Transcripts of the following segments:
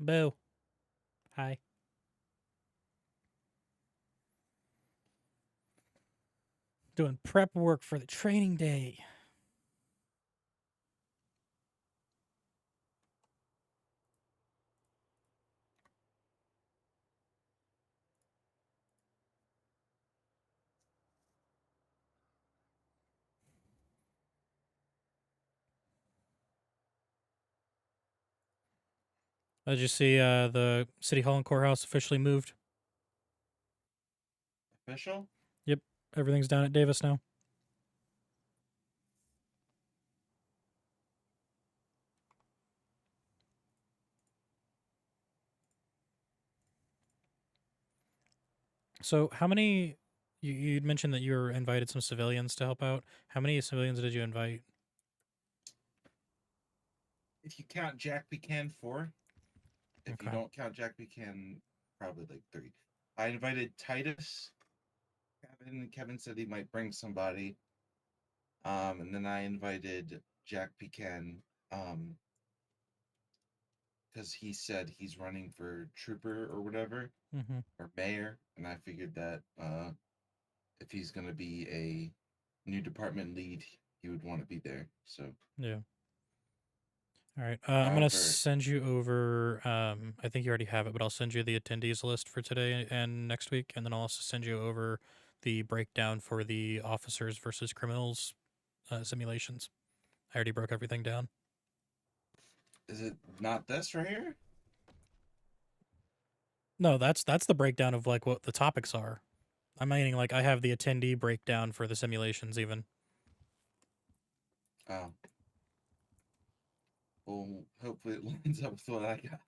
Boo. Hi. Doing prep work for the training day. Did you see the City Hall and Courthouse officially moved? Official? Yep. Everything's down at Davis now. So, how many? You'd mentioned that you were invited some civilians to help out. How many civilians did you invite? If you count Jack Buchanan, 4. If you Okay. don't count Jack Buchanan, probably like 3. I invited Titus, Kevin. Kevin said he might bring somebody. And then I invited Jack Buchanan, because he said he's running for trooper or whatever, Mm-hmm. or mayor, and I figured that if he's gonna be a new department lead, he would want to be there. So, Yeah. All right. I'm gonna however, send you over. I think you already have it, but I'll send you the attendees list for today and next week, and then I'll also send you over the breakdown for the officers versus criminals simulations. I already broke everything down. is it not this right here? No, that's the breakdown of like what the topics are. I'm meaning like I have the attendee breakdown for the simulations even. Oh, well, hopefully it lines up with what I got.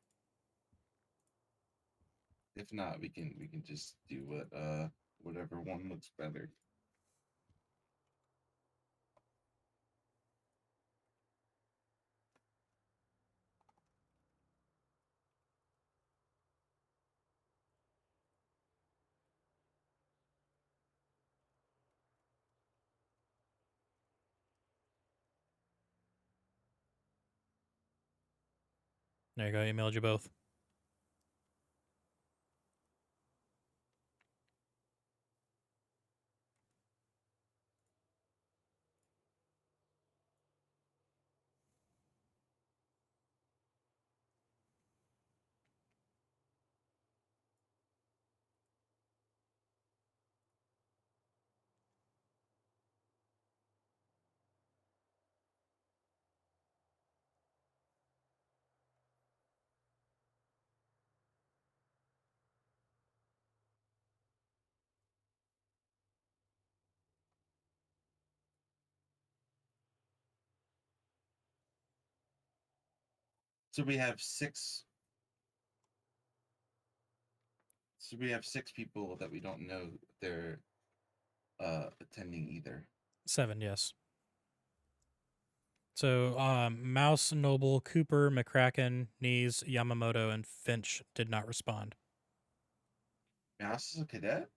If not, we can just do whatever one looks better. There you go. I emailed you both. So we have six. So we have 6 people that we don't know they're attending either. 7, yes. So Mouse, Noble, Cooper, McCracken, Knees, Yamamoto, and Finch did not respond. Mouse is a cadet.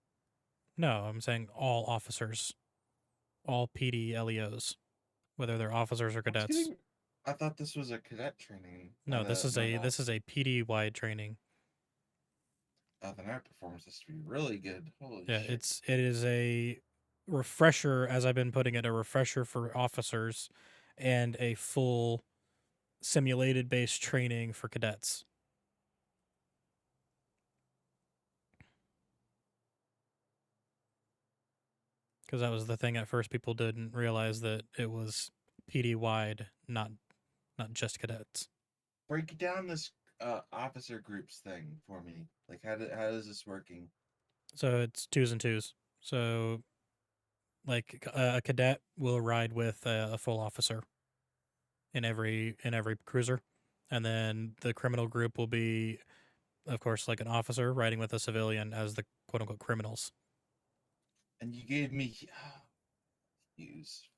No, I'm saying all officers, all PD LEOs, whether they're officers or I was cadets. getting. I thought this was a cadet training, No, not all. this is a PD wide training. Then our performance has to be really good. Holy Yeah, shit! it is a refresher, as I've been putting it, a refresher for officers, and a full simulated based training for cadets. Because that was the thing at first, people didn't realize that it was PD wide, not just cadets. Break down this officer groups thing for me. Like, how is this working? So it's twos and twos. So like a cadet will ride with a full officer in every cruiser, and then the criminal group will be, of course, like an officer riding with a civilian as the quote unquote criminals. And you gave me Hughes.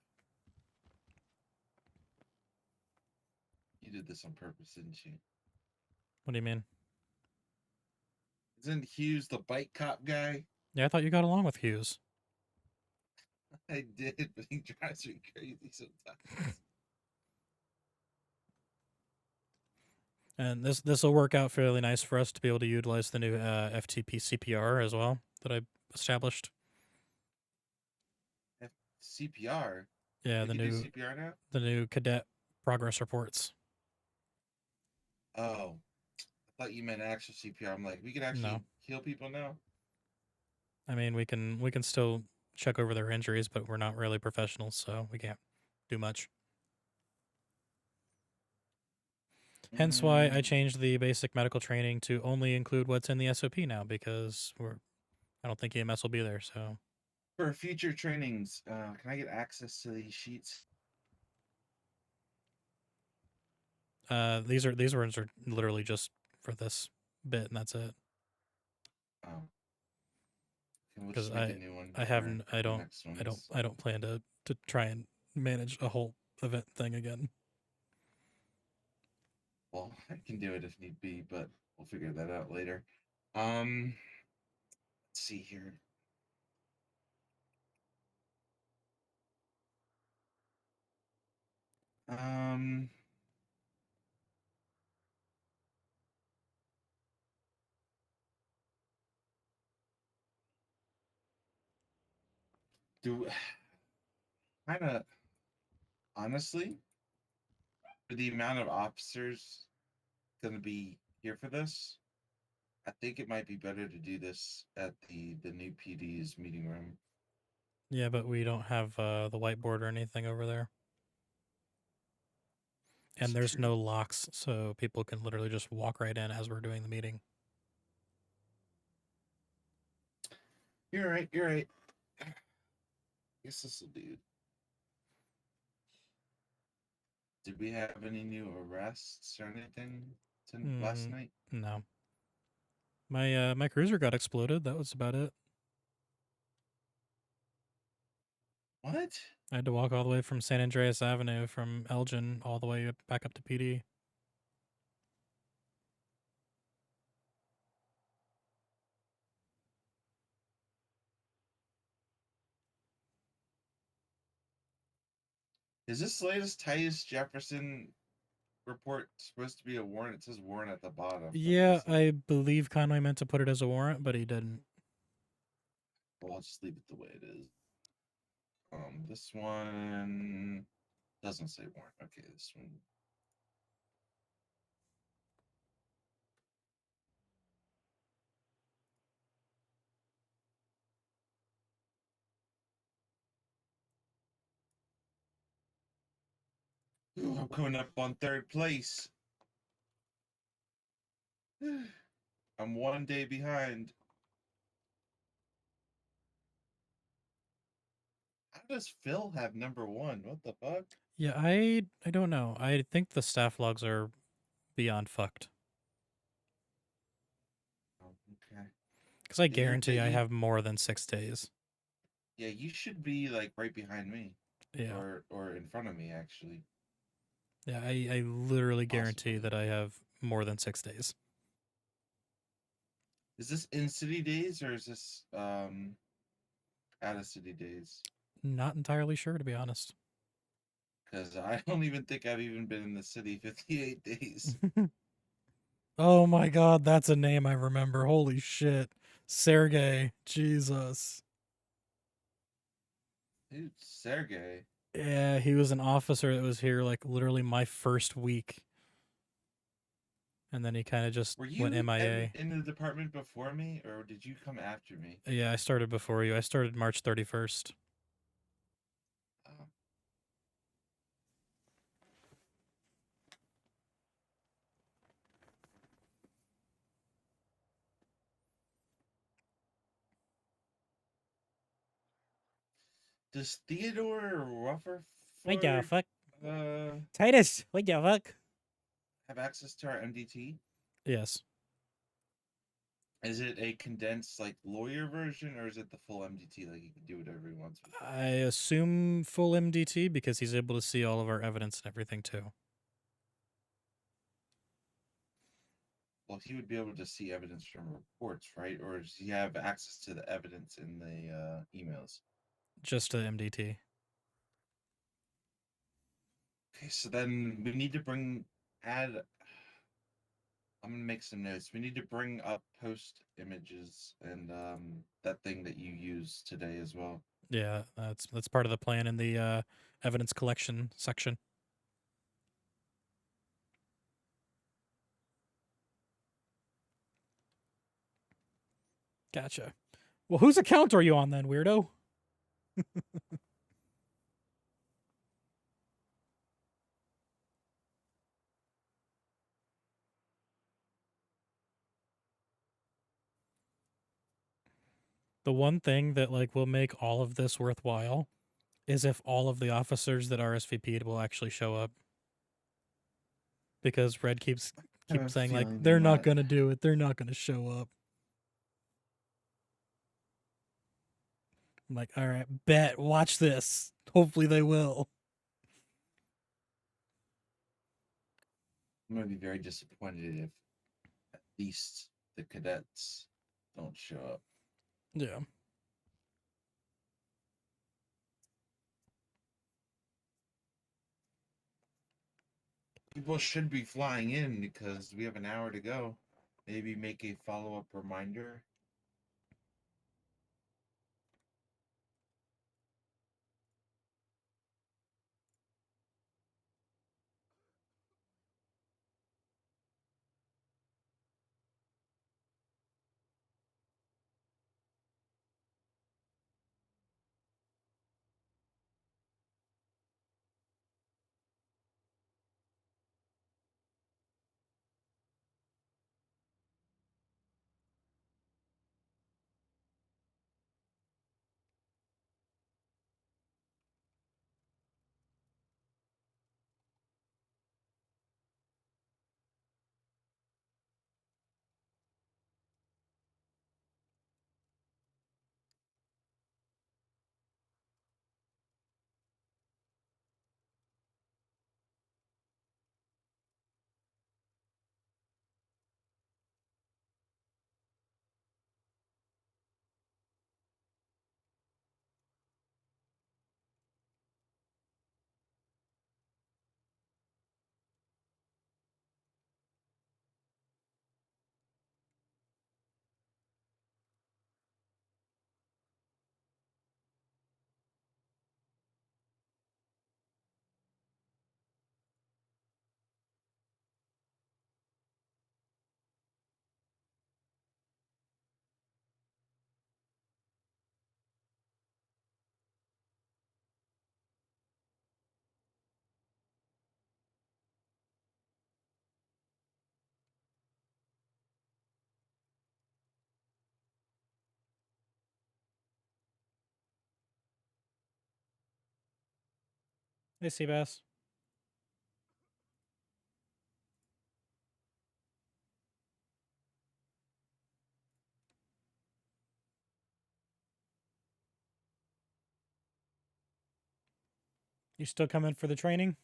You did this on purpose, didn't you? What do you mean? Isn't Hughes the bike cop guy? Yeah, I thought you got along with Hughes. I did, but he drives me crazy sometimes. And this will work out fairly nice for us to be able to utilize the new FTP CPR as well that I established. CPR. Yeah, We can do CPR now. the new cadet progress reports. Oh, I thought you meant actual CPR. I'm like, we can No, actually heal people now. I mean we can still check over their injuries, but we're not really professionals, so we can't do much. Hence why I Mm, changed the basic medical training to only include what's in the SOP now because I don't think EMS will be there. So for future trainings, can I get access to these sheets? these ones are literally just for this bit, and that's it. Oh, and we'll Because just make a new one I for haven't the next ones. I don't plan to try and manage a whole event thing again. Well, I can do it if need be, but we'll figure that out later. Um, let's see here. Um, do kind of honestly, for the amount of officers going to be here for this, I think it might be better to do this at the new PD's meeting room. Yeah, but we don't have the whiteboard or anything over there, It's and there's true. no locks, so people can literally just walk right in as we're doing the meeting. You're right. You're right. I guess this will do. Did we have any new arrests or anything last Mm, night? no, my cruiser got exploded. That was about it. What? I had to walk all the way from San Andreas Avenue from Elgin all the way back up to PD. Is this latest Titus Jefferson report supposed to be a warrant? It says warrant at the bottom, but Yeah, this is. I believe Conway meant to put it as a warrant, but he didn't. Well, I'll just leave it the way it is. This one doesn't say warrant. Okay, this one. Ooh, I'm coming up on third place. I'm 1 day behind. How does Phil have number 1? What the fuck? Yeah, I don't know. I think the staff logs are beyond fucked. Oh, okay. Because I Yeah, guarantee I have more than 6 days. yeah, you should be like right behind me, Yeah. or in front of me actually, Yeah, I literally guarantee possibly. that I have more than 6 days. Is this in city days or is this out of city days? Not entirely sure, to be honest. Because I don't even think I've even been in the city 58 days. Oh my god, that's a name I remember. Holy shit. Sergey. Jesus. Dude, Sergey. Yeah, he was an officer that was here like literally my first week. And then he kind of just Were went you MIA. in the department before me, or did you come after me? Yeah, I started before you. I started March 31st. Uh, does Theodore What the Rutherford fuck? uh, Titus, what the fuck? have access to our MDT? Yes. Is it a condensed like lawyer version, or is it the full MDT? Like he can do whatever he wants with it. I assume full MDT because he's able to see all of our evidence and everything too. Well, he would be able to see evidence from reports, right? Or does he have access to the evidence in the emails? Just a MDT. Okay, so then we need to add. I'm gonna make some notes. We need to bring up post images and that thing that you used today as well. Yeah, that's part of the plan in the evidence collection section. Gotcha. Well, whose account are you on then, weirdo? The one thing that like will make all of this worthwhile is if all of the officers that RSVP'd will actually show up. Because Red keeps I have a saying like feeling they're they're not not. gonna do it. They're not gonna show up. I'm like, all right, bet. Watch this. Hopefully they will. I'm gonna be very disappointed if at least the cadets don't show up. Yeah. People should be flying in because we have an hour to go. Maybe make a follow-up reminder. Hey, Seabass. You still coming for the training?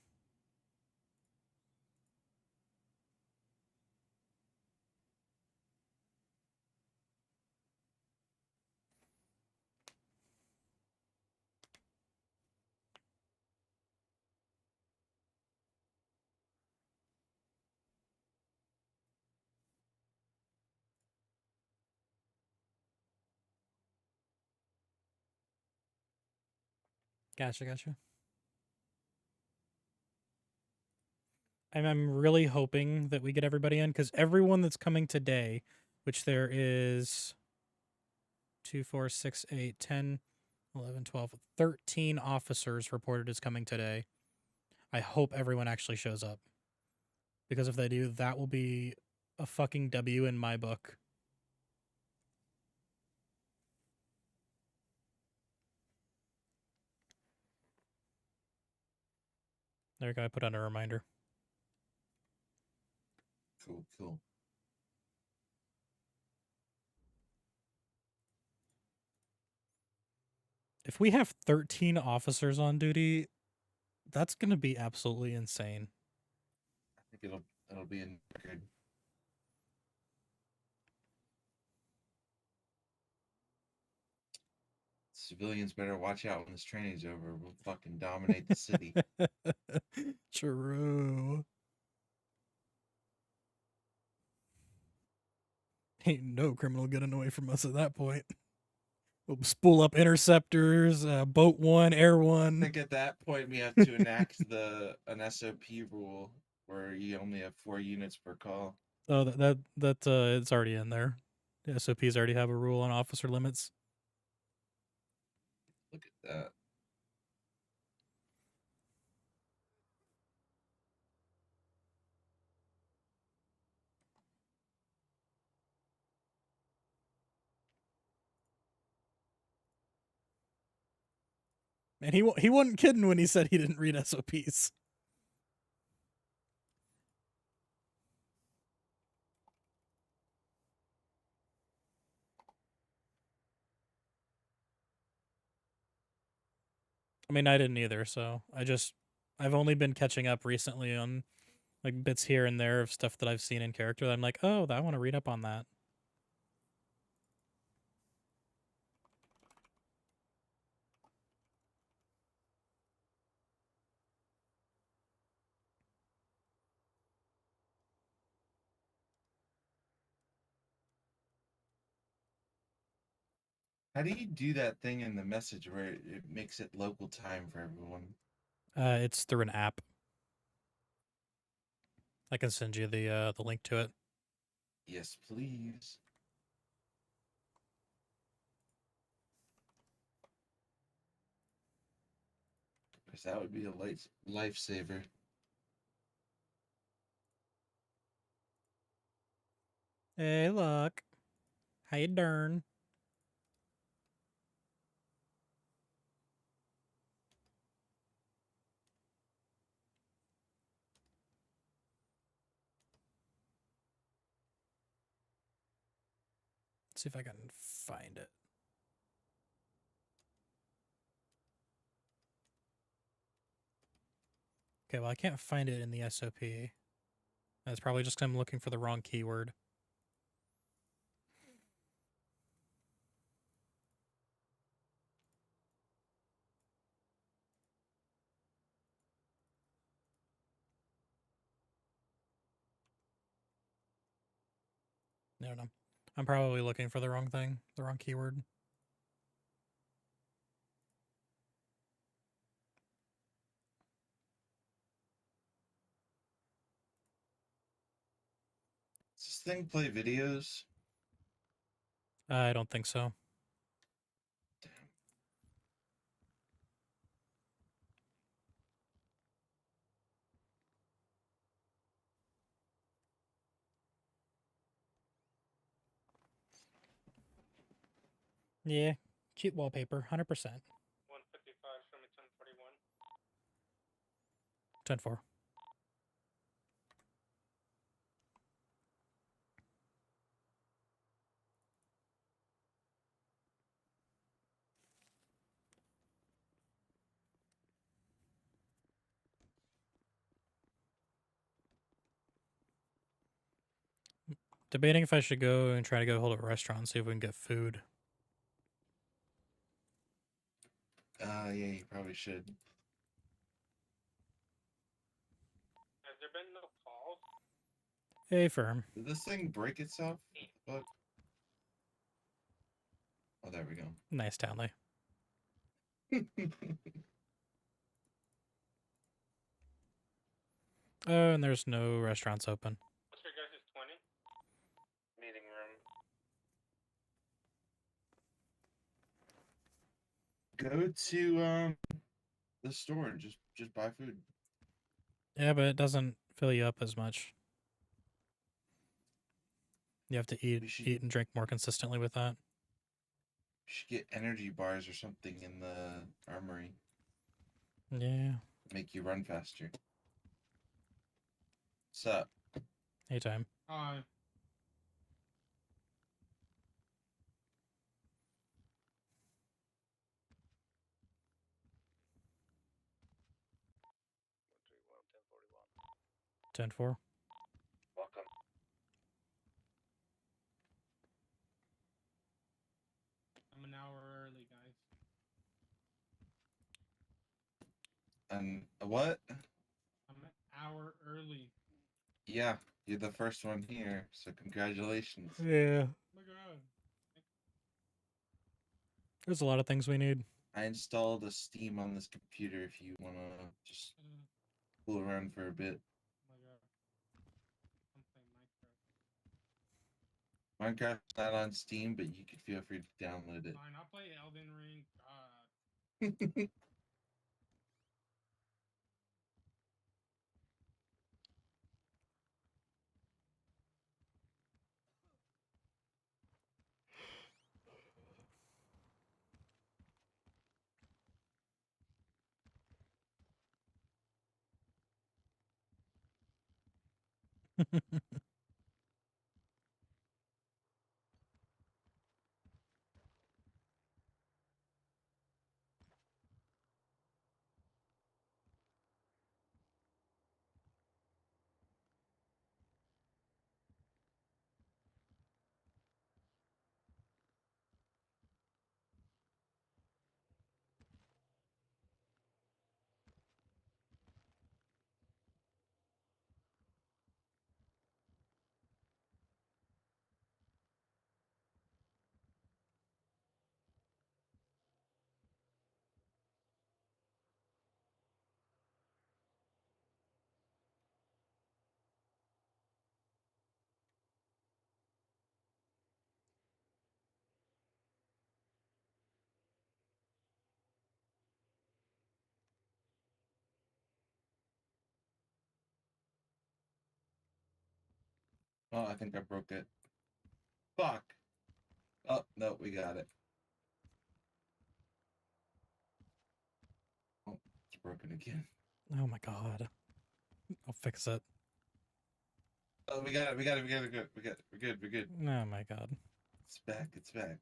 Gotcha. I'm really hoping that we get everybody in because everyone that's coming today, which there is 2, 4, 6, 8, 10, 11, 12, 13 officers reported as coming today. I hope everyone actually shows up. Because if they do, that will be a fucking W in my book. There we go. I put on a reminder. Cool. If we have 13 officers on duty, that's going to be absolutely insane. I think it'll be a record. Civilians better watch out when this training's over. We'll fucking dominate the city. True. Ain't no criminal getting away from us at that point. We'll spool up interceptors, boat one, air I one. think at that point we have to enact an SOP rule where you only have 4 units per call. Oh, it's already in there. The SOPs already have a rule on officer limits. Look at that. And he wasn't kidding when he said he didn't read SOPs. I mean, I didn't either. So I've only been catching up recently on like bits here and there of stuff that I've seen in character that I'm like, oh, I want to read up on that. How do you do that thing in the message where it makes it local time for everyone? It's through an app. I can send you the link to it. Yes, please. Because that would be a lifesaver. Hey, look. How you doing? Let's see if I can find it. Okay, well, I can't find it in the SOP. That's probably just because I'm looking for the wrong keyword. No. I'm probably looking for the wrong thing, the wrong keyword. Does this thing play videos? I don't think so. Damn. Yeah, cute wallpaper, 100%. 155, show me 1041. 10-4. Debating if I should go and try to go hold a restaurant and see if we can get food. Yeah, you probably should. Has there been no calls? Hey, firm. Did this thing break itself? What the fuck? Oh, there we go. Nice, Townley. Oh, and there's no restaurants open. What's your guys' 20? Meeting room. Go to the store and just buy food. Yeah, but it doesn't fill you up as much. You have to eat and drink more consistently with that. You should get energy bars or something in the armory. Yeah. Make you run faster. What's up? Anytime. Hi. Ten four. Welcome. I'm an hour early, guys. And what? I'm an hour early. Yeah, You're the first one here, so congratulations. Yeah. There's a lot of things we need. I installed a Steam on this computer if you want to just fool around for a bit. Minecraft's not on Steam, but you can feel free to download it. Fine, I'll play Elden Ring. God. Oh, I think I broke it. Fuck. Oh, no, we got it. Oh, it's broken again. Oh my god. I'll fix it. Oh, we got it. We got it. We got it. Good. We got it. We're good. We're good. Oh my god. It's back. It's back.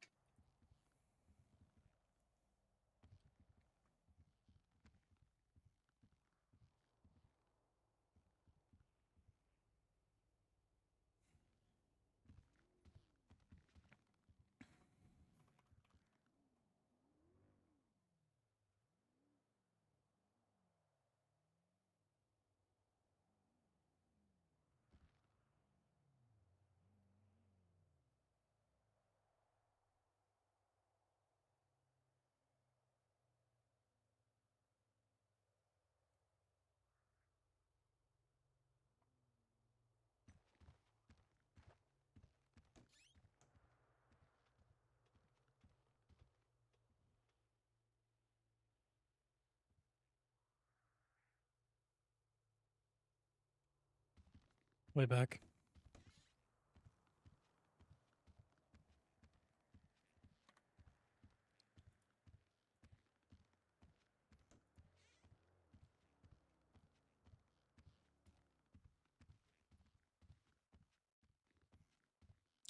Way back.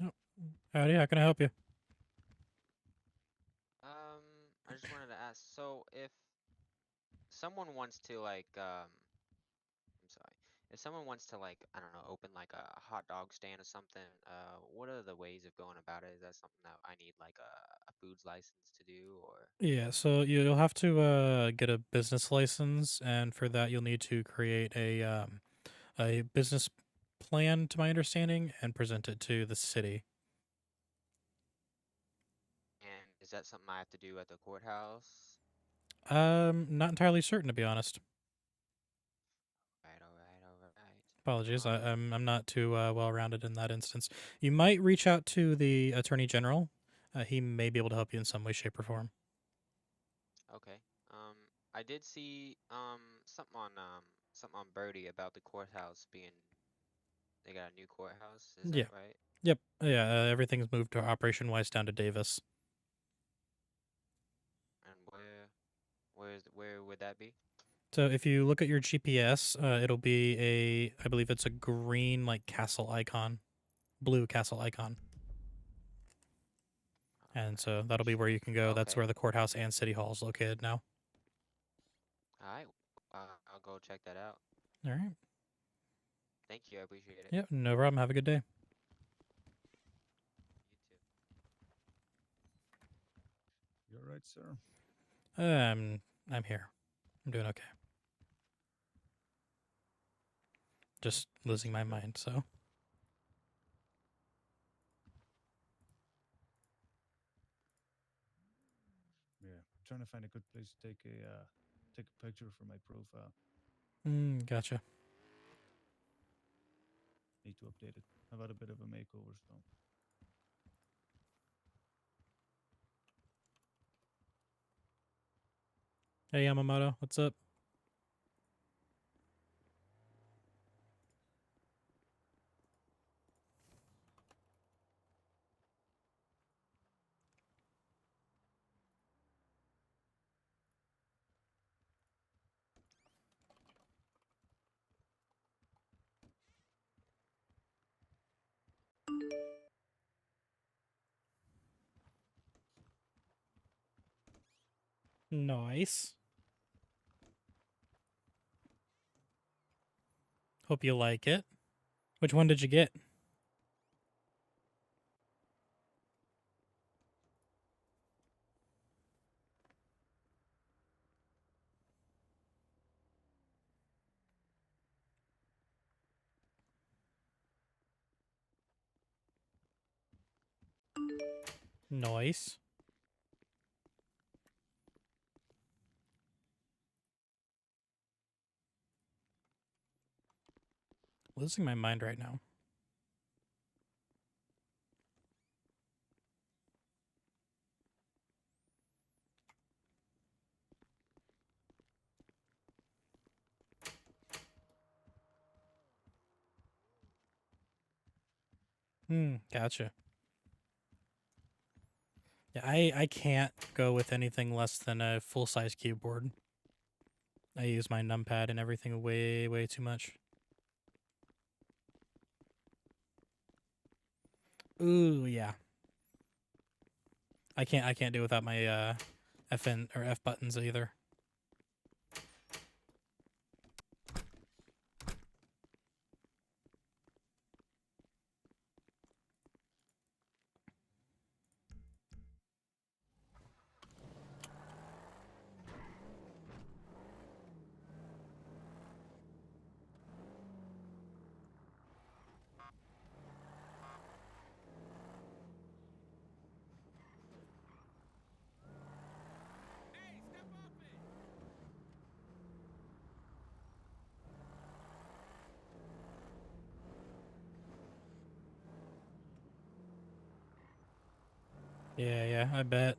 Oh. Howdy, how can I help you? I just wanted to ask, so if someone wants to I'm sorry, if someone wants to I don't know, open like a hot dog stand or something, what are the ways of going about it? Is that something that I need like a foods license to do, or? Yeah, so you'll have to get a business license, and for that you'll need to create a business plan, to my understanding, and present it to the city. And is that something I have to do at the courthouse? Not entirely certain, to be honest. Right, all right. Apologies, Um, I'm not too well rounded in that instance. You might reach out to the attorney general. He may be able to help you in some way, shape, or form. okay. I did see something on Birdie about the courthouse being they got a new courthouse. Is that Yeah. right? Yep. Yeah. Everything's moved to operation wise down to Davis. And where would that be? So if you look at your GPS, it'll be I believe it's a green like castle icon, blue castle icon, and Alright, so that'll be where sure. you can go. That's Okay. where the courthouse and city hall is located now. Alright. I'll go check that out. All right. Thank you. I appreciate it. Yep. No problem. Have a good day. You too. You're right, sir. I'm here. I'm doing okay. Just losing my mind. So trying to find a good place to take a picture for my profile. Gotcha. Need to update it. I've had a bit of a makeover, so. Hey, Yamamoto, what's up? Nice. Hope you like it. Which one did you get? Nice. Losing my mind right now. Gotcha. Yeah, I can't go with anything less than a full-size keyboard. I use my numpad and everything way too much. Ooh, yeah. I can't do without my FN or F buttons either. Yeah, I bet.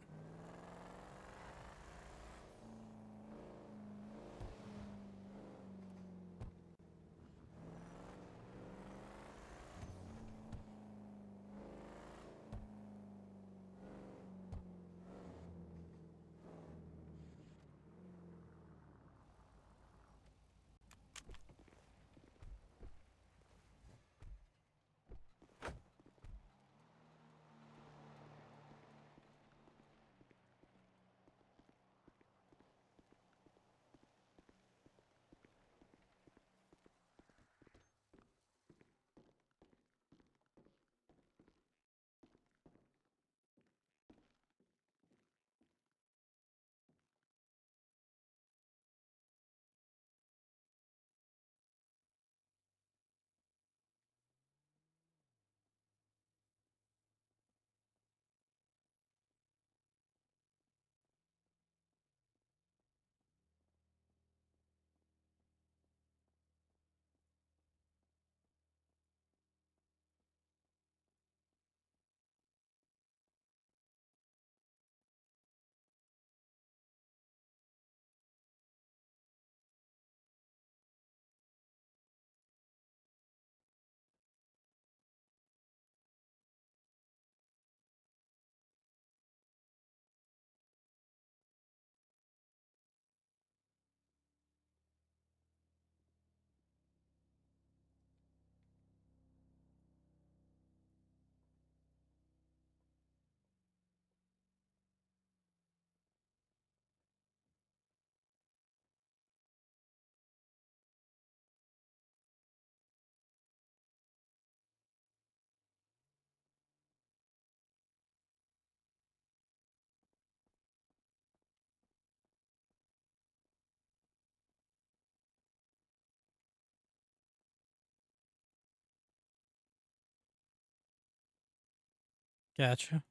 Gotcha.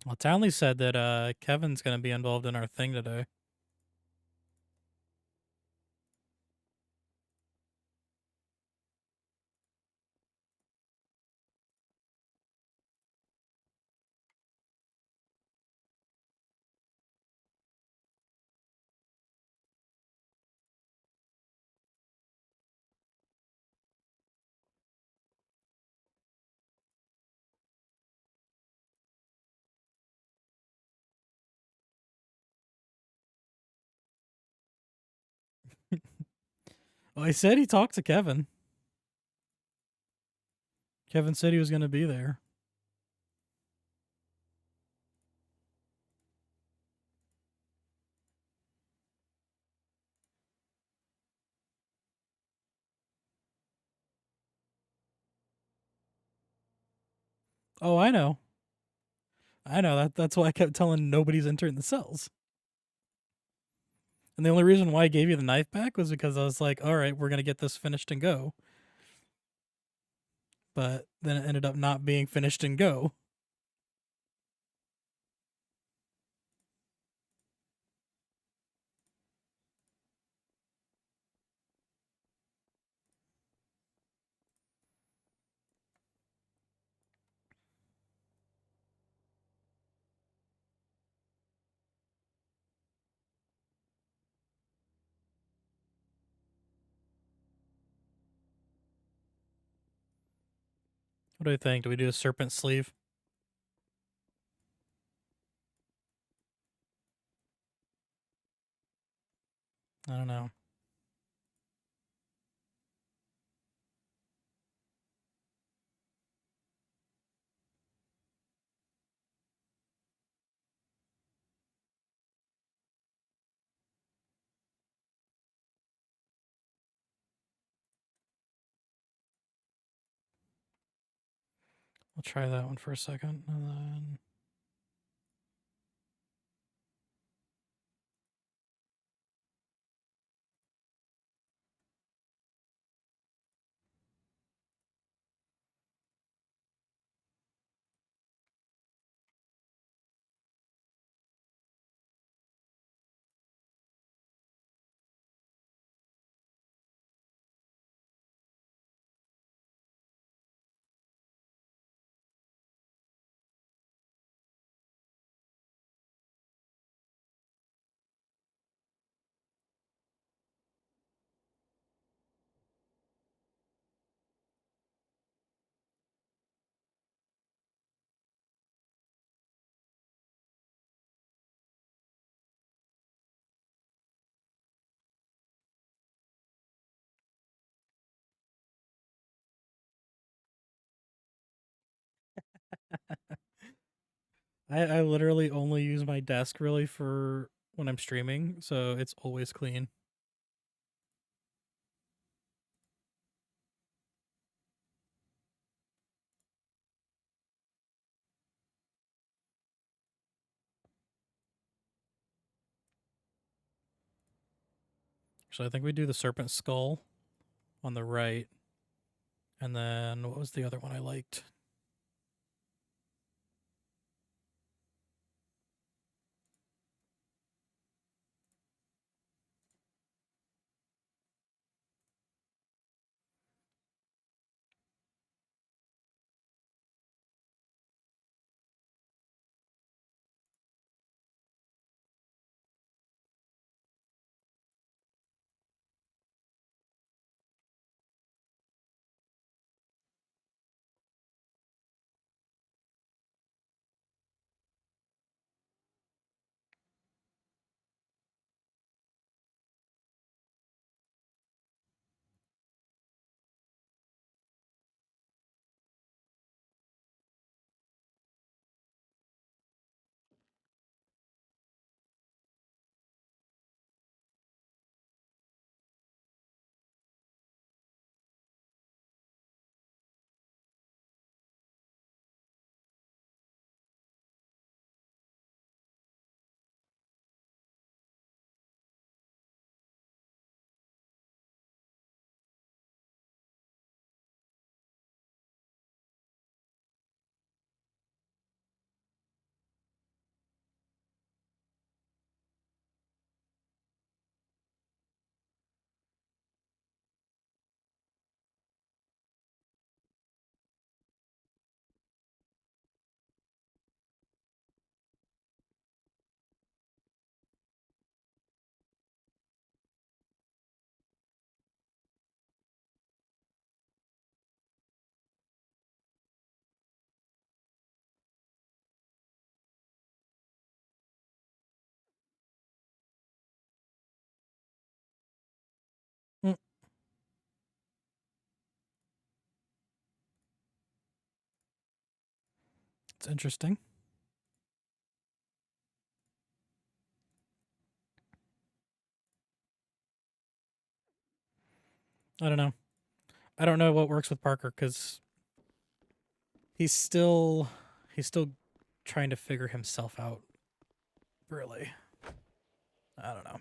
Well, Townley said that Kevin's gonna be involved in our thing today. Well, he said he talked to Kevin. Kevin said he was gonna be there. Oh, I know. I know that's why I kept telling nobody's entering the cells. And the only reason why I gave you the knife back was because I was like, all right, we're gonna get this finished and go. But then it ended up not being finished and go. What do you think? Do we do a serpent sleeve? I don't know. I'll try that one for a second, and then I literally only use my desk really for when I'm streaming, so it's always clean. So I think we do the serpent skull on the right. And then what was the other one I liked? It's interesting. I don't know. I don't know what works with Parker because he's still trying to figure himself out. Really, I don't know.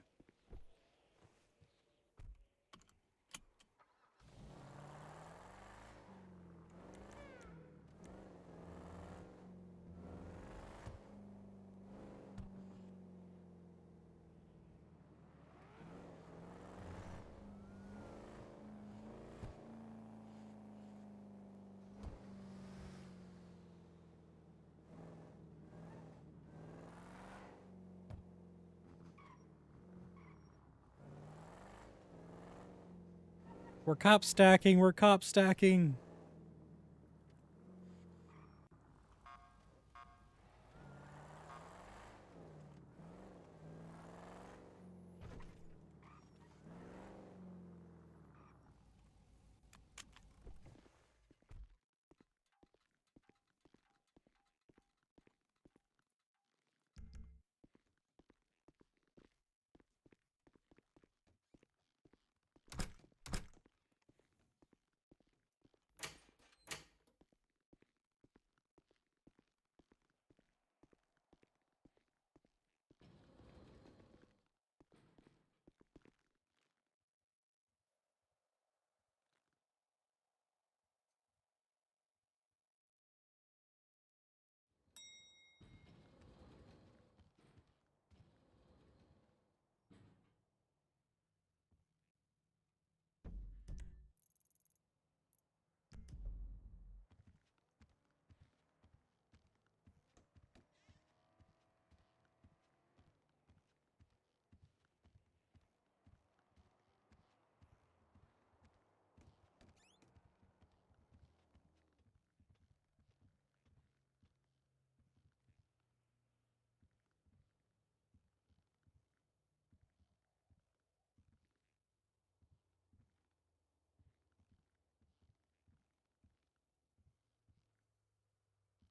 We're cop stacking. We're cop stacking.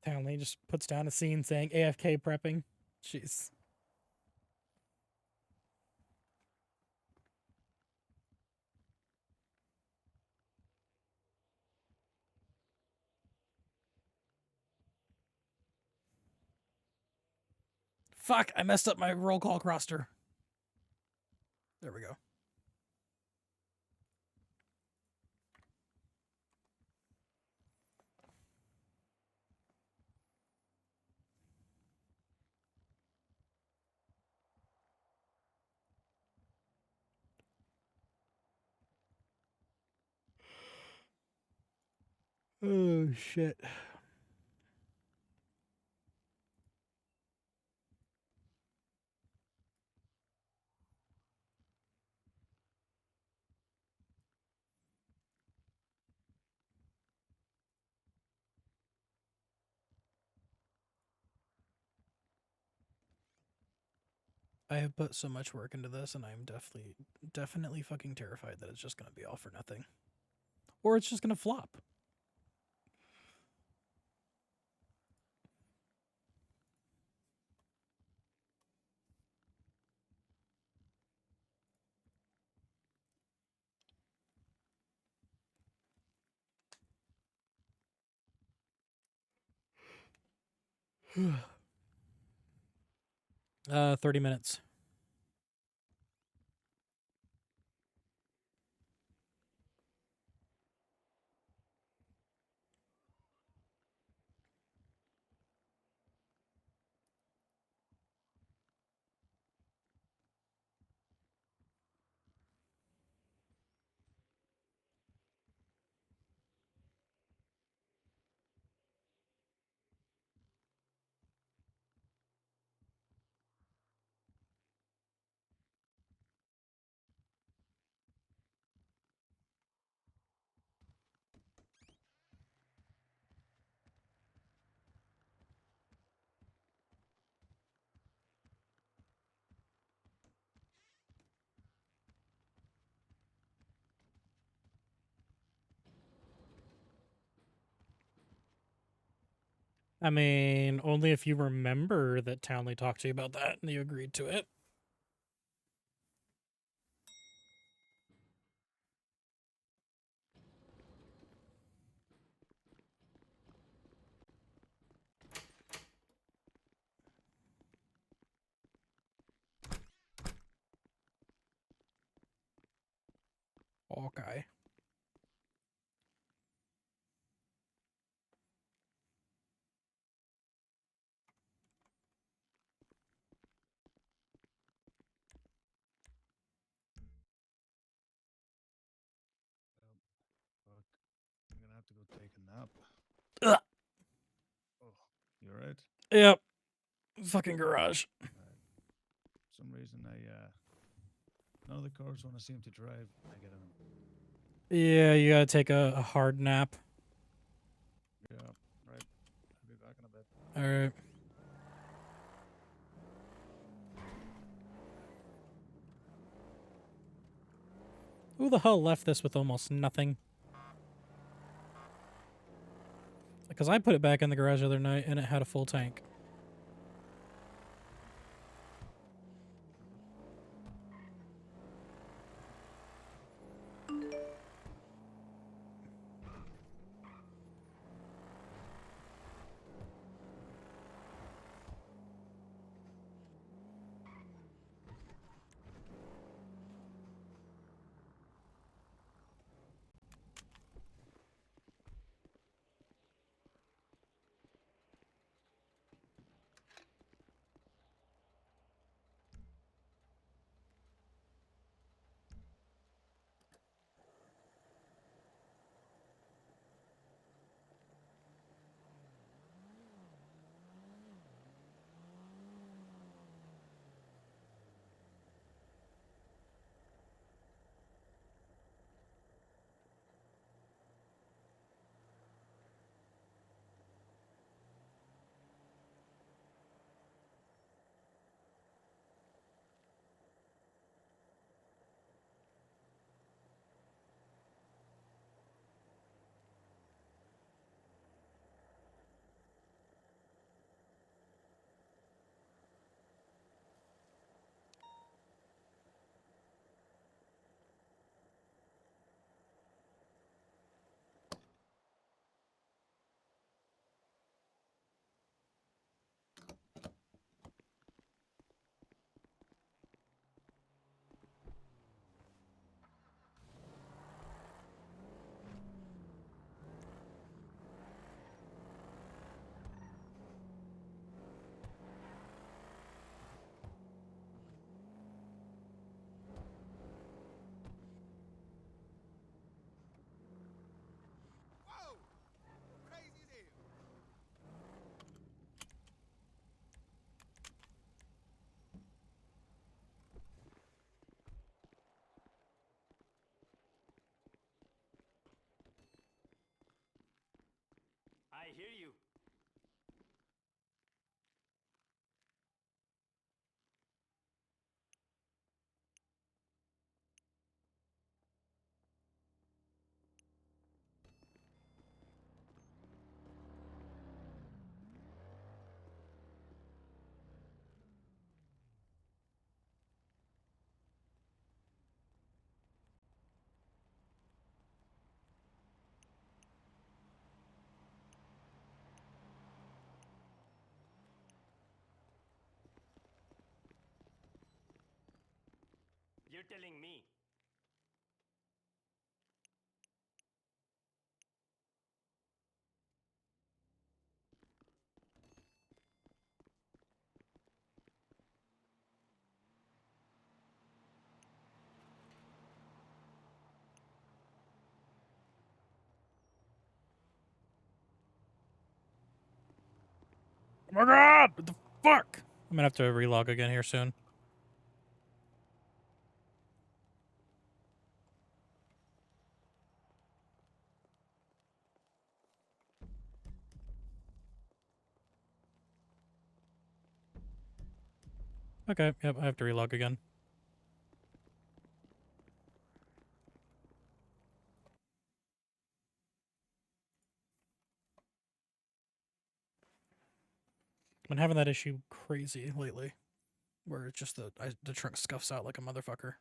Townley just puts down a scene saying AFK prepping. Jeez. Fuck, I messed up my roll call roster. There we go. Oh, shit. I have put so much work into this, and I'm definitely fucking terrified that it's just gonna be all for nothing. Or it's just gonna flop. uh, 30 minutes. I mean, only if you remember that Townley talked to you about that and you agreed to it. Okay. Fuck. I'm gonna have to go take a nap. Ugh. Oh, you alright? Yep. Fucking garage. For some reason, none of the cars when I see him to drive, I get in them. Yeah, you gotta take a hard nap. Yeah, right. I'll be back in a bit. Alright. Who the hell left this with almost nothing? Because I put it back in the garage the other night and it had a full tank. I hear you. You're telling me. Oh my god! What the fuck? I'm gonna have to relog again here soon. Okay, yep, I have to relog again. Been having that issue crazy lately, where it's just the trunk scuffs out like a motherfucker.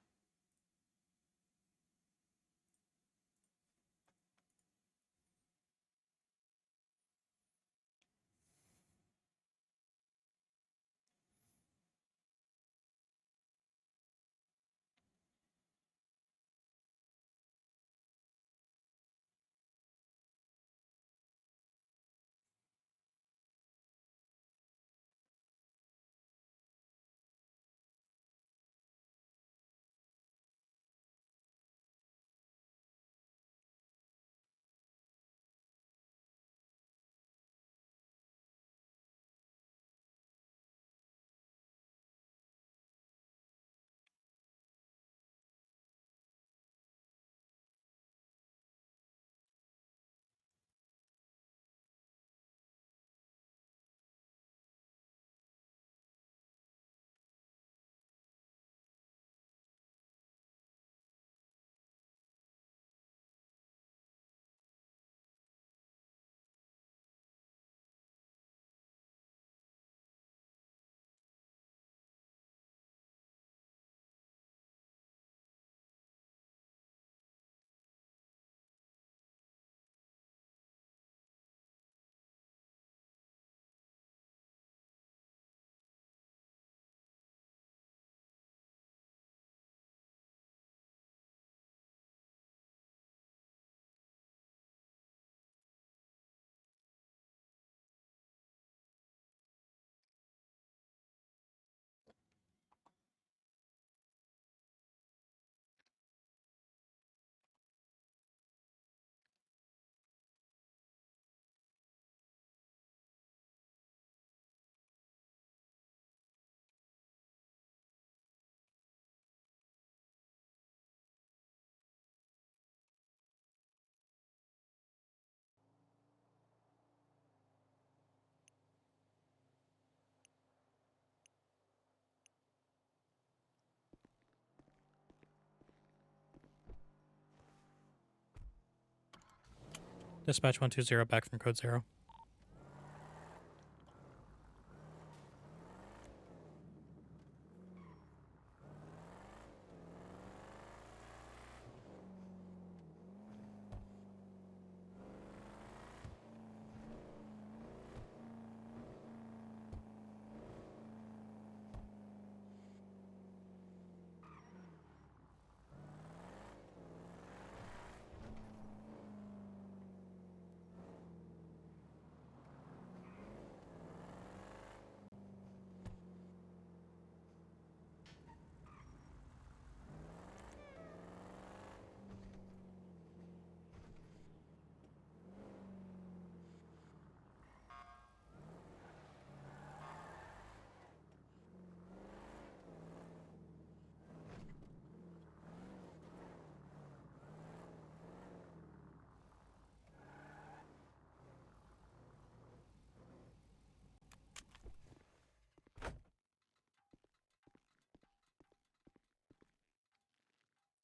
Dispatch 120 back from code 0.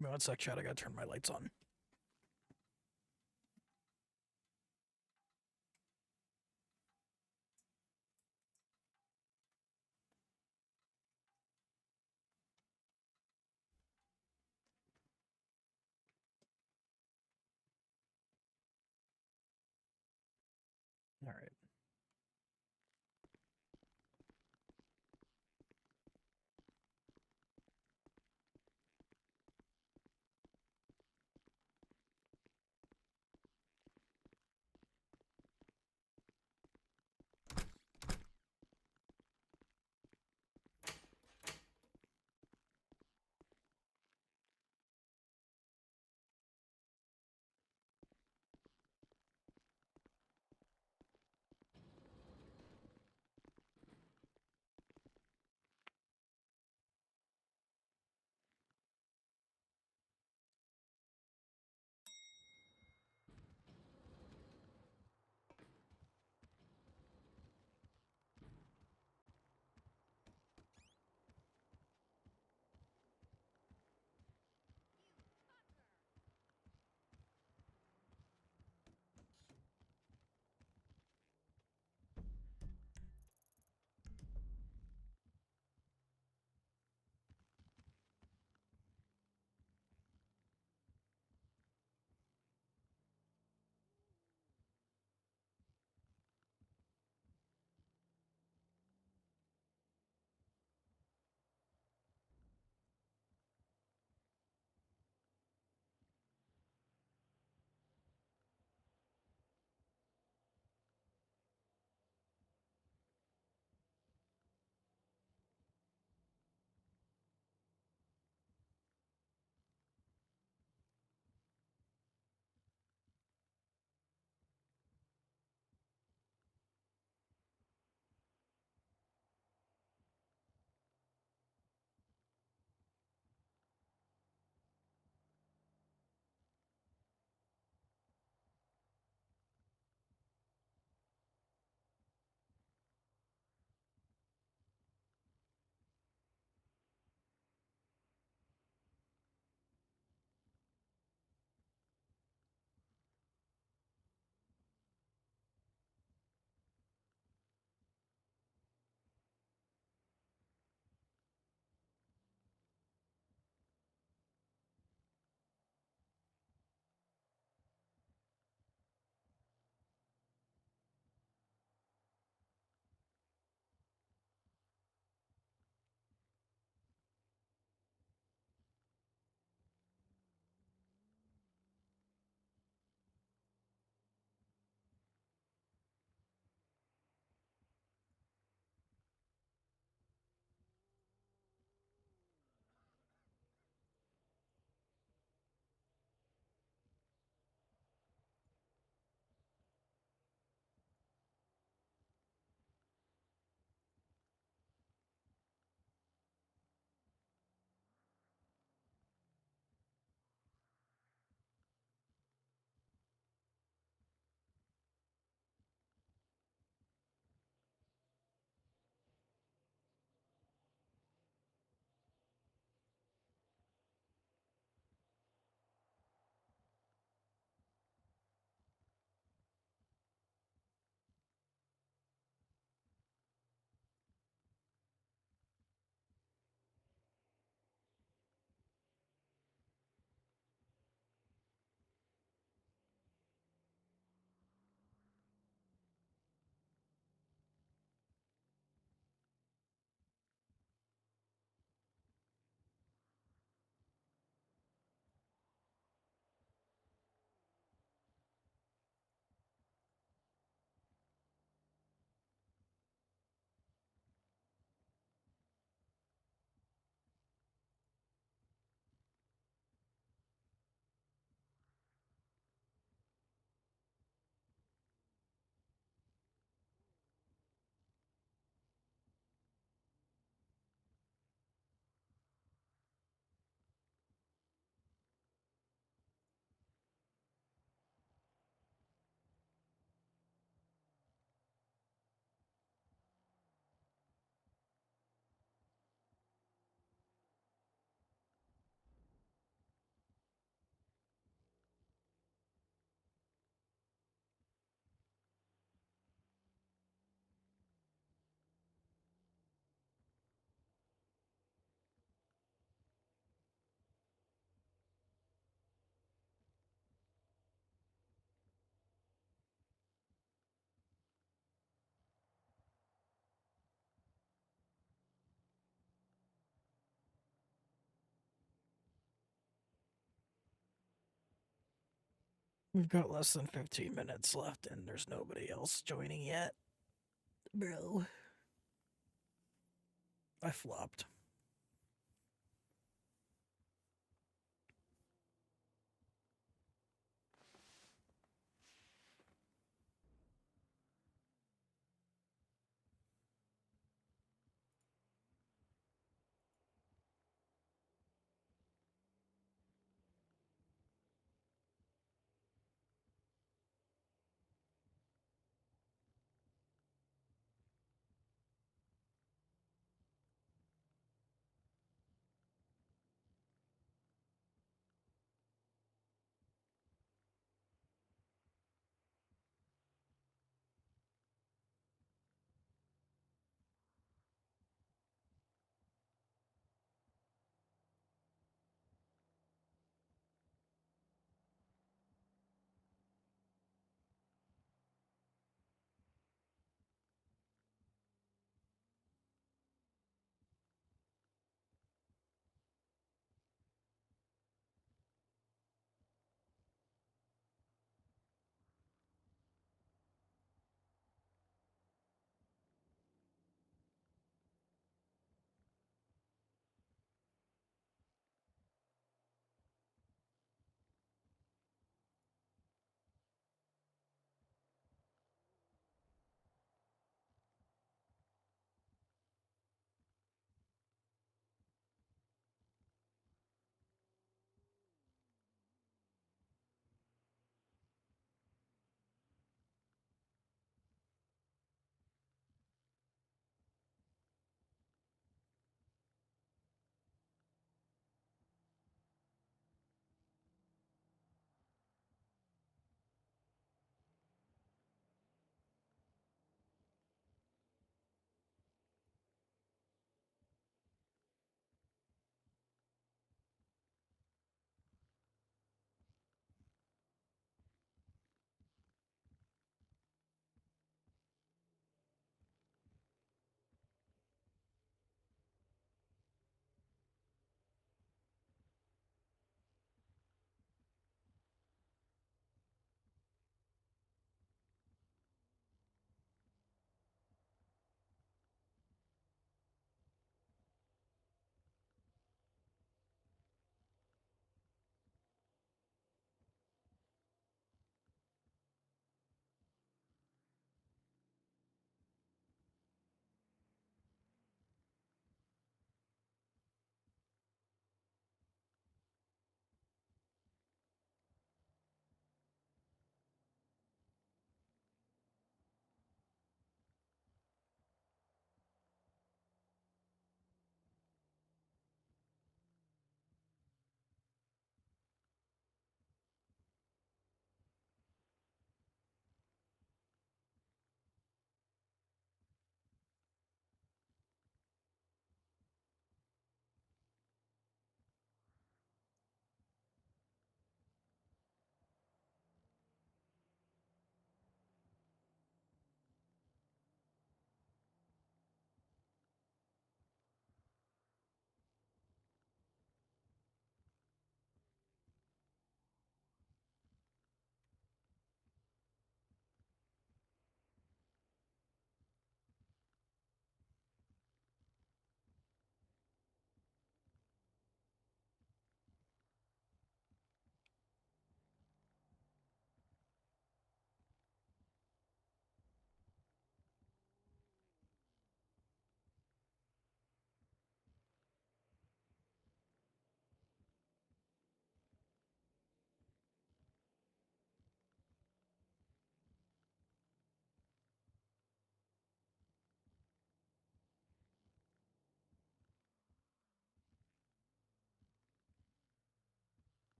Give me 1 sec, chat. I gotta turn my lights on. All right. We've got less than 15 minutes left, and there's nobody else joining yet. Bro. I flopped.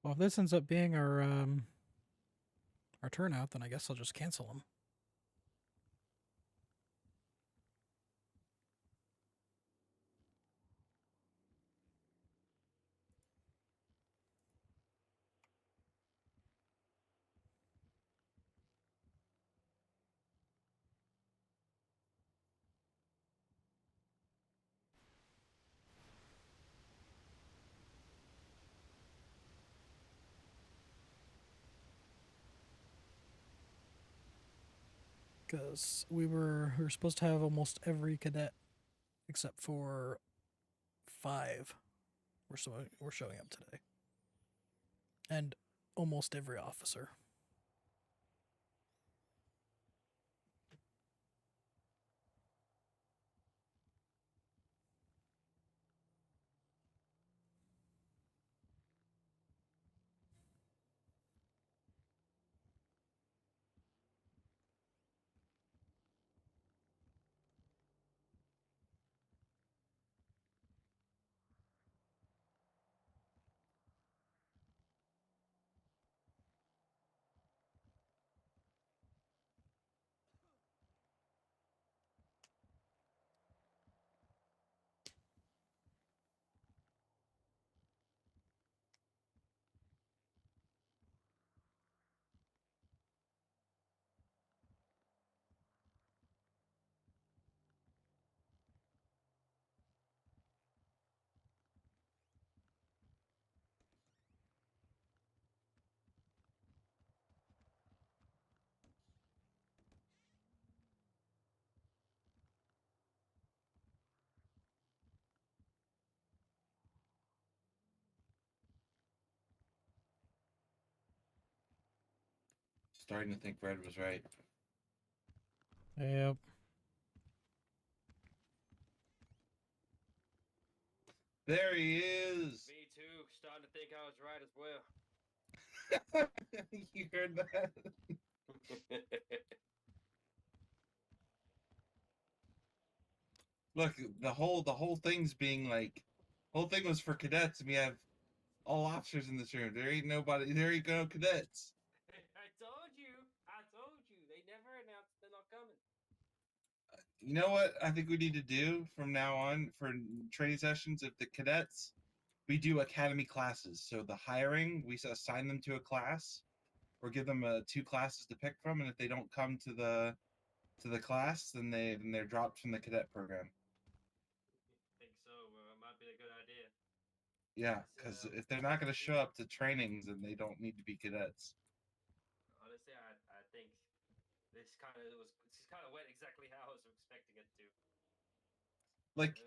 Well, if this ends up being our turnout, then I guess I'll just cancel them. Because we were supposed to have almost every cadet except for 5. We're showing up today, and almost every officer. Starting to think Red was right. Yep. There he is. Me too. Starting to think I was right as well. You heard that? Look, the whole thing's being like, whole thing was for cadets, and we have all officers in this room. There ain't nobody. There ain't no cadets. I told you. I told you. They never announced they're not coming. You know what I think we need to do from now on for training sessions? If the cadets, we do academy classes. So the hiring, we assign them to a class, or give them 2 classes to pick from, and if they don't come to the class, then they're dropped from the cadet program. Think so? It might be a good idea. Yeah, because if they're not going to show up to trainings, then they don't need to be cadets. Honestly, I think this kind of went exactly how I was expecting it to. Like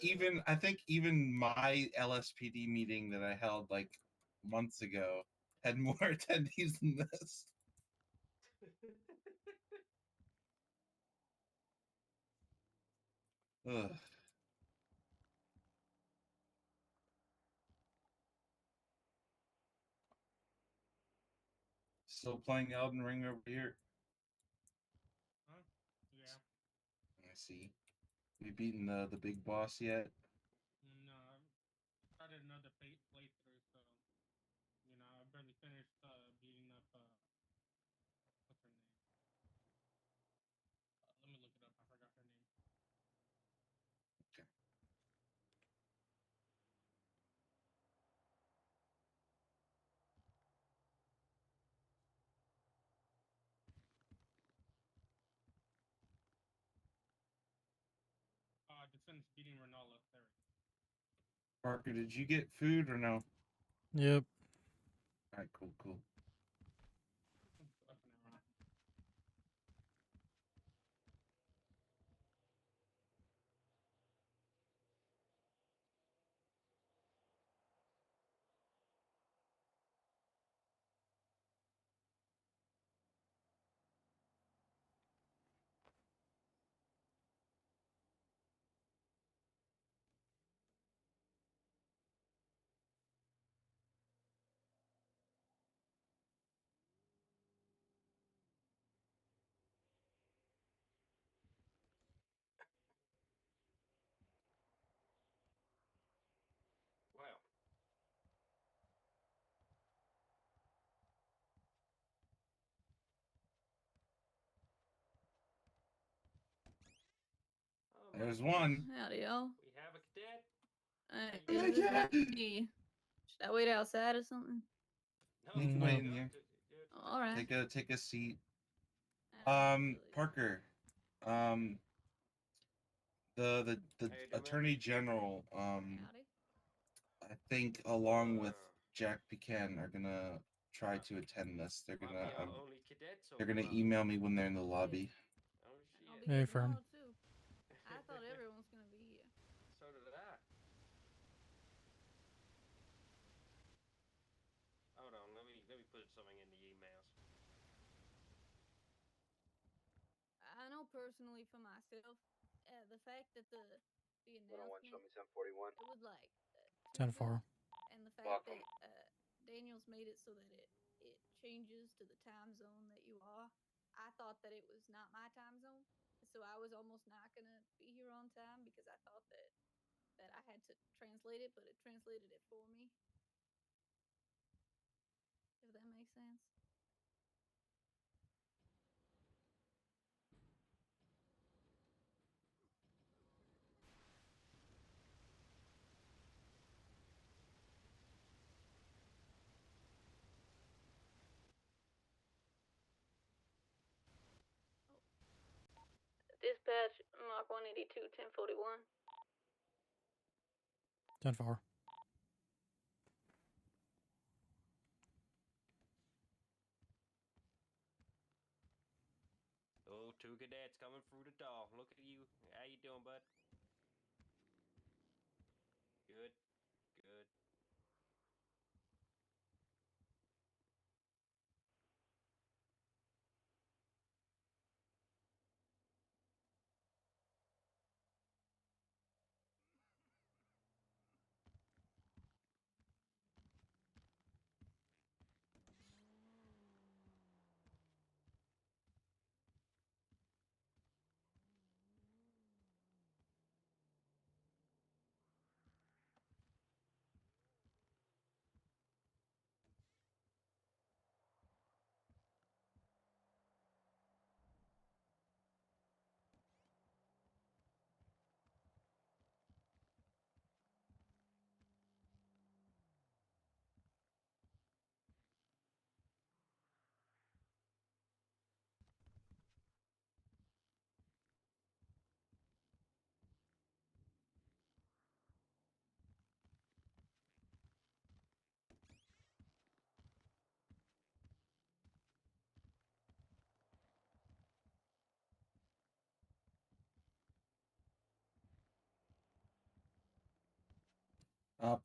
I think even my LSPD meeting that I held like months ago had more attendees than this. Ugh. Still playing Elden Ring over here. Huh? Yeah. I see. We beaten the big boss yet? No, I started another playthrough, so I barely finished beating up. What's her name? Let me look it up. I forgot her name. Okay. I just finished beating Renala. There we go. Parker, did you get food or no? Yep. Alright, cool. There's one. Howdy, y'all. We have a cadet. Yeah, this is me. Should I wait outside or something? No, You can No. wait in here. All right. Take a seat. Absolutely. Parker. The How you doing, man? Attorney General. Howdy. I think along with Jack Pecan are gonna try to attend this. They're Might gonna be our only cadet so they're gonna far. email me when they're in the lobby. Oh I'll shit. be Hey, here Fern. tomorrow too. I thought everyone was gonna be here. So did I. Hold on, let me put something in the emails. I know personally for myself, the fact that the announcement Show me 1041. it would like 10-4. and the fact that Daniel's made it so that it changes to the time zone that you are. I thought that it was not my time zone, so I was almost not gonna be here on time because I thought that I had to translate it, but it translated it for me. If that makes sense. Dispatch, Mark 182, 1041. 10-4. Oh, 2 cadets coming through the door. Look at you. How you doing, bud? Good. Good.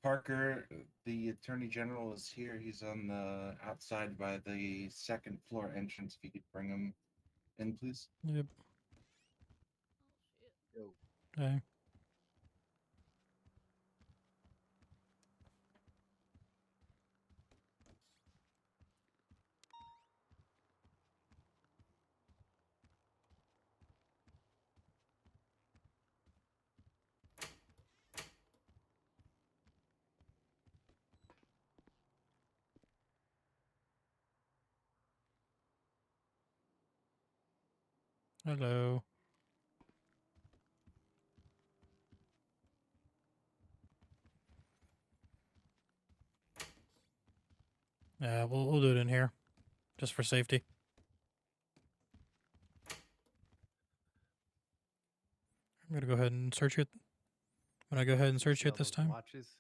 Parker, the Attorney General is here. He's on the outside by the second floor entrance. If you could bring him in, please. Yep. Oh shit. Hey. Hello. Yeah, we'll do it in here, just for safety. I'm gonna go ahead and search it. I'm gonna go ahead and search See it all this those time. Watches?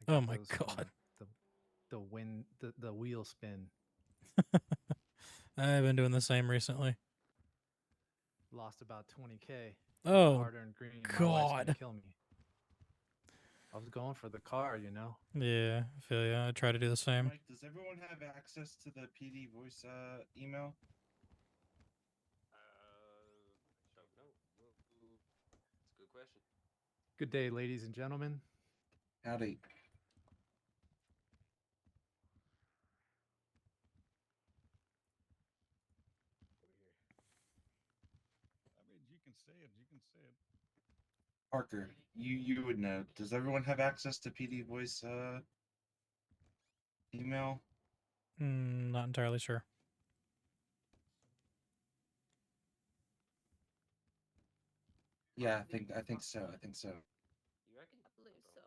I Oh got my those from god. the wheel spin. I've been doing the same recently. Lost about 20K. Oh Hard-earned green. My wife's gonna god. kill me. I was going for the car, you know. Yeah, I feel ya. I try to do the same. Mike, does everyone have access to the PD voice email? Don't know. It's a good question. Good day, ladies and gentlemen. Howdy. I mean, you can say it. You can say it. Parker, you would know. Does everyone have access to PD voice email? Not entirely sure. Yeah, I think so. I think so. You reckon? I believe so.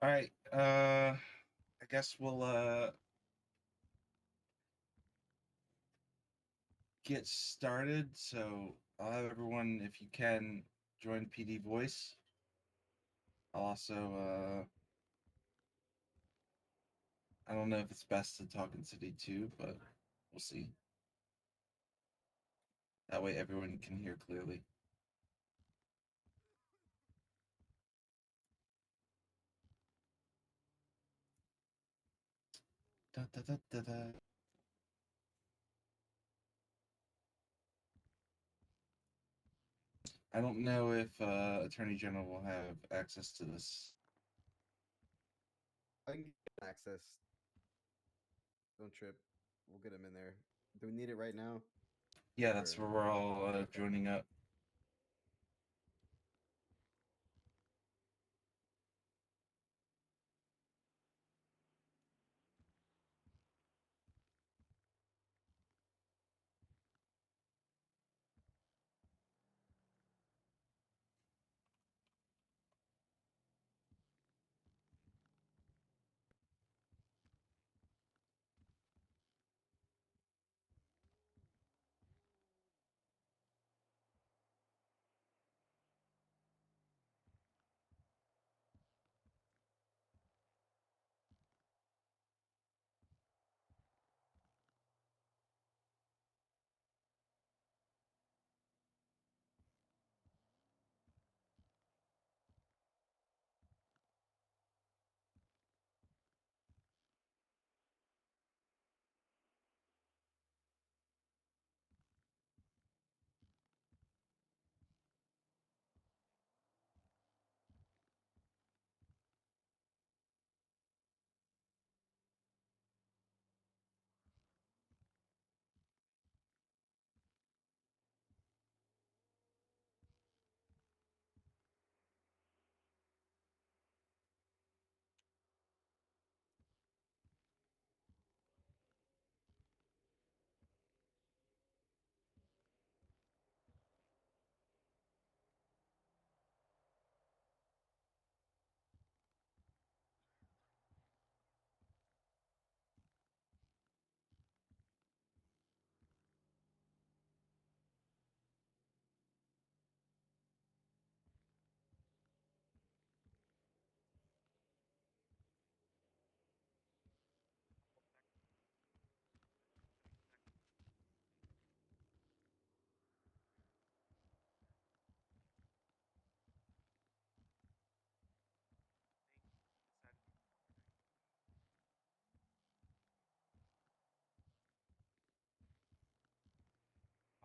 All right. I guess we'll get started. So I'll have everyone, if you can, join PD Voice. I'll also I don't know if it's best to talk in City too, but we'll see. That way everyone can hear clearly. Da, da, da, da, da. I don't know if Attorney General will have access to this. I can get access. Don't trip. We'll get him in there. Do we need it right now? Yeah, that's where we're all joining up.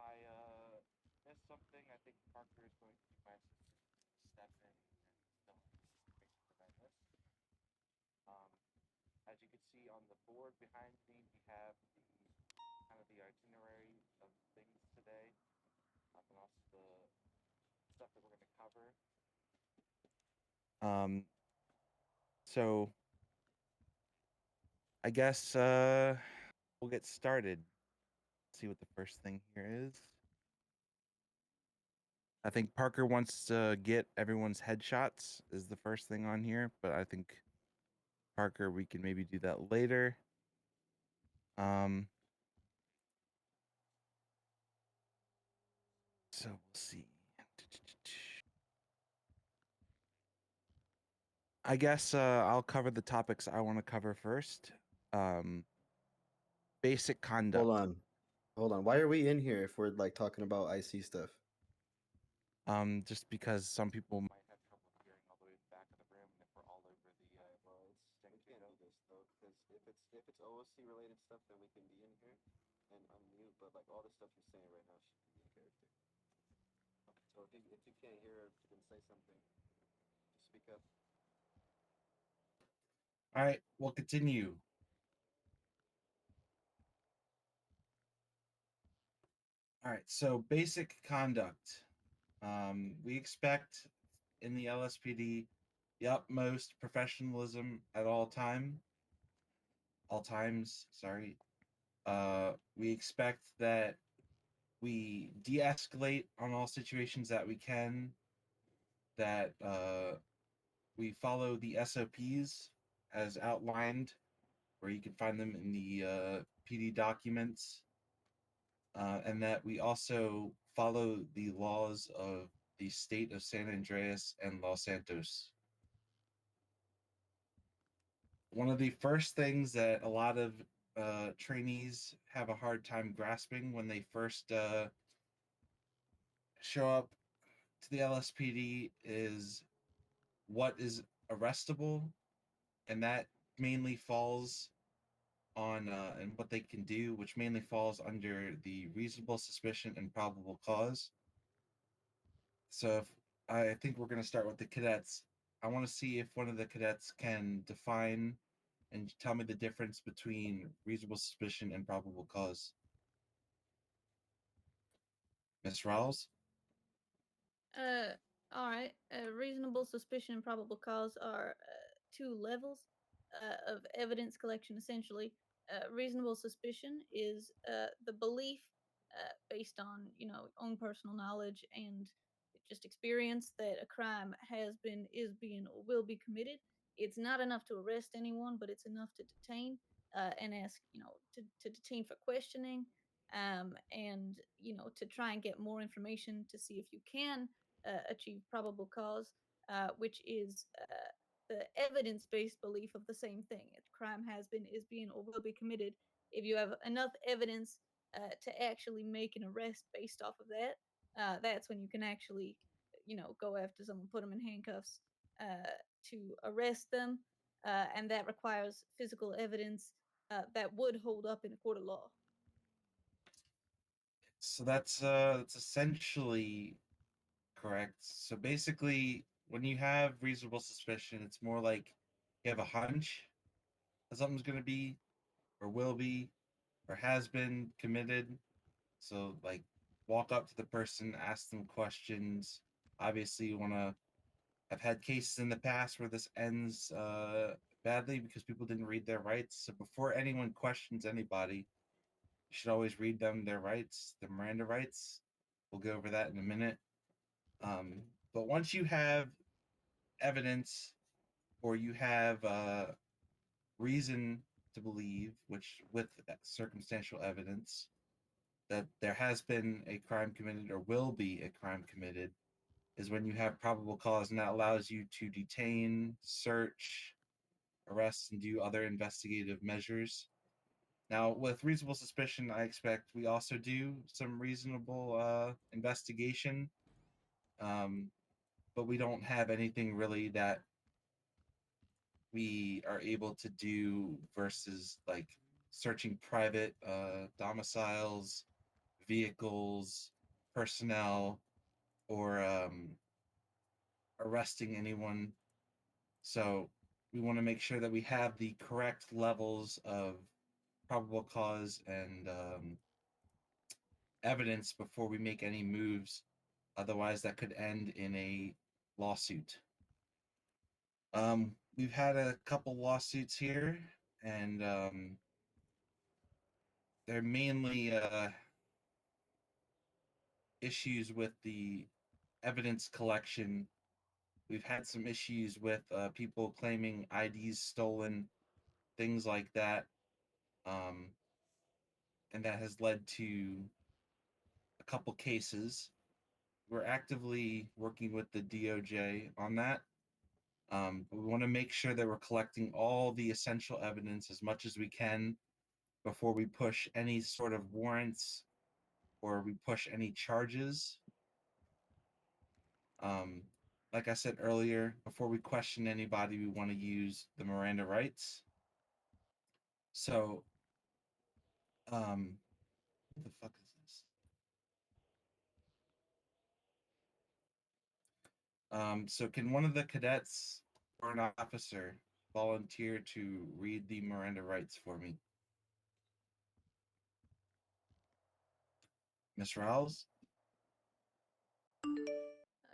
I missed something. I think Parker is going to be my assistant step in and fill in information that I missed. As you can see on the board behind me, we have the kind of the itinerary of things today, and also the stuff that we're going to cover. So I guess we'll get started. See what the first thing here is. I think Parker wants to get everyone's headshots is the first thing on here, but I think Parker, we can maybe do that later. So we'll see. I guess I'll cover the topics I want to cover first. Basic conduct. Hold on. Why are we in here if we're like talking about IC stuff? Just because some people might have trouble hearing all the way in the back of the room, and if we're all over the Well, we can't do this though, because if it's OOC related stuff, then we can be in here and unmute. But like all the stuff you're saying right now should be in character. Okay, so if you can't hear us, you can say something. Just speak up. All right, we'll continue. All right, so basic conduct. We expect in the LSPD the utmost professionalism at all times. Sorry. We expect that we de-escalate on all situations that we can. That we follow the SOPs as outlined, where you can find them in the PD documents, and that we also follow the laws of the state of San Andreas and Los Santos. One of the first things that a lot of trainees have a hard time grasping when they first show up to the LSPD is what is arrestable, and that mainly falls on and what they can do, which mainly falls under the reasonable suspicion and probable cause. So if I think we're going to start with the cadets. I want to see if one of the cadets can define and tell me the difference between reasonable suspicion and probable cause. Miss Rawls? Uh, all right. Reasonable suspicion and probable cause are two levels of evidence collection, essentially. Reasonable suspicion is the belief based on, own personal knowledge and just experience that a crime has been, is being, or will be committed. It's not enough to arrest anyone, but it's enough to detain and ask, to detain for questioning, and to try and get more information to see if you can achieve probable cause, which is the evidence-based belief of the same thing. If crime has been, is being, or will be committed, if you have enough evidence to actually make an arrest based off of that, that's when you can actually, go after someone, put them in handcuffs to arrest them, and that requires physical evidence that would hold up in a court of law. So that's essentially correct. So basically, when you have reasonable suspicion, it's more like you have a hunch that something's going to be, or will be, or has been committed. So, like, walk up to the person, ask them questions. Obviously, you want to. I've had cases in the past where this ends badly because people didn't read their rights. So before anyone questions anybody, you should always read them their rights, the Miranda rights. We'll go over that in a minute. But once you have evidence or you have reason to believe, which with circumstantial evidence, that there has been a crime committed or will be a crime committed, is when you have probable cause, and that allows you to detain, search, arrest, and do other investigative measures. Now, with reasonable suspicion, I expect we also do some reasonable investigation, but we don't have anything really that we are able to do versus like searching private domiciles, vehicles, personnel, or arresting anyone. So we want to make sure that we have the correct levels of probable cause and evidence before we make any moves. Otherwise, that could end in a lawsuit. We've had a couple lawsuits here, and they're mainly issues with the evidence collection. We've had some issues with people claiming IDs stolen, things like that, and that has led to a couple cases. We're actively working with the DOJ on that. But we want to make sure that we're collecting all the essential evidence as much as we can before we push any sort of warrants or we push any charges. Um, like I said earlier, before we question anybody, we want to use the Miranda rights. So, what the fuck is this? So can one of the cadets or an officer volunteer to read the Miranda rights for me? Miss Rawls?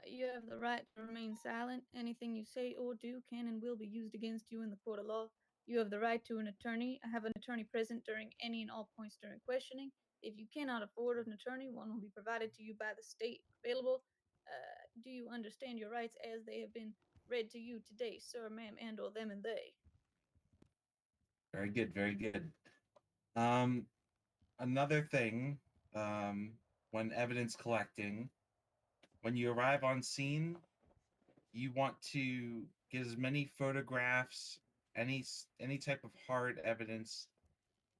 You have the right to remain silent. Anything you say or do can and will be used against you in the court of law. You have the right to an attorney. I have an attorney present during any and all points during questioning. If you cannot afford an attorney, one will be provided to you by the state available. Do you understand your rights as they have been read to you today, sir, ma'am, and or them and they? Very good, very good. Um, Another thing, when evidence collecting, when you arrive on scene, you want to get as many photographs, any type of hard evidence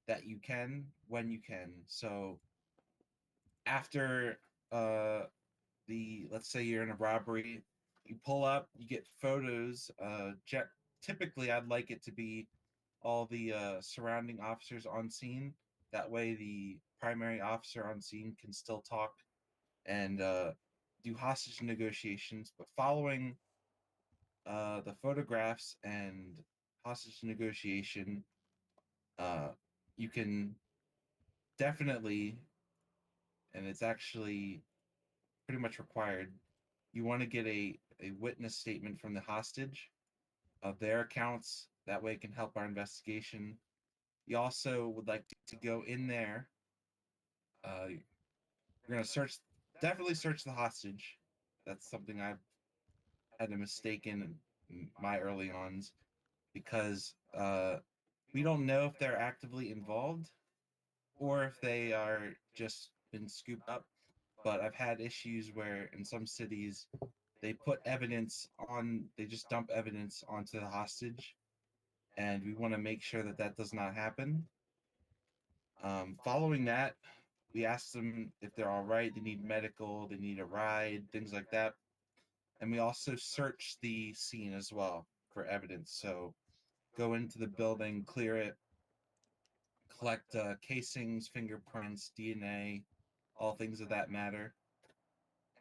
that you can when you can. So after let's say you're in a robbery, you pull up, you get photos. Typically, I'd like it to be all the surrounding officers on scene. That way, the primary officer on scene can still talk and do hostage negotiations. But following the photographs and hostage negotiation, uh, you can definitely, and it's actually pretty much required, you want to get a witness statement from the hostage of their accounts. That way it can help our investigation. You also would like to go in there. You're going to definitely search the hostage. That's something I've had a mistake in my early ons because we don't know if they're actively involved or if they are just been scooped up. But I've had issues where in some cities they just dump evidence onto the hostage, and we want to make sure that that does not happen. Following that, we ask them if they're all right, they need medical, they need a ride, things like that. And we also search the scene as well for evidence. So go into the building, clear it, collect casings, fingerprints, DNA, all things of that matter.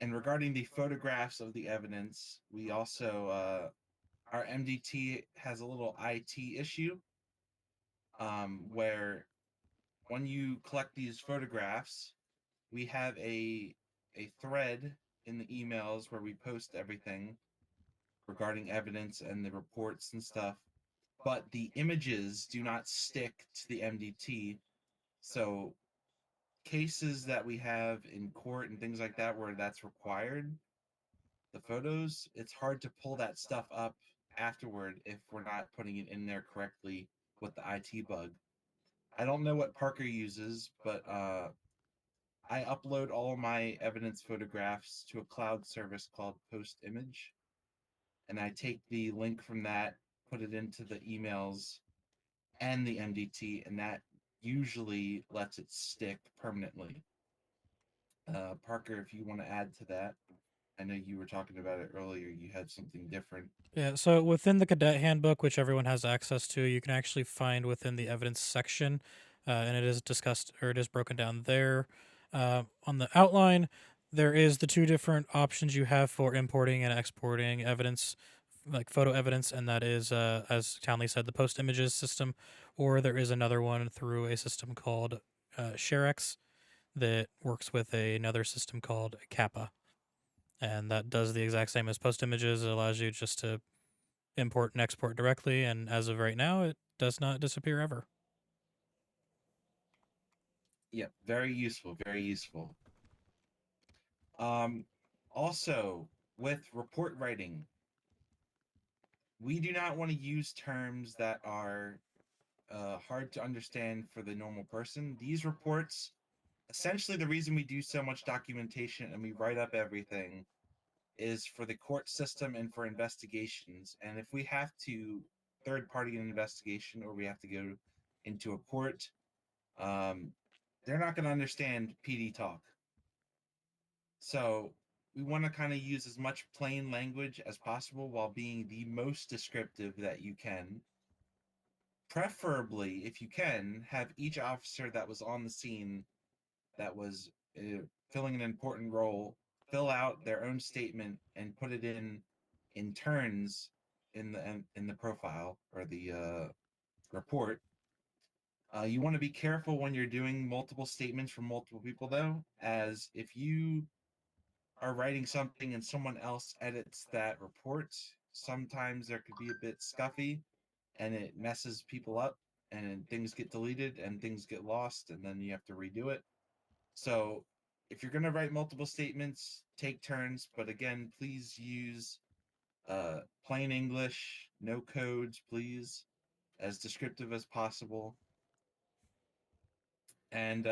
And regarding the photographs of the evidence, we also, our MDT has a little IT issue where when you collect these photographs, we have a thread in the emails where we post everything regarding evidence and the reports and stuff, but the images do not stick to the MDT. So cases that we have in court and things like that where that's required, the photos, it's hard to pull that stuff up afterward if we're not putting it in there correctly with the IT bug. I don't know what Parker uses, but I upload all of my evidence photographs to a cloud service called Post Image, and I take the link from that, put it into the emails and the MDT, and that usually lets it stick permanently. Parker, if you want to add to that, I know you were talking about it earlier. You had something different. Yeah, so within the cadet handbook, which everyone has access to, you can actually find within the evidence section, and it is discussed or it is broken down there. On the outline, there is the two different options you have for importing and exporting evidence, like photo evidence, and that is, as Townley said, the post images system, or there is another one through a system called ShareX that works with another system called Kappa. And that does the exact same as post images. It allows you just to import and export directly, and as of right now, it does not disappear ever. Yep, very useful, very useful. Um, Also, with report writing, we do not want to use terms that are hard to understand for the normal person. These reports, essentially, the reason we do so much documentation and we write up everything is for the court system and for investigations. And if we have to third party an investigation or we have to go into a court, they're not going to understand PD talk. So we want to kind of use as much plain language as possible while being the most descriptive that you can. Preferably, if you can, have each officer that was on the scene that was filling an important role fill out their own statement and put it in turns in the profile or the report. You want to be careful when you're doing multiple statements from multiple people, though, as if you are writing something and someone else edits that report, sometimes there could be a bit scuffy and it messes people up and things get deleted and things get lost and then you have to redo it. So if you're going to write multiple statements, take turns, but again, please use plain English, no codes, please, as descriptive as possible. And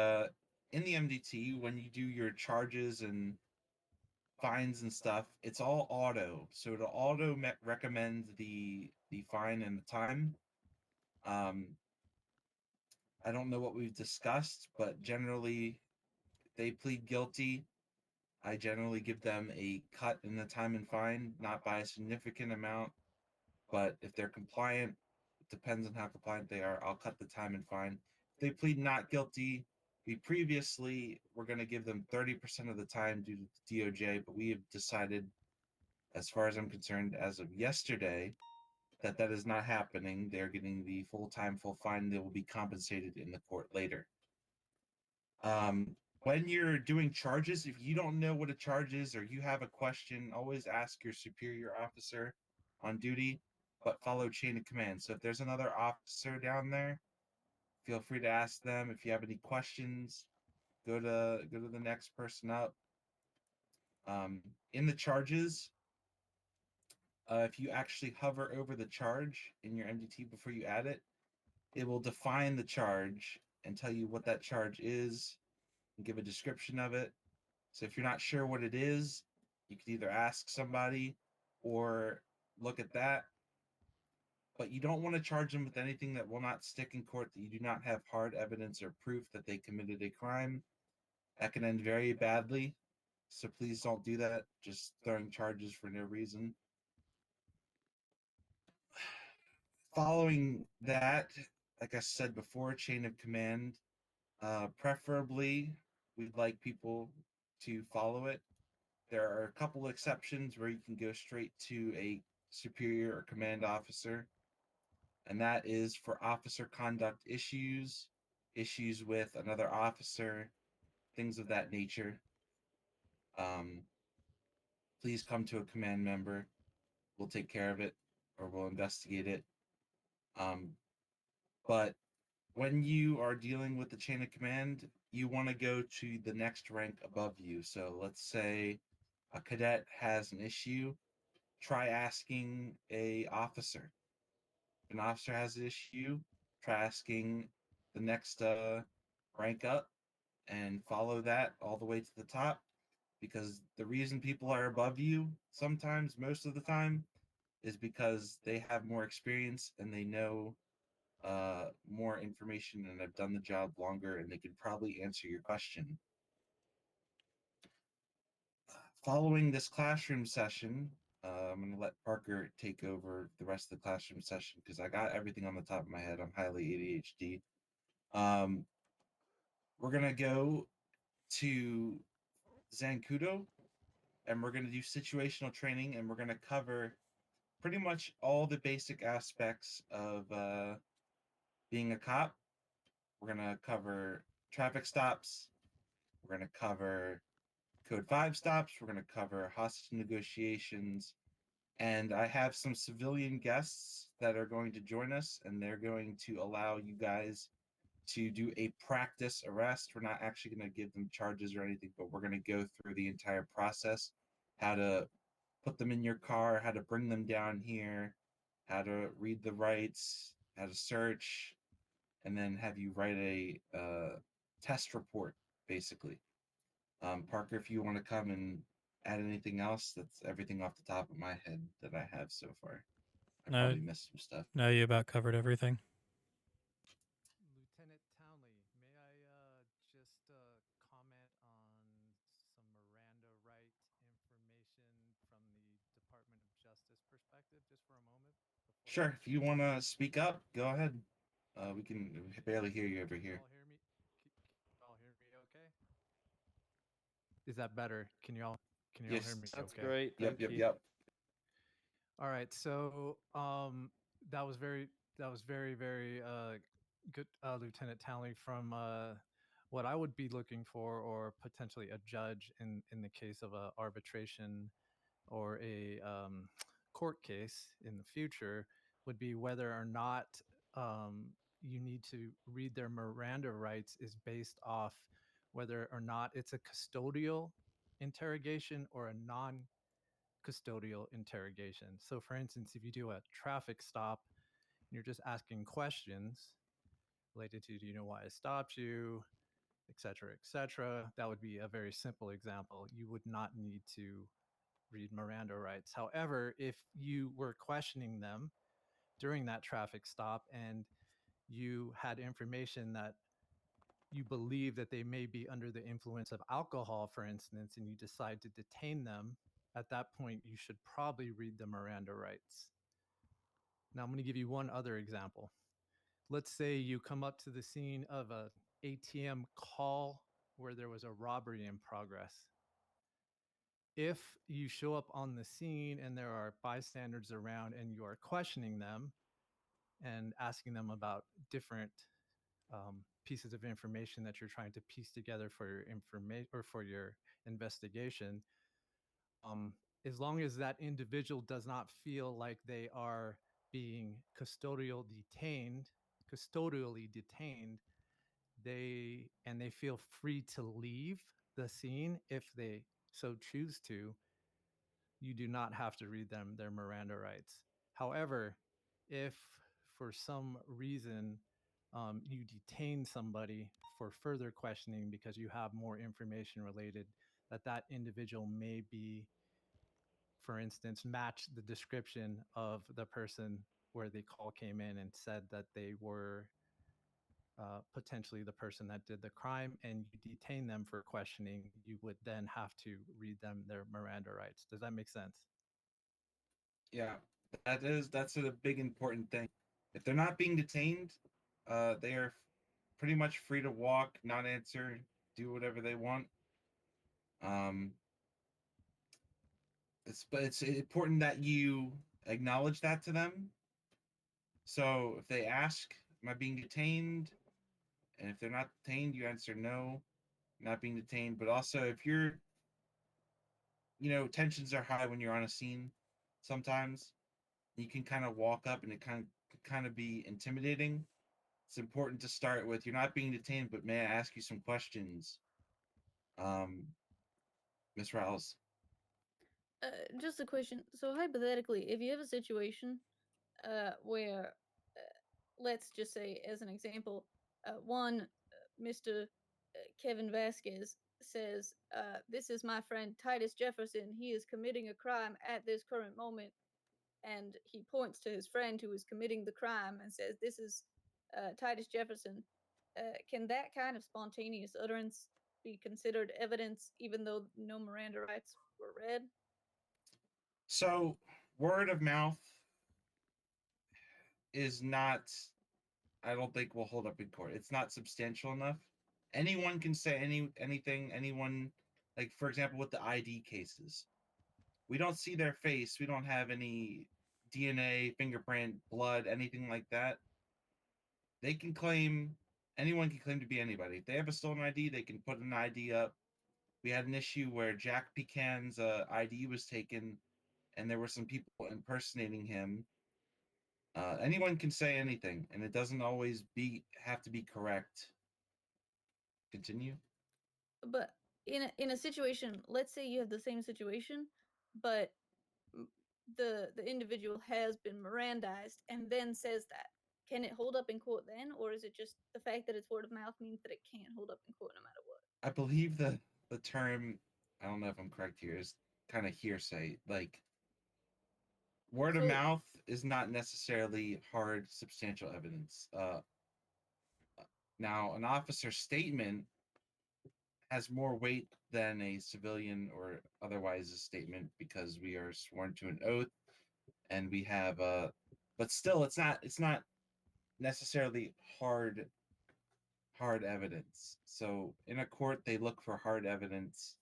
in the MDT, when you do your charges and fines and stuff, it's all auto. So it'll auto recommend the fine and the time. I don't know what we've discussed, but generally they plead guilty. I generally give them a cut in the time and fine, not by a significant amount, but if they're compliant, it depends on how compliant they are. I'll cut the time and fine. If they plead not guilty, we previously were going to give them 30% of the time due to the DOJ, but we have decided, as far as I'm concerned, as of yesterday, that that is not happening. They're getting the full time, full fine. They will be compensated in the court later. When you're doing charges, if you don't know what a charge is or you have a question, always ask your superior officer on duty, but follow chain of command. So if there's another officer down there, feel free to ask them. If you have any questions, go to the next person up. In the charges, if you actually hover over the charge in your MDT before you add it, it will define the charge and tell you what that charge is and give a description of it. So if you're not sure what it is, you can either ask somebody or look at that. But you don't want to charge them with anything that will not stick in court, that you do not have hard evidence or proof that they committed a crime. That can end very badly. So please don't do that, just throwing charges for no reason. Following that, like I said before, chain of command. Preferably, we'd like people to follow it. There are a couple exceptions where you can go straight to a superior or command officer, and that is for officer conduct issues, issues with another officer, things of that nature. Please come to a command member. We'll take care of it or we'll investigate it. But when you are dealing with the chain of command, you want to go to the next rank above you. So let's say a cadet has an issue, try asking a officer. If an officer has an issue, try asking the next rank up and follow that all the way to the top, because the reason people are above you sometimes, most of the time, is because they have more experience and they know more information and have done the job longer and they could probably answer your question. Following this classroom session, I'm going to let Parker take over the rest of the classroom session because I got everything on the top of my head. I'm highly ADHD. We're going to go to Zancudo and we're going to do situational training and we're going to cover pretty much all the basic aspects of being a cop. We're going to cover traffic stops. We're going to cover Code 5 stops. We're going to cover hostage negotiations. And I have some civilian guests that are going to join us, and they're going to allow you guys to do a practice arrest. We're not actually going to give them charges or anything, but we're going to go through the entire process, how to put them in your car, how to bring them down here, how to read the rights, how to search, and then have you write a test report, basically. Parker, if you want to come and add anything else, that's everything off the top of my head that I have so far. I No, probably missed some stuff. no, you about covered everything. Lieutenant Townley, may I just comment on some Miranda right information from the Department of Justice perspective just for a moment? Sure, if you want to speak up, go ahead. We can barely hear you over here. Can you all hear me? Can you all hear me okay? Is that better? Can you all hear Yes. me That's okay? great. Yep, Thank yep, you. yep. All right. So that was very good Lieutenant Townley, from what I would be looking for, or potentially a judge in the case of a arbitration or a court case in the future, would be whether or not you need to read their Miranda rights is based off whether or not it's a custodial interrogation or a non-custodial interrogation. So, for instance, if you do a traffic stop, you're just asking questions related to, do you know why I stopped you, et cetera, et cetera. That would be a very simple example. You would not need to read Miranda rights. However, if you were questioning them during that traffic stop and you had information that you believe that they may be under the influence of alcohol, for instance, and you decide to detain them, at that point, you should probably read the Miranda rights. Now, I'm going to give you one other example. Let's say you come up to the scene of a ATM call where there was a robbery in progress. If you show up on the scene and there are bystanders around and you are questioning them and asking them about different pieces of information that you're trying to piece together for your information or for your investigation, as long as that individual does not feel like they are being custodially detained, they feel free to leave the scene if they so choose to, you do not have to read them their Miranda rights. However, if for some reason you detain somebody for further questioning because you have more information related that that individual may be, for instance, match the description of the person where the call came in and said that they were potentially the person that did the crime, and you detain them for questioning, you would then have to read them their Miranda rights. Does that make sense? Yeah, that's a big important thing. If they're not being detained, they are pretty much free to walk, not answer, do whatever they want. Um, but it's important that you acknowledge that to them. So if they ask, "Am I being detained?" and if they're not detained, you answer no, not being detained. But also, if you're, tensions are high when you're on a scene. Sometimes you can kind of walk up, and it kind of be intimidating. It's important to start with, "You're not being detained, but may I ask you some questions?" Miss Rouse. Just a question. So hypothetically, if you have a situation where, let's just say, as an example, Mr. Kevin Vasquez says, "This is my friend Titus Jefferson. He is committing a crime at this current moment," and he points to his friend who is committing the crime and says, "This is Titus Jefferson." Can that kind of spontaneous utterance be considered evidence, even though no Miranda rights were read? So, word of mouth is not, I don't think, will hold up in court. It's not substantial enough. Anyone can say anything. Anyone, like for example, with the ID cases, we don't see their face. We don't have any DNA, fingerprint, blood, anything like that. They can claim, anyone can claim to be anybody. If they have a stolen ID, they can put an ID up. We had an issue where Jack Pecan's ID was taken, and there were some people impersonating him. Anyone can say anything, and it doesn't always have to be correct. Continue. But in a situation, let's say you have the same situation, but the individual has been Mirandized and then says that. Can it hold up in court then, or is it just the fact that it's word of mouth means that it can't hold up in court no matter what? I believe the term, I don't know if I'm correct here, is kind of hearsay. Like, word of So, mouth is not necessarily hard substantial evidence. Now, an officer's statement has more weight than a civilian or otherwise a statement because we are sworn to an oath, and we have but still it's not necessarily hard evidence. So in a court they look for hard evidence,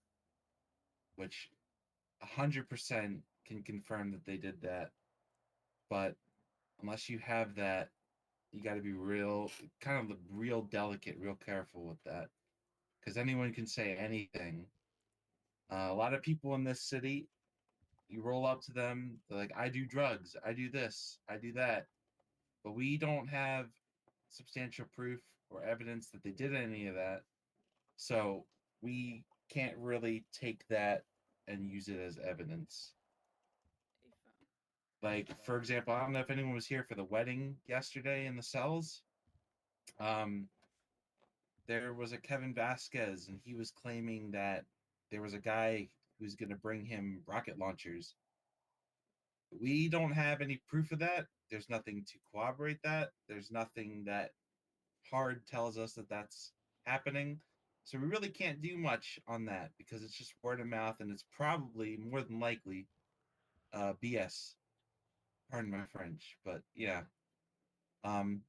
which 100% can confirm that they did that. But unless you have that, you got to be kind of real delicate, real careful with that, because anyone can say anything. A lot of people in this city, you roll up to them, they're like, I do drugs, I do this, I do that. But we don't have substantial proof or evidence that they did any of that. So we can't really take that and use it as evidence. Like, for example, I don't know if anyone was here for the wedding yesterday in the cells. There was a Kevin Vasquez, and he was claiming that there was a guy who's going to bring him rocket launchers. We don't have any proof of that. There's nothing to corroborate that. There's nothing that hard tells us that that's happening. So we really can't do much on that because it's just word of mouth, and it's probably more than likely BS. Pardon my French, but yeah.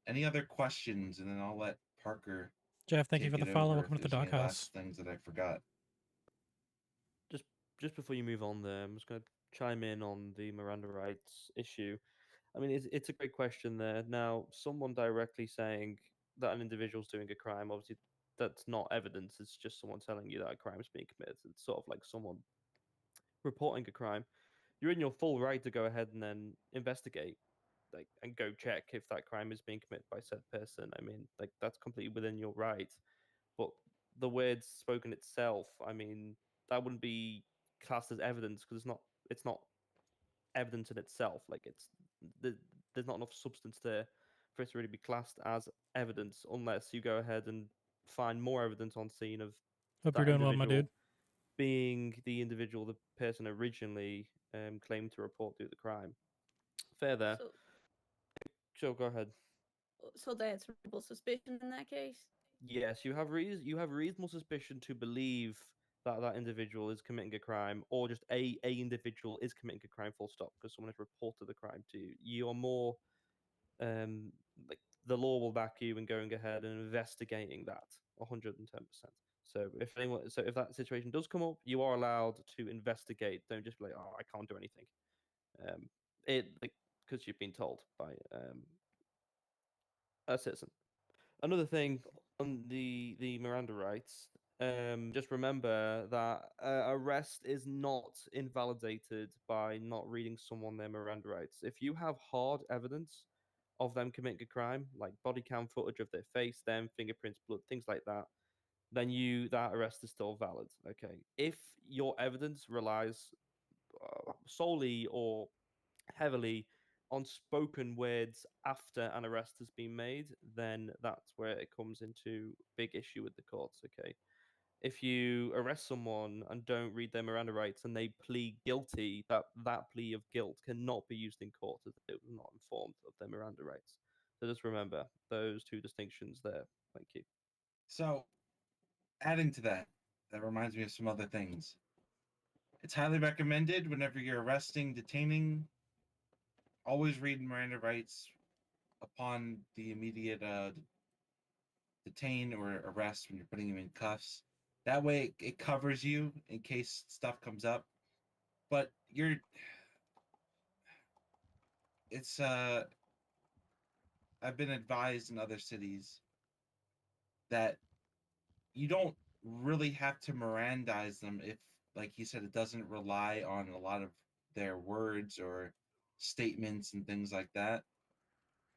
Any other questions, and then I'll let Parker Jeff, thank you take for the it follow. over Welcome if to the there's any doghouse. last things that I forgot. Just before you move on, there, I'm just going to chime in on the Miranda rights issue. I mean, it's a great question there. Now, someone directly saying that an individual's doing a crime, obviously, that's not evidence. It's just someone telling you that a crime's being committed. It's sort of like someone reporting a crime. You're in your full right to go ahead and then investigate, like, and go check if that crime is being committed by said person. I mean, like, that's completely within your right. But the words spoken itself, I mean, that wouldn't be classed as evidence because it's not evidence in itself. Like, there's not enough substance there for it to really be classed as evidence unless you go ahead and find more evidence on scene of Hope you're that doing well, my individual dude. being the individual the person originally claimed to report do the crime. Fair there. So, Sure, go ahead. so that's reasonable suspicion in that case. Yes, you have reasonable suspicion to believe that that individual is committing a crime, or just a individual is committing a crime. Full stop. Because someone has reported the crime to you. You are more um like the law will back you in going ahead and investigating that 110%. So if that situation does come up, you are allowed to investigate. Don't just be like, oh, I can't do anything. It like because you've been told by a citizen. Another thing on the Miranda rights, just remember that arrest is not invalidated by not reading someone their Miranda rights. If you have hard evidence of them committing a crime, like body cam footage of their face, them fingerprints, blood, things like that, then that arrest is still valid. Okay. If your evidence relies solely or heavily on spoken words after an arrest has been made, then that's where it comes into big issue with the courts. Okay, if you arrest someone and don't read their Miranda rights and they plead guilty, that plea of guilt cannot be used in court as they were not informed of their Miranda rights. So just remember those two distinctions there. Thank you. So, adding to that, that reminds me of some other things. It's highly recommended whenever you're arresting, detaining, always read Miranda rights upon the immediate detain or arrest when you're putting him in cuffs. That way, it covers you in case stuff comes up. But it's I've been advised in other cities that you don't really have to Mirandize them if, like he said, it doesn't rely on a lot of their words or statements and things like that.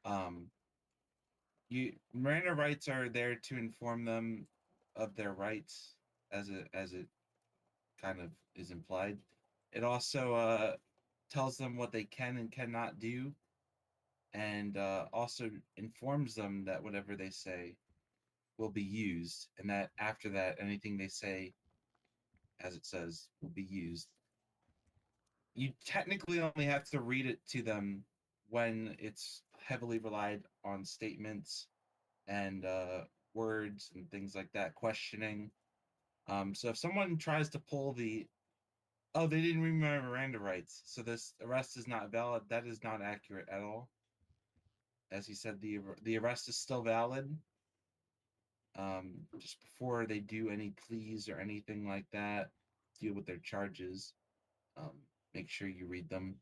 Um, Miranda rights are there to inform them of their rights, as it kind of is implied. It also tells them what they can and cannot do, and also informs them that whatever they say will be used, and that after that, anything they say, as it says, will be used. You technically only have to read it to them when it's heavily relied on statements and words and things like that, questioning. So if someone tries to pull oh, they didn't read my Miranda rights, so this arrest is not valid, that is not accurate at all. As he said, the arrest is still valid. Just before they do any pleas or anything like that, deal with their charges. Make sure you read them.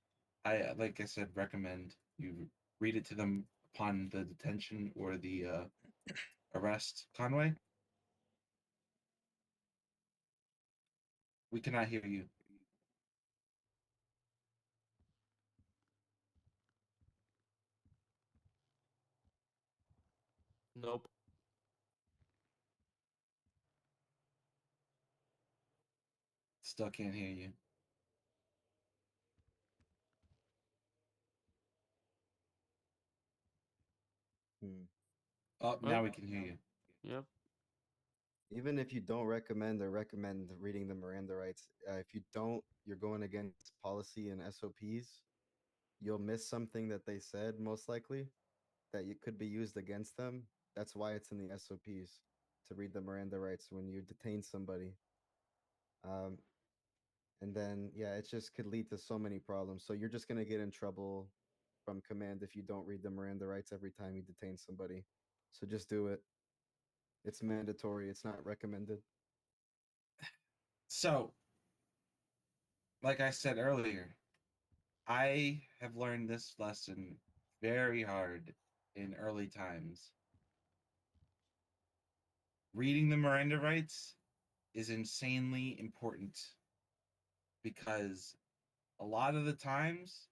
Like I said, recommend you read it to them upon the detention or the arrest. Conway, we cannot hear you. Nope. Still can't hear you. Oh, now we can hear you. Yep. Even if you don't recommend or recommend reading the Miranda rights, if you don't, you're going against policy and SOPs. You'll miss something that they said, most likely, that you could be used against them. That's why it's in the SOPs to read the Miranda rights when you detain somebody. Um, and then, yeah, it just could lead to so many problems. So you're just going to get in trouble from command if you don't read the Miranda rights every time you detain somebody. So just do it. It's mandatory, it's not recommended. So, like I said earlier, I have learned this lesson very hard in early times. Reading the Miranda rights is insanely important because a lot of the times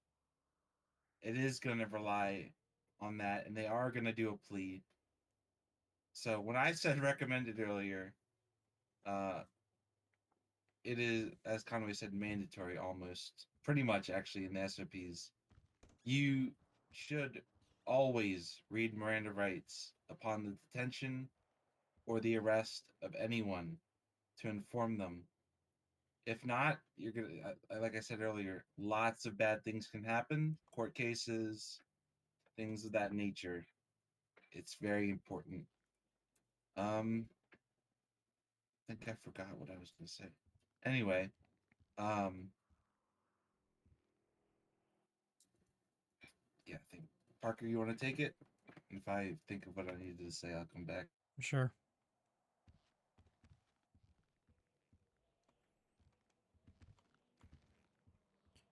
it is going to rely on that and they are going to do a plea. So when I said recommended earlier, it is, as Conway said, mandatory almost, pretty much actually in the SOPs. You should always read Miranda rights upon the detention or the arrest of anyone to inform them. If not, you're gonna, like I said earlier, lots of bad things can happen, court cases, things of that nature. It's very important. I think I forgot what I was gonna say. Anyway, um, yeah, I think Parker, you want to take it? If I think of what I needed to say, I'll come back. Sure.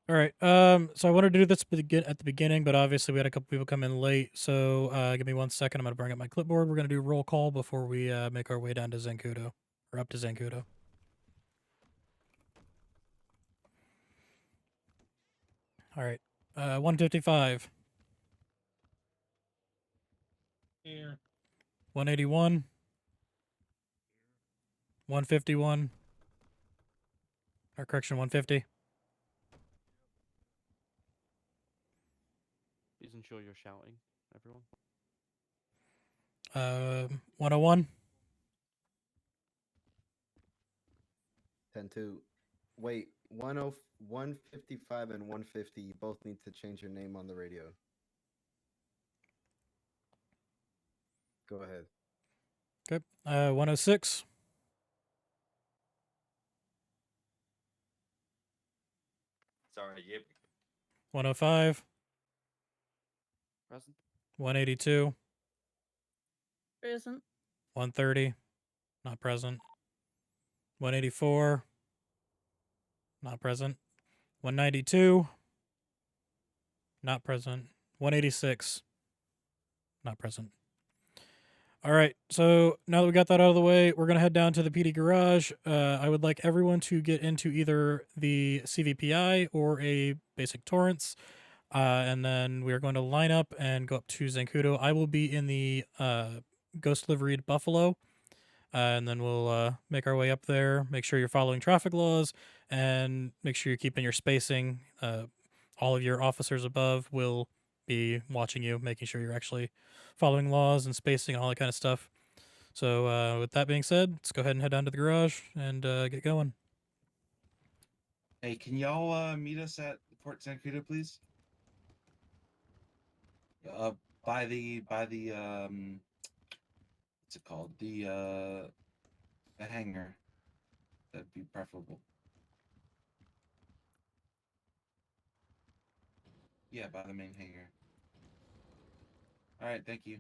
All right. So I wanted to do this at the beginning, but obviously we had a couple people come in late. So give me 1 second. I'm gonna bring up my clipboard. We're gonna do roll call before we make our way down to Zancudo, or up to Zancudo. All right. 155. Here. 181. 151. Or correction, 150. Please ensure you're shouting, everyone. 101. 10-2. Wait, 155 and 150, you both need to change your name on the radio. Go ahead. Okay. 106. Sorry, yep. 105. Present. 182. Present. 130. Not present. 184. Not present. 192. Not present. 186. Not present. All right. So now that we got that out of the way, we're going to head down to the PD garage. I would like everyone to get into either the CVPI or a basic torrents. And then we are going to line up and go up to Zancudo. I will be in the Ghost Liveried Buffalo. And then we'll make our way up there. Make sure you're following traffic laws and make sure you're keeping your spacing. All of your officers above will be watching you, making sure you're actually following laws and spacing and all that kind of stuff. So with that being said, let's go ahead and head down to the garage and get going. Hey, can y'all meet us at Port Zancudo, please? By the what's it called? The hangar. That'd be preferable. Yeah, by the main hangar. All right, thank you.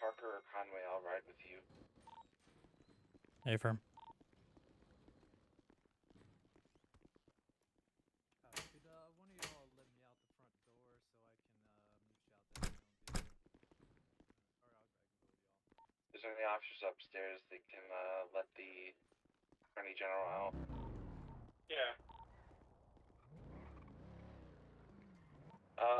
Parker or Conway, I'll ride with you. Hey, firm. there's any officers upstairs, they can let the Attorney General out. Yeah.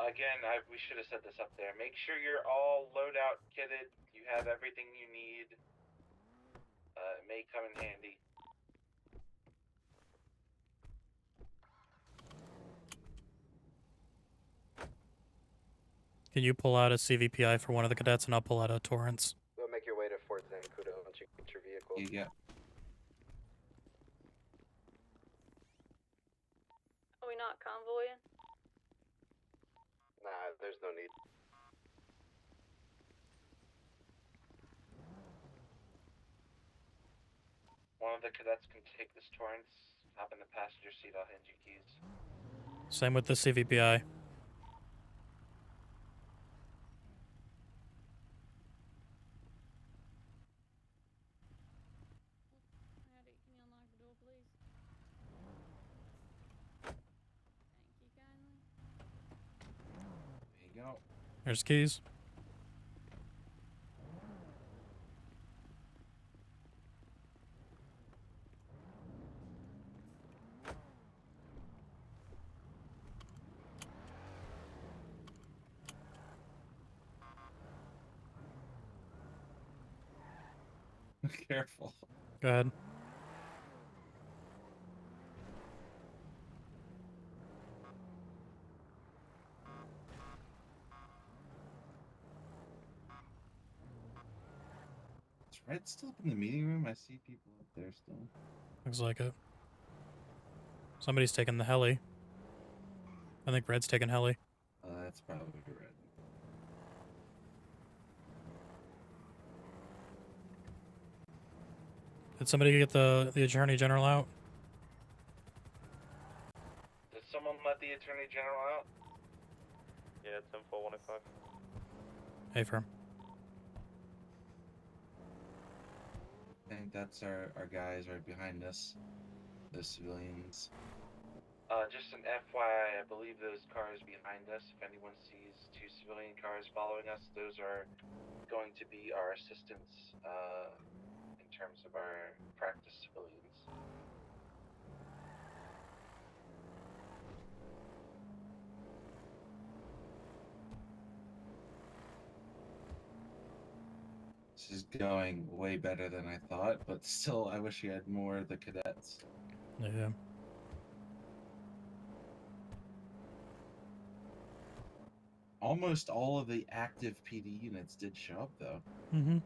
Again, we should have said this up there. Make sure you're all loadout kitted. You have everything you need. It may come in handy. Can you pull out a CVPI for one of the cadets, and I'll pull out a Torrance? Go make your way to Fort Zancudo once you get your vehicle. Yeah. Are we not convoying? Nah, there's no need. One of the cadets can take this Torrance. Hop in the passenger seat. I'll hand you keys. Same with the CVPI. Howdy, can you unlock the door, please? Thank you kindly. There you go. There's keys. Careful. Go ahead. Is Red still up in the meeting room? I see people up there still. Looks like it. Somebody's taking the heli. I think Red's taking heli. That's probably Red. Did somebody get the Attorney General out? Did someone let the Attorney General out? Yeah, 10-4-105. Hey, firm. I think that's our guys right behind us. The civilians. Just an FYI, I believe those cars behind us, if anyone sees two civilian cars following us, those are going to be our assistants in terms of our practice civilians. This is going way better than I thought, but still, I wish we had more of the cadets. Yeah. Almost all of the active PD units did show up, though. Mm-hmm.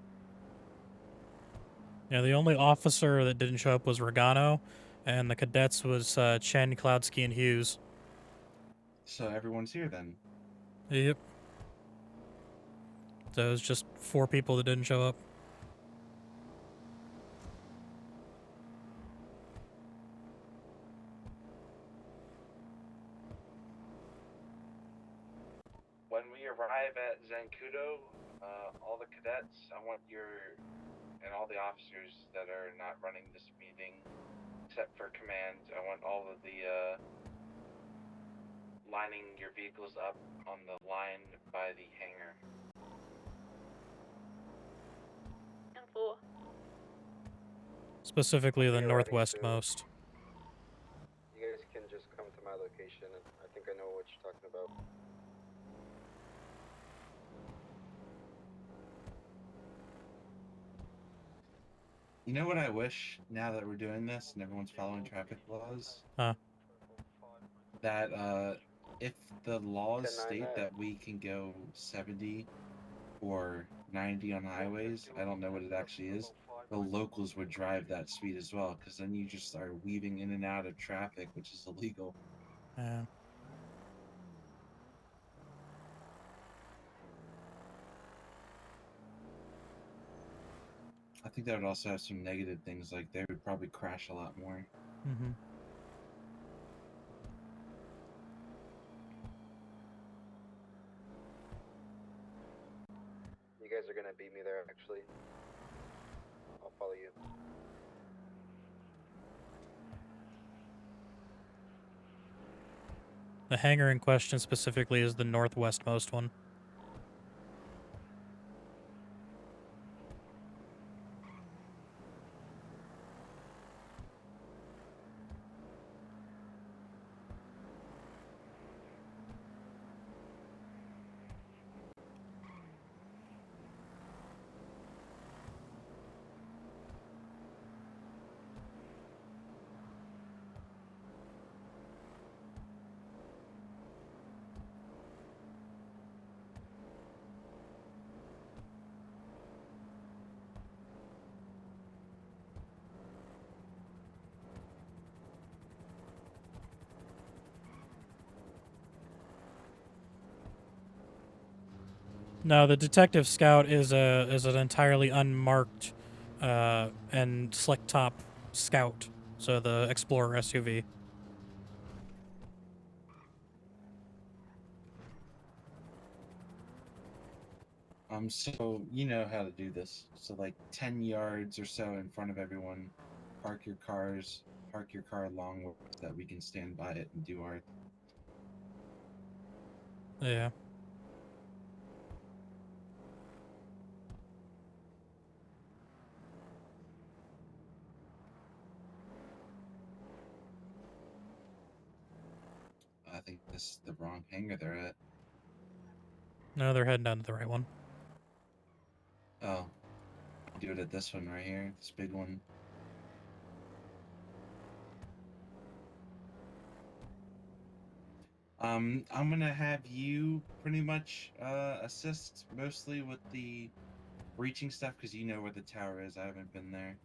Yeah, the only officer that didn't show up was Regano, and the cadets was Chen, Cloudsky, and Hughes. So everyone's here then. Yep. So it was just 4 people that didn't show up. When we arrive at Zancudo, all the cadets, I want and all the officers that are not running this meeting, except for command, I want all of the, lining your vehicles up on the line by the hangar. And 4. Specifically the You're riding to- northwestmost. You guys can just come to my location, and I think I know what you're talking about. You know what I wish, now that we're doing this and everyone's following traffic laws? Huh. That, if the laws 10-9 state that. that we can go 70 or 90 on highways, I don't know what it actually is, the locals would drive that speed as well, because then you just are weaving in and out of traffic, which is illegal. Yeah. I think that would also have some negative things, like they would probably crash a lot more. Mm-hmm. You guys are gonna beat me there, actually. I'll follow you. The hangar in question specifically is the northwestmost one. No, the Detective Scout is an entirely unmarked and slick top Scout. So the Explorer SUV. So you know how to do this. So like 10 yards or so in front of everyone, park your car long enough that we can stand by it and do our. Yeah. I think this is the wrong hangar they're at. No, they're heading down to the right one. Oh, do it at this one right here, this big one. I'm gonna have you pretty much assist mostly with the breaching stuff because you know where the tower is. I haven't been there.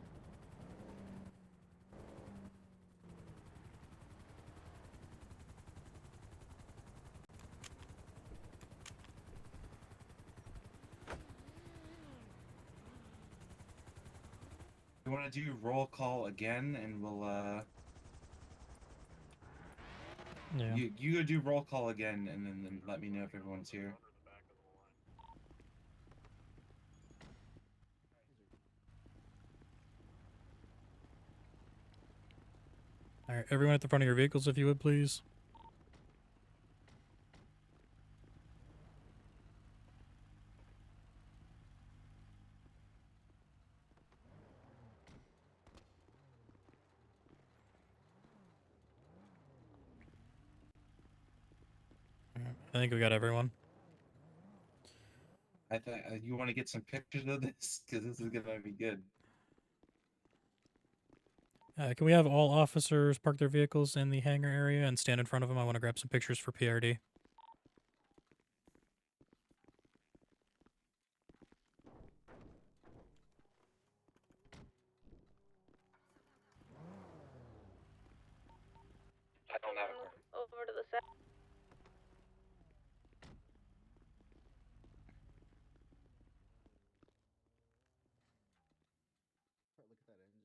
You want to do roll call again, and we'll Yeah. you go do roll call again, and then let me know if everyone's here. All right, everyone at the front of your vehicles, if you would, please. All right, I think we got everyone. I think you want to get some pictures of this because this is gonna be good. Can we have all officers park their vehicles in the hangar area and stand in front of them? I want to grab some pictures for PRD. I don't have a car. Over to the side. Look at that engine.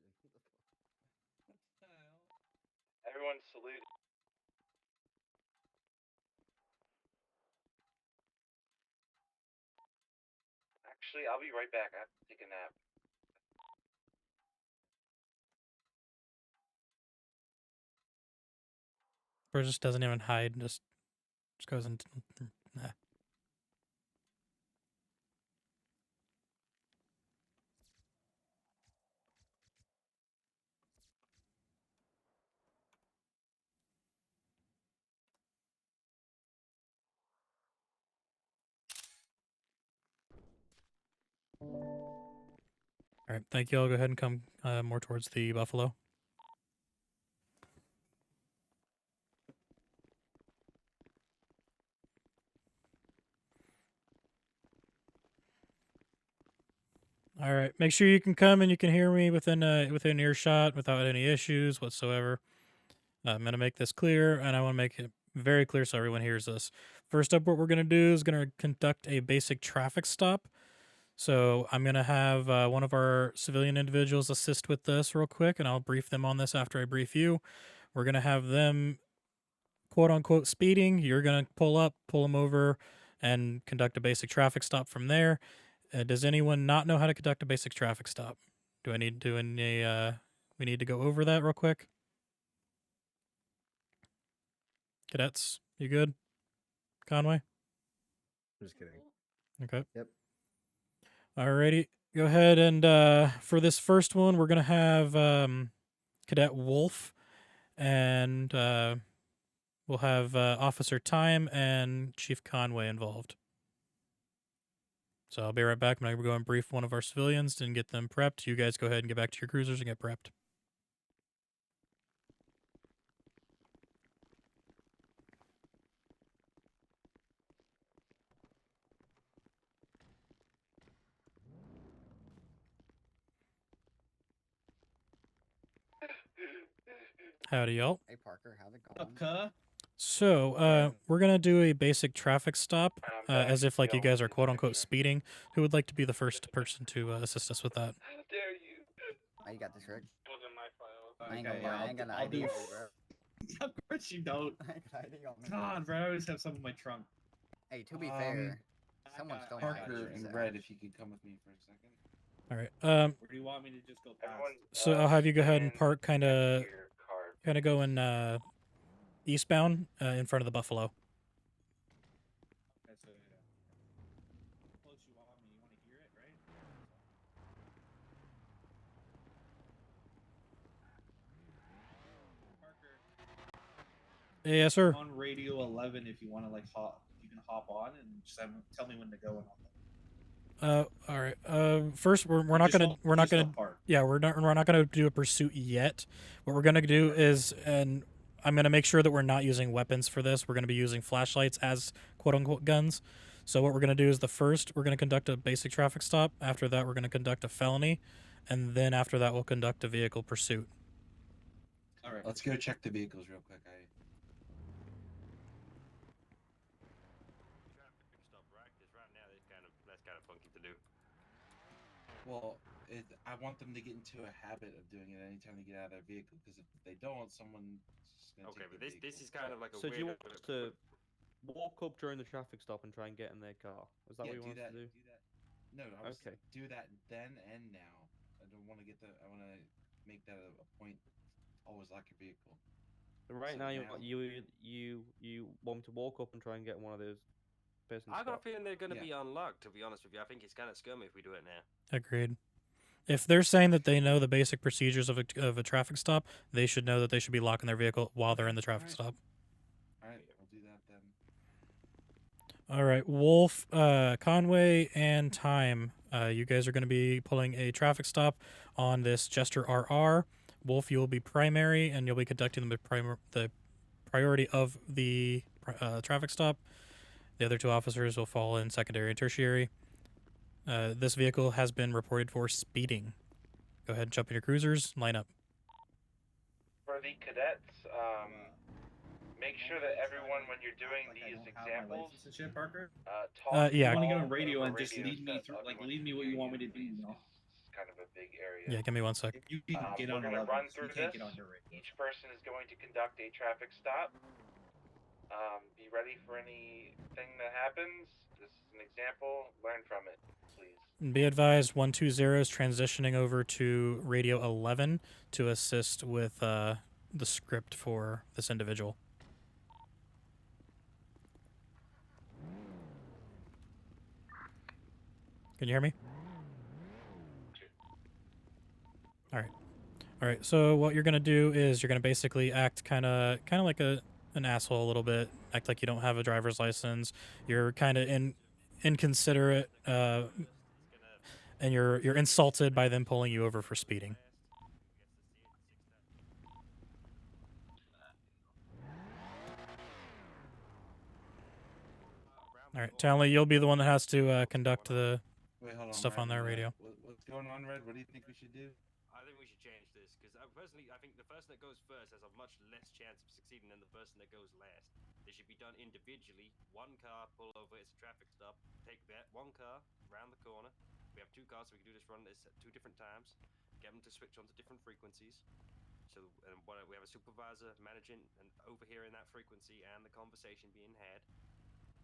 Everyone salute. Actually, I'll be right back. I have to take a nap. Or just doesn't even hide, just goes into. Nah. All right, thank you. I'll go ahead and come more towards the Buffalo. All right, make sure you can come and you can hear me within earshot without any issues whatsoever. I'm gonna make this clear, and I want to make it very clear so everyone hears this. First up, what we're gonna do is gonna conduct a basic traffic stop. So I'm gonna have one of our civilian individuals assist with this real quick, and I'll brief them on this after I brief you. We're gonna have them, quote unquote, speeding. You're gonna pull up, pull them over, and conduct a basic traffic stop from there. Does anyone not know how to conduct a basic traffic stop? Do I need to any? We need to go over that real quick. Cadets, you good? Conway? Just kidding. Okay. Yep. Alrighty. Go ahead and for this first one, we're gonna have Cadet Wolf, and we'll have Officer Time and Chief Conway involved. So I'll be right back. I'm gonna go and brief one of our civilians and get them prepped. You guys go ahead and get back to your cruisers and get prepped. Howdy, y'all. Hey Parker, how's it Up, going? car? So, we're gonna do a basic traffic stop, as if like you guys are quote unquote speeding. Who would like to be the first person to assist us with that? How dare you? Oh, you got this, Rick. Wasn't my fault. I ain't gonna lie, I ain't gonna I'll ID do. on me, bro. Of course you don't. I ain't gonna ID on me. God, bro, I always have some in my trunk. Hey, to be fair, someone stole my Parker ID. and Red, if you could come with me for a second. All right. Where do you want me to just go past? So I'll have you go ahead and stand park kind next of, to your car. going eastbound, in front of the Buffalo. Okay, so yeah. How close you want me? You want to hear it, right? Parker. Yes, sir. On radio 11, if you want to like you can hop on and just tell me when to go and all that. All right. First, we're not Just gonna don't- we're not just don't gonna park. yeah we're not gonna do a pursuit yet. What we're gonna do is, and I'm gonna make sure that we're not using weapons for this. We're gonna be using flashlights as quote unquote guns. So what we're gonna do is we're gonna conduct a basic traffic stop. After that, we're gonna conduct a felony, and then after that, we'll conduct a vehicle pursuit. All right, let's go check the vehicles real quick. Stop, right? Because right now that's kind of funky to do. Well, I want them to get into a habit of doing it anytime they get out of their vehicle. Because if they don't, someone's just gonna Okay, take but their this vehicle. is kind of like a So do you weird. want us to walk up during the traffic stop and try and get in their car? Is that what you want us to do? Do that. No, I was Okay. do that then and now. I don't want to get the. I want to make that a point. Always lock your vehicle. So right So now, now- you want me to walk up and try and get one of those persons. I got a stopped? feeling they're going to Yeah. be unlocked. To be honest with you, I think it's kind of scummy if we do it now. Agreed. If they're saying that they know the basic procedures of a traffic stop, they should know that they should be locking their vehicle while they're in the traffic stop. All right, we'll do that then. All right, Wolf, Conway, and Time. You guys are going to be pulling a traffic stop on this Jester RR. Wolf, you will be primary, and you'll be conducting the priority of the traffic stop. The other two officers will fall in secondary and tertiary. This vehicle has been reported for speeding. Go ahead and jump in your cruisers. Line up. For the cadets, make sure that everyone, when you're doing these examples, Parker. talk. Yeah. I want to get on over radio the and just radio lead me set through, of like what lead me you're what you doing want me to do. is- You know, It's kind of a big area. Yeah, give me 1 sec. if you can get We're on gonna 11, run you through can't this. get on your radio. Each person is going to conduct a traffic stop. Be ready for anything that happens. This is an example. Learn from it, please. Be advised, 120 is transitioning over to radio 11 to assist with the script for this individual. Can you hear me? All right. So what you're gonna do is you're gonna basically act kind of like an asshole a little bit. Act like you don't have a driver's license. You're kind of inconsiderate, and you're insulted by them pulling you over for speeding. All right, Townley, you'll be the one that has to conduct the Wait, hold on. stuff on their radio. What's going on, Red? What do you think we should do? I think we should change this because personally, I think the person that goes first has a much less chance of succeeding than the person that goes last. They should be done individually. One car, pull over. It's a traffic stop. Take that one car round the corner. We have two cars, so we can do this run this at 2 different times. Get them to switch onto different frequencies. So we have a supervisor managing and overhearing that frequency and the conversation being had.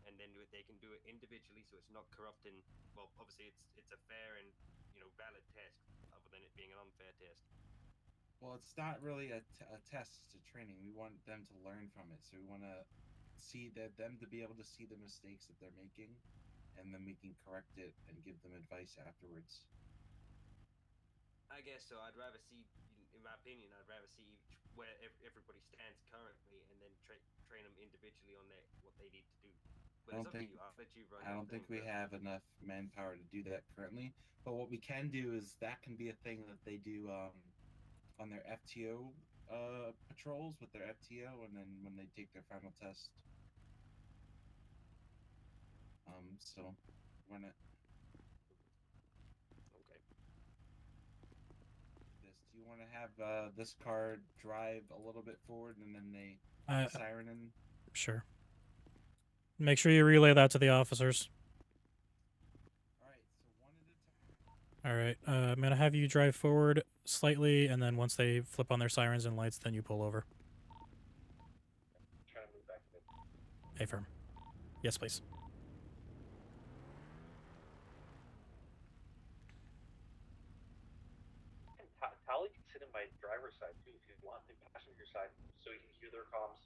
And then they can do it individually, so it's not corrupting. Well, obviously it's a fair and valid test, other than it being an unfair test. Well, it's not really a test; it's a training. We want them to learn from it, so we want to see them to be able to see the mistakes that they're making, and then we can correct it and give them advice afterwards. I guess so. I'd rather see, in my opinion, where everybody stands currently, and then train them individually on what they need to do. But it's up to you. I'll let you run. I don't think we have enough manpower to do that currently. But what we can do is that can be a thing that they do on their FTO patrols with their FTO, and then when they take their final test. So run it. Okay. Do you want to have this car drive a little bit forward, and then they siren in? Sure. Make sure you relay that to the officers. All right, so one at a time. All right. I'm gonna have you drive forward slightly, and then once they flip on their sirens and lights, then you pull over. Trying to move back a bit. Affirm. Yes, please. And Tally can sit in my driver's side too if you want, and passenger side, so you can hear their comms.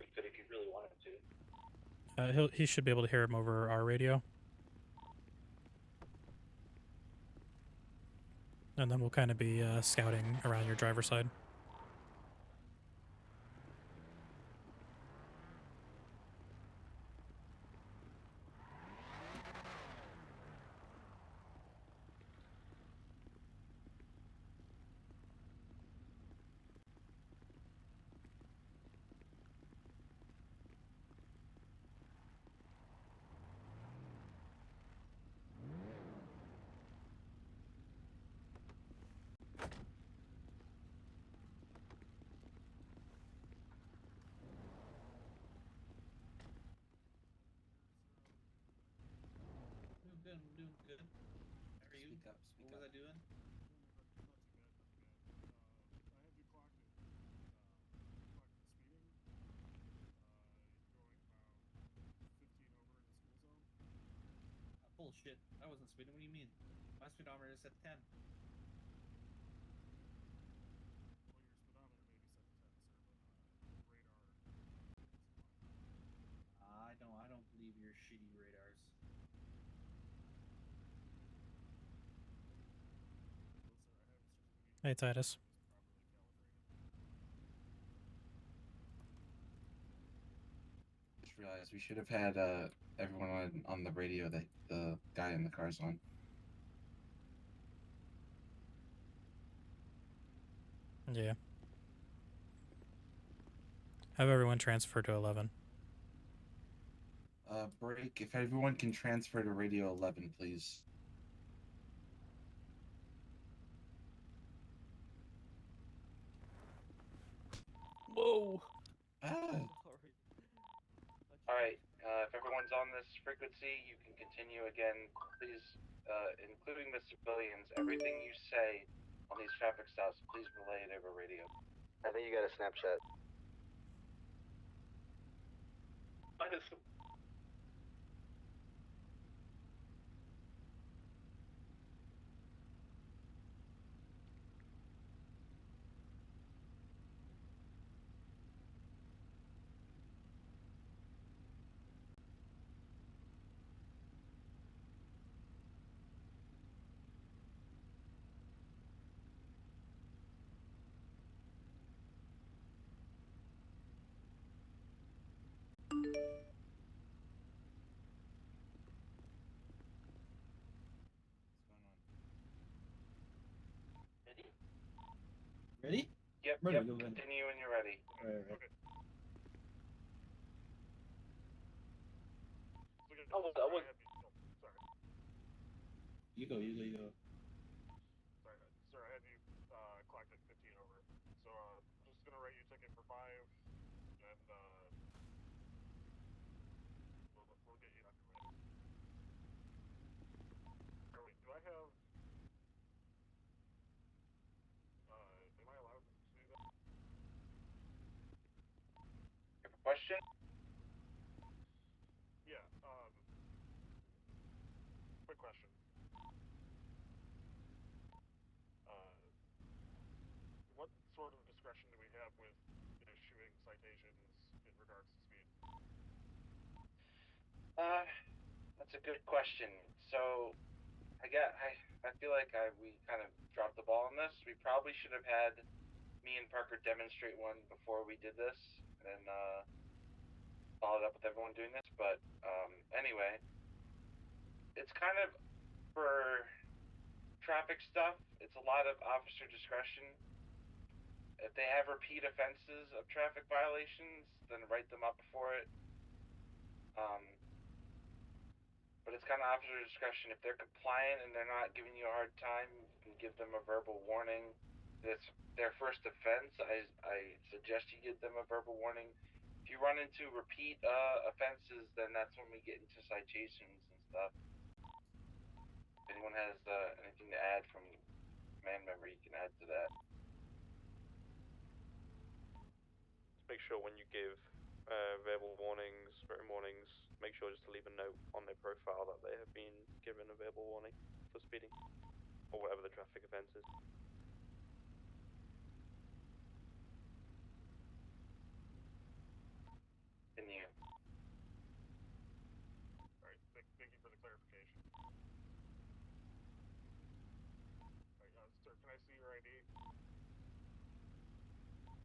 You could if you really wanted to. He should be able to hear him over our radio. And then we'll kind of be scouting around your driver's side. Doing good. How are you? Speak up. Speak What was up. I doing? Bullshit. I wasn't speeding. What do you mean? My speedometer is at 10. I don't believe your shitty radars. Hey, Titus. Just realized we should have had everyone on the radio that the guy in the car's on. Yeah. Have everyone transfer to 11. Break. If everyone can transfer to radio 11, please. Whoa. Ah. Alright, if everyone's on this frequency, you can continue again. Please, including the civilians, everything you say on these traffic stops, please relay it over radio. I think you got a Snapchat. Ready? Yep, Ready, yep, go ahead. continue when you're ready. Right. Oh, I was. You go. Sorry, sir, I had you clocked at 15 over. So I'm just gonna write you a ticket for 5, and we'll get you underway. Or wait, do I have? Am I allowed to do that? You have a question? Yeah. Quick question. What sort of discretion do we have with issuing citations in regards to speed? That's a good question. So, I feel like we kind of dropped the ball on this. We probably should have had me and Parker demonstrate one before we did this, and followed up with everyone doing this. But anyway, it's kind of for traffic stuff. It's a lot of officer discretion. If they have repeat offenses of traffic violations, then write them up for it. But it's kind of officer discretion. If they're compliant and they're not giving you a hard time, you can give them a verbal warning. that's their first offense, I suggest you give them a verbal warning. If you run into repeat offenses, then that's when we get into citations and stuff. If anyone has anything to add from command member, you can add to that. Just make sure when you give verbal warnings, written warnings, make sure just to leave a note on their profile that they have been given a verbal warning for speeding, or whatever the traffic offence is. Continue. Alright, thank you for the clarification. Alright, sir, can I see your ID?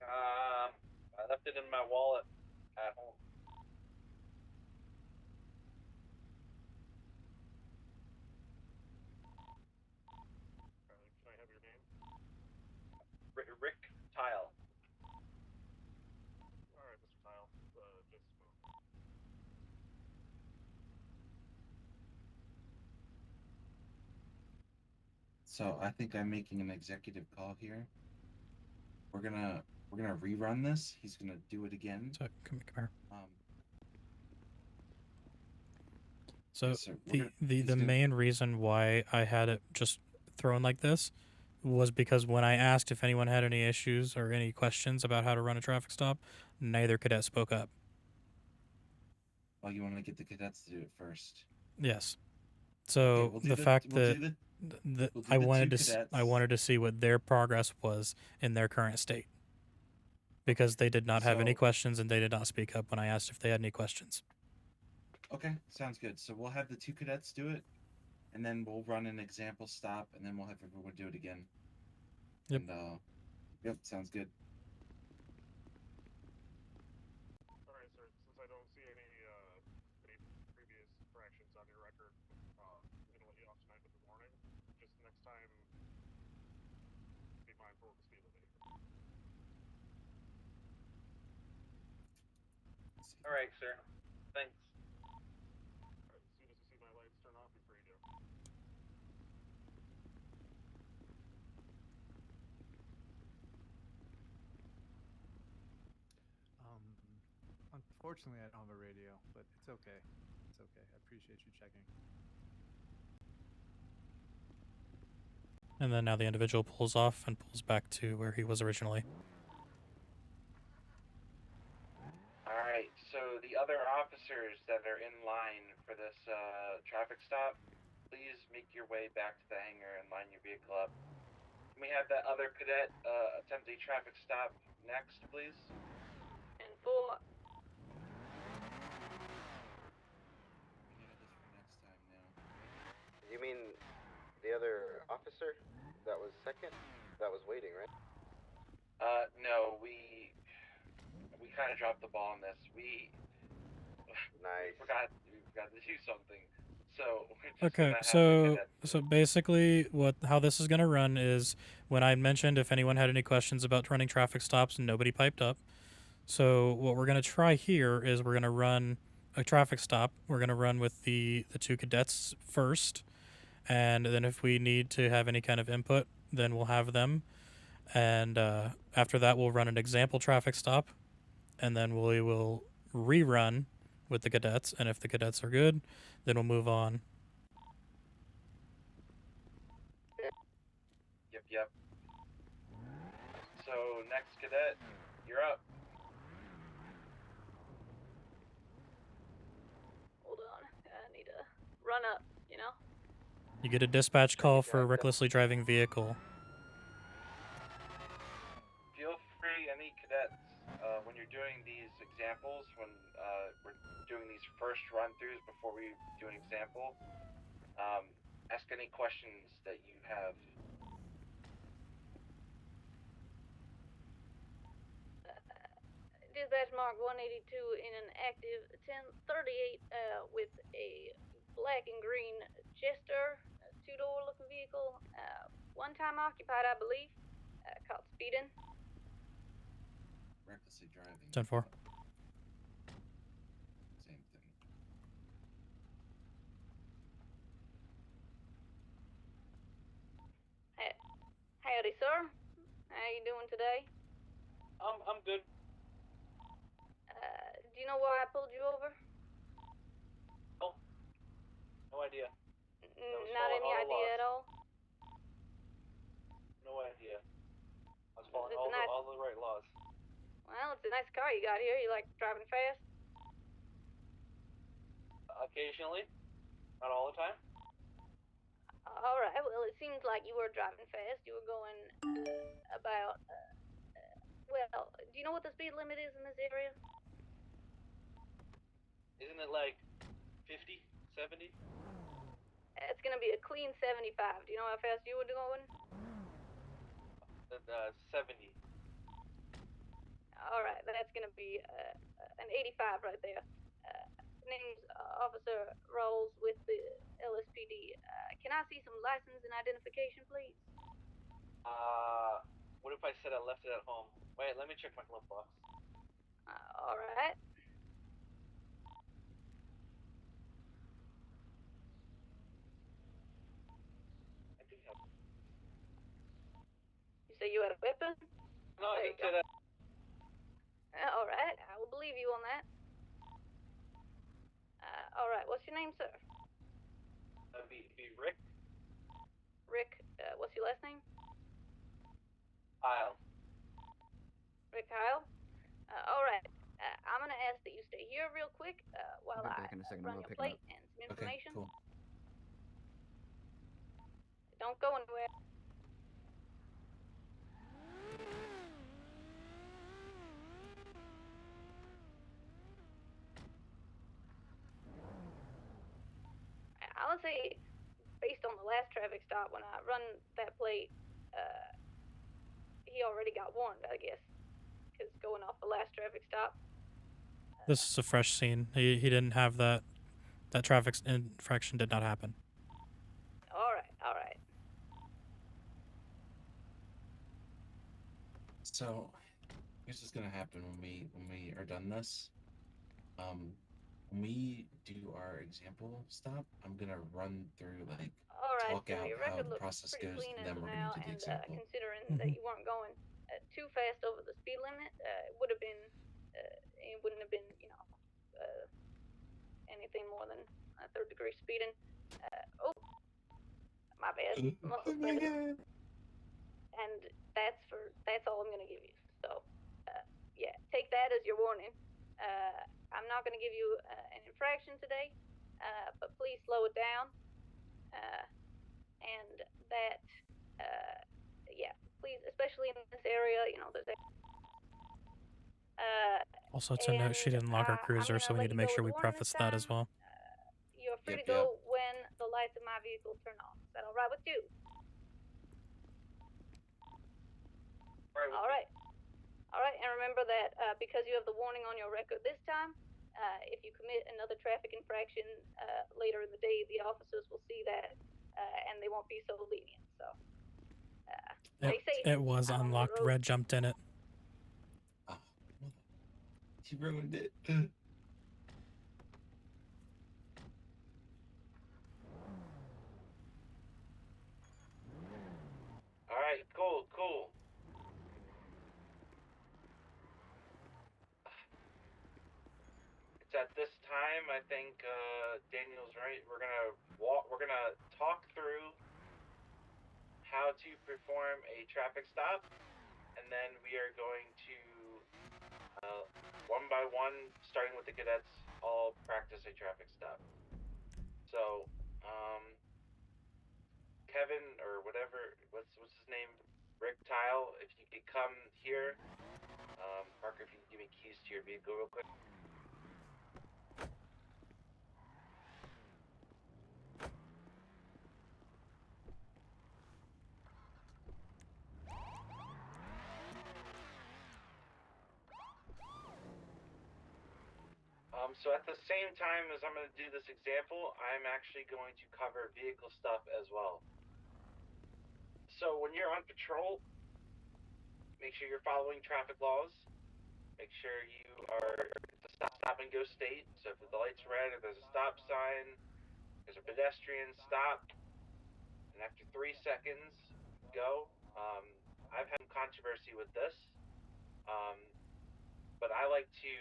I left it in my wallet at home. Can I have your name? Rick Tile. Alright, Mr. Tile. Just a moment. So I think I'm making an executive call here. We're gonna rerun this. He's gonna do it again. So come here. So Yes, sir. the main reason why I had it just thrown like this was because when I asked if anyone had any issues or any questions about how to run a traffic stop, neither cadet spoke up. Oh, you want to get the cadets to do it first? Yes. So we'll do the the- fact we'll do that we'll do I the wanted two to cadets. I wanted to see what their progress was in their current state, because they did not have any So- questions and they did not speak up when I asked if they had any questions. Okay, sounds good. So we'll have the two cadets do it, and then we'll run an example stop, and then we'll have everyone do it again. Yep. And yep, sounds good. Alright, sir, since I don't see any previous infractions on your record, I'm gonna let you off tonight with a warning. Just next time, be mindful of the speed limit. Alright, sir. Thanks. Alright, as soon as you see my lights turn off, you're free to. Unfortunately, I don't have a radio, but it's okay. It's okay. I appreciate you checking. And then now the individual pulls off and pulls back to where he was originally. Alright, so the other officers that are in line for this traffic stop, please make your way back to the hangar and line your vehicle up. Can we have that other cadet attempt a traffic stop next, please? And for You mean the other officer that was second? That was waiting, right? No, we kind of dropped the ball on this. We forgot to do something. So we're just Okay, gonna have the so cadet. basically how this is going to run is when I mentioned if anyone had any questions about running traffic stops, nobody piped up. So what we're going to try here is we're going to run a traffic stop. We're going to run with the two cadets first, and then if we need to have any kind of input, then we'll have them. And after that, we'll run an example traffic stop, and then we will rerun with the cadets. And if the cadets are good, then we'll move on. Yep. So next cadet, you're up. hold on, I need to run up. You know. You get a dispatch call for a recklessly driving vehicle. Feel free, any cadets, when you're doing these examples, when we're doing these first run-throughs before we do an example, ask any questions that you have. Dispatch mark 182 in an active 1038 with a black and green Jester, two-door looking vehicle, one time occupied, I believe, caught speeding. Recklessly driving. 10-4. Same thing. Howdy, sir. you doing today? I'm good. Do you know why I pulled you over? Oh, no idea. Not any idea at all? No idea. I was following It's all a nice... the right laws. Well, it's a nice car you got here. You like driving fast? Occasionally, not all the time. All right. Well, it seems like you were driving fast. You were going about. Well, do you know what the speed limit is in this area? Isn't it like 50, 70? It's gonna be a clean 75. Do you know how fast you were going? 70. All right, that's gonna be an 85 right there. Name's Officer Rolls with the LSPD. Can I see some license and identification, please? What if I said I left it at home? Wait, let me check my glove box. All right. I do have. You say you had a weapon? No, I didn't say that. All right, I will believe you on that. All right, what's your name, sir? That'd be Rick. Rick, what's your last name? Kyle. Rick Kyle? All right. I'm gonna ask that you stay here real quick while I'll be I back in a second. run I'm gonna your pick him plate up. and some information. Okay, cool. Don't go anywhere. I would say, based on the last traffic stop, when I run that plate, he already got warned, I guess, because going off the last traffic stop. This is a fresh scene. He didn't have that. That traffic infraction did not happen. All right, all right. So, here's what's gonna happen when we are done this. When we do our example stop, I'm gonna run through like All right, talk so out your how record the looks process pretty goes, clean and as then of we're now, gonna do the and example. considering that you weren't going too fast over the speed limit, it would have been, it wouldn't have been, you know, anything more than third degree speeding. Oh, my bad. Must have sped it. And that's all I'm gonna give you. So, yeah, take that as your warning. I'm not gonna give you an infraction today, but please slow it down. And that, yeah, please, especially in this area, you know, there's. Also, to note, she didn't log her cruiser, so we need to make sure we preface that as well. You're free to go when the lights of my vehicle turn on. Is that all right with you? All right. All right, and remember that because you have the warning on your record this time, if you commit another traffic infraction later in the day, the officers will see that and they won't be so lenient. So, stay safe. It was unlocked. Red jumped in it. Oh, she ruined it. All right, cool. It's at this time, I think Daniel's right. We're gonna talk through how to perform a traffic stop, and then we are going to one by one, starting with the cadets, all practice a traffic stop. So, Kevin or whatever, what's his name, Rick Tile, if you could come here. Parker, if you can give me keys to your vehicle real quick. So at the same time as I'm going to do this example, I'm actually going to cover vehicle stuff as well. So when you're on patrol, make sure you're following traffic laws. Make sure you are stop and go state. So if the light's red, if there's a stop sign, there's a pedestrian, stop. And after 3 seconds, go. I've had some controversy with this, but I like to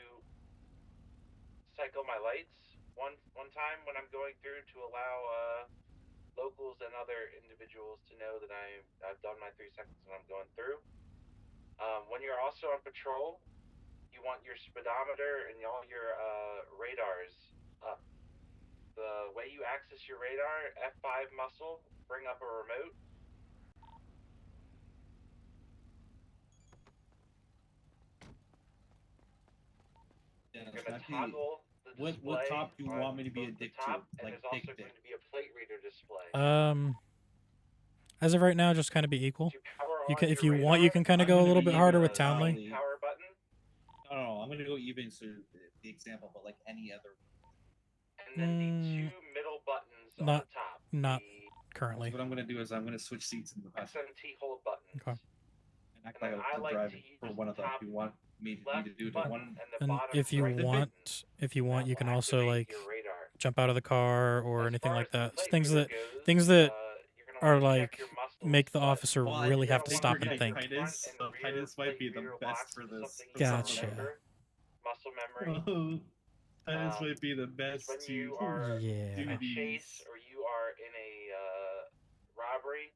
cycle my lights one time when I'm going through to allow locals and other individuals to know that I've done my 3 seconds when I'm going through. When you're also on patrol, you want your speedometer and all your radars up. The way you access your radar, F5 muscle, bring up a remote. Yeah, You're gonna Snappy, toggle the what display cop do you on want me to be a the dick top, to? and Like there's also dick. going to be a plate reader display. As of right now, just kind of be equal. To power You on can, if your you want, you radar, can kind of I'm go a gonna little be bit harder even with as Townley. Townley. power button, No, I'm gonna go even so the example, but like any other. and then the 2 middle buttons on Not, the top. not The currently. So what I'm gonna do is I'm gonna switch seats in the passenger. SMT hold buttons. Okay. And act And like then I I'm like driving to for use one the of them. top If you want me left to do the button one. and the And bottom if you right want, button, you can will also activate like your radar. jump out of the car or As anything far like as the that. plate Things reader that goes, things that you're gonna are want to check like your muscles, make the but officer really have to you're stop gonna and want to think. check your front and So rear Titus might plate be the reader best locks for is this. something you Gotcha. can remember. Muscle memory. Oh, Titus might be the Because best when to you are Yeah. in a do chase these. or you are in a robbery,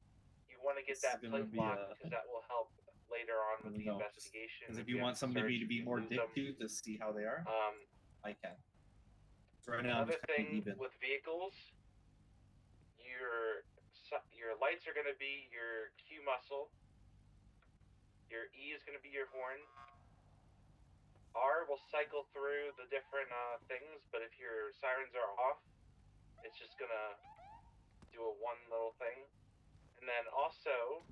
you want to get This is that gonna plate be locked because that will help later on with the no, investigation. because if you want have to somebody search, to be if you more lose dick them. to see how they are, I can. So right now I'm Another just kind of thing even. with vehicles, your lights are going to be your Q muscle. Your E is going to be your horn. R will cycle through the different things, but if your sirens are off, it's just going to do a one little thing. And then also,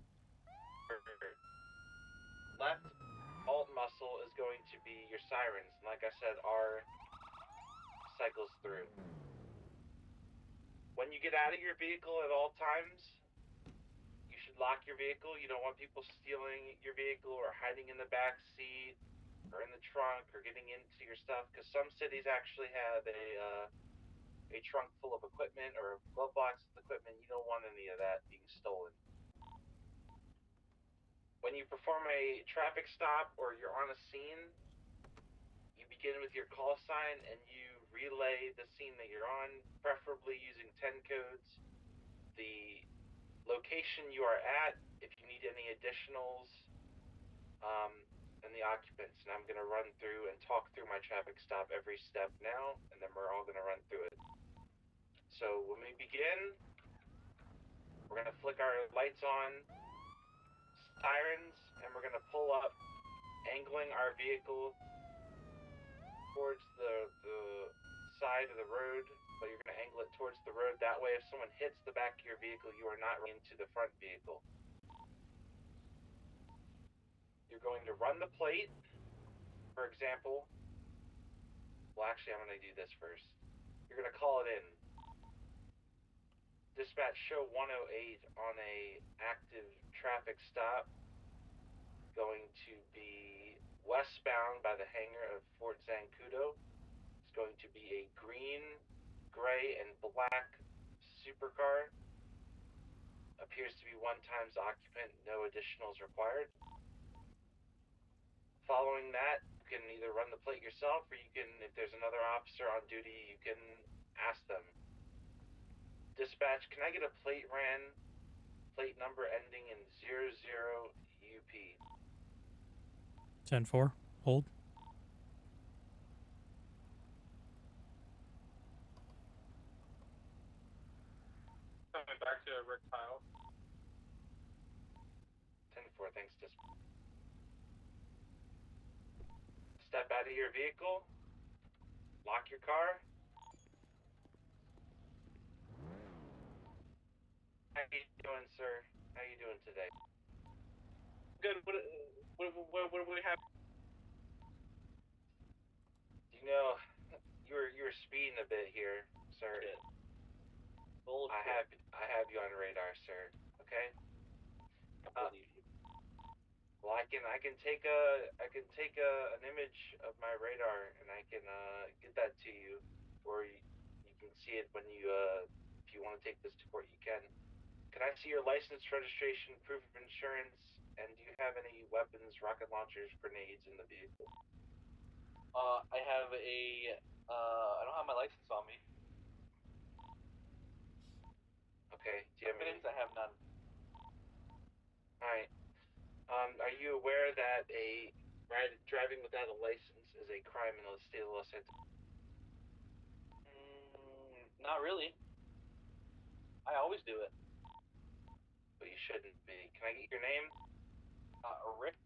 your left alt muscle is going to be your sirens. And like I said, R cycles through. When you get out of your vehicle at all times, you should lock your vehicle. You don't want people stealing your vehicle or hiding in the back seat or in the trunk or getting into your stuff, because some cities actually have a trunk full of equipment or a glove box with equipment. You don't want any of that being stolen. When you perform a traffic stop or you're on a scene, you begin with your call sign and you relay the scene that you're on, preferably using 10 codes, the location you are at, if you need any additionals, and the occupants. And I'm going to run through and talk through my traffic stop every step now, and then we're all going to run through it. So when we begin, we're going to flick our lights on, sirens, and we're going to pull up, angling our vehicle towards the side of the road, but you're going to angle it towards the road. That way, if someone hits the back of your vehicle, you are not running into the front vehicle. You're going to run the plate. For example, well, actually, I'm going to do this first. You're going to call it in. Dispatch, show 108 on a active traffic stop. Going to be westbound by the hangar of Fort Zancudo. It's going to be a green, gray, and black supercar. Appears to be 1 times occupant, no additionals required. Following that, you can either run the plate yourself, or you can, if there's another officer on duty, you can ask them. Dispatch, can I get a plate number ending in 00 UP? 10-4. Hold. Coming back to Rick Kyle. 10-4, thanks, Dispatch. Step out of your vehicle. Lock your car. How you doing, sir? How you doing today? Good. What do we have? You know, you're speeding a bit here, sir. I have you on radar, sir. Okay. Well, I can take an image of my radar and I can get that to you, or you can see it when you if you want to take this to court, you can. Can I see your license, registration, proof of insurance, and do you have any weapons, rocket launchers, grenades in the vehicle? I have a. I don't have my license on me. Okay. Do you have any? Evidence? I have none. All right. Are you aware that driving without a license is a crime in the state of Los Angeles? Not really. I always do it. But you shouldn't be. Can I get your name? Rick.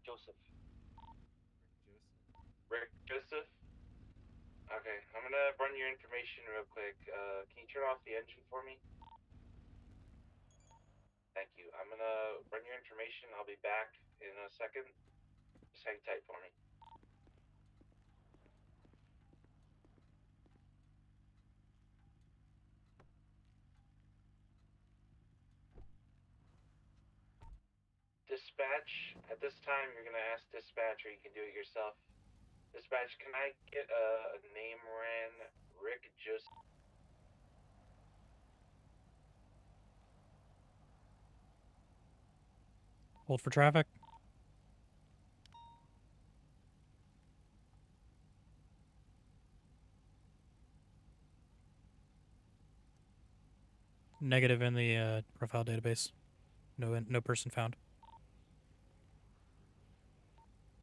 Joseph. Rick Joseph? Okay, I'm gonna run your information real quick. Can you turn off the engine for me? Thank you. I'm gonna run your information. I'll be back in a second. Just hang tight for me. Dispatch, at this time you're gonna ask dispatch, or you can do it yourself. Dispatch, can I get a name ran? Rick Joseph. Hold for traffic. Negative in the profile database. No person found.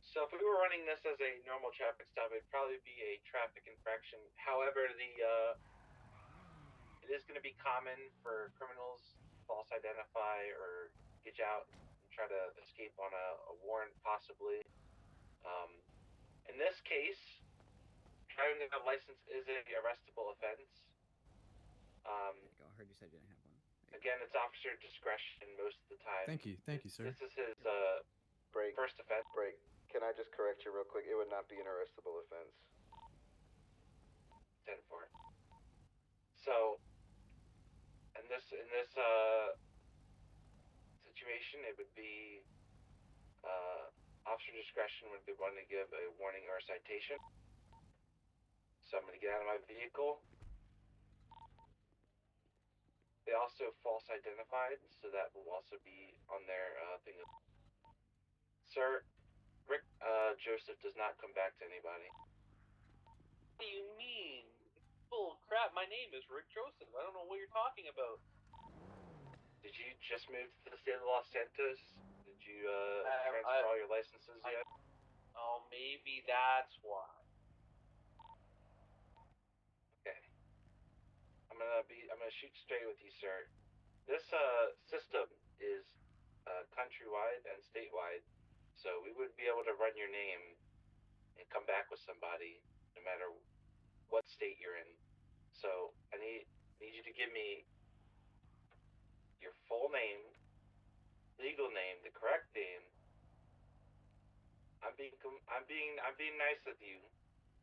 So if we were running this as a normal traffic stop, it'd probably be a traffic infraction. However, it is going to be common for criminals to false identify or get out and try to escape on a warrant, possibly. In this case, driving without a license is a arrestable offense. I heard you said you didn't have one. Again, it's officer discretion most of the time. Thank you, sir. This is his Break. first offense. Break. Can I just correct you real quick? It would not be an arrestable offense. 10-4. So, in this situation, it would be officer discretion would be one to give a warning or a citation. So I'm going to get out of my vehicle. They also false identified, so that will also be on their thing. Sir, Rick Joseph does not come back to anybody. What do you mean? Bull crap, my name is Rick Joseph. I don't know what you're talking about. Did you just move to the state of Los Santos? Did you transfer all your licenses yet? Oh, maybe that's why. Okay. I'm gonna shoot straight with you, sir. This system is countrywide and statewide, so we would be able to run your name and come back with somebody no matter what state you're in. So I need you to give me your full name, legal name, the correct name. I'm being nice with you.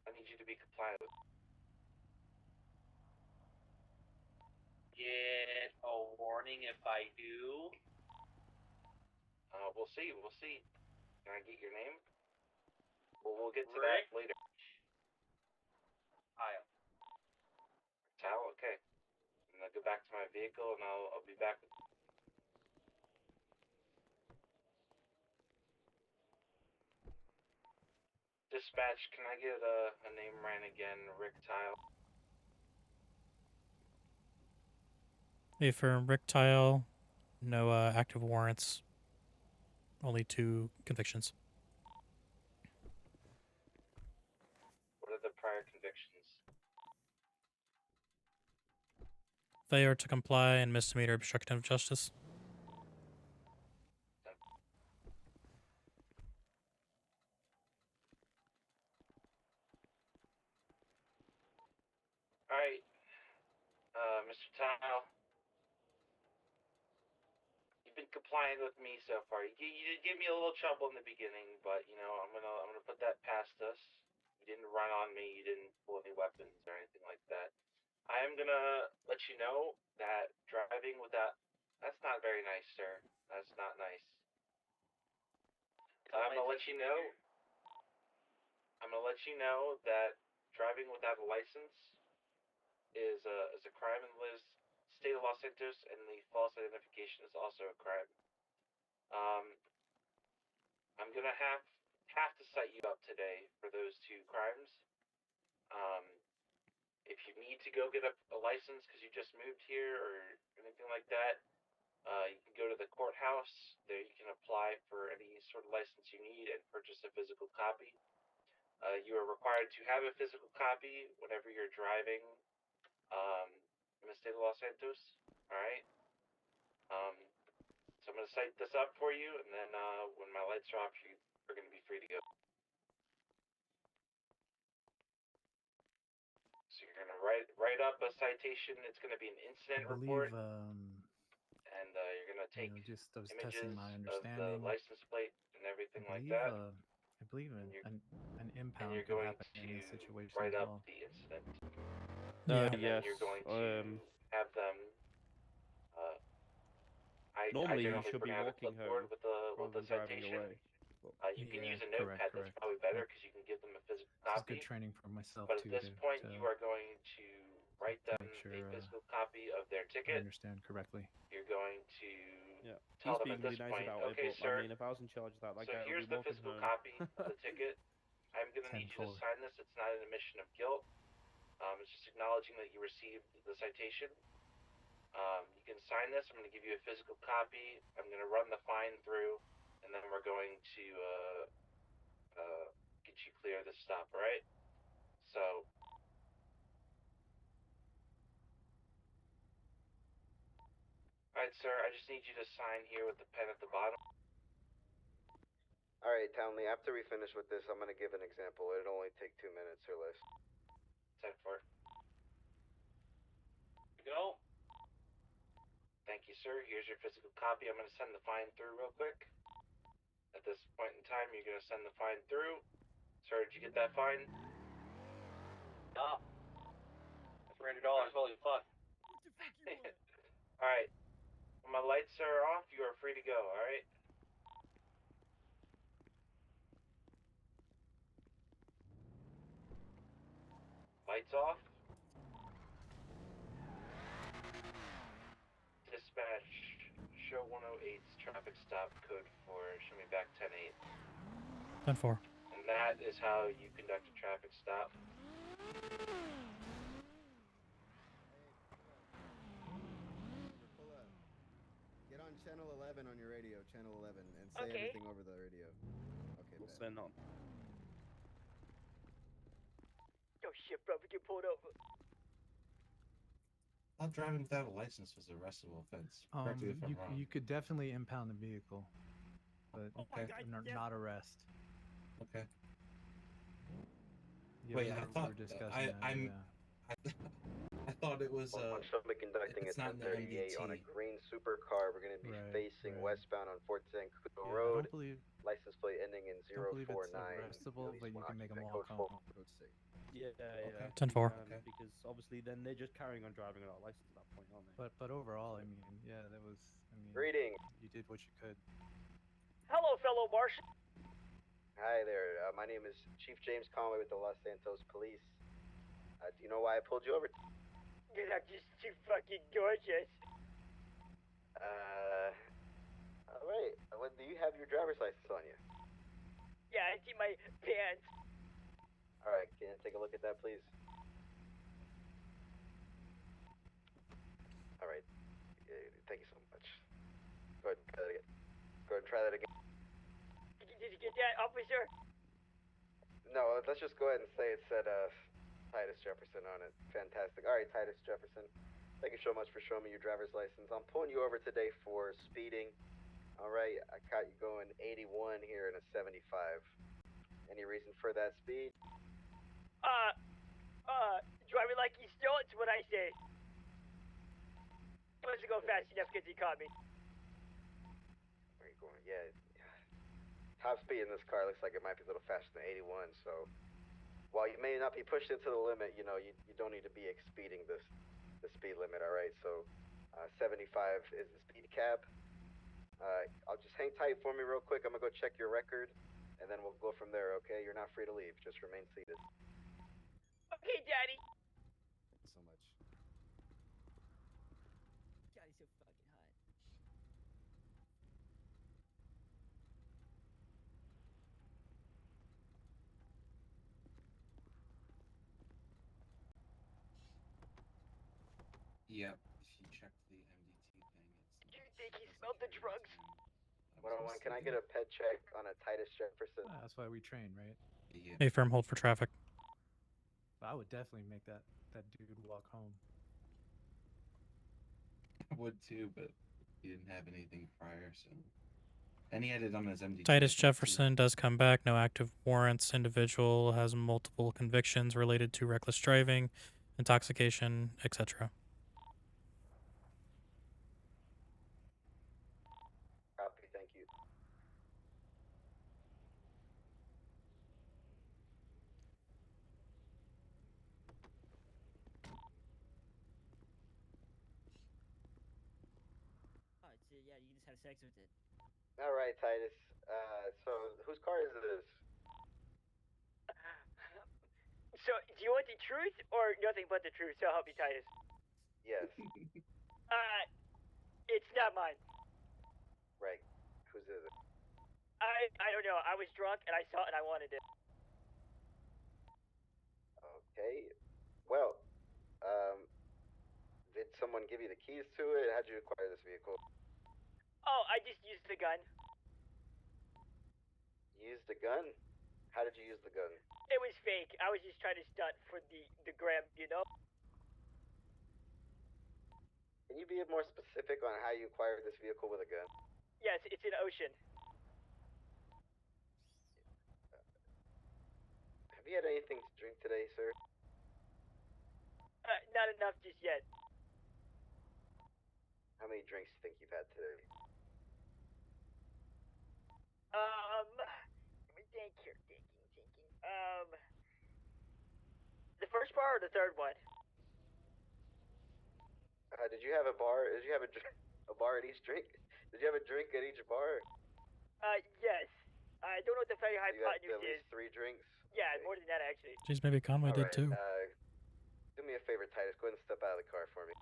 I need you to be compliant with. Get a warning if I do. We'll see. Can I get your name? We'll get to that later. Tile. Okay. I'm gonna go back to my vehicle and I'll be back with. Dispatch, can I get a name ran again? Rick Tile. Hey, for Rick Tile, no active warrants. Only 2 convictions. What are the prior convictions? Failure to comply and misdemeanor obstruction of justice. Alright, Mr. Tile. You've been compliant with me so far. You did give me a little trouble in the beginning, but you know I'm gonna put that past us. You didn't run on me. You didn't pull any weapons or anything like that. I am gonna let you know that driving without. That's not very nice, sir. That's not nice. I'm gonna let you know. I'm gonna let you know that driving without a license is a crime in state of Los Santos, and the false identification is also a crime. I'm gonna have to cite you up today for those 2 crimes. If you need to go get a license because you just moved here or anything like that, you can go to the courthouse. There you can apply for any sort of license you need and purchase a physical copy. You are required to have a physical copy whenever you're driving in the state of Los Santos. All right. So I'm gonna cite this up for you, and then when my lights are off, you are gonna be free to go. So you're gonna write up a citation. It's gonna be an I incident believe, report, and you're gonna take just I was images testing my of understanding. the license plate and I everything like believe, that. I believe an impound You're could going happen to in this situation write as up well. the incident. Yeah. And then Yes. you're going to have them. I Normally you generally should be bring out a walking clipboard home with rather the than driving citation. away. You can Yeah, use a correct. notepad. That's probably better Yep. because you can give them a physical This is good copy. training for myself But at too this point, to you are going to write them make sure a physical copy of their I ticket. understand correctly. You're going to Yeah. tell He's them being at this really nice point, about okay, it, but sir. I mean, if I was in charge of that So guy would here's be the walking physical home. copy of the ticket. I'm going to need you to 10-4. sign this. It's not an admission of guilt. It's just acknowledging that you received the citation. You can sign this. I'm going to give you a physical copy. I'm going to run the fine through, and then we're going to get you clear of this stop, all right? So, all right, sir, I just need you to sign here with the pen at the bottom. All right, Townley, after we finish with this, I'm going to give an example. It'll only take 2 minutes or less. 10-4. Go. Thank you, sir. Here's your physical copy. I'm going to send the fine through real quick. At this point in time, you're going to send the fine through. Sir, did you get that fine? Stop. $300. Holy fuck. What the fuck you want? All right. When my lights are off, you are free to go, all right? Lights off. Dispatch, show 108's traffic stop code 4. Show me back 10-8. 10-4. And that is how you conduct a traffic stop. Pull up. Get on channel 11 on your radio, channel 11, and say everything over the radio. Okay, What's going on? Oh shit, bro, we get pulled over. Not driving without a license was a arrestable offense. Correct me if I'm wrong. You could definitely impound the vehicle, but Okay. not arrest. Okay. Yeah, Wait, we I were thought discussing that. I thought it was Somebody conducting it's at not in the 1038 on a MDT. green supercar. We're going to be facing westbound on Fort San Cudo Road. I don't believe license plate ending in 049. it's arrestable, but you can make them walk home. Code 6. Yeah, yeah. 10-4. Okay. Because obviously then they're just carrying on driving without a license at that point, aren't they? But overall, I mean, yeah, that was. I mean, Greeting. You did what you could. Hello, fellow Martian. Hi there. My name is Chief James Conway with the Los Santos Police. Do you know why I pulled you over? Because I'm just too fucking gorgeous. Alright. Do you have your driver's license on you? Yeah, I see my pants. Alright, can you take a look at that, please? Alright. Thank you so much. Go ahead and try that again. Go ahead and try that again. Did you get that, officer? No, let's just go ahead and say it said, Titus Jefferson on it. Fantastic. Alright, Titus Jefferson. Thank you so much for showing me your driver's license. I'm pulling you over today for speeding. Alright, I caught you going 81 here in a 75. Any reason for that speed? Driving like you stole it's what I say. Wasn't go fast enough because he caught me. Where are you going? Yeah. Top speed in this car looks like it might be a little faster than 81, so while you may not be pushed into the limit, you know, you don't need to be exceeding the speed limit, alright? So 75 is the speed cap. I'll just hang tight for me real quick. I'm gonna go check your record, and then we'll go from there, okay? You're not free to leave. Just remain seated. Okay, Daddy. So much. Yep. If you check the MDT thing, it's Do you think he smelled the drugs? 101, can I get a pet check on a Titus Jefferson? That's why we train, right? Yeah. A firm hold for traffic. I would definitely make that dude walk home. I would too, but he didn't have anything prior, so. And he had it on his MDT. Titus Jefferson does come back. No active warrants. Individual has multiple convictions related to reckless driving, intoxication, etc. Copy, thank you. Oh, it's, yeah, you just have sex with it. All right, Titus. So whose car is this? So, do you want the truth or nothing but the truth? So help me, Titus. Yes. It's not mine. Right. Whose is it? I don't know. I was drunk and I saw it and I wanted it. Okay. Well, did someone give you the keys to it? How'd you acquire this vehicle? Oh, I just used the gun. Used a gun? How did you use the gun? It was fake. I was just trying to stunt for the gram, you know? Can you be more specific on how you acquired this vehicle with a gun? Yes, it's an ocean. Have you had anything to drink today, sir? Not enough just yet. How many drinks do you think you've had today? Let me think here. Thinking. The first bar or the third one? Did you have a bar? Did you have a bar at each drink? Did you have a drink at each bar? Yes. I don't know what the very high You had hypotenuse at least is. 3 drinks? Yeah, more than that actually. Jeez, maybe Conway did too. Do me a favor, Titus. Go ahead and step out of the car for me.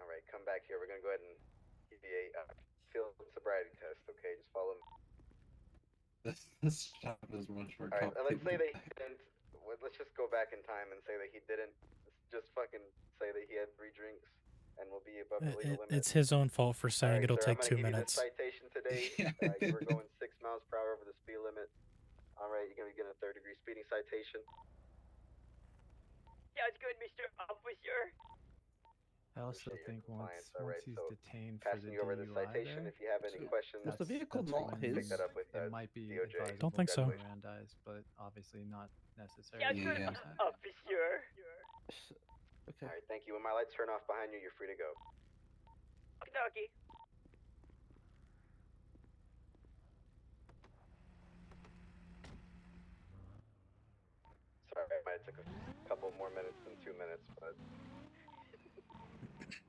All right, come back here. We're gonna go ahead and give you a field sobriety test. Okay, just follow me. This shop is much more All right, let's say complicated. that he didn't. Let's just go back in time and say that he didn't. Just fucking say that he had 3 drinks and will be above the legal limit. It's his own fault for saying All right, it'll sir, take I'm 2 gonna give minutes. you this citation today. You were going 6 miles per hour over the speed limit. All right, you're gonna be getting a 3rd-degree speeding citation. Sounds good, Mr. Officer. I also Appreciate your think once compliance. All right, he's so detained for passing the you over the DUI citation. there, If you have any questions, Was the vehicle that's not when his? pick that up with it might be DOJ. advisable Don't think to so. Mirandize, but obviously not necessary. Sounds good, Yeah. Mr. Officer. Okay. All right, thank you. When my lights turn off behind you, you're free to go. Okie Sorry, I might have took a couple more minutes than 2 minutes, but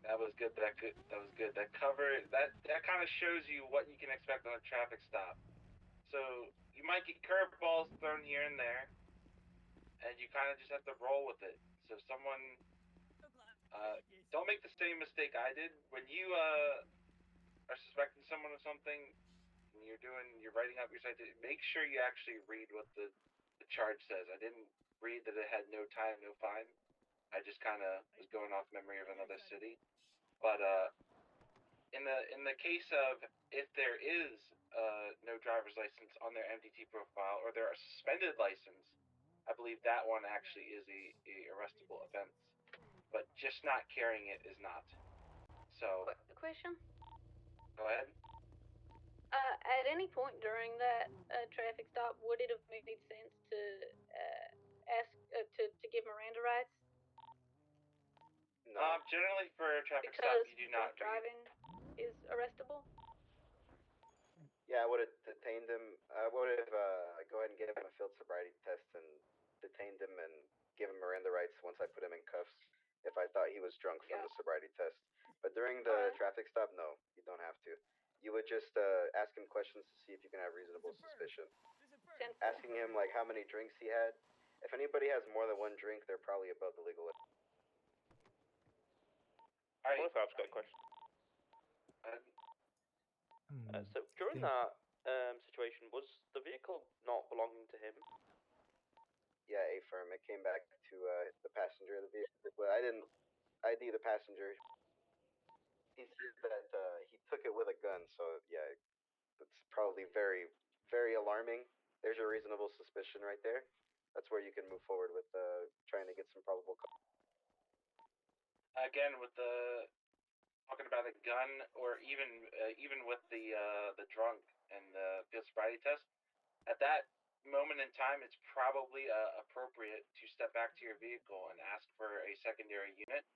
That was good. That was good. That kind of shows you what you can expect on a traffic stop. So you might get curveballs thrown here and there, and you kind of just have to roll with it. So if someone, don't make the same mistake I did when you are suspecting someone of something. And you're writing up your citation. Make sure you actually read what the charge says. I didn't read that it had no time, no fine. I just kind of was going off memory of another city. But in the case of if there is no driver's license on their MDT profile or they're a suspended license, I believe that one actually is a arrestable offense. But just not carrying it is not. So. Question? Go ahead. At any point during that traffic stop, would it have made sense to ask to give Miranda rights? no. Generally for a traffic Because stop, you do not read. driving is arrestable. Yeah, I would have detained him. I would have go ahead and give him a field sobriety test and detained him and give him Miranda rights once I put him in cuffs if I thought he was drunk from the sobriety test. But during the traffic stop, no, you don't have to. You would just ask him questions to see if you can have reasonable suspicion. Asking him like how many drinks he had. If anybody has more than 1 drink, they're probably above the legal limit. All right. I've got a question. So during that situation, was the vehicle not belonging to him? Yeah, affirm. It came back to the passenger of the vehicle, but I didn't ID the passenger. He said that he took it with a gun, so yeah, it's probably very, very alarming. There's your reasonable suspicion right there. That's where you can move forward with trying to get some probable cause. Again, with the talking about a gun, or even with the drunk and the field sobriety test, at that moment in time, it's probably appropriate to step back to your vehicle and ask for a secondary unit.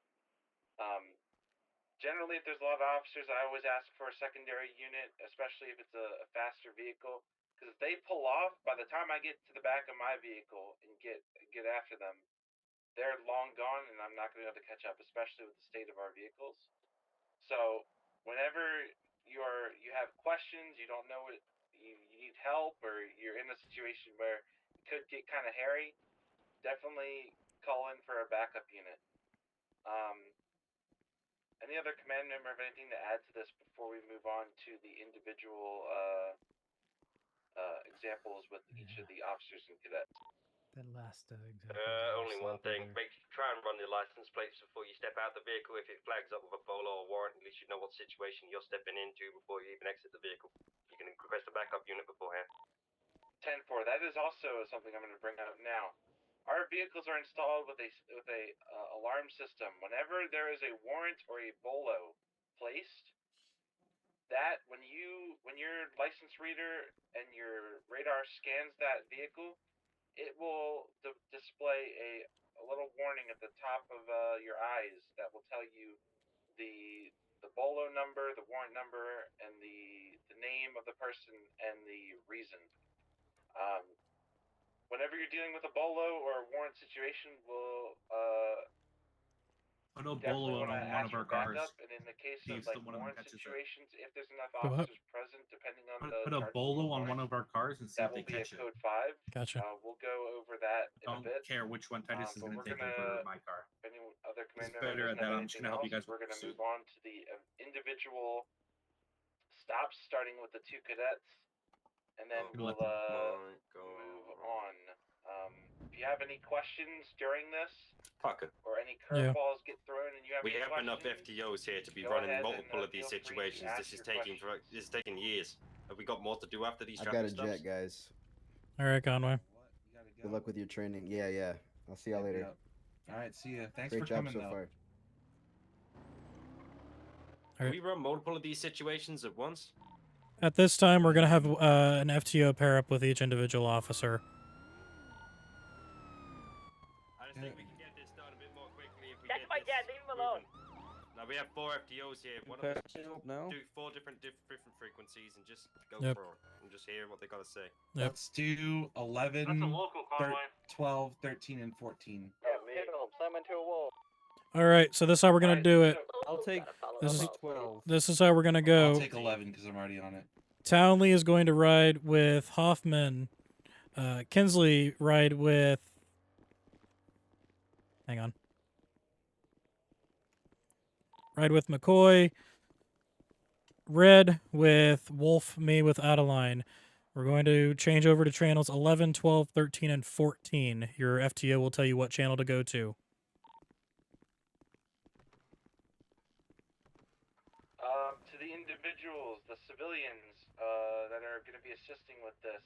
Generally, if there's a lot of officers, I always ask for a secondary unit, especially if it's a faster vehicle. Because if they pull off, by the time I get to the back of my vehicle and get after them, they're long gone, and I'm not going to be able to catch up, especially with the state of our vehicles. So, whenever you have questions, you don't know what you need help, or you're in a situation where it could get kind of hairy, definitely call in for a backup unit. Any other command member have anything to add to this before we move on to the individual examples with each of the officers and cadets? That last example. Only one thing. Try and run your license plates before you step out the vehicle. If it flags up with a polo or warrant, at least you know what situation you're stepping into before you even exit the vehicle. You can request a backup unit beforehand. 10-4. That is also something I'm going to bring up now. Our vehicles are installed with a alarm system. Whenever there is a warrant or a bolo placed, that when your license reader and your radar scans that vehicle, it will display a little warning at the top of your eyes that will tell you the bolo number, the warrant number, and the name of the person and the reason. Whenever you're dealing with a bolo or a warrant situation, we'll put a definitely bolo want to on one ask of our for cars. backup. And in the case See of if like one of them warrant catches it. situations, if there's enough Go up. officers present, depending on Put the a charges bolo of the on one warrant, of our cars and see that if they will be a catch it. code 5. Gotcha. We'll go over that in a Don't bit. care which one Titus is But going we're to take gonna, over my car. if any other He's command member better doesn't at that. have I'm just anything going to help else, you guys we're with gonna pursuit. move on to the individual stops, starting with the 2 cadets, and then we'll move on. If you have any questions during this, or any curveballs get thrown, and you have We any have enough questions, FTOs here to be go running ahead multiple and, of these feel free to situations. ask This is your taking years. Have we got more to do after these I traffic got a stops? jet, guys. All right, Conway. Good luck with your training. Yeah. I'll see y'all later. All right, see ya. Thanks Great for job coming so though. far. Can we run multiple of these situations at once? At this time, we're gonna have an FTO pair up with each individual officer. I just think we can get this done a bit more quickly if we That's get my this dad. Leave him alone. moving. Now we have 4 FTOs here. Why don't we now? do 4 different frequencies and just go Yep. for it and just hear what they gotta say. Yep. Let's do 11, That's a local, Conway. 12, 13, and 14. Yeah, slam into a wall. All right, so this is how we're gonna do it. I'll take This is 12. this is how we're gonna go. I'll take 11 because I'm already on it. Townley is going to ride with Hoffman. Kinsley ride with. Hang on. Ride with McCoy. Red with Wolf. Me with Adeline. We're going to change over to channels 11, 12, 13, and 14. Your FTO will tell you what channel to go to. To the individuals, the civilians that are going to be assisting with this,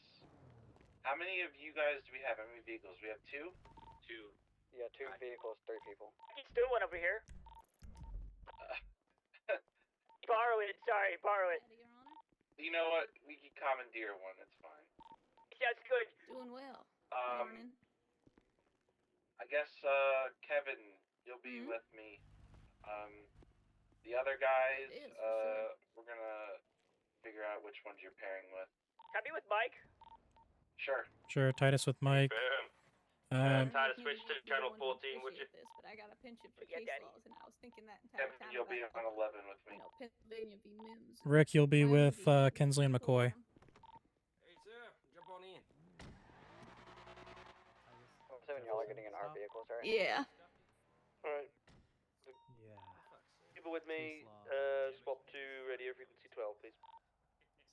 how many of you guys do we have? How many vehicles? We have 2? 2. Yeah, 2 vehicles, 3 people. He's doing one over here. Borrow it. Sorry, borrow it. You know what? We can commandeer one. It's fine. That's good. Doing well. Um, I guess Kevin, you'll be with me. The other guys, we're gonna figure out which ones you're pairing with. Can I be with Mike? Sure. Sure, Titus with Mike. Titus, switch to channel 14, would you? This, but I got a penchant for Yeah, case Daddy. laws, and I was thinking that entire Kevin, time you'll be about, on 11 with me. Pennsylvania v. Mims. Rick, you'll be with Kinsley and McCoy. Hey, sir, jump on in. I'm assuming y'all are getting in our vehicles, right? Yeah. Alright. Yeah. People with me, swap to radio frequency 12, please.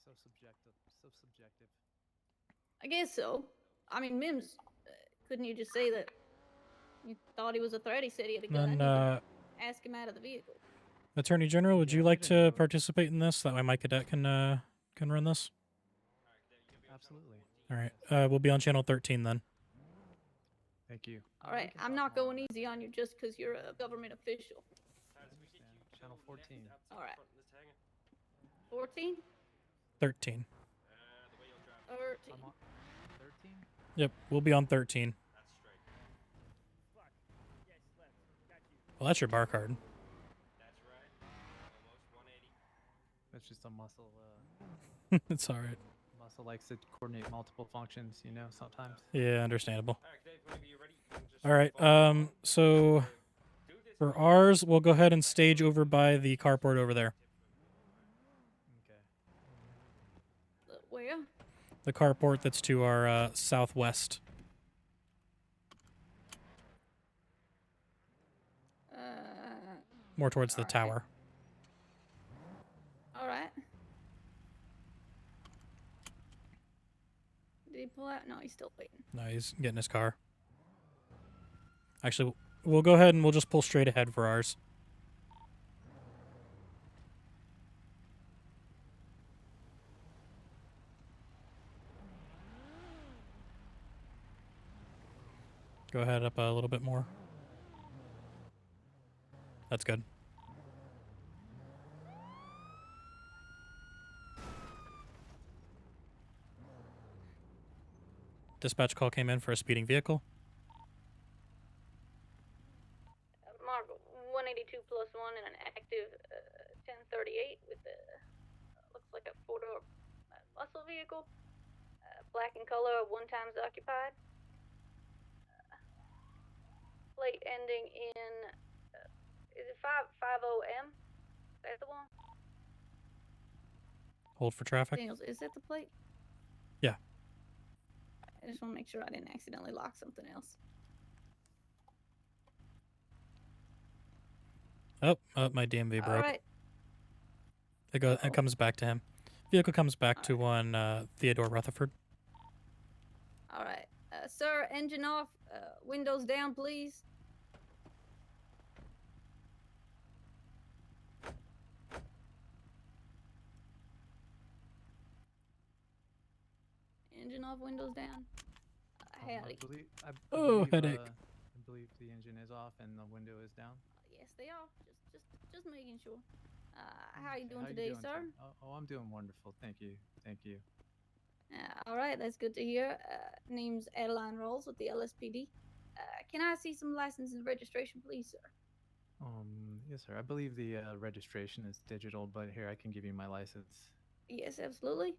So subjective. So subjective. I guess so. I mean, Mims couldn't you just say that you thought he was a threat? He said he had a gun. Then, You could ask him out of the vehicle. Attorney General, would Yeah, you we like didn't to know. participate in this? That way my cadet can run this. Absolutely. All right. We'll be on channel 13 then. Thank you. All right, I'm not going easy on you just because you're a government official. Channel 14. All right. 14? 13. 13. I'm on 13? Yep, we'll be on 13. Well, that's your bar card. That's just a muscle. It's all right. Muscle likes to coordinate multiple functions, you know, sometimes. Yeah, understandable. All right. So for ours, we'll go ahead and stage over by the carport over there. Where? The carport that's to our southwest. More towards the tower. All right. Did he pull out? No, he's still waiting. No, he's getting his car. Actually, we'll go ahead and we'll just pull straight ahead for ours. Go ahead up a little bit more. That's good. Dispatch call came in for a speeding vehicle. Mark 182 plus 1 and an active 1038 with a looks like a 4-door muscle vehicle, black in color, 1 times occupied. Plate ending in is it 550M? Is that the one? Hold for traffic. Daniels, is that the plate? Yeah. I just want to make sure I didn't accidentally lock something else. Oh, my DMV broke. All right. It comes back to him. Vehicle comes back to one Theodore Rutherford. All right. Sir, engine off, windows down, please. Engine off, windows down. Howdy. Oh, headache. I believe the engine is off and the window is down. Yes, they are. Just making sure. How you doing How today, you doing, sir? I'm doing wonderful. Thank you. Thank you. All right, that's good to hear. Name's Adeline Rolls with the LSPD. Can I see some license and registration, please, sir? Yes, sir. I believe the registration is digital, but here I can give you my license. Yes, absolutely.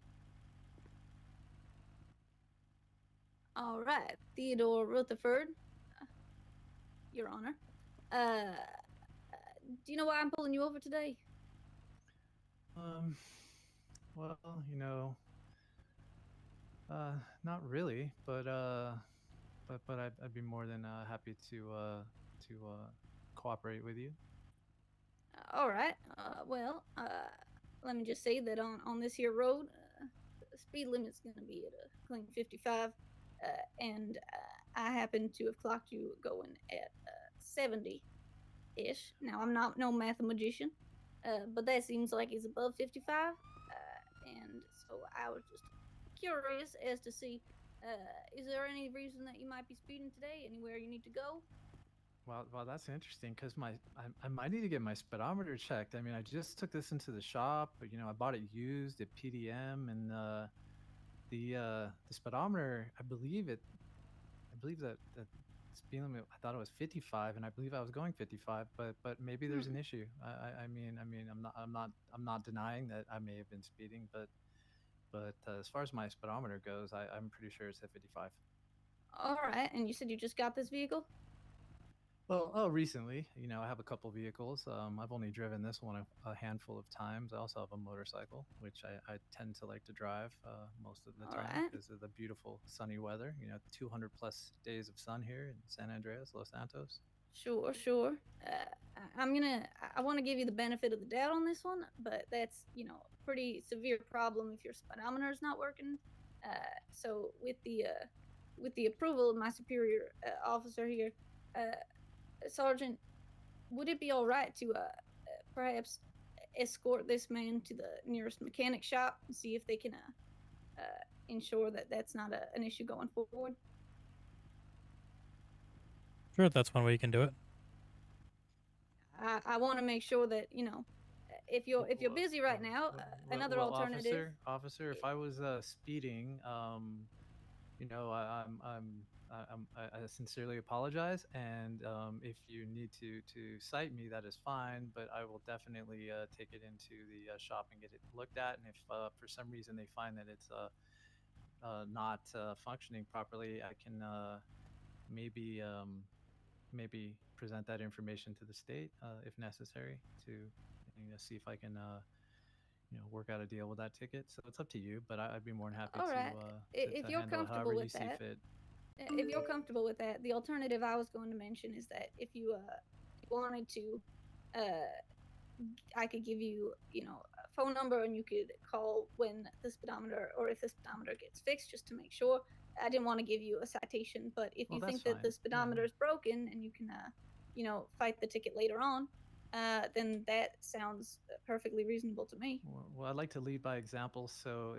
All right, Theodore Rutherford, Your Honor. Do you know why I'm pulling you over today? Well, you know, not really, but I'd be more than happy to cooperate with you. All right. Well, let me just say that on this here road, the speed limit's going to be at a clean 55, and I happen to have clocked you going at 70-ish. Now, I'm not no mathematician, but that seems like it's above 55, and so I was just curious as to see, is there any reason that you might be speeding today? Anywhere you need to go? Well, that's interesting because I might need to get my speedometer checked. I mean, I just took this into the shop, but you know, I bought it used at PDM, and the speedometer, I believe that speed limit, I thought it was 55, and I believe I was going 55, but maybe there's an issue. I mean, I'm not denying that I may have been speeding, but as far as my speedometer goes, I'm pretty sure it's at 55. All right, and you said you just got this vehicle? Well, recently, you know, I have a couple vehicles. I've only driven this one a handful of times. I also have a motorcycle, which I tend to like to drive most of the time Alright. because of the beautiful sunny weather. You know, 200 plus days of sun here in San Andreas, Los Santos. Sure. I want to give you the benefit of the doubt on this one, but that's, you know, a pretty severe problem if your speedometer is not working. So with the with the approval of my superior officer here, Sergeant, would it be all right to perhaps escort this man to the nearest mechanic shop and see if they can ensure that that's not an issue going forward? Sure, that's one way you can do it. I want to make sure that if you're busy right now, another well, alternative. officer, if I was speeding, you know, I sincerely apologize, and if you need to cite me, that is fine. But I will definitely take it into the shop and get it looked at. And if for some reason they find that it's not functioning properly, I can maybe maybe present that information to the state if necessary to see if I can work out a deal with that ticket. So it's up to you, but I'd be more than happy All right. If to you're handle it comfortable however you with see that, fit. if you're comfortable with that, the alternative I was going to mention is that if you wanted to, I could give you a phone number and you could call when the speedometer or if the speedometer gets fixed, just to make sure. I didn't want to give you a citation, but if Well, you that's think that the fine. speedometer is broken and you can fight the ticket later on, then that sounds perfectly reasonable to me. Well, I'd like to lead by example. So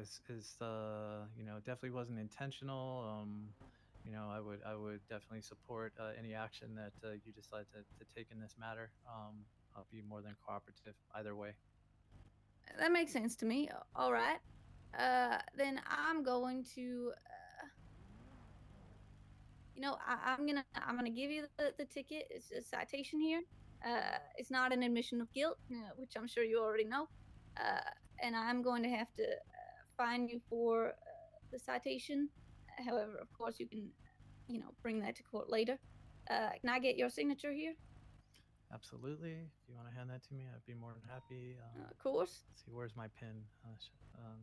definitely wasn't intentional. I would definitely support any action that you decide to take in this matter. I'll be more than cooperative either way. That makes sense to me. All right. Then I'm going to I'm gonna give you the ticket. It's a citation here. It's not an admission of guilt, which I'm sure you already know. And I'm going to have to fine you for the citation. However, of course, you can, bring that to court later. Can I get your signature here? Absolutely. If you want to hand that to me, I'd be more than happy. Of course. Let's see, where's my pen?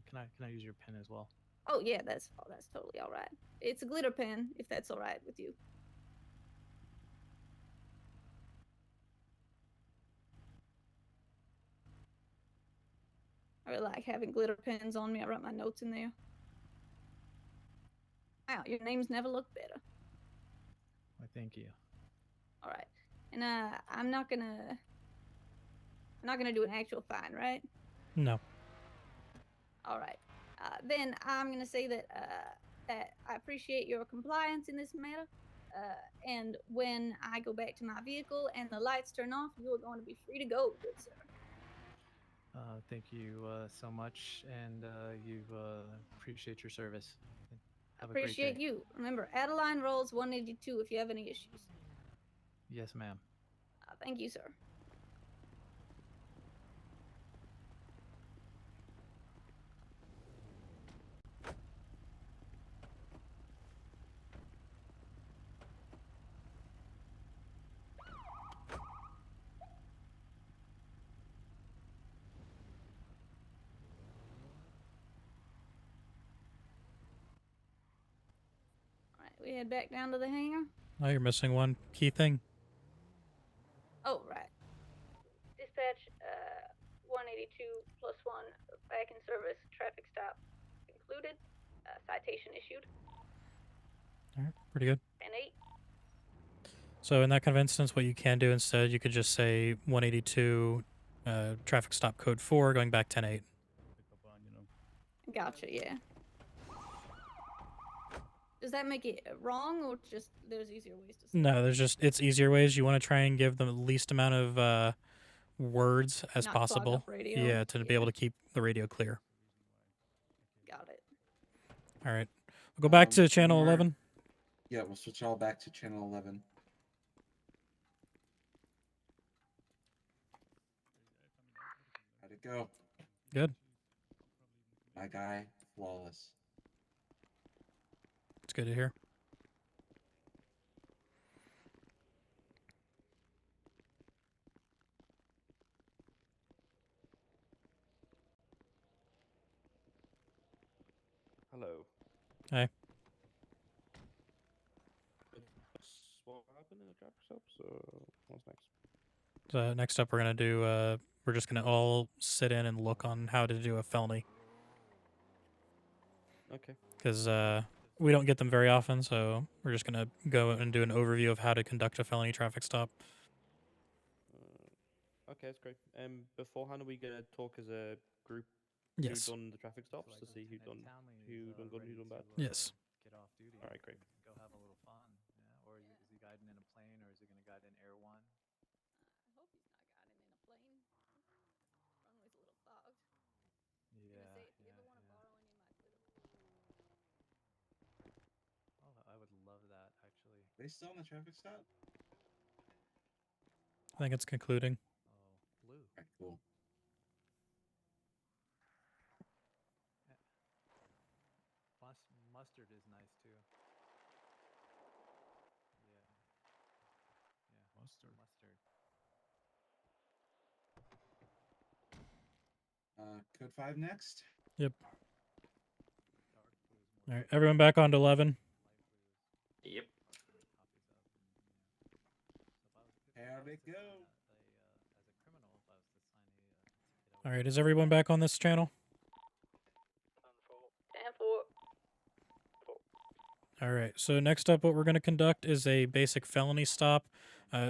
Can I use your pen as well? Oh yeah, that's totally all right. It's a glitter pen, if that's all right with you. I like having glitter pens on me. I write my notes in there. Wow, your name's never looked better. Why, thank you. All right, and I'm not gonna do an actual fine, right? No. All right. Then I'm gonna say that that I appreciate your compliance in this matter. And when I go back to my vehicle and the lights turn off, you are going to be free to go, good sir. Thank you so much, and you appreciate your service. Have a great Appreciate day. you. Remember, Adeline rolls 182 if you have any issues. Yes, ma'am. Thank you, sir. All right, we head back down to the hangar. Oh, you're missing one key thing. Oh, right. Dispatch 182 plus 1 back in service, traffic stop concluded, citation issued. All right, pretty good. 10-8. So in that kind of instance, what you can do instead, you could just say 182 traffic stop code 4 going back 10-8. Gotcha, yeah. Does that make it wrong, or just there's easier ways to say No, it's easier ways. You want to try and give them the least amount of words as Not clog possible. up radio. Yeah, to be able to keep the radio clear. Got it. All right. We'll go back to channel we're- 11. Yeah, we'll switch all back to channel 11. How'd it go? Good. My guy, flawless. It's good to hear. Hello. Hey. What happened in the traffic stop? So what's next? So next up, we're gonna do. We're just gonna all sit in and look on how to do a felony. Okay. Because we don't get them very often, so we're just gonna go and do an overview of how to conduct a felony traffic stop. Okay, that's great. Beforehand, are we gonna talk as a group? Yes. Who done the traffic stops to see who done good, who done bad? Yes. Get off duty. All right, great. And go have a little fun. Yeah. Or is he guiding in a plane, or is he going to guide in Air One? I hope he's not guiding in a plane. Runway's a little fogged. Yeah. Say, if you ever want to borrow any of my Twitter. Oh, I would love that actually. Are they still on the traffic stop? I think it's concluding. Oh, blue. Alright, cool. Mustard is nice too. Yeah. Mustard. Code 5 next. Yep. All right, everyone back on to 11. Yep. How'd it go? All right, is everyone back on this channel? And for All right, so next up, what we're going to conduct is a basic felony stop.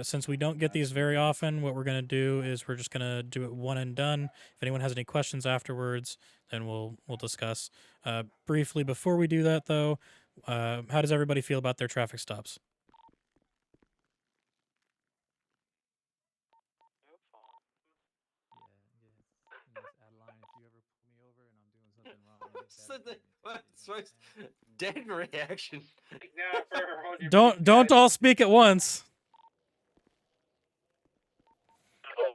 Since we don't get these very often, what we're going to do is we're just going to do it one and done. If anyone has any questions afterwards, then we'll discuss. Briefly, before we do that, though, how does everybody feel about their traffic stops? Miss Adeline, if you ever pull me over and I'm doing something wrong, you So better dead reaction. Don't all speak at once.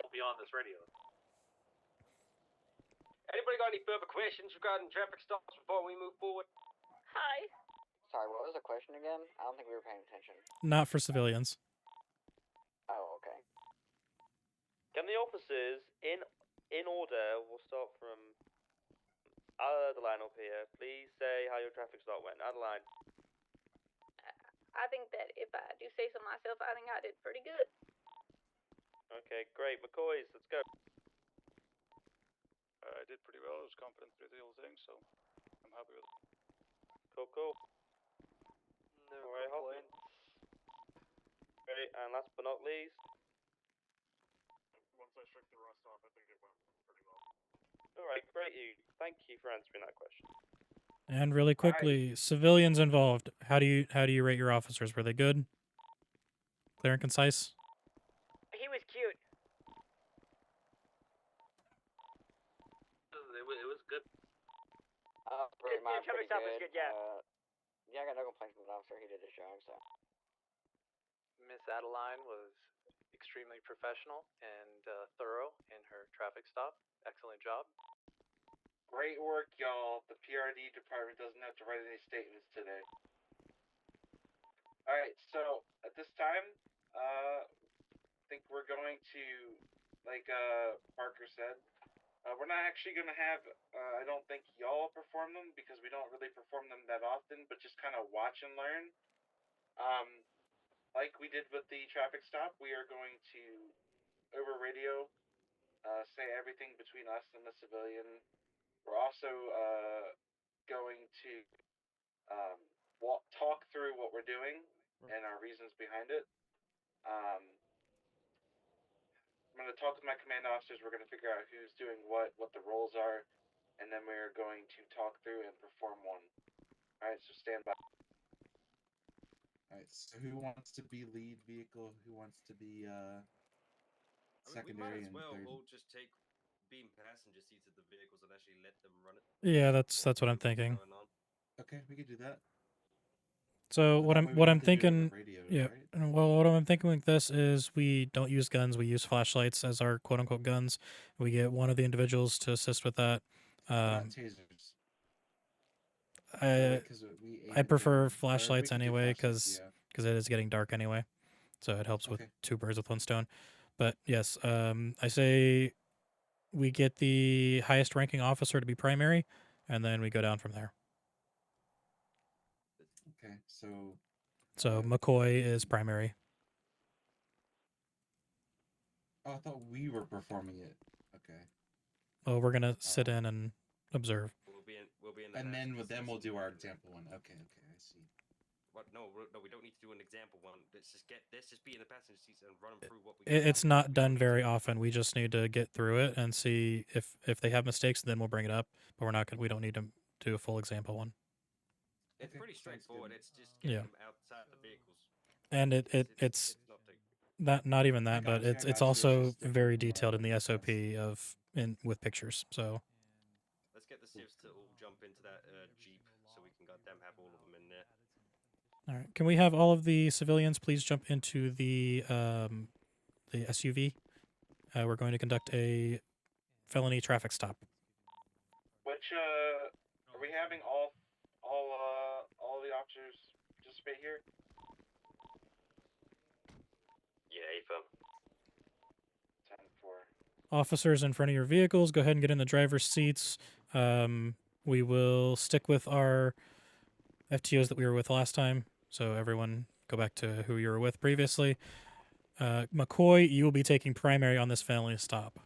Beyond this radio. Anybody got any further questions regarding traffic stops before we move forward? Hi. Sorry, what was the question again? I don't think we were paying attention. Not for civilians. Oh, okay. Can the officers, in order, we'll start from Adeline up here. Please say how your traffic stop went. Adeline. I think that if I do say so myself, I think I did pretty good. Okay, great. McCoys, let's go. I did pretty well. I was confident through the whole thing, so I'm happy with it. Cool. No Alright, complaints. Great, and last but not least. Once I shook the rust off, I think it went pretty well. Alright, great. Thank you for answering that question. And really quickly, civilians involved. How do you rate your officers? Were they good? Clear and concise? He was cute. It was good. Pretty much traffic pretty stop was good. good, yeah. Yeah, I got no complaints with the officer. He did his job, so. Miss Adeline was extremely professional and thorough in her traffic stop. Excellent job. Great work, y'all. The PRD department doesn't have to write any statements today. Alright, so at this time, I think we're going to, like Parker said, we're not actually going to have, I don't think y'all perform them because we don't really perform them that often, but just kind of watch and learn. Like we did with the traffic stop, we are going to, over radio, say everything between us and the civilian. We're also going to talk through what we're doing and our reasons behind it. I'm going to talk with my command officers. We're going to figure out who's doing what the roles are, and then we're going to talk through and perform one. Alright, so stand by. Alright, so who wants to be lead vehicle? Who wants to be secondary we might as well and third? all just take beam passenger seats at the vehicles and actually let them run it. Yeah, that's what I'm thinking. Okay, we could do that. So But that way we don't I'm have to do it over thinking, radio, yeah. right? And well, what I'm thinking with this is we don't use guns. We use flashlights as our quote unquote guns. We get one of the individuals to assist with that. Not tasers. I prefer flashlights anyway because it is getting dark anyway, so it helps with Okay. two birds with one stone. But yes, I say we get the highest ranking officer to be primary, and then we go down from there. Okay, so McCoy is primary. oh, I thought we were performing it. Okay. Well, we're gonna sit in and observe. We'll be in the and then with them we'll do our example one. Okay, I see. What? No, we don't need to do an example one. Let's just be in the passenger seats and run through what we. It's not done very often. We just need to get through it and see if they have mistakes. Then we'll bring it up. But we're not gonna. We don't need to do a full example one. It's pretty sounds straightforward. good. It's just getting Yeah. them outside the vehicles. And it's not even that, but it's also very detailed in the SOP of with pictures. So Let's get the civs to all jump into that jeep so we can goddamn have all of them in there. all right, can we have all of the civilians please jump into the SUV? We're going to conduct a felony traffic stop. Which are we having all the officers participate here? Yeah, AFM. 10-4. Officers in front of your vehicles, go ahead and get in the driver's seats. We will stick with our FTOs that we were with last time. So everyone go back to who you were with previously. McCoy, you will be taking primary on this felony stop.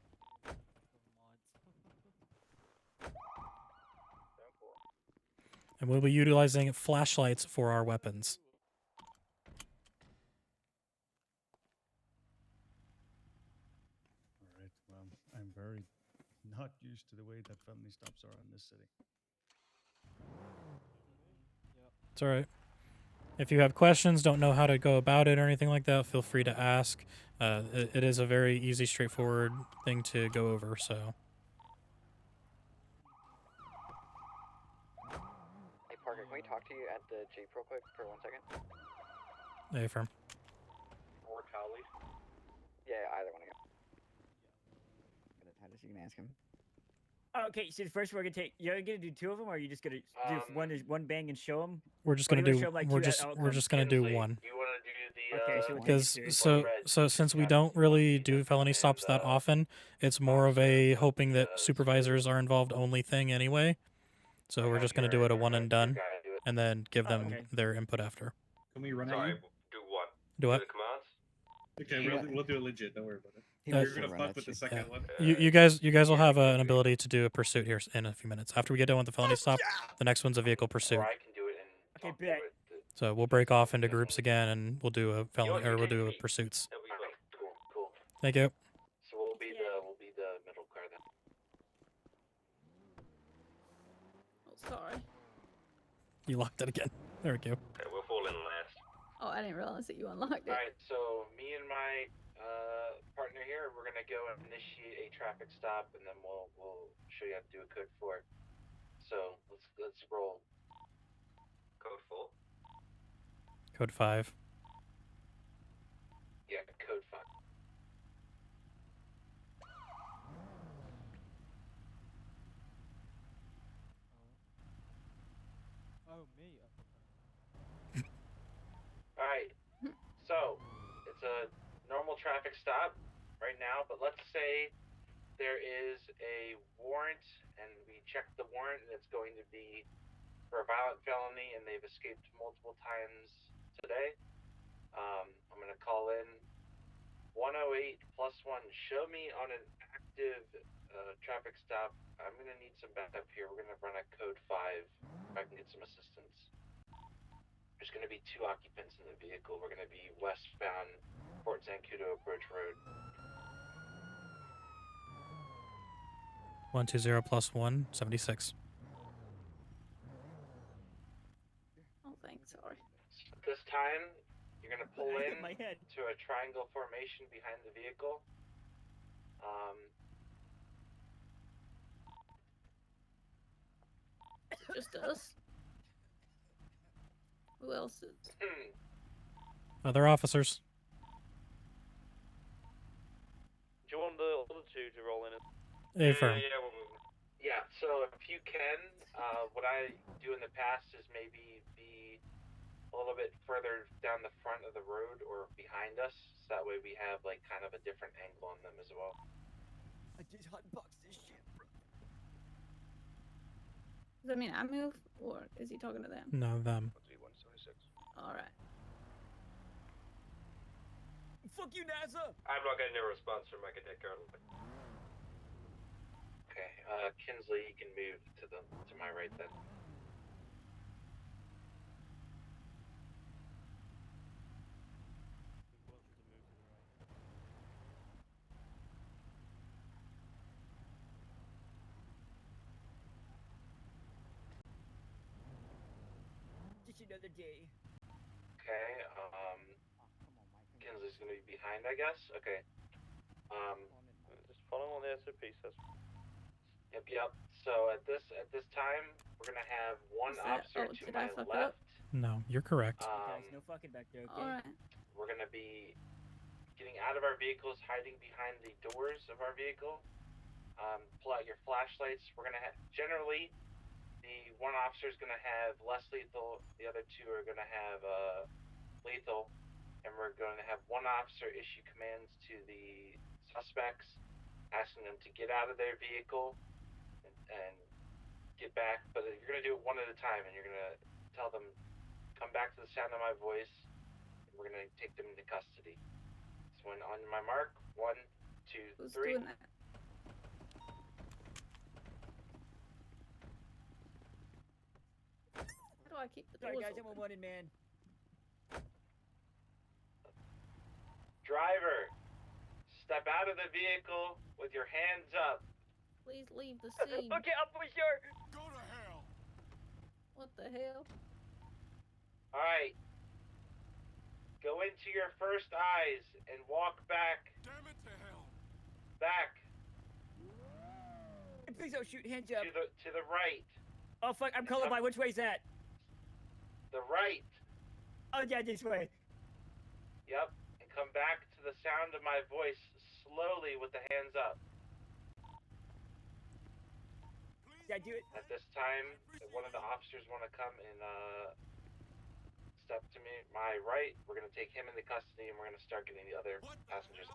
And we'll be utilizing flashlights for our weapons. All right. Well, I'm very not used to the way that felony stops are in this city. It's all right. If you have questions, don't know how to go about it or anything like that, feel free to ask. It is a very easy, straightforward thing to go over, so. Hey Parker, can we talk to you at the Jeep real quick for 1 second? Hey, firm. Or Cowley? Yeah, either one of you. Titus, you can ask him. Okay, so first we're gonna take. You're gonna do two of them, or are you just gonna do one bang and show them? We're just gonna do. We're just gonna do one. You want to do the Okay, so Because since we don't really do felony stops that often, it's more of a hoping that supervisors are involved only thing anyway. So we're just gonna do it a one and done, and then give them their input after. Can we run at Sorry, you? do what? Do what? the commands? Okay, we'll do it legit. Don't worry about it. Yeah. You're gonna fuck with the second one. You guys will have an ability to do a pursuit here in a few minutes. After we get done with the felony stop, the next one's a vehicle pursuit. Or I can do it in. Okay, bet. So we'll break off into groups again, and we'll do a felony or we'll do a pursuits. Cool. Thank you. So we'll be the middle car then. Oh, sorry. You locked it again. There we go. Okay, we'll fall in last. Oh, I didn't realize that you unlocked it. Alright, so me and my partner here, we're gonna go and initiate a traffic stop, and then we'll show you how to do a code 4. So let's roll. Code 4. Code 5. Yeah, code 5. Oh, me. Alright, so it's a normal traffic stop right now, but let's say there is a warrant, and we check the warrant, and it's going to be for a violent felony, and they've escaped multiple times today. I'm gonna call in 108 +1. Show me on an active traffic stop. I'm gonna need some backup here. We're gonna run a code 5 if I can get some assistance. There's going to be 2 occupants in the vehicle. We're going to be westbound Fort Zancudo Bridge Road. 120 +1 76. Oh, thanks. Sorry. At this time, you're going to pull I in hit my head. to a triangle formation behind the vehicle. Is it just us? Who else is? Other officers. Do you want the other two to roll in? A firm. Yeah, so if you can, what I do in the past is maybe be a little bit further down the front of the road or behind us, so that way we have like kind of a different angle on them as well. I just hotboxed this shit, bro. Does that mean I move, or is he talking to them? No, them. All right. Fuck you, NASA! I'm not getting a response from my cadet colonel. Okay, Kinsley, you can move to my right then. another day. Okay. Kinsley's gonna be behind, I guess. Okay. Just follow on the SOP says. Yep. So at this time, we're gonna have one Is that- officer oh, to did my I fuck left. up? No, you're correct. Guys, no fucking back there, okay? Alright. We're gonna be getting out of our vehicles, hiding behind the doors of our vehicle. Pull out your flashlights. We're gonna have generally the one officer is gonna have less lethal. The other two are gonna have lethal, and we're going to have one officer issue commands to the suspects, asking them to get out of their vehicle and get back. But you're gonna do it one at a time, and you're gonna tell them, "Come back to the sound of my voice." And we're gonna take them into custody. So when on my mark, 1, 2, Who's 3. doing that? How do I keep the Sorry, doors guys, I'm a open? wanted man. Driver, step out of the vehicle with your hands up. Please leave the scene. Okay, up for sure. Go to hell. What the hell? Alright. Go into your first eyes and walk back. Damn it to hell. Back. Please don't shoot, hands up. To the right. Oh fuck, I'm colorblind. Which way's that? The right. Oh yeah, this way. Yep. And come back to the sound of my voice slowly with the hands up. Yeah, do it. At this time, if one of the officers want to come and step to me, my right, we're gonna take him into custody and we're gonna start getting the other passengers.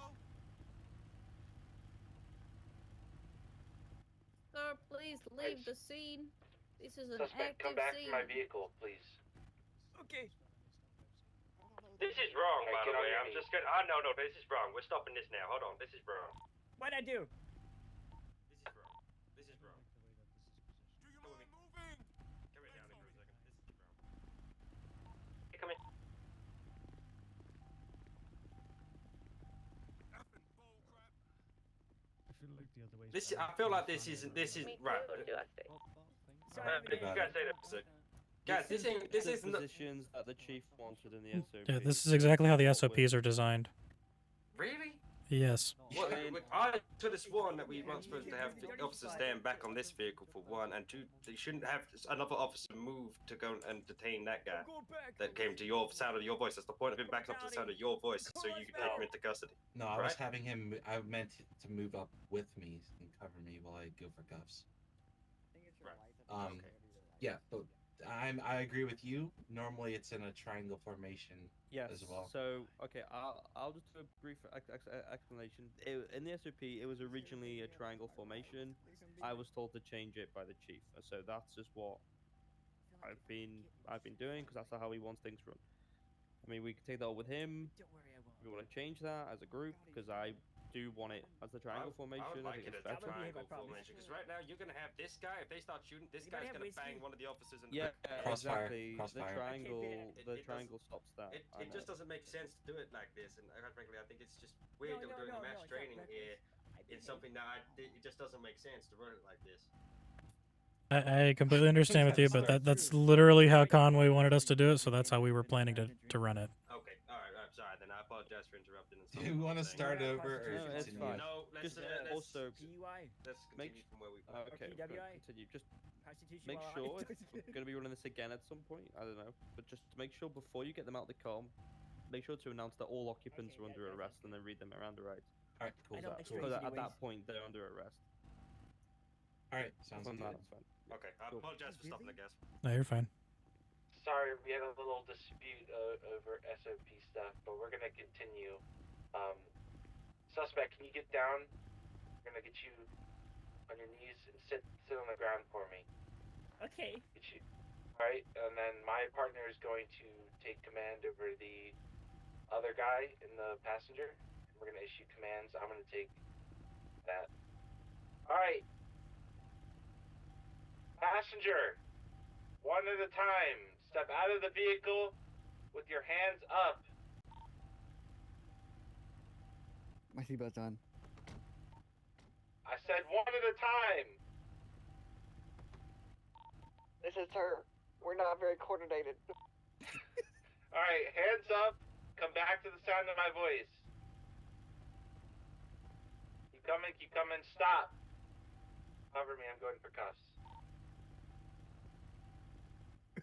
Sir, please leave the scene. This is an Suspect, come active back scene. to my vehicle, please. Okay. This is wrong, Alright, by the get on way. your I'm knees. just gonna. No, this is wrong. We're stopping this now. Hold on. This is wrong. What'd I do? This is wrong. This is wrong. Do you mind moving? Come here, down here for a second. This is wrong. Hey, come in. Effing bull crap. I feel like the other way. This. I feel like this isn't. This is right. You guys say that. Guys, this ain't. This the isn't. positions that the chief wanted in the SOP. Yeah, this is exactly how the SOPs are designed. Really? Yes. Well, I could have sworn that we weren't supposed to have the officers stand back on this vehicle for one, and two, they shouldn't have another officer move to go and detain that guy that came to your sound of your voice. That's the point of him backing up to the sound of your voice, so you can take him into custody. No, I was Right? having him. I meant to move up with me and cover me while I go for cuffs. Right. Yeah, but I agree with you. Normally, it's in a triangle formation. Yes. As well. So okay, I'll just do a brief explanation. In the SOP, it was originally a triangle formation. I was told to change it by the chief, so that's just what I've been doing because that's how he wants things run. I mean, we can take that up with him. Don't worry, I won't. We want to change that as a group because I do want it as the triangle formation. I would like think it it's as a better. triangle formation, because right now you're gonna have this guy. If they start shooting, this Anybody guy's have gonna whiskey? bang one of the officers in the Yeah, Crossfire, exactly. crossfire. The triangle, It does- triangle stops that. I It just know. doesn't make sense to do it like this, and quite frankly, I think it's just weird that we're doing a mass training here. It's something that it just doesn't make sense to run it like this. I completely understand with you, but that's literally how Conway wanted us to do it, so that's how we were planning to run it. Okay, all right, I'm sorry. Then I apologize for interrupting. Do you want to start over or No, it's continue? fine. No, let's Just let's also PUI. let's make continue from where we. okay, PWI. continue. Just Constitution make while sure I- if we're going to be running this again at some point. I don't know, but just make sure before you get them out the com, make sure to announce that all occupants are under arrest and then read them around the rights. All right, cool. I don't like cool. Because strays at that anyways. point they're under arrest. All right, sounds From good. that, it's fine. Okay, I Cool. apologize for stopping the gas. No, you're fine. Sorry, we had a little dispute over SOP stuff, but we're gonna continue. Suspect, can you get down? We're gonna get you on your knees and sit on the ground for me. Okay. Get you. Alright, and then my partner is going to take command over the other guy in the passenger. We're gonna issue commands. I'm gonna take that. Alright. Passenger, one at a time. Step out of the vehicle with your hands up. My seatbelt's on. I said one at a time. This is her. We're not very coordinated. All right, hands up. Come back to the sound of my voice. Keep coming. Stop. Cover me. I'm going for cuffs.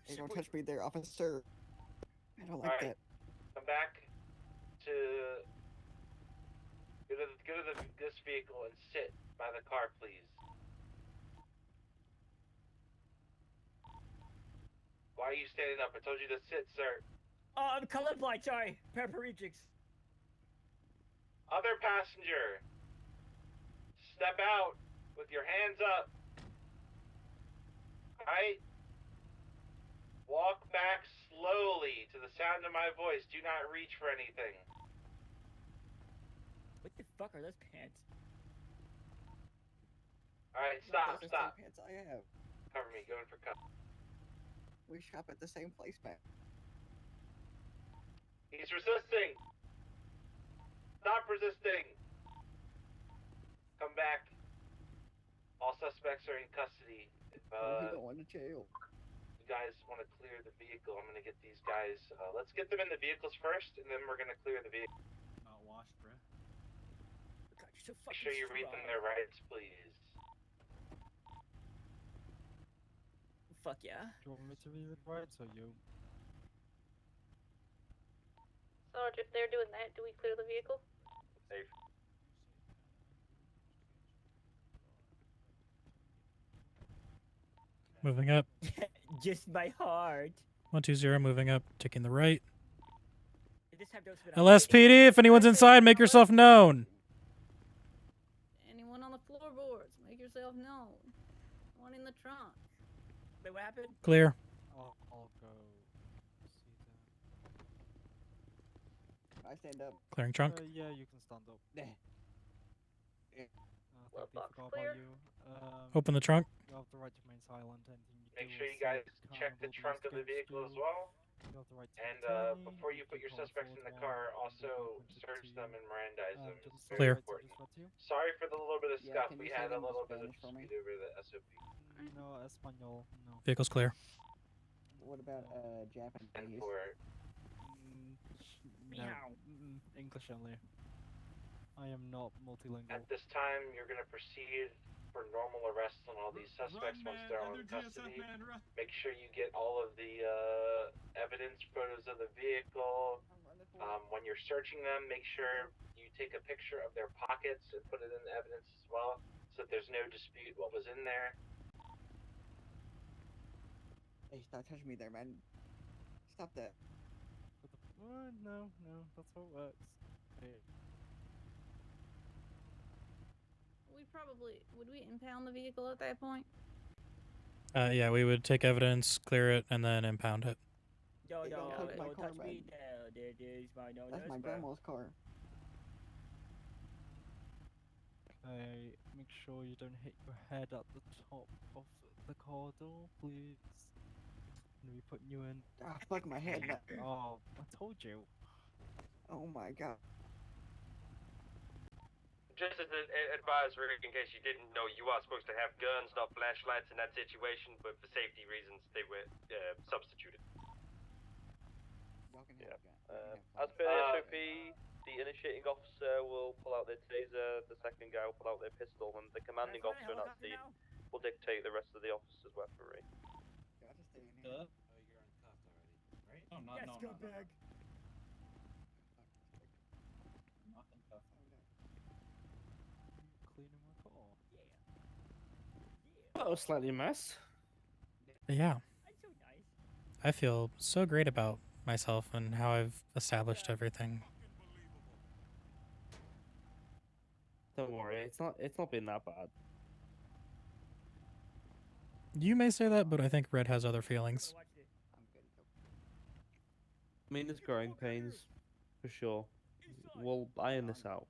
Hey, don't touch me there, officer. I don't like All right. that. Come back to this vehicle and sit by the car, please. Why are you standing up? I told you to sit, sir. Oh, I'm colorblind. Sorry, paraplegics. Other passenger, step out with your hands up. Alright? Walk back slowly to the sound of my voice. Do not reach for anything. What the fuck are those pants? Alright, stop. Those are the same pants I have. Cover me, going for cover. We shop at the same place, man. He's resisting. Stop resisting. Come back. All suspects are in custody. If We're going to jail. you guys want to clear the vehicle, I'm gonna get these guys. Let's get them in the vehicles first, and then we're gonna clear the vehicle. Not washed, bruh. God, you're so Make fucking sure you read them their rights, please. Fuck yeah. Do you want me to read the rights or you? Sarge, if they're doing that, do we clear the vehicle? Safe. Moving up. Just my heart. 120 moving up, taking the right. This time don't spit on me. LSPD, if anyone's inside, make yourself known. Anyone on the floorboards, make yourself known. One in the trunk. Wait, what happened? Clear. I'll go see that. I stand up. Clearing trunk. Yeah, you can stand up. Well, I box forgot clear. about you. Open the trunk. You have the right to remain silent. Anything you Make do sure or you guys say check the can trunk of the be used vehicle as against you. well. You have the right to And detain me. before you put can your call suspects in the 411 car, and we'll also be appointed search to them you. and Mirandize them. Does It's the very Clear. rights I important. just read to you? Sorry for the little bit of Yeah, scuff. can We you say had a them in little bit of Spanish for me? dispute over the SOP. No, Espanol, no. Vehicle's clear. What about Japanese? And for No, English only. I am not multilingual. at this time, you're gonna proceed for normal arrests on all these suspects once they're all in custody. Make sure you get all of the evidence, photos of the vehicle. When you're searching them, make sure you take a picture of their pockets and put it in the evidence as well, so that there's no dispute what was in there. Hey, stop touching me there, man. Stop that. No, that's how it works. Hey. Would we impound the vehicle at that point? Yeah, we would take evidence, clear it, and then impound it. No, Hey, no, don't touch my don't car, touch man. me. No, that is my no. That's my grandma's car. Okay, make sure you don't hit your head at the top of the corridor, please. I'm gonna be putting you in. Ah, fuck my head. Oh, I told you. Oh my god. Just as an advisory, in case you didn't know, you are supposed to have guns, not flashlights in that situation, but for safety reasons, they were substituted. Yeah. As per the SOP, the initiating officer will pull out their taser, the second guy will pull out their pistol, and the commanding officer in that scene will dictate the rest of the officer's weaponry. Oh, you're uncuffed already, right? No, Yes, go bag. Not uncuffed. Cleaning my car. That was slightly a mess. Yeah. I'm so nice. I feel so great about myself and how I've established everything. Don't worry, it's not been that bad. You may say that, but I think Red has other feelings. I mean, there's growing pains, for sure. We'll iron this out.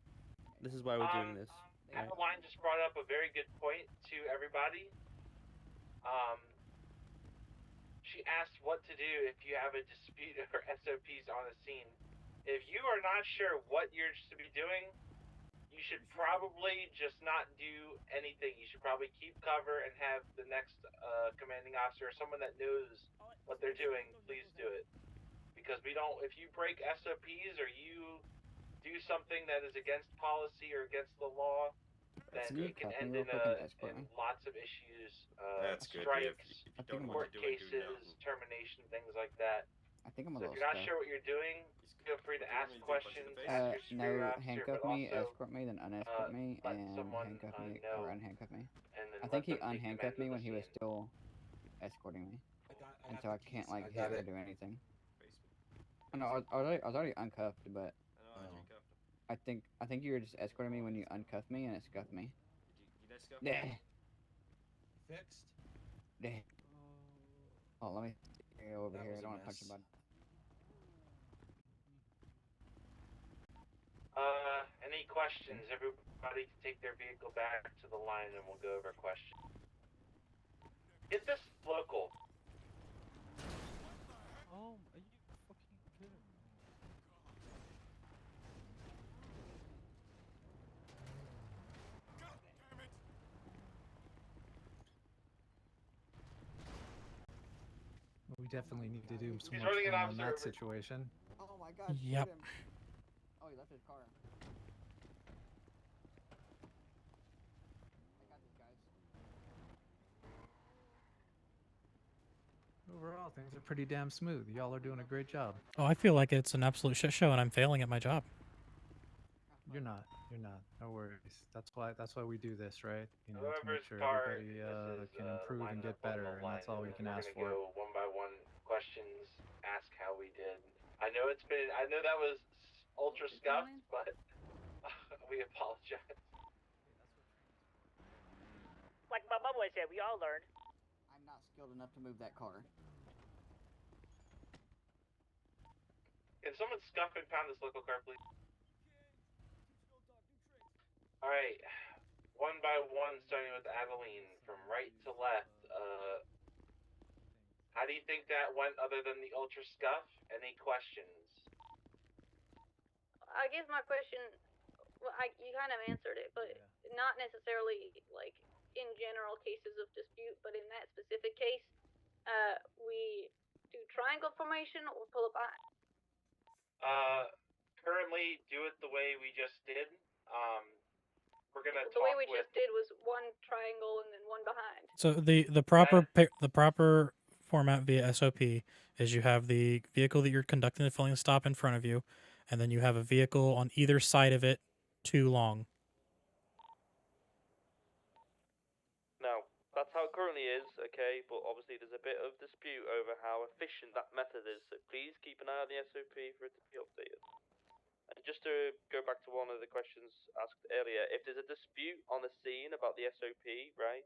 This is why we're doing this. Right? Adeline just brought up a very good point to everybody. She asked what to do if you have a dispute or SOPs on a scene. If you are not sure what you're to be doing, you should probably just not do anything. You should probably keep cover and have the next commanding officer or someone that knows what they're doing, please do it. because we don't. If you break SOPs or you do something that is against policy or against the law, then Can you it can cuff me end real in quick and escort me? lots of issues. That's good. Strikes, If you don't know what court you're doing, do cases, nothing. termination, things like that. I think I'm a So if little you're not scuffed. sure what you're doing, feel free to ask What do you want me to do, punch you in questions, the face? ask your superior No, officer, handcuff but me, also escort me, then unescort me, let and someone handcuff me know, or unhandcuff me. and then I think let he them take unhandcuffed command me of when the he was scene. still escorting me, I and so got I the can't keys. like I got hit or it. do anything. Basement. Oh, no, I was already uncuffed, but I know, I cuffed him. I think you were just escorting me when you uncuffed me and it scuffed me. You let scuff me? Yeah. Fixed? Yeah. Oh, let me go over That here. was I a don't want to punch mess. your bud. Any questions? Everybody can take their vehicle back to the line and we'll go over questions. Get this local. Oh, are you fucking kidding me? We definitely need to do some He's more running an training on officer that over- situation. Oh my god, Yep. shoot him. Oh, he left his car. I got this, guys. Overall, things are pretty damn smooth. Y'all are doing a great job. Oh, I feel like it's an absolute shit show and I'm failing at my job. You're not. You're not. No worries. That's why we do this, right? You know, to make Whoever's sure car everybody this is, can improve and lining get up on the better, and line, that's all we and can we're ask gonna for. go one by one questions, ask how we did. I know that was ultra scuffed, but we apologize. Like my boy said, we all learned. I'm not skilled enough to move that car. Can someone scuff and pound this local car, please? Alright, one by one, starting with Adeline, from right to left. How do you think that went other than the ultra scuff? Any questions? I guess my question, well, you kind of answered it, but not necessarily like in general cases of dispute, but in that specific case, we do triangle formation or pull up behind. Currently do it the way we just did. We're gonna The way we talk with. just did was one triangle and then one behind. So the proper format via SOP is you have the vehicle that you're conducting the filling stop in front of you, and then you have a vehicle on either side of it, too long. No, that's how it currently is, okay, but obviously there's a bit of dispute over how efficient that method is, so please keep an eye on the SOP for it to be updated. And just to go back to one of the questions asked earlier, if there's a dispute on the scene about the SOP, right,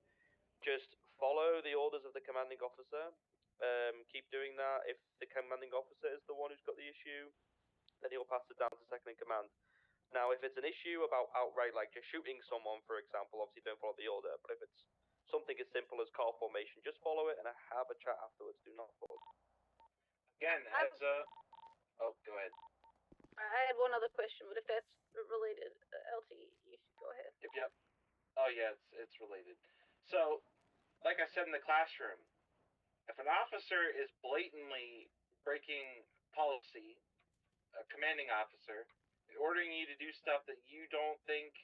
just follow the orders of the commanding officer. Keep doing that. If the commanding officer is the one who's got the issue, then he'll pass it down to second in command. Now, if it's an issue about outright, like just shooting someone, for example, obviously don't follow the order. But if it's something as simple as car formation, just follow it and have a chat afterwards. Do not follow. Again, heads up. Oh, go ahead. I had one other question, but if that's related, LT, you should go ahead. Yep. Oh yeah, it's related. So, like I said in the classroom, if an officer is blatantly breaking policy, a commanding officer, ordering you to do stuff that you don't think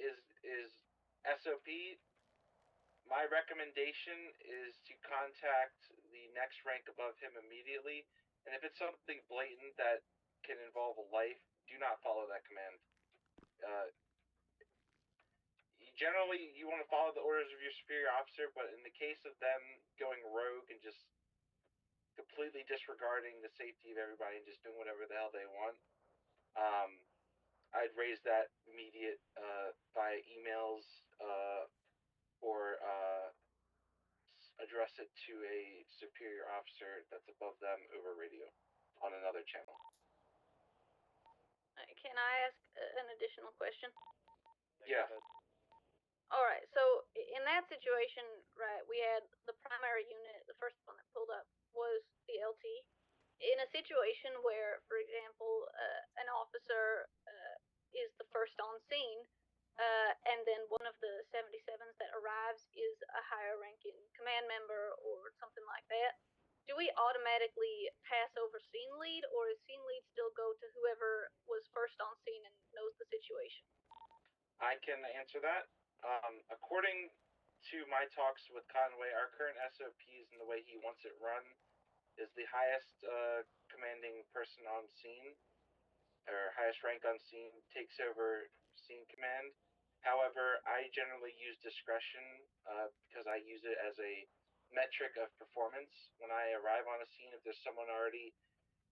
is SOP, my recommendation is to contact the next rank above him immediately. And if it's something blatant that can involve a life, do not follow that command. Generally, you want to follow the orders of your superior officer, but in the case of them going rogue and just completely disregarding the safety of everybody and just doing whatever the hell they want, I'd raise that immediate by emails or address it to a superior officer that's above them over radio on another channel. Can I ask an additional question? Yeah. Alright, so in that situation, right, we had the primary unit, the first one that pulled up was the LT. In a situation where, for example, an officer is the first on scene, and then one of the 77s that arrives is a higher ranking command member or something like that, do we automatically pass over scene lead, or is scene lead still go to whoever was first on scene and knows the situation? I can answer that. According to my talks with Conway, our current SOPs and the way he wants it run is the highest commanding person on scene, or highest rank on scene, takes over scene command. However, I generally use discretion because I use it as a metric of performance. When I arrive on a scene, if there's someone already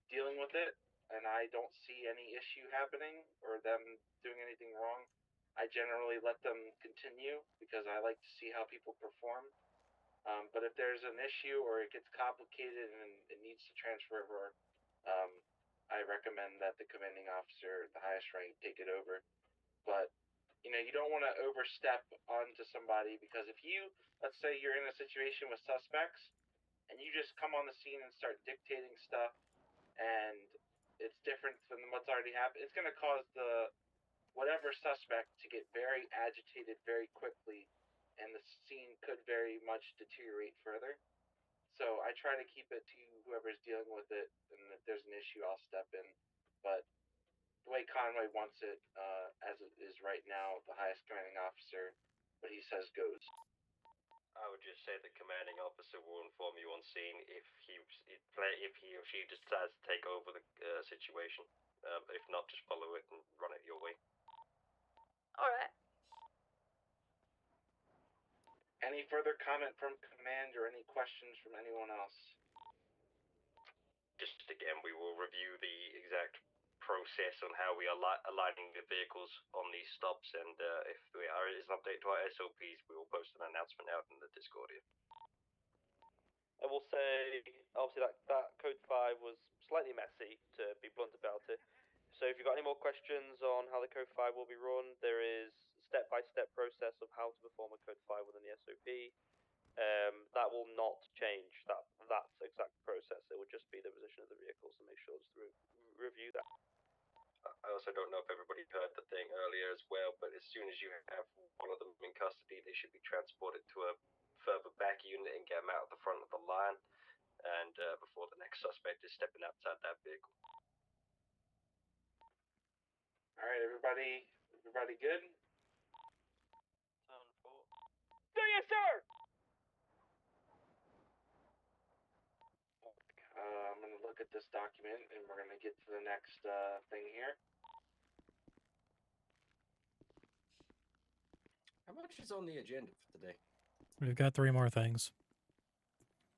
dealing with it and I don't see any issue happening or them doing anything wrong, I generally let them continue because I like to see how people perform. But if there's an issue or it gets complicated and it needs to transfer over, I recommend that the commanding officer, the highest rank, take it over. But you don't want to overstep onto somebody, because if you, let's say you're in a situation with suspects and you just come on the scene and start dictating stuff and it's different than what's already happened, it's going to cause the whatever suspect to get very agitated very quickly, and the scene could very much deteriorate further. So I try to keep it to whoever's dealing with it, and if there's an issue, I'll step in. But the way Conway wants it, as it is right now, the highest commanding officer, what he says goes. I would just say the commanding officer will inform you on scene if he or she decides to take over the situation. If not, just follow it and run it your way. All right. Any further comment from command or any questions from anyone else? Just again, we will review the exact process on how we are aligning the vehicles on these stops, and if there is an update to our SOPs, we will post an announcement out in the Discord here. I will say, obviously, that Code 5 was slightly messy, to be blunt about it. So if you've got any more questions on how the Code 5 will be run, there is step-by-step process of how to perform a Code 5 within the SOP. That will not change. That's exact process. It will just be the position of the vehicles, so make sure to review that. I also don't know if everybody heard the thing earlier as well, but as soon as you have one of them in custody, they should be transported to a further back unit and get them out of the front of the line, and before the next suspect is stepping outside that vehicle. All right, everybody good? Yes, sir! I'm going to look at this document, and we're going to get to the next thing here. How much is on the agenda for today? We've got 3 more things.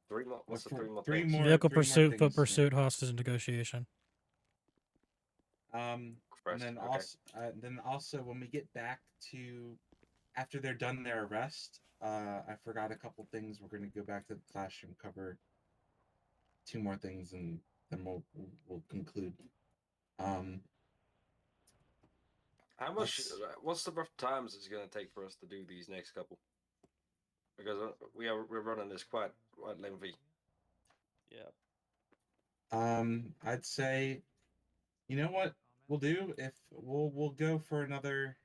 3 more. What's the 3 more Three things? more. Vehicle 3 more pursuit, things, foot yeah. pursuit, hostage negotiation. And then also when we get back to after they're done their arrest, I forgot a couple things. We're going to go back to the classroom, cover 2 more things, and then we'll conclude. How much? What's the rough times it's going to take for us to do these next couple? Because we're running this quite lengthy. Yeah. I'd say, you know what we'll do? If we'll go for another.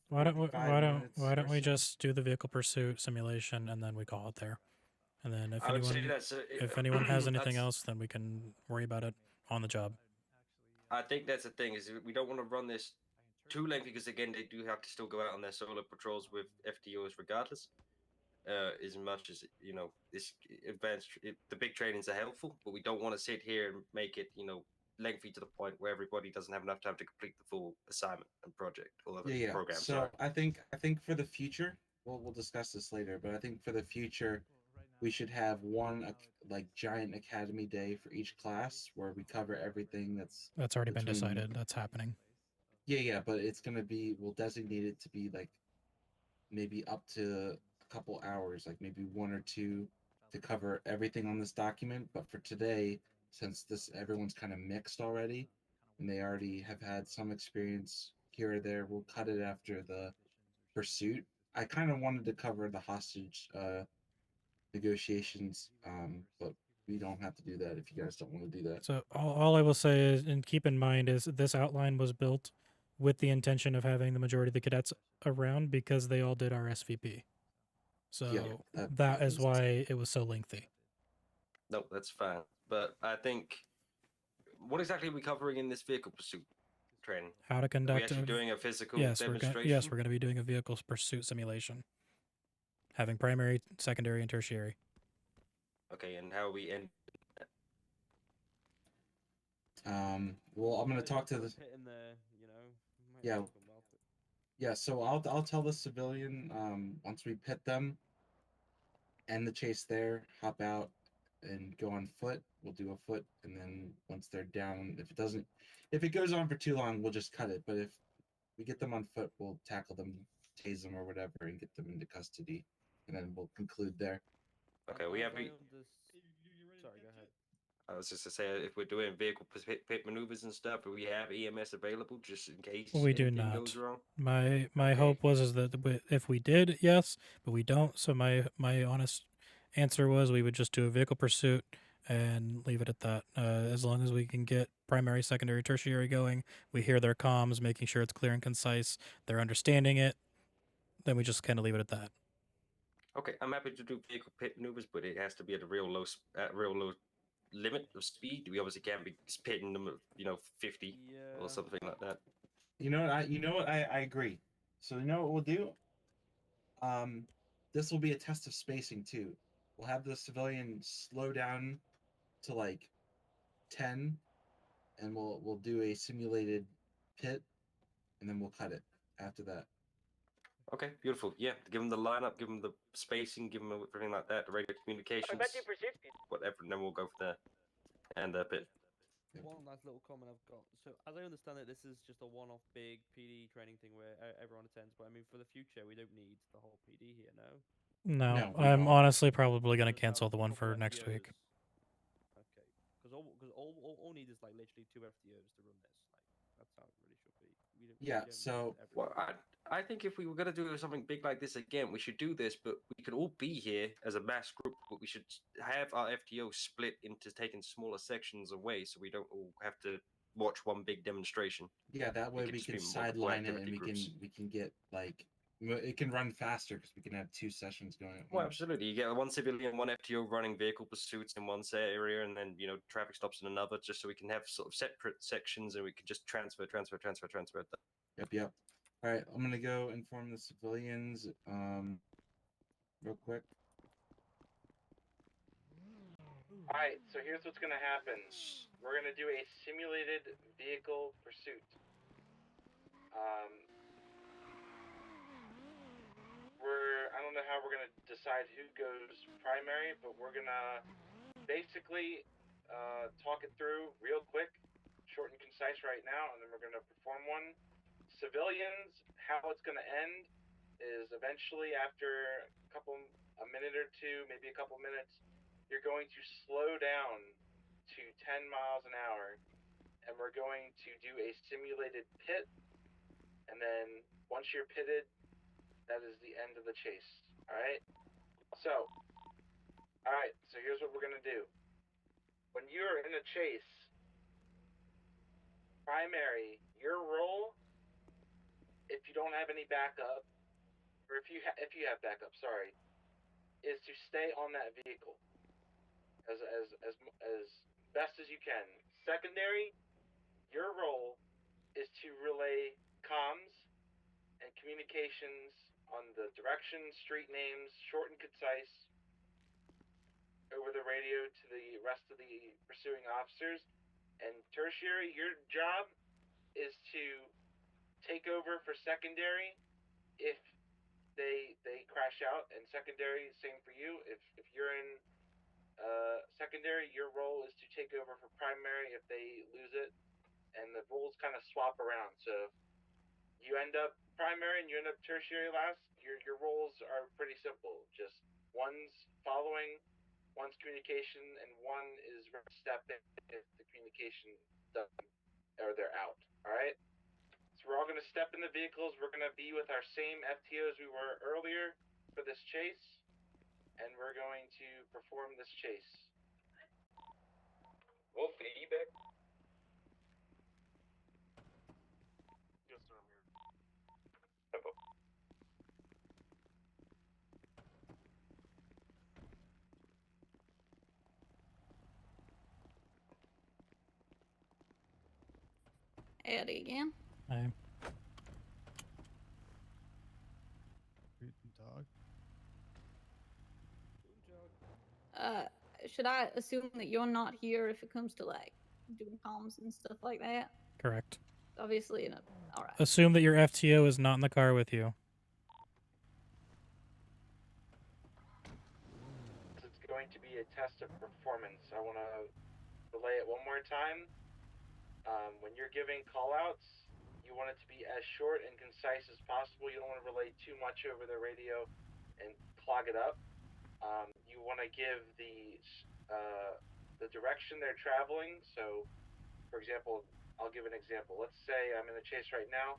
Why don't we 45 minutes why don't or we so. just do the vehicle pursuit simulation and then we call it there, and then if I would say anyone that's if anyone has anything that's- else, then we can worry about it on the job. I think that's the thing, is we don't want to run this too lengthy, because again, they do have to still go out on their solo patrols with FDOs regardless. As much as this advanced, the big trainings are helpful, but we don't want to sit here and make it lengthy to the point where everybody doesn't have enough time to complete the full assignment and project or the Yeah. program. So Sorry. I think for the future, we'll discuss this later, but I think for the future, we should have one like giant academy day for each class where we cover everything That's already been between- decided. That's happening. Yeah, but it's gonna be, we'll designate it to be like maybe up to a couple hours, like maybe 1 or 2 to cover everything on this document. But for today, since everyone's kind of mixed already, and they already have had some experience here or there, we'll cut it after the pursuit. I kind of wanted to cover the hostage negotiations, but we don't have to do that if you guys don't want to do that. So all I will say is, and keep in mind, is this outline was built with the intention of having the majority of the cadets around because they all did our SVP. So Yeah, that is why it was so lengthy. No, that's fine. But I think, what exactly are we covering in this vehicle pursuit training? How to Are we conduct actually a doing a physical yes, demonstration? we're going to be doing a vehicle pursuit simulation, having primary, secondary, and tertiary. Okay, and how are we end? Well, I'm gonna talk to the. Pit in there, you know. Might Yeah. take 'em well, but- Yeah, so I'll tell the civilian once we pit them, end the chase there, hop out, and go on foot. We'll do a foot, and then once they're down, if it goes on for too long, we'll just cut it. But if we get them on foot, we'll tackle them, tase them or whatever, and get them into custody, and then we'll conclude there. Okay, we have. Sorry, go ahead. I was just to say, if we're doing vehicle pit maneuvers and stuff, do we have EMS available just in case We do anything not. goes wrong? My hope was is that if we did, yes, but we don't. So my honest answer was we would just do a vehicle pursuit and leave it at that. As long as we can get primary, secondary, tertiary going, we hear their comms, making sure it's clear and concise, they're understanding it, then we just kind of leave it at that. Okay, I'm happy to do vehicle pit maneuvers, but it has to be at a real low limit of speed. We obviously can't be pitting them at 50 or something like that. You know what? I agree. So you know what we'll do? This will be a test of spacing too. We'll have the civilian slow down to like 10, and we'll do a simulated pit, and then we'll cut it after that. Okay, beautiful. Yeah, give them the lineup, give them the spacing, give them everything like that, the radio communications, whatever, and then we'll go from there. And pit. One last little comment I've got. So, as I understand it, this is just a one-off big PD training thing where everyone attends. But I mean, for the future, we don't need the whole PD here, no? No, I'm honestly probably going to cancel the one for next week. Okay, because all need is like literally 2 FTOs to run this. Like that's how it really should be. Yeah. So well, I think if we were going to do something big like this again, we should do this, but we could all be here as a mass group. But we should have our FTO split into taking smaller sections away, so we don't all have to watch one big demonstration. Yeah, that way we can sideline it, and we can get like it can run faster because we can have 2 sessions going at Well, once. absolutely. You get one civilian, one FTO running vehicle pursuits in one area, and then traffic stops in another, just so we can have sort of separate sections, and we can just transfer. Yep. All right, I'm gonna go inform the civilians real quick. Alright, so here's what's gonna happen. We're gonna do a simulated vehicle pursuit. I don't know how we're gonna decide who goes primary, but we're gonna basically talk it through real quick, short and concise right now, and then we're gonna perform one. Civilians, how it's gonna end is eventually after a minute or two, maybe a couple minutes, you're going to slow down to 10 miles an hour, and we're going to do a simulated pit, and then once you're pitted, that is the end of the chase. Alright? So here's what we're gonna do. When you're in a chase, primary, your role, if you don't have any backup, or if you have backup, sorry, is to stay on that vehicle as best as you can. Secondary, your role is to relay comms and communications on the direction, street names, short and concise, over the radio to the rest of the pursuing officers. And tertiary, your job is to take over for secondary if they crash out, and secondary, same for you. If you're in secondary, your role is to take over for primary if they lose it, and the roles kind of swap around. So if you end up primary and you end up tertiary last, your roles are pretty simple. Just one's following, one's communication, and one is step in if the communication doesn't, or they're out. All right. So we're all going to step in the vehicles. We're going to be with our same FTOs we were earlier for this chase, and we're going to perform this chase. Wolf, feedback. Yes, sir, I'm here. Howdy again. I Guten Tag. Should I assume that you're not here if it comes to like doing comms and stuff like that? correct. Obviously, all right. Assume that your FTO is not in the car with you. It's going to be a test of performance. I want to relay it one more time. When you're giving callouts, you want it to be as short and concise as possible. You don't want to relay too much over the radio and clog it up. You want to give the direction they're traveling. So, for example, I'll give an example. Let's say I'm in a chase right now.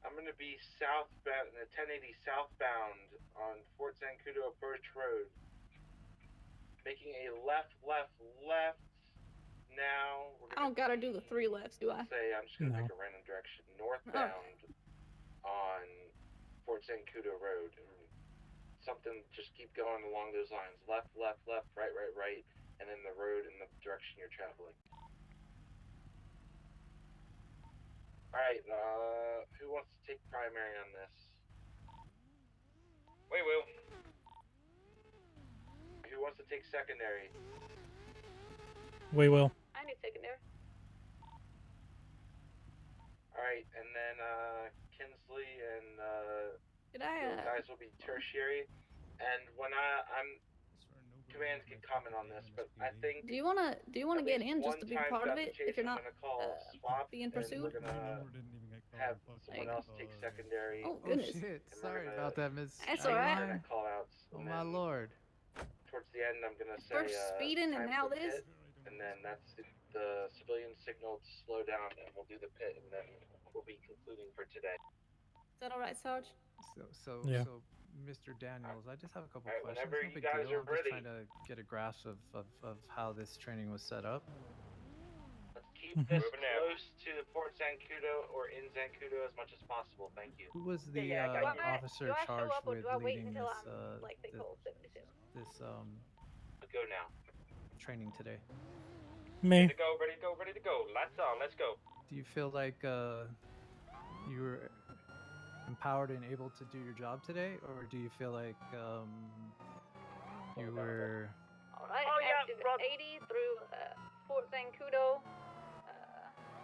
I'm going to be southbound in a 1080 southbound on Fort Zancudo Approach Road, making a left. Now I don't gotta do the 3 lefts, do I? say I'm just going to No. pick a random direction, northbound on Fort Zancudo Road. Something, just keep going along those lines. Left, right, and then the road in the direction you're traveling. Alright, who wants to take primary on this? We will. Who wants to take secondary? We will. I need secondary. Alright, and then Kinsley and Did I? you guys will be tertiary. And when I'm commands can comment on this, but I think Do you wanna get in just to be part of it if you're not swap, being and pursued? we're gonna have someone else take secondary. Oh goodness. shit! And we're Sorry gonna about that, Miss. That's take alright. alternate call-outs, Oh and my then lord. towards the end I'm gonna say First speeding and time now for this. pit, and then that's the civilian signal to slow down, and we'll do the pit, and then we'll be concluding for today. Is that alright, Sarge? So, Yeah. Mr. Daniels, I just have a couple Alright, questions. whenever No you big guys deal. are I'm just ready. trying to get a grasp of how this training was set up. Let's keep this close to Fort Zancudo or in Zancudo as much as possible. Thank you. Who was the Yeah, I got you. officer Do I show charged up or with do I wait leading until this I'm like they call 77? this Go now. training today? Me. Ready to go. Lights on, let's go. Do you feel like you were empowered and able to do your job today, or do you feel like you were? Alright, active 80 through Fort Zancudo.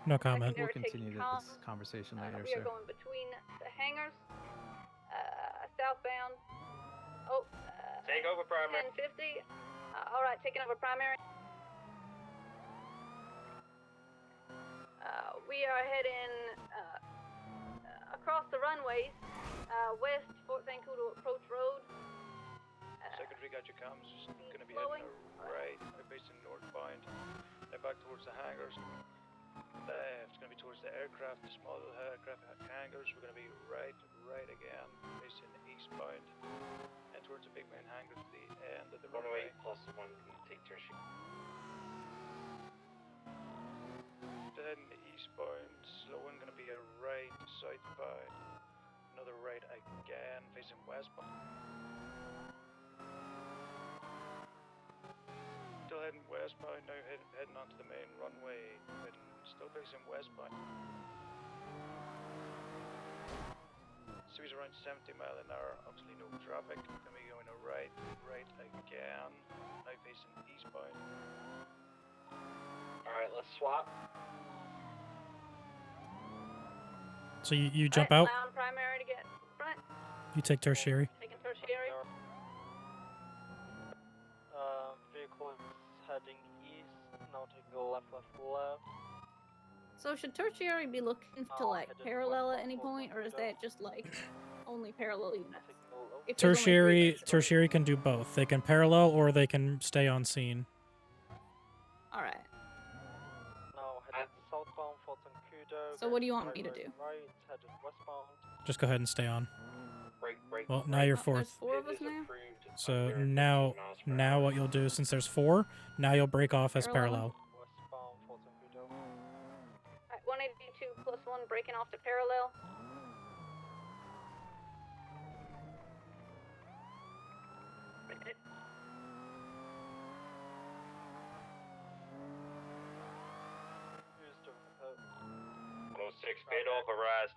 No comment. We'll Secondary taking continue comms. this conversation later, We are sir. going between the hangars. Southbound. Oh. Take over primary. 1050. Alright, taking over primary. We are heading across the runways, west Fort Zancudo Approach Road. Secondary got your comms. Gonna be heading right. We're based in northbound. Then back towards the hangars. Left. Gonna be towards the aircraft, the small aircraft hangars. We're gonna be right again. Based in eastbound. And towards the big main hangar to the end of the runway. 108 +1 can take tertiary. Heading eastbound, slowing, gonna be a right southbound, another right again, facing westbound. Still heading westbound, now heading onto the main runway, still facing westbound. Speed's around 70 miles an hour, obviously no traffic, gonna be going a right again, now facing eastbound. Alright, let's swap. So you jump Alright, out. allowing primary to get front. You take tertiary. Taking tertiary. Vehicle is heading east. Now taking a left. So should tertiary be looking to like parallel at any point, or is that just like only parallel units? If there's only 3 lanes. Tertiary can do both. They can parallel or they can stay on scene. All right. Now heading southbound for Zancudo. So what do you want me to do? Right, heading westbound. Just go ahead and stay on. Break. Well, now you're There's fourth. 4 of us now. So now what you'll do, since there's 4, now you'll break off as parallel. Westbound for Zancudo. Alright, 182 +1 breaking off to parallel. paid off arrest.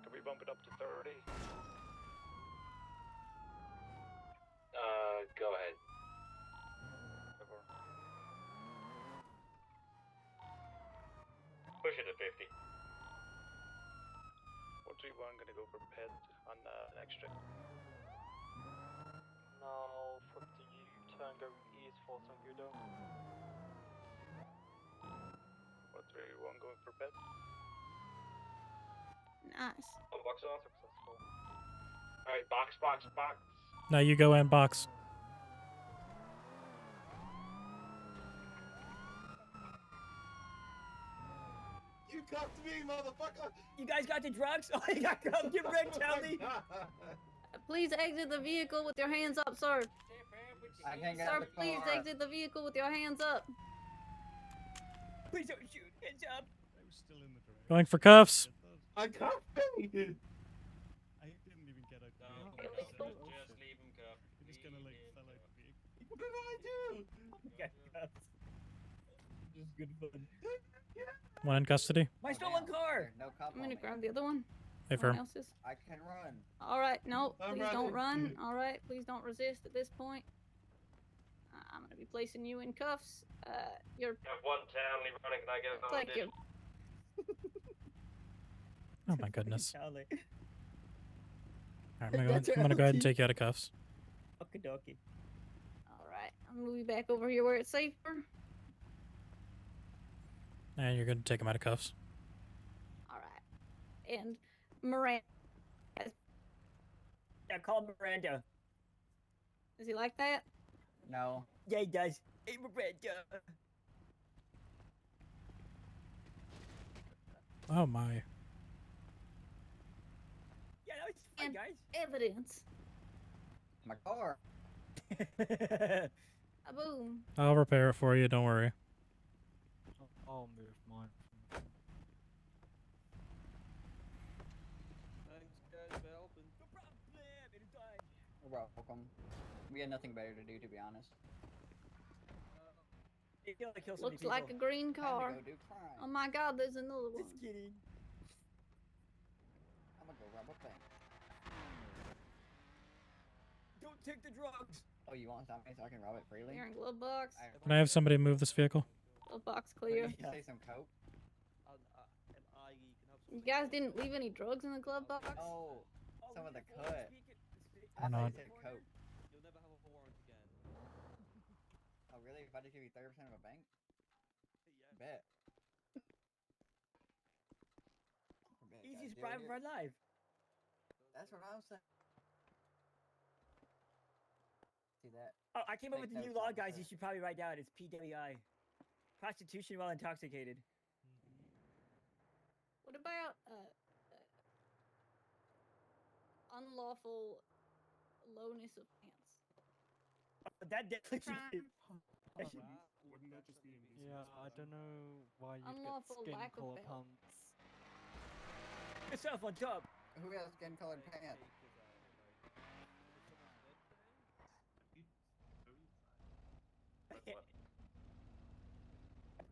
Can we bump it up to 30? Go ahead. Push it to 50. 131 gonna go for pet on an extra. Now 50 Tango East for Sangudo. 131 going for pet. Nice. Box off. Successful. Alright, box. Now you go and box. You cuffed me, motherfucker! You guys got the drugs? Oh, you got come get red, Tally. Please exit the vehicle with your hands up, sir. I can't get Sir, out the please car. exit the vehicle with your hands up. Please don't shoot. Hands up. I was still in the drive. Going for cuffs. I cuffed me! I didn't even get out. No, just leave him cuffed. He just kind of like fell out the vehicle. What did I do? Got cuffs. Just good fun. One in custody. My stolen car. No cop I'm on gonna me. grab the other one. Hey, Someone firm. else's. I can run. All right, no, I'm please don't running. run. All right, please don't resist at this point. I'm gonna be placing you in cuffs. You're Have one Townley running. Can I get a like you. Oh my goodness. Tally. All right, I'm gonna go ahead and take you out of cuffs. Okie dokie. All right, I'm gonna move you back over here where it's safer. And you're gonna take him out of cuffs. All right, and Miranda. Yeah, call Miranda. Is he like that? No. Yeah, he does. Hey, Miranda. Oh my. Yeah, no, it's fine, And guys. evidence. My car. A boom. I'll repair it for you. Don't worry. I'll move mine. Thanks, guys, for helping. No problem. Anytime. You're welcome. We had nothing better to do, to be honest. They feel like kill so many Looks like a people. green Time to car. go do crime. Oh my God, there's another one. Just kidding. I'm gonna go rob a bank. Don't take the drugs. Oh, you want something so I can rob it freely? You're in glove box. Can I have somebody move this vehicle? Glove box Can clear. you say some coke? You guys didn't leave any drugs in the glove box? Oh, some of the cut. Or I thought not. you said coke. You'll never have a warrant again. Oh, really? If I just give you 30% of a bank? Bet. Bet, Easiest gotta bribe do of our it. life. That's what I was saying. See that? Oh, I came up Take with a new notes law, on guys. that. You should probably write down. It's PWI. Prostitution while intoxicated. What about unlawful lowness of pants? Oh, that definitely should be. That should be. Wouldn't that just be indecent? Yeah, I don't know why you get Unlawful skin lack of color belt. pants. Yourself on top. Who has skin colored pants?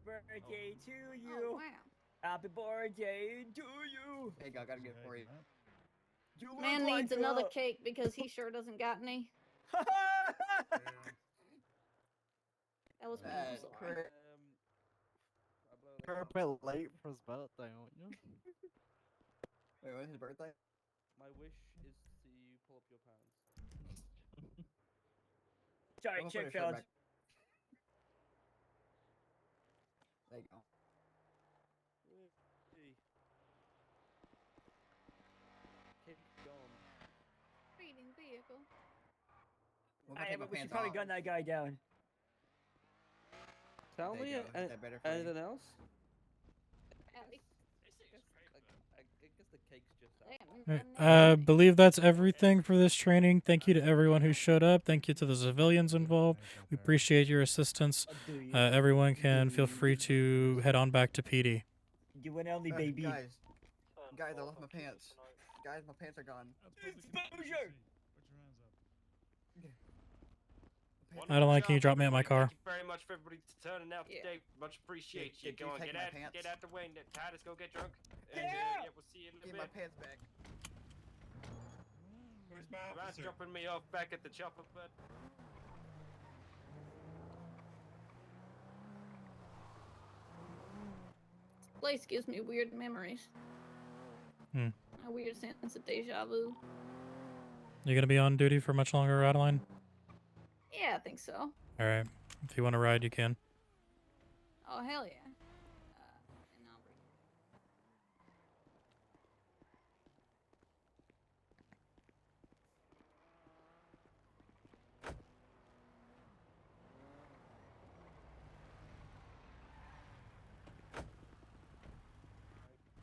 Birthday to Oh you. wow. Happy birthday to you. Hey, I gotta get it for you. You look Man like needs another a- cake because he sure doesn't got any. That was me. I'm That's sorry. correct. You're a bit late for his birthday, aren't you? Wait, when's his birthday? My wish is to see you pull up your pants. Sorry, I'm gonna put check his shirt failed. back. There you go. Cake's gone. Speeding vehicle. We're gonna I, take my we should pants probably off. gun that guy down. Tell There me you go. Is that better for you? anything else? Allie. I guess the cake's just out. Damn, I believe that's everything for this training. Thank you to everyone who showed up. Thank you to the civilians involved. We appreciate your assistance. Everyone can feel free to head on back to PD. You went only, baby. Guys, I lost my pants. Guys, my pants are gone. Exposure. Put your hands up. I don't like. Can you drop me at my car? Thank you very much for everybody turning out today. Much appreciate you. Kid, Go on, take get my out, pants. get out the way. Titus, go get drunk. And Yeah. yeah, we'll see you in a Give bit. my pants back. Where's my Right, officer? dropping me off back at the chopper, bud. This place gives me weird memories. Hmm. A weird sense of deja vu. You gonna be on duty for much longer, Adeline? Yeah, I think so. All right. If you want to ride, you can. Oh, hell yeah.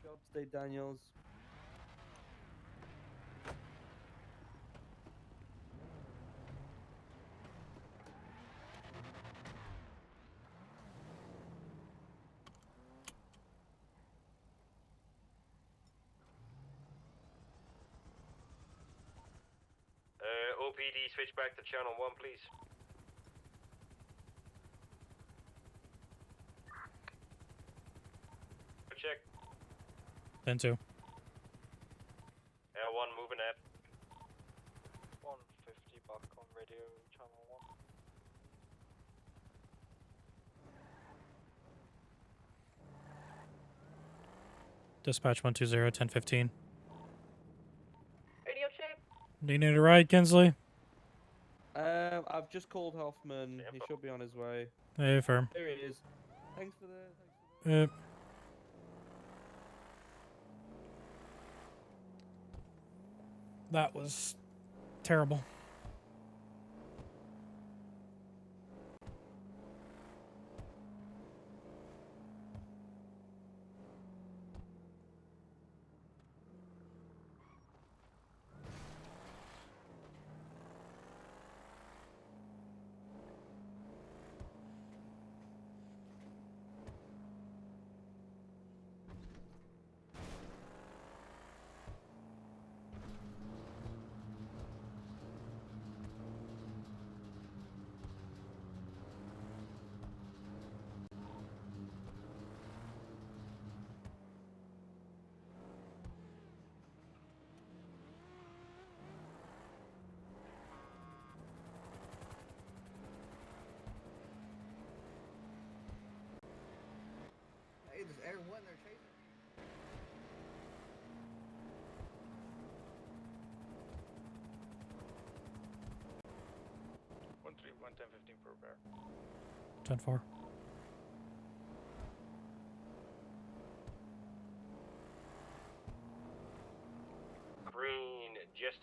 Job State Daniels. OPD, switch back to channel 1, please. Check. 10-2. L1 moving at. 150 back on radio, channel 1. Dispatch 120, 1015. Radio check. Do you need a ride, Kinsley? I've just called Hoffman. He should be on his way. Hey, firm. There he is. Thanks for the. That was terrible. Hey, there's everyone they're chasing. One 1015 for repair. 10-4. Green, just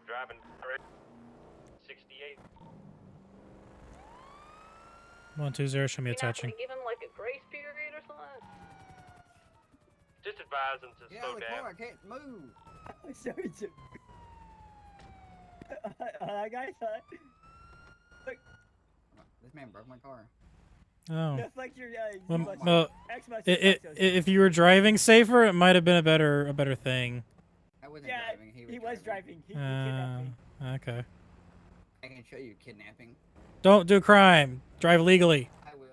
driving 68. 120, show me You're not attaching. gonna give him like a grace period or something? Just advise them to Get slow out of the down. car, I can't move. Sorry, Jim. Guys, look. This man broke my car. Oh. Deflect your Well, if you were driving safer, it might have been a better thing. I wasn't driving. He was driving. He kidnapped me. Okay. I can show you kidnapping. Don't do crime. Drive legally. I will.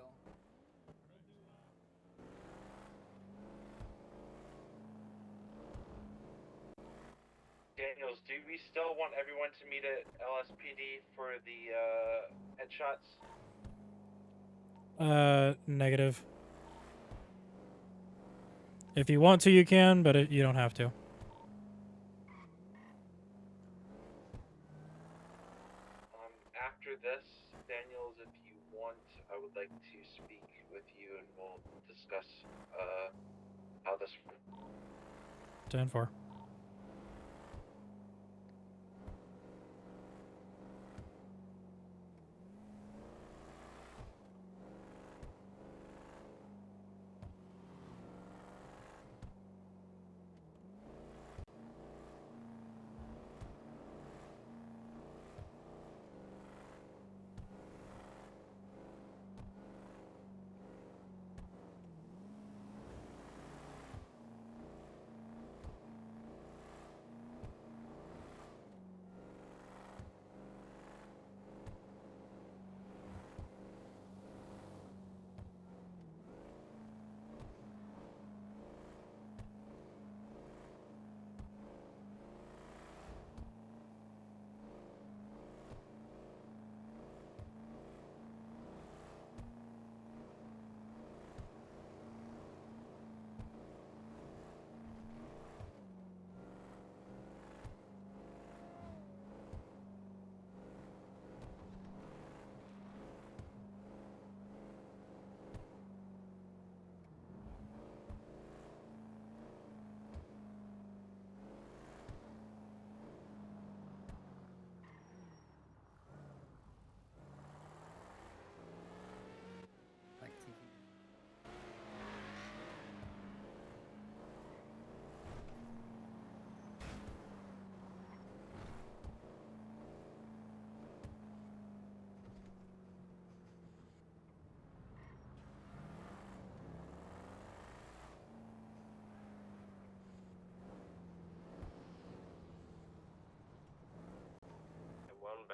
Daniels, do we still want everyone to meet at LSPD for the headshots? Negative. If you want to, you can, but you don't have to. After this, Daniels, if you want, I would like to speak with you and we'll discuss how this. 10-4.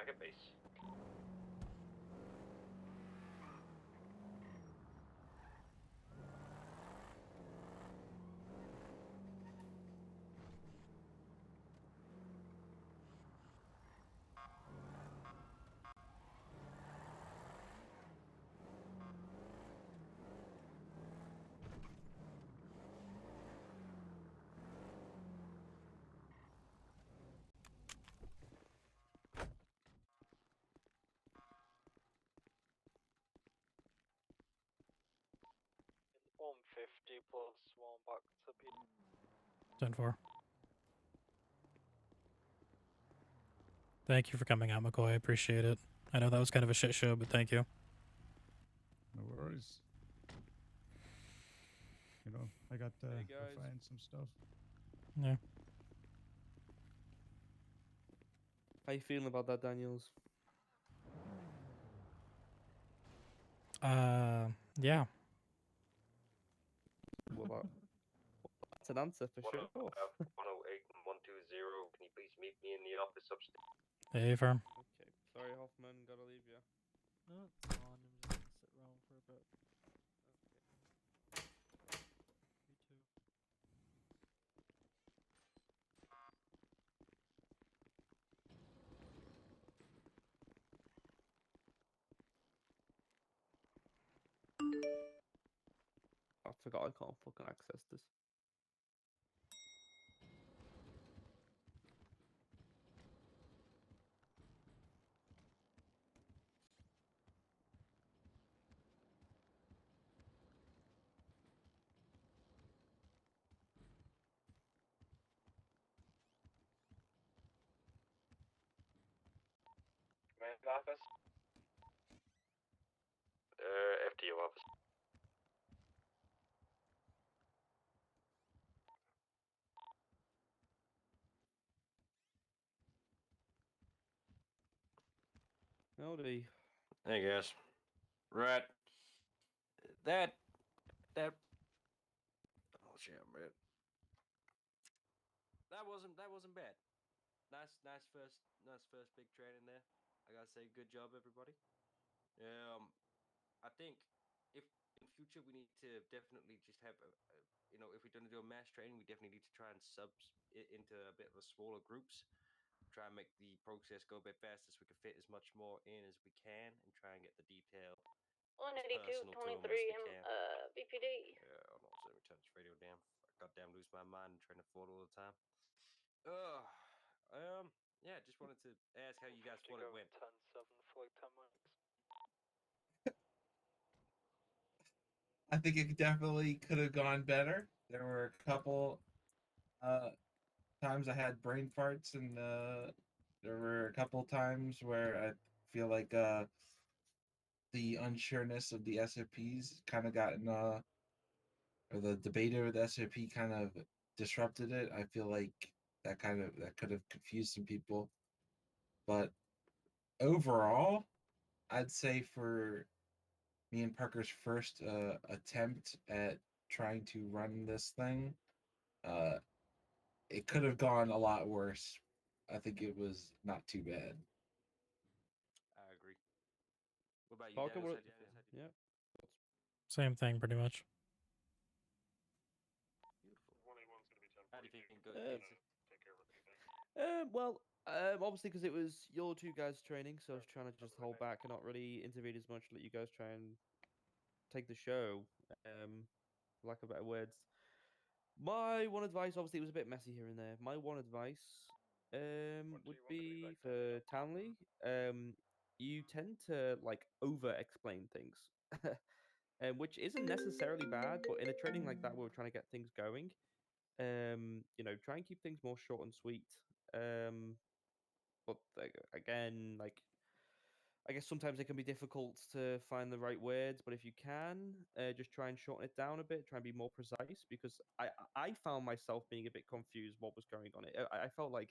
back at base. $150 plus one back to P. 10-4. Thank you for coming out, McCoy. I appreciate it. I know that was kind of a shit show, but thank you. No worries. You know, I got to Hey, guys. refine some stuff. Yeah. How you feeling about that, Daniels? Yeah. Well, that's an answer for sure. 108 and 120. Can you please meet me in the office upstairs? Hey, firm. Okay. Sorry, Hoffman. Gotta leave you. No, it's fine. I'm just gonna sit around for a bit. Me too. I forgot I can't fucking access this. Command office. FTO office. Howdy. Hey guys. Right. That. Oh shit, man. That wasn't bad. Nice first big training there. I gotta say, good job, everybody. I think if in future we need to definitely just have if we're going to do a mass training, we definitely need to try and sub it into a bit of a smaller groups. Try and make the process go a bit faster so we can fit as much more in as we can and try and get the detail as personal to them as we can. BPD. Yeah, hold on, let me turn this radio down. I goddamn lose my mind and trying to afford all the time. Yeah, just wanted to ask how you guys thought it went. 10-7 for like 10 minutes. I think it definitely could have gone better. There were a couple times I had brain farts, and there were a couple times where I feel like the unsureness of the SOPs kind of gotten or the debate over the SOP kind of disrupted it. I feel like that could have confused some people. But overall, I'd say for me and Parker's first attempt at trying to run this thing, uh, it could have gone a lot worse. I think it was not too bad. I agree. What about you, Parker, Dennis? what? Yeah. Same thing, pretty much. Beautiful. 181's gonna be 10. How do you think it goes? Take care of everything. Well, obviously because it was your two guys training, so I was trying to just hold back and not really intervene as much. Let you guys try and take the show. For lack of better words. My one advice, obviously, it was a bit messy here and there. My one advice, would be for Townley. You tend to like over-explain things, which isn't necessarily bad, but in a training like that, where we're trying to get things going, try and keep things more short and sweet. But again, like I guess sometimes it can be difficult to find the right words, but if you can, just try and shorten it down a bit, try and be more precise, because I found myself being a bit confused what was going on. I felt like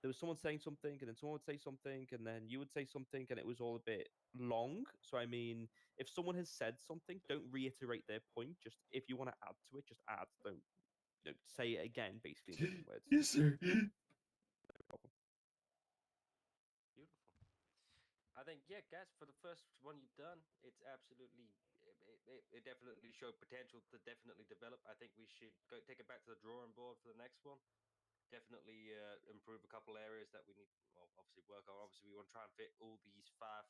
there was someone saying something, and then someone would say something, and then you would say something, and it was all a bit long. So I mean, if someone has said something, don't reiterate their point. Just if you want to add to it, just add. Don't say it again, basically in different words. Yes, sir. Beautiful. guys, for the first one you've done, it's absolutely it definitely showed potential to definitely develop. I think we should go take it back to the drawing board for the next one. Definitely improve a couple areas that we need. Well, obviously work on. Obviously, we want to try and fit all these five.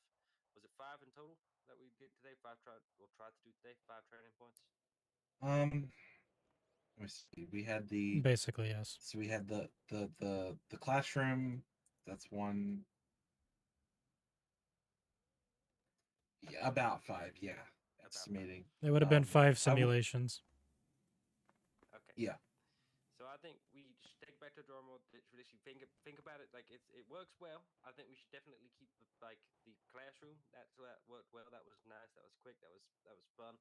Was it five in total that we did today? Five tried to do today. Five training points. Let me see. We had the Basically, yes. So we had the classroom. That's one. Yeah, about 5. Yeah, estimating. It would have been 5 I w- simulations. Okay. Yeah. So I think we should take back to the drawing board. Literally, think about it. Like it works well. I think we should definitely keep the classroom. That worked well. That was nice. That was quick. That was fun.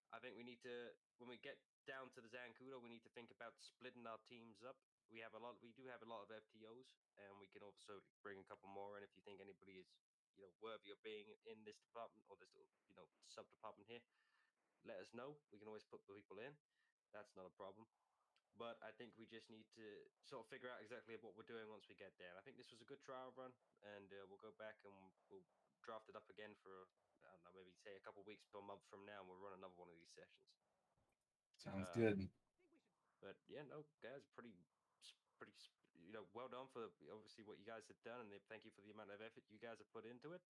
I think we need to, when we get down to the Zancudo, we need to think about splitting our teams up. We do have a lot of FTOs, and we can also bring a couple more in if you think anybody is, worthy of being in this department or this little, sub department here. Let us know. We can always put the people in. That's not a problem. But I think we just need to sort of figure out exactly what we're doing once we get there. I think this was a good trial run, and we'll go back and we'll draft it up again for, I don't know, maybe say a couple weeks to a month from now, and we'll run another one of these sessions. Sounds good. But yeah, no, guys, pretty, well done for obviously what you guys have done, and thank you for the amount of effort you guys have put into it.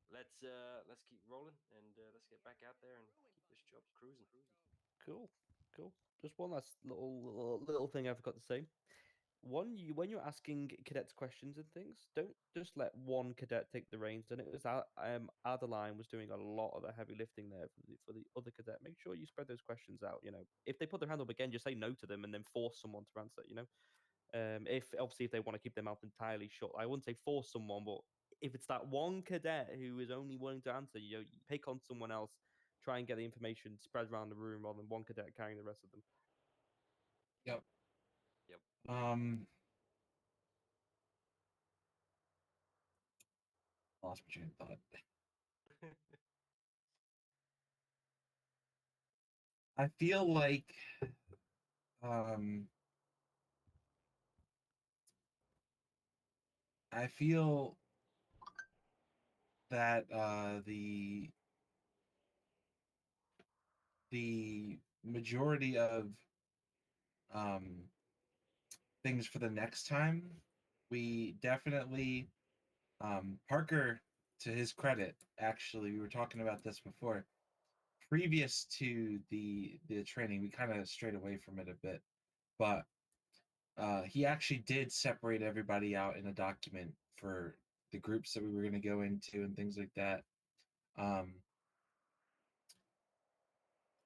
Let's keep rolling, and let's get back out there and keep this job cruising. Cool, cool. Just one last little thing I forgot to say. One, when you're asking cadets questions and things, don't just let one cadet take the reins. And it was Adeline was doing a lot of the heavy lifting there for the other cadet. Make sure you spread those questions out. If they put their hand up again, just say no to them and then force someone to answer. If obviously if they want to keep their mouth entirely shut, I wouldn't say force someone, but if it's that one cadet who is only willing to answer, you pick on someone else, try and get the information spread around the room rather than one cadet carrying the rest of them. Yep. Yep. Lost my train of thought. I feel like I feel that the majority of things for the next time, we definitely Parker, to his credit, actually, we were talking about this before. Previous to the training, we kind of strayed away from it a bit, but he actually did separate everybody out in a document for the groups that we were going to go into and things like that.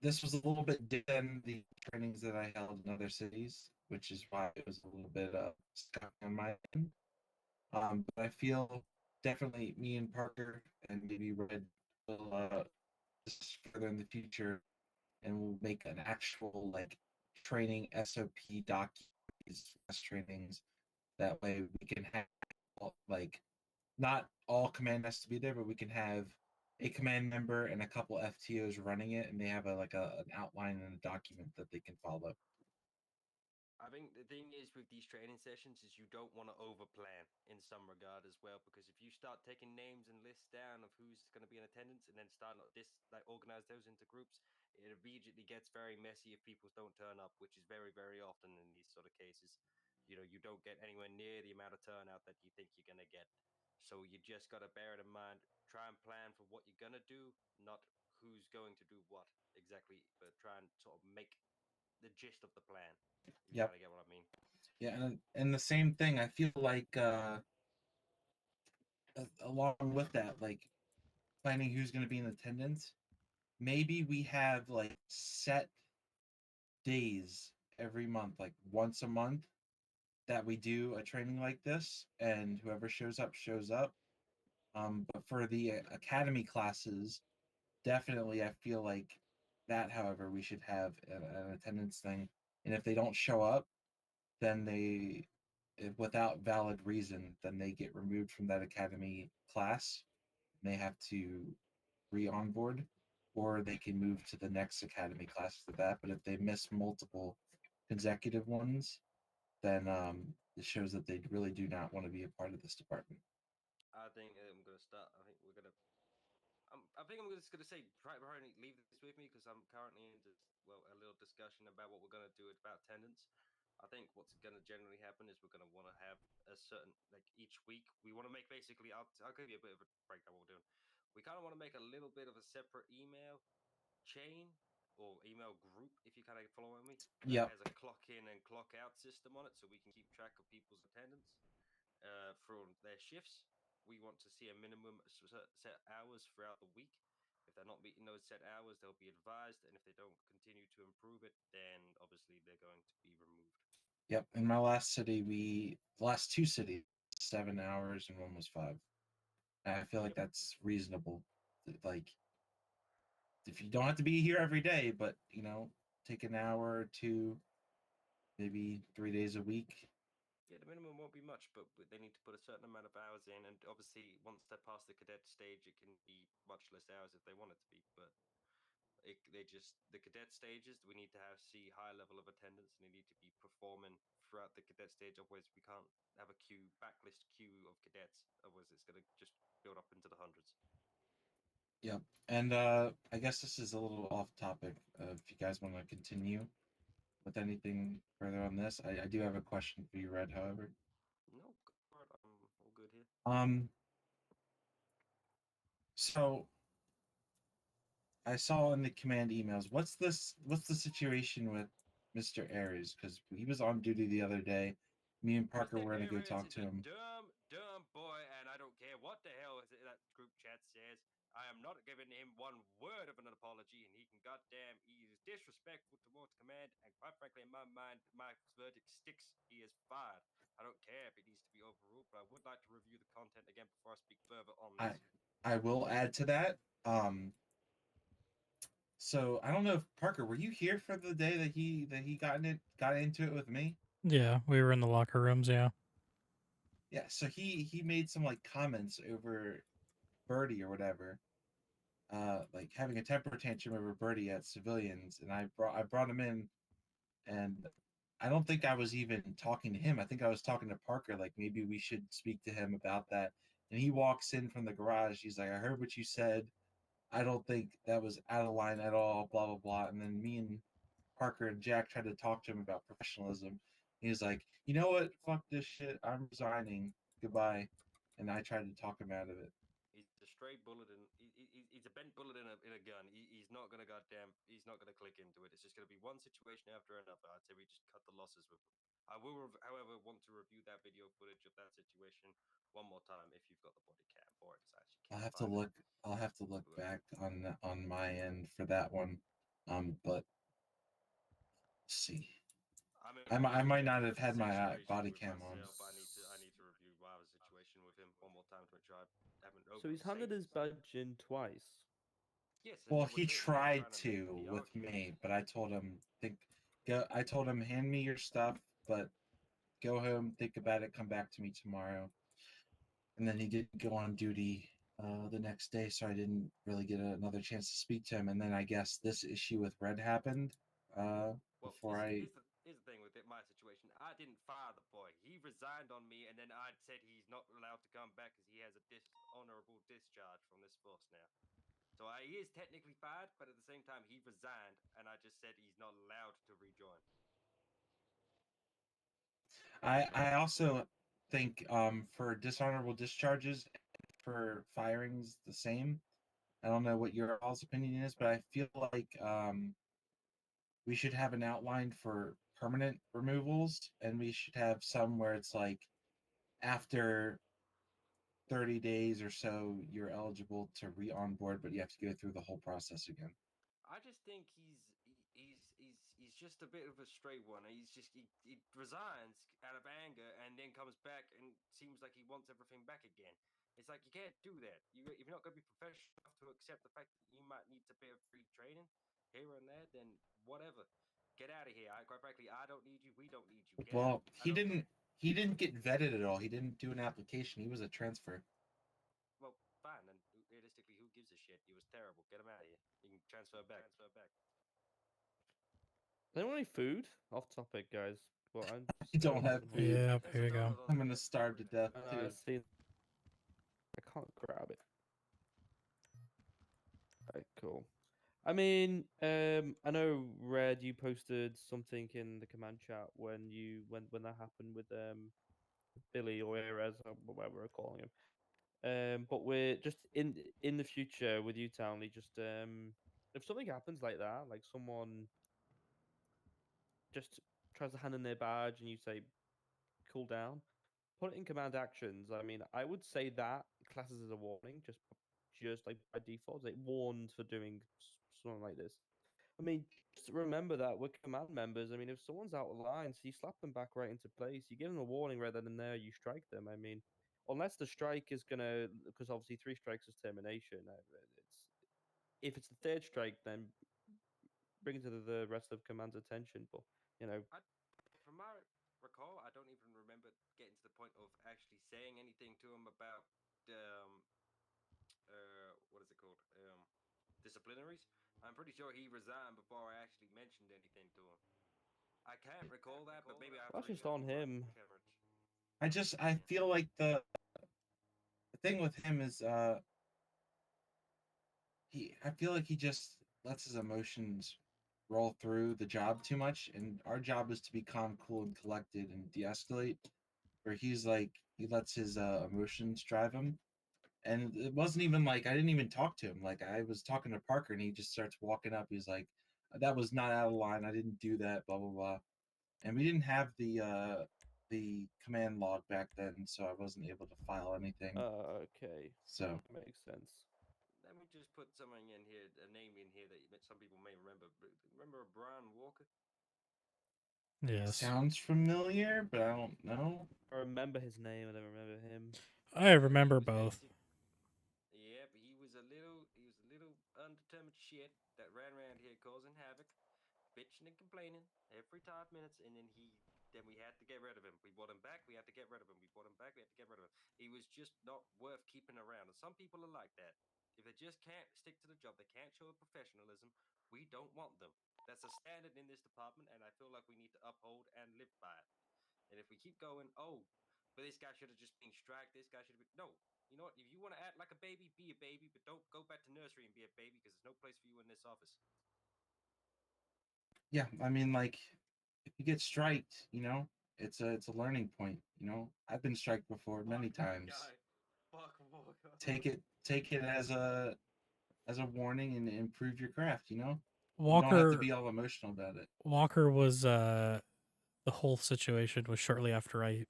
This was a little bit different than the trainings that I held in other cities, which is why it was a little bit stuck on my end. But I feel definitely me and Parker and maybe Red will just further in the future, and we'll make an actual training SOP doc, these trainings. That way we can have not all command has to be there, but we can have a command member and a couple FTOs running it, and they have an outline and a document that they can follow. I think the thing is with these training sessions is you don't want to overplan in some regard as well, because if you start taking names and lists down of who's going to be in attendance and then start organize those into groups, it immediately gets very messy if people don't turn up, which is very, very often in these sort of cases. You don't get anywhere near the amount of turnout that you think you're going to get. So you just got to bear it in mind. Try and plan for what you're going to do, not who's going to do what exactly, but try and sort of make the gist of the plan. You Yep. kind of get what I mean. Yeah, and the same thing. I feel like along with that, planning who's going to be in attendance. Maybe we have set days every month, like once a month, that we do a training like this, and whoever shows up shows up. But for the academy classes, definitely, I feel like that. However, we should have an attendance thing, and if they don't show up, then without valid reason, then they get removed from that academy class. And they have to re-onboard, or they can move to the next academy class after that. But if they miss multiple consecutive ones, then it shows that they really do not want to be a part of this department. I think I'm gonna start. I think we're gonna. I think I'm just gonna say probably leave this with me because I'm currently in a little discussion about what we're gonna do about attendance. I think what's gonna generally happen is we're gonna want to have a certain each week we want to make basically. I'll give you a bit of a breakdown what we're doing. We kind of want to make a little bit of a separate email chain or email group if you kind of follow me. That Yep. has a clock in and clock out system on it, so we can keep track of people's attendance from their shifts. We want to see a minimum set hours throughout the week. If they're not meeting those set hours, they'll be advised, and if they don't continue to improve it, then obviously they're going to be removed. Yep. In my last city, the last 2 cities, 7 hours and one was 5. And I feel like that's reasonable. Like, if you don't have to be here every day, but take an hour or 2, maybe 3 days a week. Yeah, the minimum won't be much, but they need to put a certain amount of hours in, and obviously once they're past the cadet stage, it can be much less hours if they want it to be. But the cadet stages, we need to see high level of attendance, and they need to be performing throughout the cadet stage. Otherwise, we can't have a backlist queue of cadets. Otherwise, it's going to just build up into the hundreds. Yep. And I guess this is a little off topic. If you guys want to continue with anything further on this, I do have a question for you, Red. However, no, I'm all good here. So I saw in the command emails. What's the situation with Mr. Aries? Because he was on duty the other day. Me and Parker were gonna go talk to him. Dumb boy, and I don't care what the hell that group chat says. I am not giving him one word of an apology, and he can goddamn, he is disrespectful towards command, and quite frankly, in my mind, my verdict sticks. He is fired. I don't care if it needs to be overruled, but I would like to review the content again before I speak further on this. I will add to that. So I don't know if Parker, were you here for the day that he got into it with me? Yeah, we were in the locker rooms. Yeah. Yeah. So he made some comments over Birdie or whatever, like having a temper tantrum over Birdie at civilians, and I brought him in, and I don't think I was even talking to him. I think I was talking to Parker, like maybe we should speak to him about that. And he walks in from the garage. He's like, I heard what you said. I don't think that was out of line at all, blah, blah, blah. And then me and Parker and Jack tried to talk to him about professionalism. He's like, you know what? Fuck this shit. I'm resigning. Goodbye. And I tried to talk him out of it. He's a stray bullet and he's a bent bullet in a gun. He's not gonna he's not gonna click into it. It's just gonna be one situation after another. I'd say we just cut the losses with him. I will, however, want to review that video footage of that situation one more time if you've got the body cam, or it's actually I'll can't have to find look. I'll have to look back on my end for that one. But let's see. I might not have had my body cam on. I need to review my other situation with him one more time to make sure I haven't. So he's handed his badge in twice. Yes. Well, he tried to with me, but I told him I told him hand me your stuff, but go home, think about it, come back to me tomorrow. And then he didn't go on duty the next day, so I didn't really get another chance to speak to him. And then I guess this issue with Red happened. Here's the thing with my situation. I didn't fire the boy. He resigned on me, and then I said he's not allowed to come back because he has a dishonorable discharge from this force now. So he is technically fired, but at the same time, he resigned, and I just said he's not allowed to rejoin. I also think for dishonorable discharges, for firings, the same. I don't know what your all's opinion is, but I feel like we should have an outline for permanent removals, and we should have some where it's like after 30 days or so, you're eligible to re-onboard, but you have to go through the whole process again. I just think he's just a bit of a stray one. He resigns out of anger and then comes back and seems like he wants everything back again. It's like you can't do that. If you're not going to be professional enough to accept the fact that you might need a bit of free training here and there, then whatever. Get out of here. Quite frankly, I don't need you. We don't need you. Get out. He didn't get vetted at all. He didn't do an application. He was a transfer. Well, fine. Then realistically, who gives a shit? He was terrible. Get him out of here. You can transfer back. Anyone any food? Off topic, guys. But I don't have food. Yeah, here you go. I'm gonna starve to death too. I can't grab it. Right, cool. I mean, I know Red, you posted something in the command chat when that happened with Billy or Erez or whatever we're calling him. But we're just in the future with you, Townley. Just if something happens like that, like someone just tries to hand in their badge and you say cool down, put it in command actions. I mean, I would say that classes as a warning, just like by default, it warns for doing something like this. I mean, just remember that we're command members. I mean, if someone's out of line, so you slap them back right into place. You give them a warning rather than there you strike them. I mean, unless the strike is gonna, because obviously 3 strikes is termination. It's if it's the 3rd strike, then bring it to the rest of command's attention. But you know, From my recall, I don't even remember getting to the point of actually saying anything to him about what is it called? Disciplinaries. I'm pretty sure he resigned before I actually mentioned anything to him. I can't recall that, but maybe I have to that's just on rewatch him. cameras. I feel like the thing with him is I feel like he just lets his emotions roll through the job too much, and our job is to be calm, cool, and collected and de-escalate. Where he's like he lets his emotions drive him, and it wasn't even like I didn't even talk to him. Like I was talking to Parker, and he just starts walking up. He's like, "That was not out of line. I didn't do that." Blah blah blah. And we didn't have the command log back then, so I wasn't able to file anything. Okay. So Makes sense. Let me just put something in here, a name in here that some people may remember. Remember Brian Walker? Yes. sounds familiar, but I don't know. I remember his name. I don't remember him. I remember both. Yeah, but he was a little undetermined shit that ran around here causing havoc, bitching and complaining every 5 minutes, and then we had to get rid of him. We brought him back, we had to get rid of him. We brought him back, we had to get rid of him. He was just not worth keeping around. And some people are like that. If they just can't stick to the job, they can't show professionalism, we don't want them. That's a standard in this department, and I feel like we need to uphold and live by it. And if we keep going, oh, but this guy should have just been struck, this guy should have been. No, you know what? If you want to act like a baby, be a baby, but don't go back to nursery and be a baby because there's no place for you in this office. Yeah, I mean, like if you get striked, it's a learning point. I've been striked before many times. Take it as a warning and improve your craft. You don't have to be all emotional about it. Walker was the whole situation was shortly after I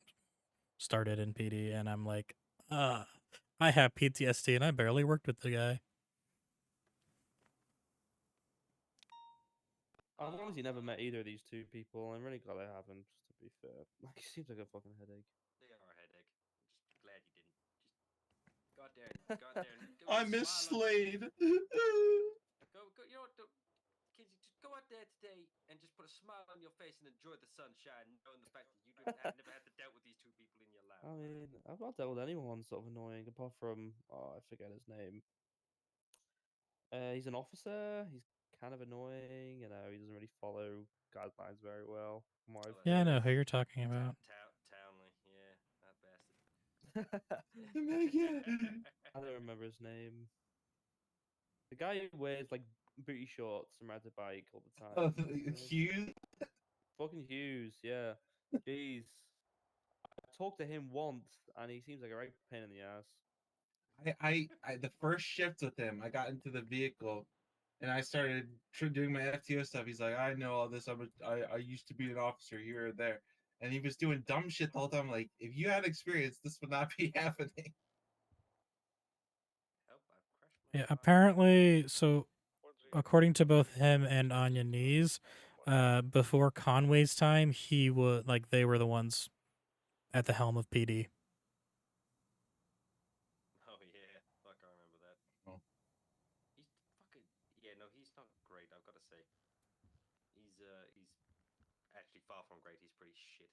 started in PD, and I'm like, I have PTSD and I barely worked with the guy. I've honestly never met either of these 2 people. I'm really glad I haven't, just to be fair. Like, it seems like a fucking headache. They are a headache. I'm just glad you didn't. Just go out there and go I miss smile Slade. go. You know what? Kids, just go out there today and just put a smile on your face and enjoy the sunshine, knowing the fact that you have never had to deal with these 2 people in your life. I mean, I've not dealt with anyone sort of annoying apart from I forget his name. He's an officer. He's kind of annoying. He doesn't really follow guidelines very well. From what I've Yeah, I heard. know who you're talking about. Townley, yeah, that bastard. I don't remember his name. The guy who wears like booty shorts and rides a bike all the time. Hughes. Fucking Hughes, yeah. Jeez. I talked to him once, and he seems like a right pain in the ass. I the first shift with him, I got into the vehicle, and I started doing my FTO stuff. He's like, I know all this. I used to be an officer here or there, and he was doing dumb shit the whole time. Like, if you had experience, this would not be happening. Yeah, apparently, so according to both him and Anya Knees, before Conway's time, he was like they were the ones at the helm of PD. Oh yeah, fuck, I remember that. Oh. He's fucking no, he's not great. I've got to say, he's actually far from great. He's pretty shit.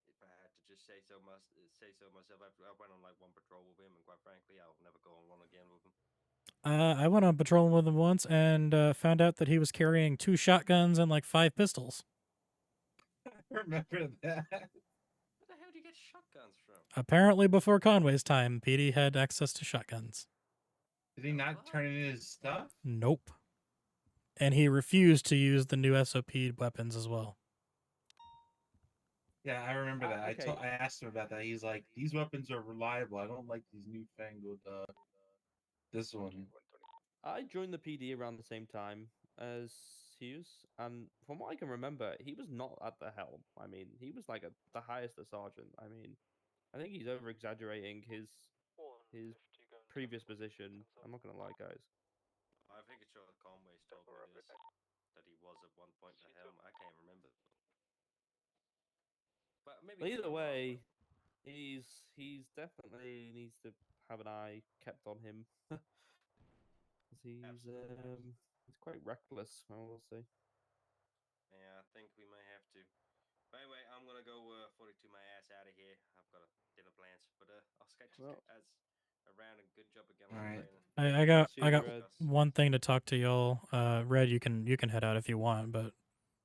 If I had to just say so myself, I went on like 1 patrol with him, and quite frankly, I'll never go on one again with him. I went on patrol with him once and found out that he was carrying 2 shotguns and like 5 pistols. I remember that. Where the hell do you get shotguns from? Apparently, before Conway's time, PD had access to shotguns. Did he not turn in his stuff? Nope. And he refused to use the new SOP weapons as well. Yeah, I remember that. okay. I asked him about that. He's like, these weapons are reliable. I don't like these newfangled this one. I joined the PD around the same time as Hughes, and from what I can remember, he was not at the helm. I mean, he was like the highest a sergeant. I mean, I think he's over exaggerating his previous position. I'm not gonna lie, guys. I'm pretty sure Conway's told me this, that he was at one point the helm. I can't remember. But maybe Either way, he's definitely needs to have an eye kept on him. 'Cause he's quite reckless, I will say. Yeah, I think we may have to. But anyway, I'm gonna go 42 my ass out of here. I've got a dinner plans, but I'll sketch you guys around and good job again on All right. training. I got one thing to talk to y'all. Red, you can head out if you want, but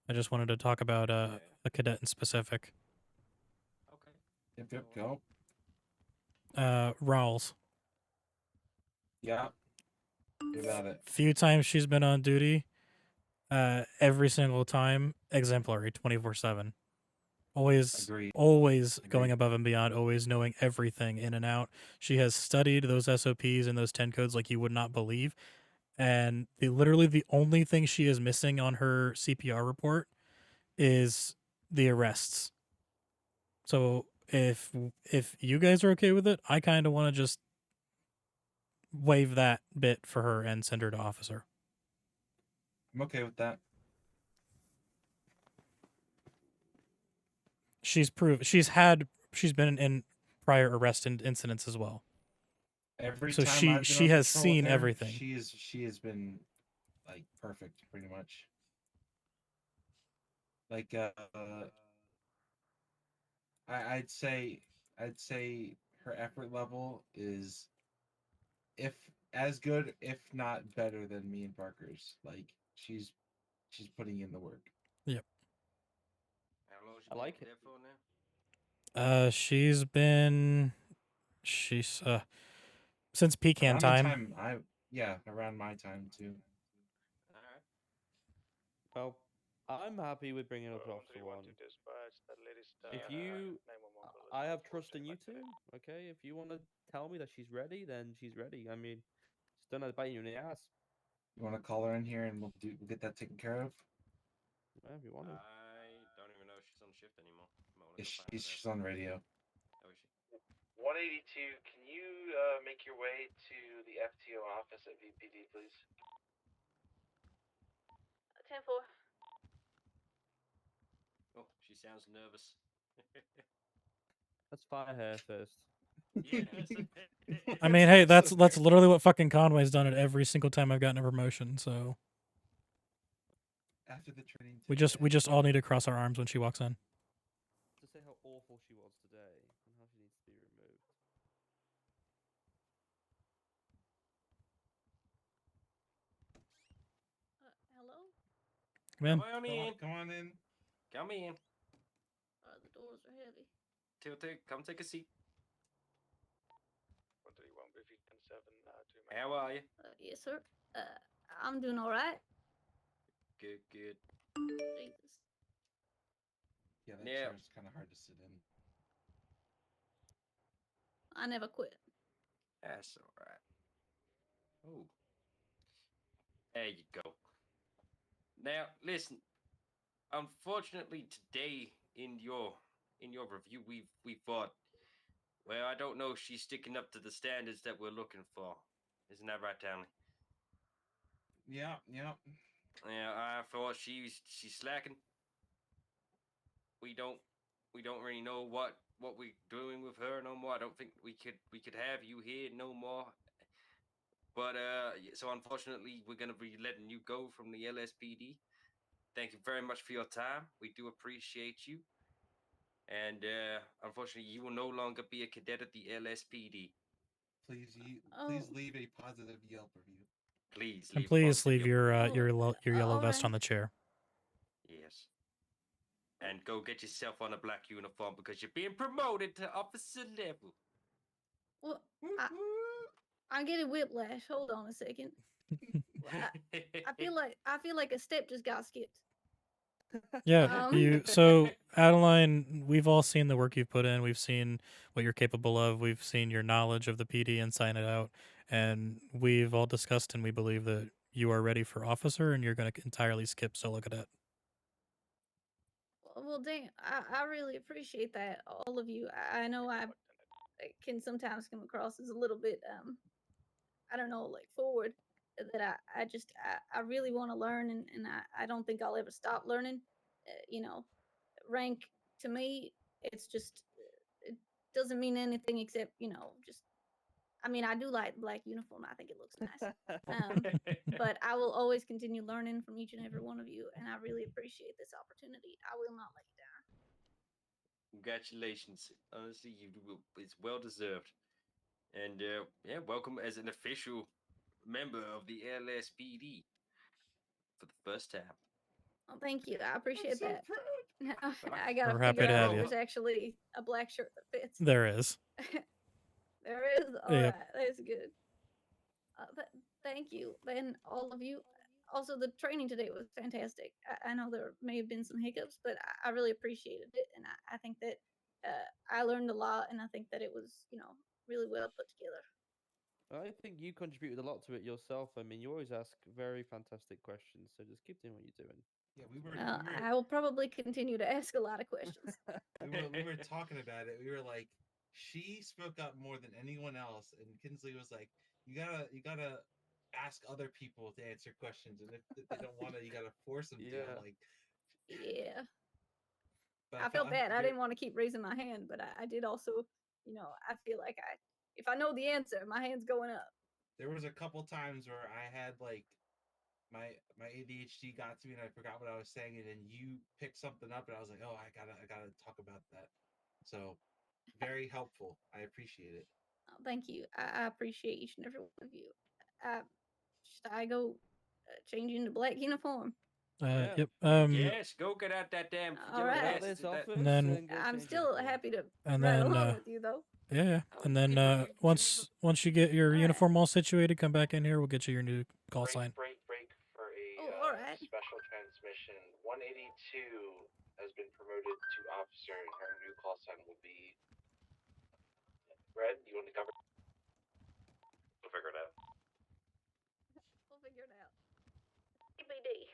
I just wanted to talk about a cadet in specific. Okay. Yep, go. Rawls. Yeah. About it. Few times she's been on duty. Every single time, exemplary, 24/7. Always, Agreed. always going above and beyond. Always knowing everything in and out. She has studied those SOPs and those 10 codes like you would not believe. And literally the only thing she is missing on her CPR report is the arrests. So if you guys are okay with it, I kind of want to just waive that bit for her and send her to officer. I'm okay with that. She's been in prior arrest incidents as well. Every so time she I've been she on has patrol with seen her, everything. She has been like perfect, pretty much. Like I'd say her effort level is if as good, if not better than me and Parker's. Like she's putting in the work. Yep. How long she I like been it. there for now? She's since pecan Around time. the time around my time too. All right. Well, I'm happy with bringing up Officer 131 One. to dispatch. That lady's If you, 911 call. I have trust in you two. Okay, if you want to tell me that she's ready, then she's ready. I mean, just don't let it bite you in the ass. You want to call her in here and we'll get that taken care of? Yeah, if you want to. I don't even know if she's on shift anymore. She's on radio. Oh, is she? 182, can you make your way to the FTO office at VPD, please? 10-4. Oh, she sounds nervous. Let's fire her first. I mean, hey, that's literally what fucking Conway's done at every single time I've gotten a promotion. So After the training, we just all need to cross our arms when she walks in. To say how awful she was today and how she needs to be removed. Hello? Come in. Come on in. Come in. The doors are heavy. Come take a seat. 131 briefing 7 to How are you? Yes, sir. I'm doing all right. Good. Jesus. Yeah, that Yeah. chair's kind of hard to sit in. I never quit. That's all right. Oh. There you go. Now, listen. Unfortunately, today in your review, we thought, well, I don't know if she's sticking up to the standards that we're looking for. Isn't that right, Townley? Yeah. Yeah, I thought she's slacking. We don't really know what we're doing with her no more. I don't think we could have you here no more. But so unfortunately, we're gonna be letting you go from the LSPD. Thank you very much for your time. We do appreciate you. And unfortunately, you will no longer be a cadet at the LSPD. Please Oh. leave a positive Yelp review. Please And leave. please positive leave Yelp your review. your yellow vest alright. on the chair. Yes. and go get yourself on a black uniform because you're being promoted to officer level. Well, I'm getting whiplash. Hold on a second. I feel like a step just got skipped. Yeah, you. So Adeline, we've all seen the work you've put in. We've seen what you're capable of. We've seen your knowledge of the PD inside and out, and we've all discussed and we believe that you are ready for officer, and you're going to entirely skip solo cadet. Well, dang, I really appreciate that, all of you. I know I can sometimes come across as a little bit, I don't know, like forward. That I really want to learn, and I don't think I'll ever stop learning. You know, rank to me, it's just it doesn't mean anything except just. I mean, I do like black uniform. I think it looks nice. But I will always continue learning from each and every one of you, and I really appreciate this opportunity. I will not let you down. Congratulations. Honestly, it's well deserved. And yeah, welcome as an official member of the LSPD for the first time. Well, thank you. I appreciate that. Now I gotta We're figure happy to out have if you. there's actually a black shirt that fits. There is. There is. All Yep. right, that's good. Thank you, and all of you. Also, the training today was fantastic. I know there may have been some hiccups, but I really appreciated it, and I think that I learned a lot, and I think that it was, really well put together. I think you contributed a lot to it yourself. I mean, you always ask very fantastic questions, so just keep doing what you're doing. Yeah, we were. I will probably continue to ask a lot of questions. we were talking about it. We were like, she spoke up more than anyone else, and Kinsley was like, you gotta ask other people to answer questions, and if they don't want to, you gotta force them to. I'm like, Yeah. but I felt bad. I didn't want to keep raising my hand, but I did also, I feel like if I know the answer, my hand's going up. There was a couple times where I had like my ADHD got to me and I forgot what I was saying, and then you picked something up, and I was like, oh, I gotta talk about that. So very helpful. I appreciate it. Oh, thank you. I appreciate each and every one of you. Should I go change into black uniform? Yep. Yes, go get out that damn All yellow right. vest. And then I'm still happy to and ride then along with you, though. yeah, and then once you get your uniform all situated, come back in here. We'll get you your new call sign. Break for a all right. special transmission. 182 has been promoted to officer, and her new call sign will be Red. You want to cover? We'll figure it out. We'll figure it out. CBD.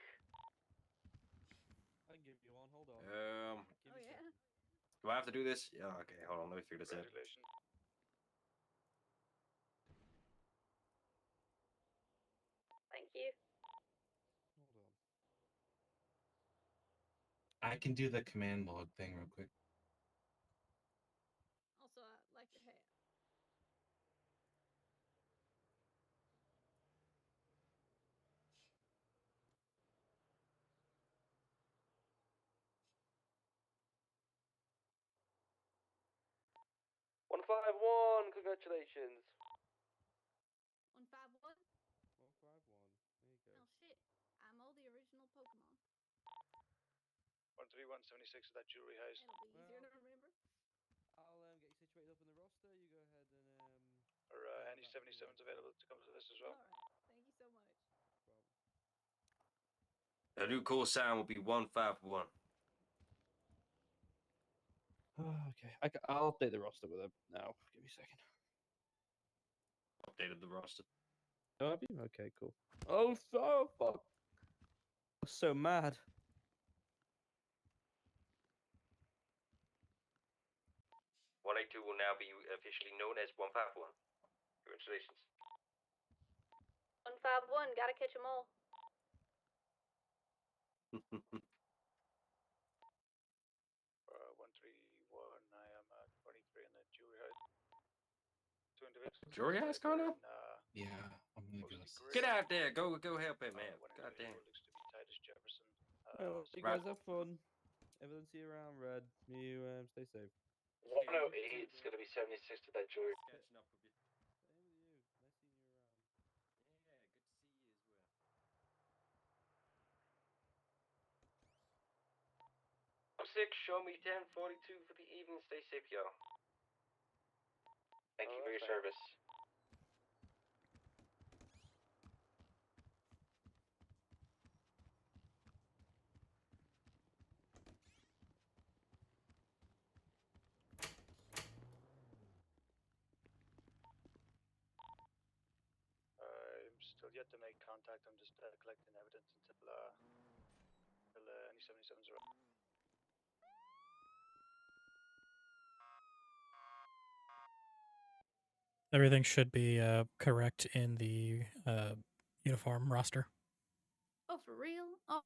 I can give you one. Hold on. Oh yeah. Do I have to do this? Yeah. Okay. Hold on. Let me figure this out. Thank you. I can do the command log thing real quick. Also, I like your hat. Congratulations. 151. 151. There you go. Oh shit! I'm all the original Pokemon. 13176 at that jewelry house. It'll be easier to remember. I'll get you situated up in the roster. You go ahead and Or any 77s available to come to this as well. All right. Thank you so much. A new call sign will be 151. Okay, I'll update the roster with him now. Give me a second. Updated the roster. Oh, have you? Okay, cool. Oh, so fuck. I'm so mad. 182 will now be officially known as 151. Congratulations. 151. Gotta catch 'em all. 131. I am at 23 in the jewelry house. 2 individuals. Jury house going up? Yeah, I'm gonna go. Get out there. Go help him, man. God damn. Looks to be Titus Jefferson. Oh, you guys have fun. Everyone see you around, Red. You stay safe. 108 is going to be 76 to that jewelry. Catching up with you. Same with you. Nice seeing you around. Yeah, good to see you as well. show me 1042 for the evening. Stay safe, yo. Thank you for your service. I'm still yet to make contact. I'm just collecting evidence until any 77s are up. Everything should be correct in the uniform roster. Oh, for real? Oh.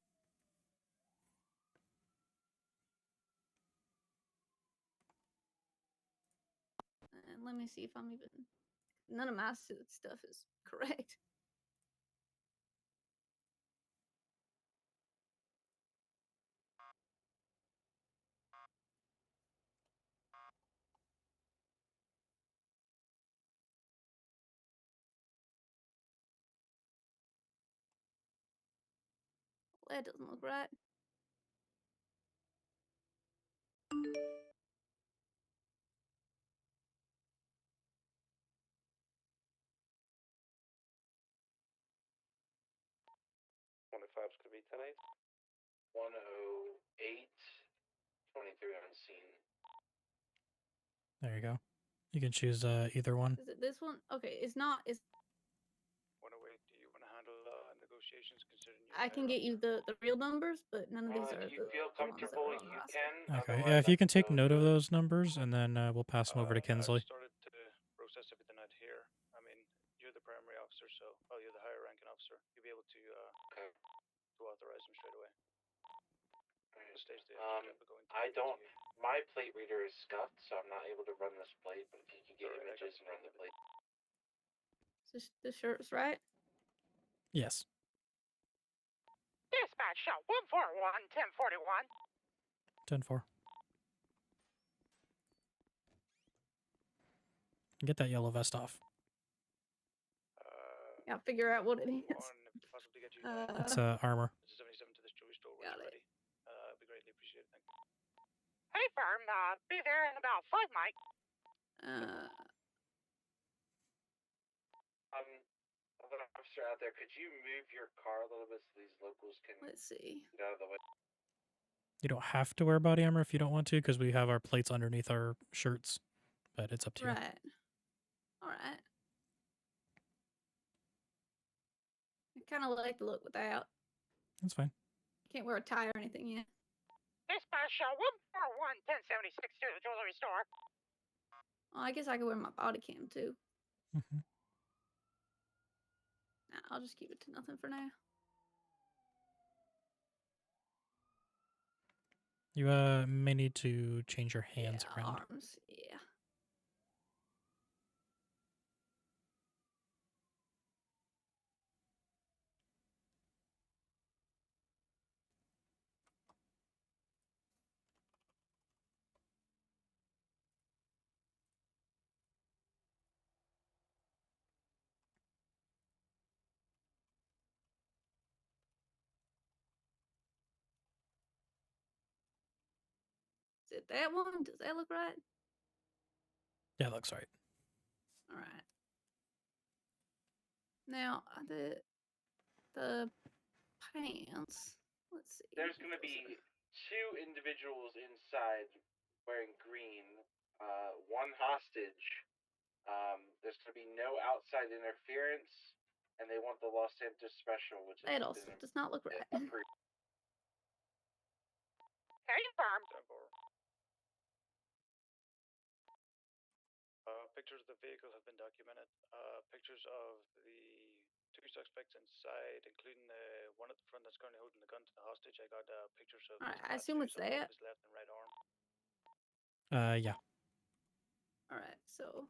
And let me see if I'm even. None of my stuff is correct. Well, that doesn't look right. Is going to be 10-8. 108. 23 on scene. There you go. You can choose either one. Is it this one? Okay, it's not. It's. 108. Do you want to handle negotiations considering you? I can get you the real numbers, but none of these are If you the, feel the ones that comfortable, are on the you roster. can. Okay. Yeah, if you can take note of those numbers, and then we'll pass them over to I've Kinsley. started to process everything out here. I mean, you're the primary officer, so you're the higher ranking officer. You'll be able to authorize them straight away. The stage they have to going to I don't. My plate reader is scuffed, so I'm not able to run this plate. But if you can get images and run the plate. Is this shirt's right? Yes. Dispatch show 141 1041. 10-4. Get that yellow vest off. Yeah, figure out what it is. It's armor. 77 to this jewelry store when Got you're it. ready. Be greatly appreciated. Thank you. Hey, firm. Be there in about 5, Mike. Other officer out there, could you move your car a little bit so these locals can Let's see. get out of the way? You don't have to wear body armor if you don't want to, because we have our plates underneath our shirts. But it's up to you. Right. All right. I kind of like the look without. That's fine. Can't wear a tie or anything yet. Dispatch show 141 1076 to the jewelry store. Oh, I guess I could wear my body cam too. Mm-hmm. Nah, I'll just keep it to nothing for now. You may need to change your hands around. Arms, yeah. Is it that one? Does that look right? Yeah, looks right. All right. Now the pants. Let's see. There's going to be 2 individuals inside wearing green. One hostage. There's going to be no outside interference, and they want the Los Santos special, which That also does not look right. approved. Hey, firm. Pictures of the vehicle have been documented. Pictures of the 2 suspects inside, including the one at the front that's currently holding the gun to the hostage. I got pictures of. All right, I assume it's that. His left and right arm. Yeah. All right, so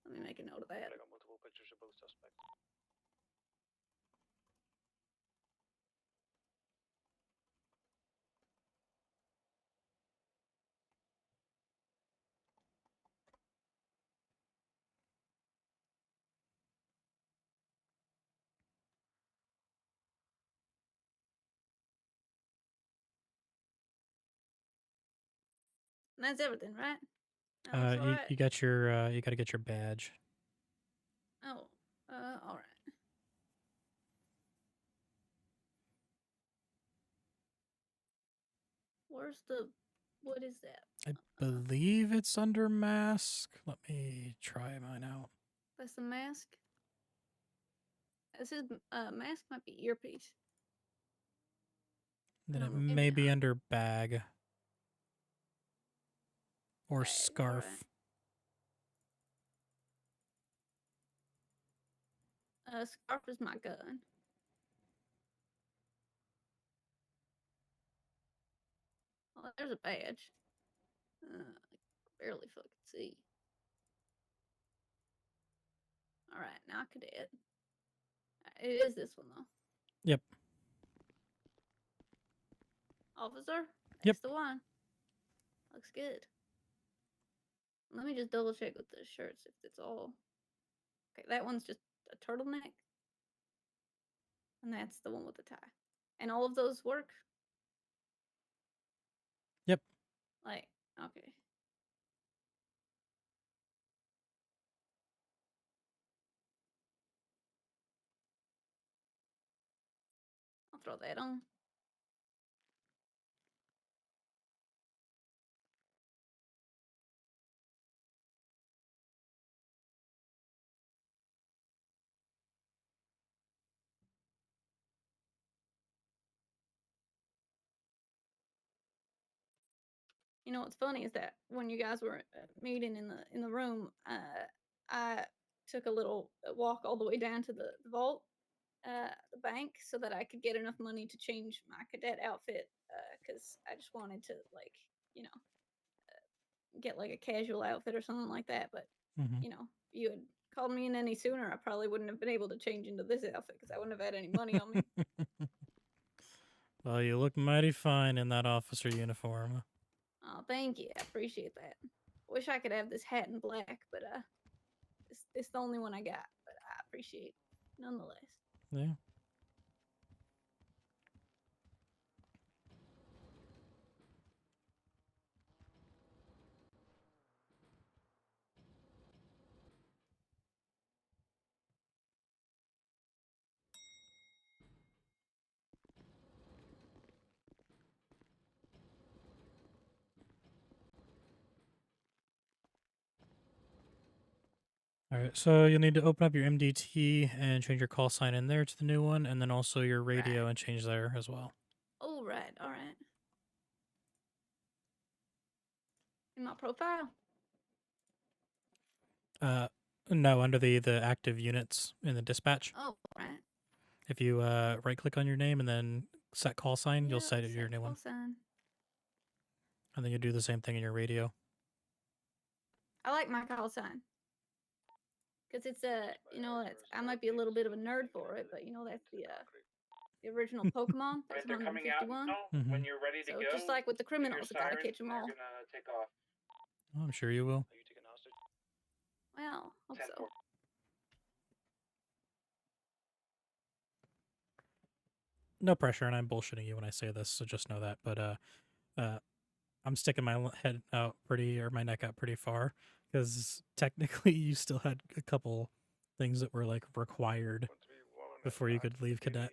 let me make a note of that. I got multiple pictures of both suspects. And that's everything, right? That looks You alright. you got your you got to get your badge. Oh, all right. Where's the? What is that? I believe it's under mask. Let me try mine out. That's the mask. This is mask might be earpiece. Then it don't know, may maybe be not. under bag or Bag, scarf. Scarf is my gun. Oh, there's a badge. I can barely fucking see. All right, now cadet. It is this one though. Yep. Officer. Yep. That's the one. Looks good. Let me just double check with the shirts if it's all. Okay, that one's just a turtleneck. And that's the one with the tie. And all of those work? Yep. Like, okay. I'll throw that on. You know what's funny is that when you guys were meeting in the room, I took a little walk all the way down to the vault, the bank, so that I could get enough money to change my cadet outfit, because I just wanted to get like a casual outfit or something like that. But Mhm. you had called me in any sooner, I probably wouldn't have been able to change into this outfit because I wouldn't have had any money on me. Well, you look mighty fine in that officer uniform. Oh, thank you. I appreciate that. Wish I could have this hat in black, but it's the only one I got. But I appreciate it nonetheless. Yeah. All right, so you'll need to open up your MDT and change your call sign in there to the new one, and then also your radio and change there as well. All right, all right. In my profile. No, under the active units in the dispatch. Oh, all right. If you right click on your name and then set call sign, you'll set your new one, Sign. and then you do the same thing in your radio. I like my call sign. Because it's I might be a little bit of a nerd for it, but that's the original Pokemon. Right, There's they're coming out 151. now. When you're ready to So go, just like with the hit your criminals, I gotta siren, catch them all. You're gonna take off. Oh, I'm sure you will. Well, hope so. No pressure, and I'm bullshitting you when I say this, so just know that. But I'm sticking my head out my neck out pretty far, because technically you still had a couple things that were like required before you could leave cadet.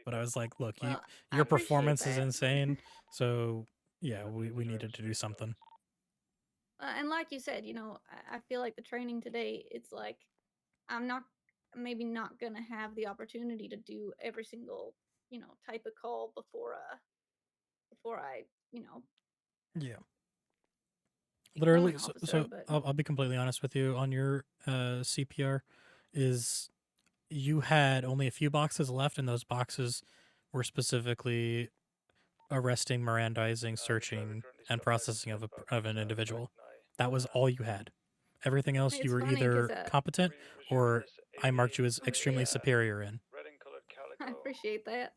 But I was like, look, Well, I your appreciate performance is that. insane, so yeah, we needed to do something. And like you said, I feel like the training today, it's like I'm maybe not gonna have the opportunity to do every single type of call before I Yeah. become Literally, an so, officer. But I'll be completely honest with you on your CPR. Is you had only a few boxes left, and those boxes were specifically arresting, Mirandizing, searching, and processing of an individual. That was all you had. Everything else It's you were funny 'cause, either competent or I marked you as extremely superior in. I appreciate that.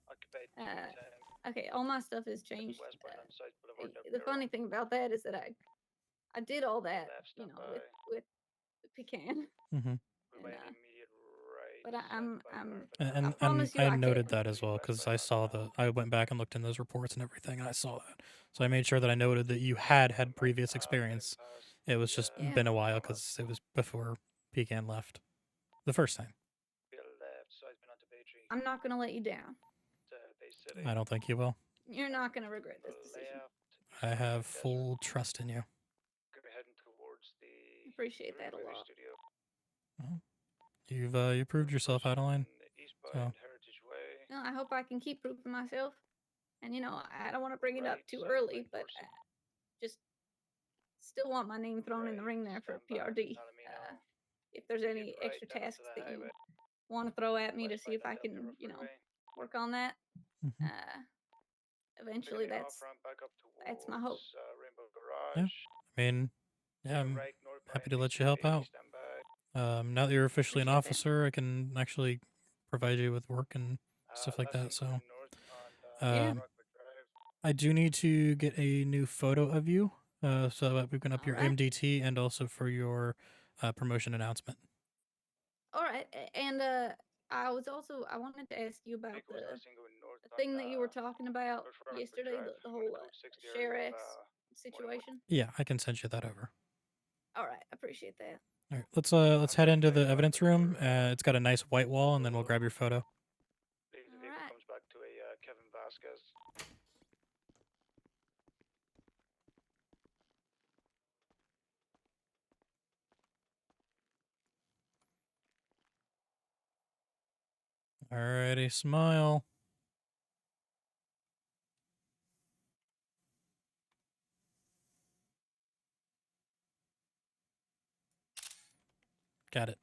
Okay, all my stuff has changed. The funny thing about that is that I did all that, with pecan. Mm-hmm. And, But I'm And promise you I I noted can. that as well because I saw I went back and looked in those reports and everything, and I saw that. So I made sure that I noted that you had previous experience. It was just Yeah. been a while because it was before Pecan left the first time. I'm not gonna let you down. I don't think you will. You're not gonna regret this decision. I have full trust in you. Appreciate that a lot. Well, you proved yourself, Adeline. So No, I hope I can keep proving myself. And you know, I don't want to bring it up too early, but just still want my name thrown in the ring there for PRD. If there's any extra tasks that you want to throw at me to see if I can, you know, work on that. Mhm. Eventually, that's my hope. yeah, I mean, yeah, I'm happy to let you help out. Now that you're officially an Appreciate that. officer, I can actually provide you with work and stuff like that. So, Yeah. I do need to get a new photo of you, so that we can up your Alright. MDT and also for your promotion announcement. All right, and I wanted to ask you about the thing that you were talking about yesterday, the whole ShareX situation. Yeah, I can send you that over. All right, appreciate that. All right, let's head into the evidence room. It's got a nice white wall, and then we'll grab your photo. All right. Comes back to a Kevin Vasquez. Alrighty, smile. Got it.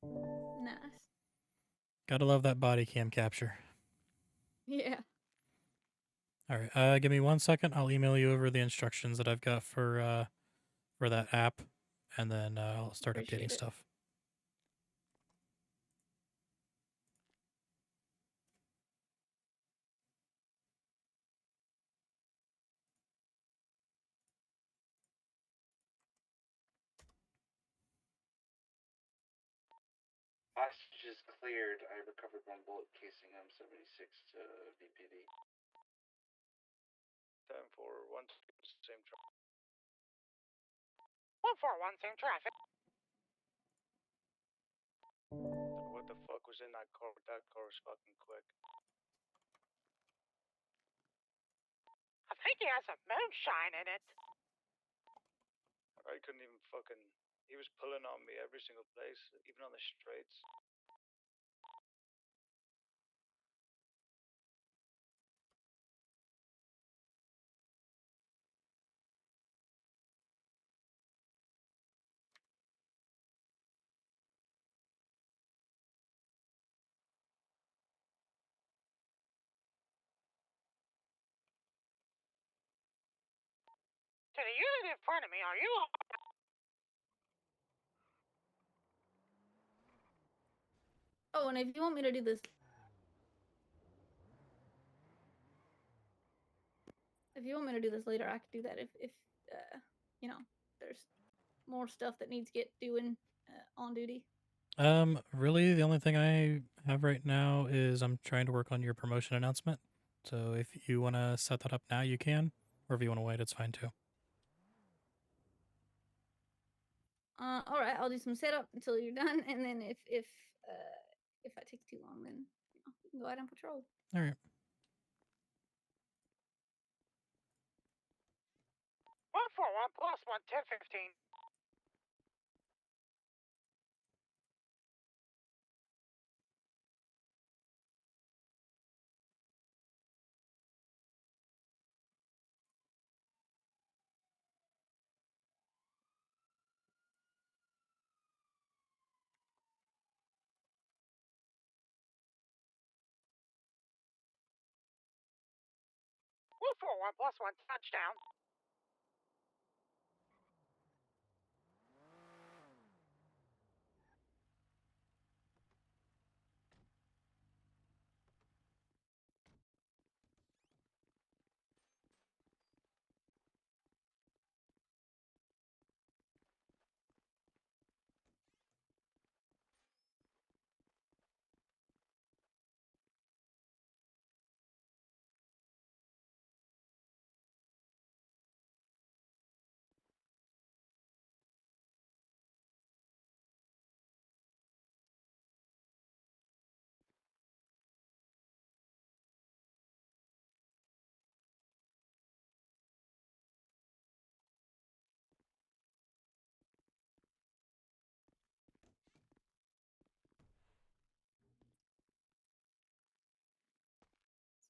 Nice. Gotta love that body cam capture. Yeah. All right, give me 1 second. I'll email you over the instructions that I've got for that app, and then I'll start Appreciate updating it. stuff. Hostage is cleared. I recovered one bullet casing M76 to VPD. 10-4-1, same truck. 141, same traffic. What the fuck was in that car? That car was fucking quick. I think he has some moonshine in it. I couldn't even fucking. He was pulling on me every single place, even on the straights. To the unit in front of me, are you? Oh, and if you want me to do this, later, I could do that. If you know, there's more stuff that needs to get doing on duty. Really, the only thing I have right now is I'm trying to work on your promotion announcement. So if you want to set that up now, you can, or if you want to wait, it's fine too. All right, I'll do some setup until you're done, and then if I take too long, then you know, we can go out on patrol. All right. 141 plus 1, 1015. One 41 plus 1, touchdown.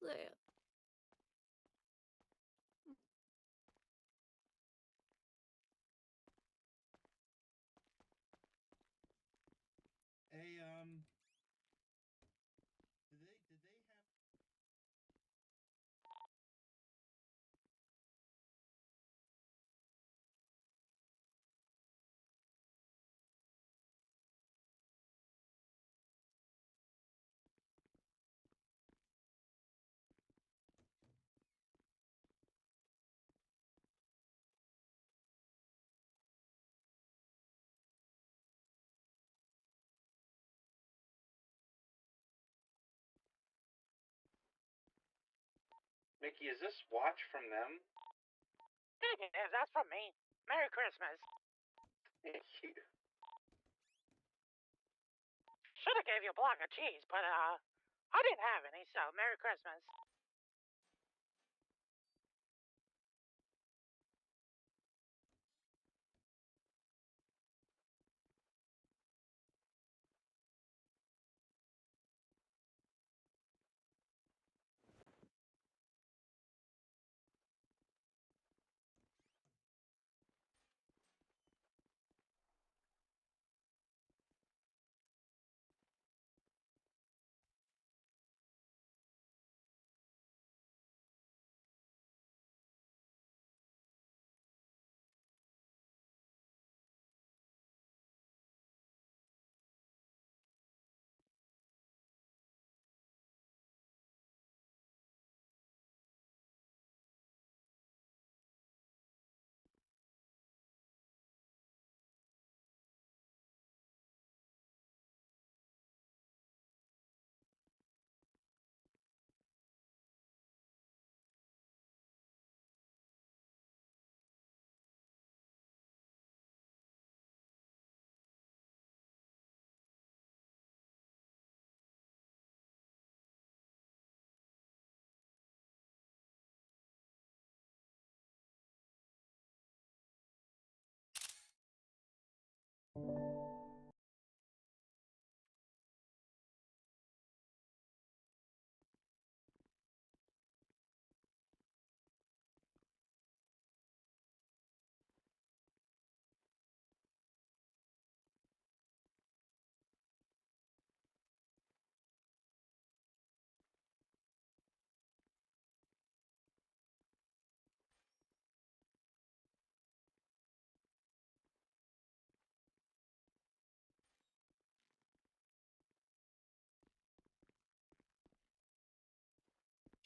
that? Hey, did they have? Mickey, is this watch from them? Negative, that's from me. Merry Christmas. Thank you. Should have gave you a block of cheese, but I didn't have any, so Merry Christmas.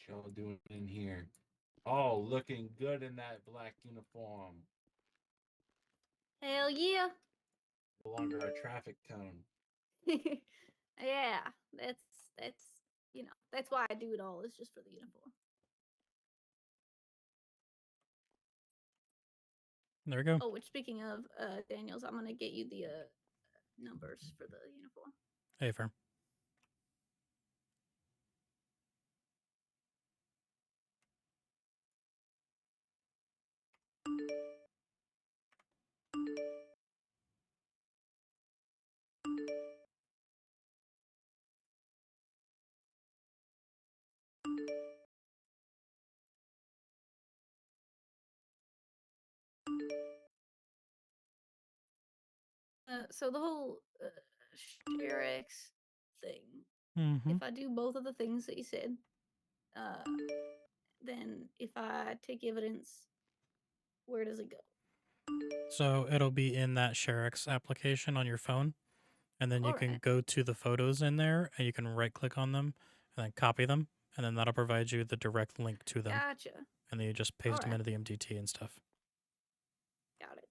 Y'all doing in here? Oh, looking good in that black uniform. Hell yeah. No longer a traffic cone. Yeah, that's that's why I do it all. It's just for the uniform. There we go. Oh, which speaking of Daniels, I'm gonna get you the numbers for the uniform. Hey, firm. So the whole Sharex thing. Mm-hmm. If I do both of the things that you said, then if I take evidence, where does it go? So it'll be in that ShareX application on your phone, and then you can Alright. go to the photos in there, and you can right-click on them, and then copy them, and then that'll provide you the direct link to them. Gotcha. And then you just paste them Alright. into the MDT and stuff. Got it.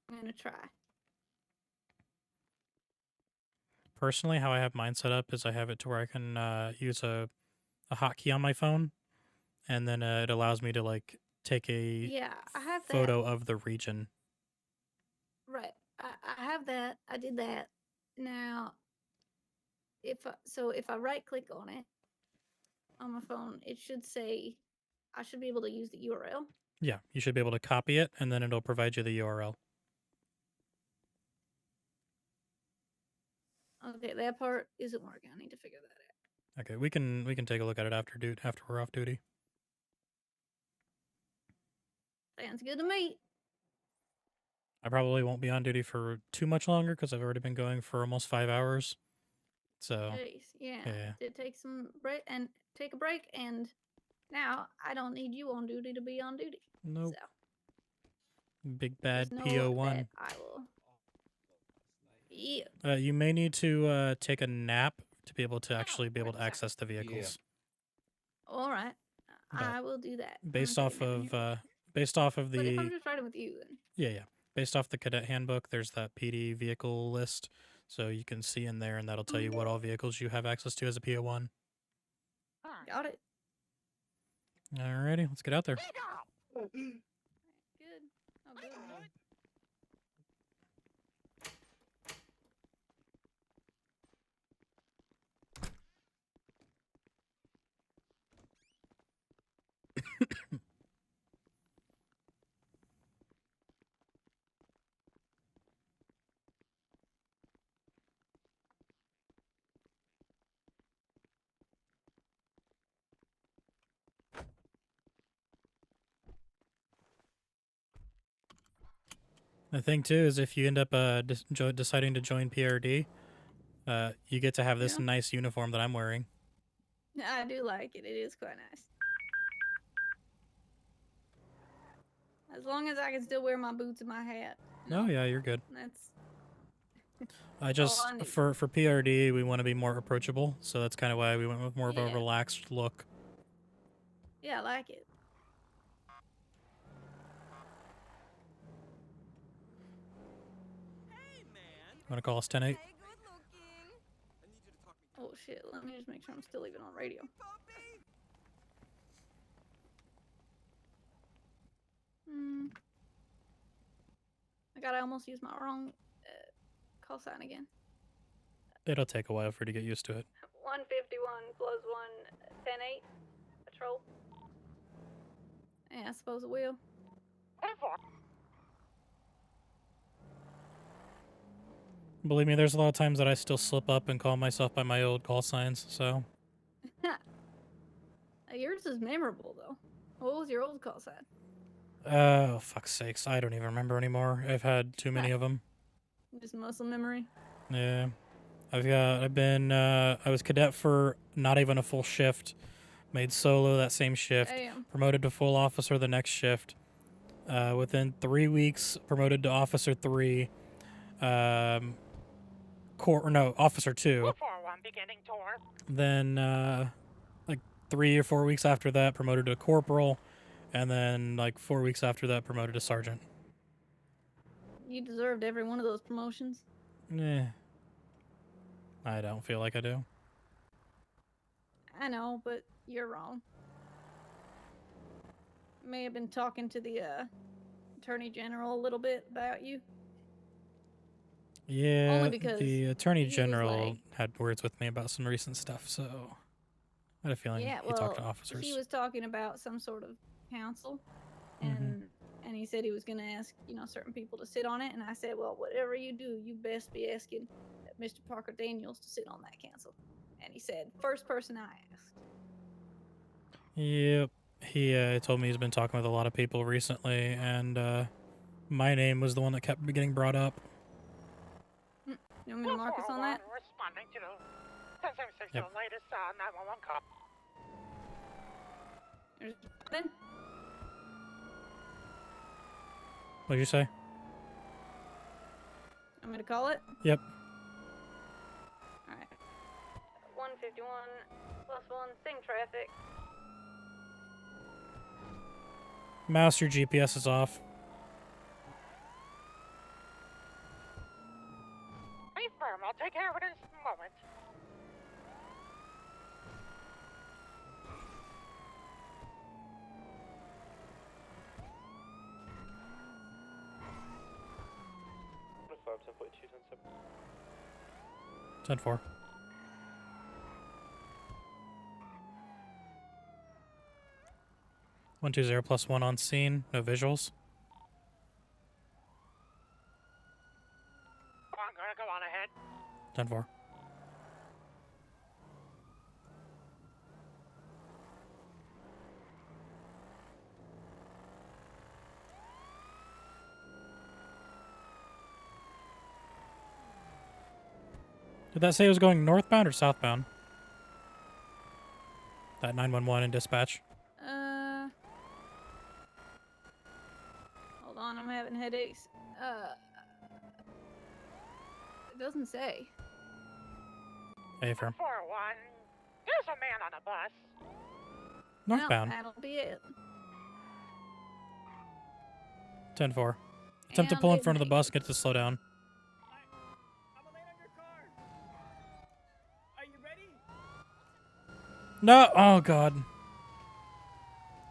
I'm gonna try. Personally, how I have mine set up is I have it to where I can use a hotkey on my phone, and then it allows me to like take a Yeah, I have photo of the region. Right. I have that. I did that. Now, if I right click on it on my phone, it should say I should be able to use the URL. Yeah, you should be able to copy it, and then it'll provide you the URL. Okay, that part isn't working. I need to figure that out. Okay, we can take a look at it after we're off duty. Sounds good to me. I probably won't be on duty for too much longer because I've already been going for almost 5 hours. So Jeez, yeah. yeah. Did take a break, and now I don't need you on duty to be on duty. Nope. So Big bad just know that PO1. I will. Yeah. You may need to take a nap to be able to actually be able to access the vehicles. All right. But I will do that. I'm Based gonna off take a nap in of here. based off of But if I'm the just riding with you, then yeah. Based off the cadet handbook, there's that PD vehicle list, so you can see in there, and that'll tell you what all vehicles you have access to as a PO1. got it. Alrighty, let's get out there. Good. Oh, good. The thing too is if you end up deciding to join PRD, you get to have this Yeah. nice uniform that I'm wearing. I do like it. It is quite nice. As long as I can still wear my boots and my hat. Oh yeah, you're good. That's I all just I need. for PRD we want to be more approachable, so that's kind of why we went with more of a Yeah. relaxed look. Yeah, I like it. Want to call us 10-8? Oh shit, let me just make sure I'm still even on radio. I gotta almost use my wrong call sign again. It'll take a while for you to get used to it. 151 plus 110-8 patrol. Yeah, I suppose it will. Believe me, there's a lot of times that I still slip up and call myself by my old call signs, so. Yours is memorable though. What was your old call sign? Oh, fuck's sakes. I don't even remember anymore. I've had too many of them. Just muscle memory. Yeah. I was cadet for not even a full shift. Made solo that same shift. Damn. Promoted to full officer the next shift. Within 3 weeks, promoted to officer 3. Officer 2. Beginning tour. Then, like 3 or 4 weeks after that, promoted to corporal. And then, like 4 weeks after that, promoted to sergeant. You deserved every one of those promotions. I don't feel like I do. I know, but you're wrong. May have been talking to the attorney general a little bit about you. Yeah, Only because the attorney he was general like- had words with me about some recent stuff, so I had a feeling Yeah, he talked to well, officers. he was talking about some sort of council, and he said he was going to ask, certain people to sit on it, and I said, well, whatever you do, you best be asking Mr. Parker Daniels to sit on that council. And he said, first person I asked. Yep, he told me he's been talking with a lot of people recently, and my name was the one that kept getting brought up. You want me to mark us on that? Responding to the 1076, Yep. the latest 911 call. Then What'd you say? I'm going to call it. Yep. All right. 151 plus 1, same traffic. Mouse, your GPS is off. Be firm, I'll take care of it in a moment. Uniform 10.2, 10-4. One 2-0 plus 1 on scene. No visuals. I'm gonna go on ahead. 10-4. Did that say it was going northbound or southbound? That 911 in dispatch. Hold on, I'm having headaches. It doesn't say. Hey, firm. 401. There's a man on a bus. Northbound. No, that'll be it. 10-4. Attempt to pull in front of the bus and get it to slow down. Are you ready? No! Oh, God.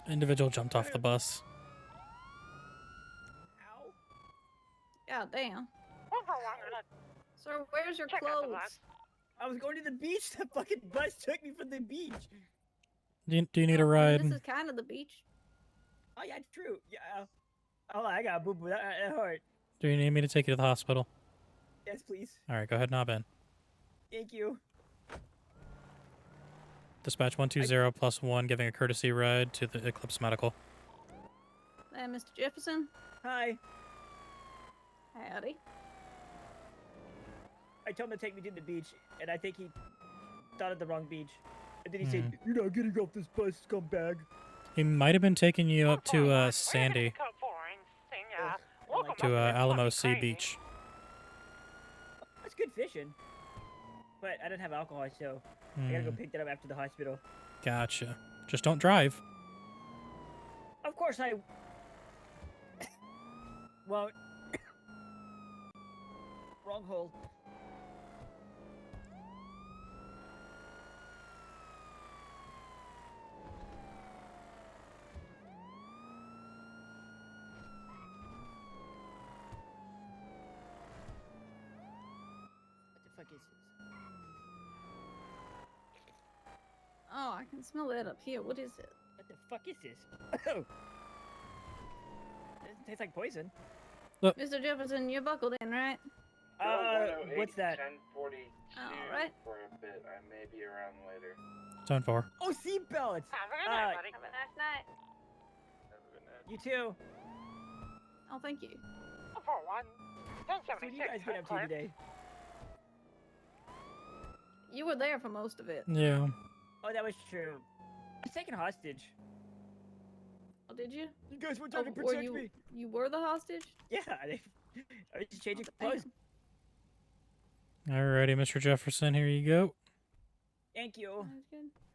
Individual jumped off the bus. God damn. 401. Sir, where's your Check out the clothes? bus. I was going to the beach. The fucking bus took me from the beach. Do you need a ride? This is kind of the beach. Oh yeah, true. Yeah. Oh, I got a boo boo. That hurt. Do you need me to take you to the hospital? Yes, please. All right, go ahead and hop in. Thank you. Dispatch 120+1 giving a courtesy ride to the Eclipse Medical. Mr. Jefferson. Hi. Howdy. I told him to take me to the beach, and I think he thought of the wrong beach. And then he said, "You're not getting off this bus, scumbag." He might have been taking you up to Sandy. To Alamo Sea Beach. That's good fishing. But I don't have alcohol, so I gotta go pick that up after the hospital. Gotcha. Just don't drive. Of course I won't. Wrong hole. What the fuck is this? Oh, I can smell that up here. What is it? What the fuck is this? It tastes like poison. Look. Mr. Jefferson, you're buckled in, right? What's that? 10:42 All right. for a bit. I may be around later. 10-4. Oh, seatbelts! Have a good night, buddy. Have a nice night. You too. Oh, thank you. 401. So what do you guys get up to today? You were there for most of it. Yeah. Oh, that was true. I was taken hostage. Oh, did you? You guys were trying to were protect you, me. You were the hostage? Yeah, I was just changing clothes. Alrighty, Mr. Jefferson, here you go. Thank you.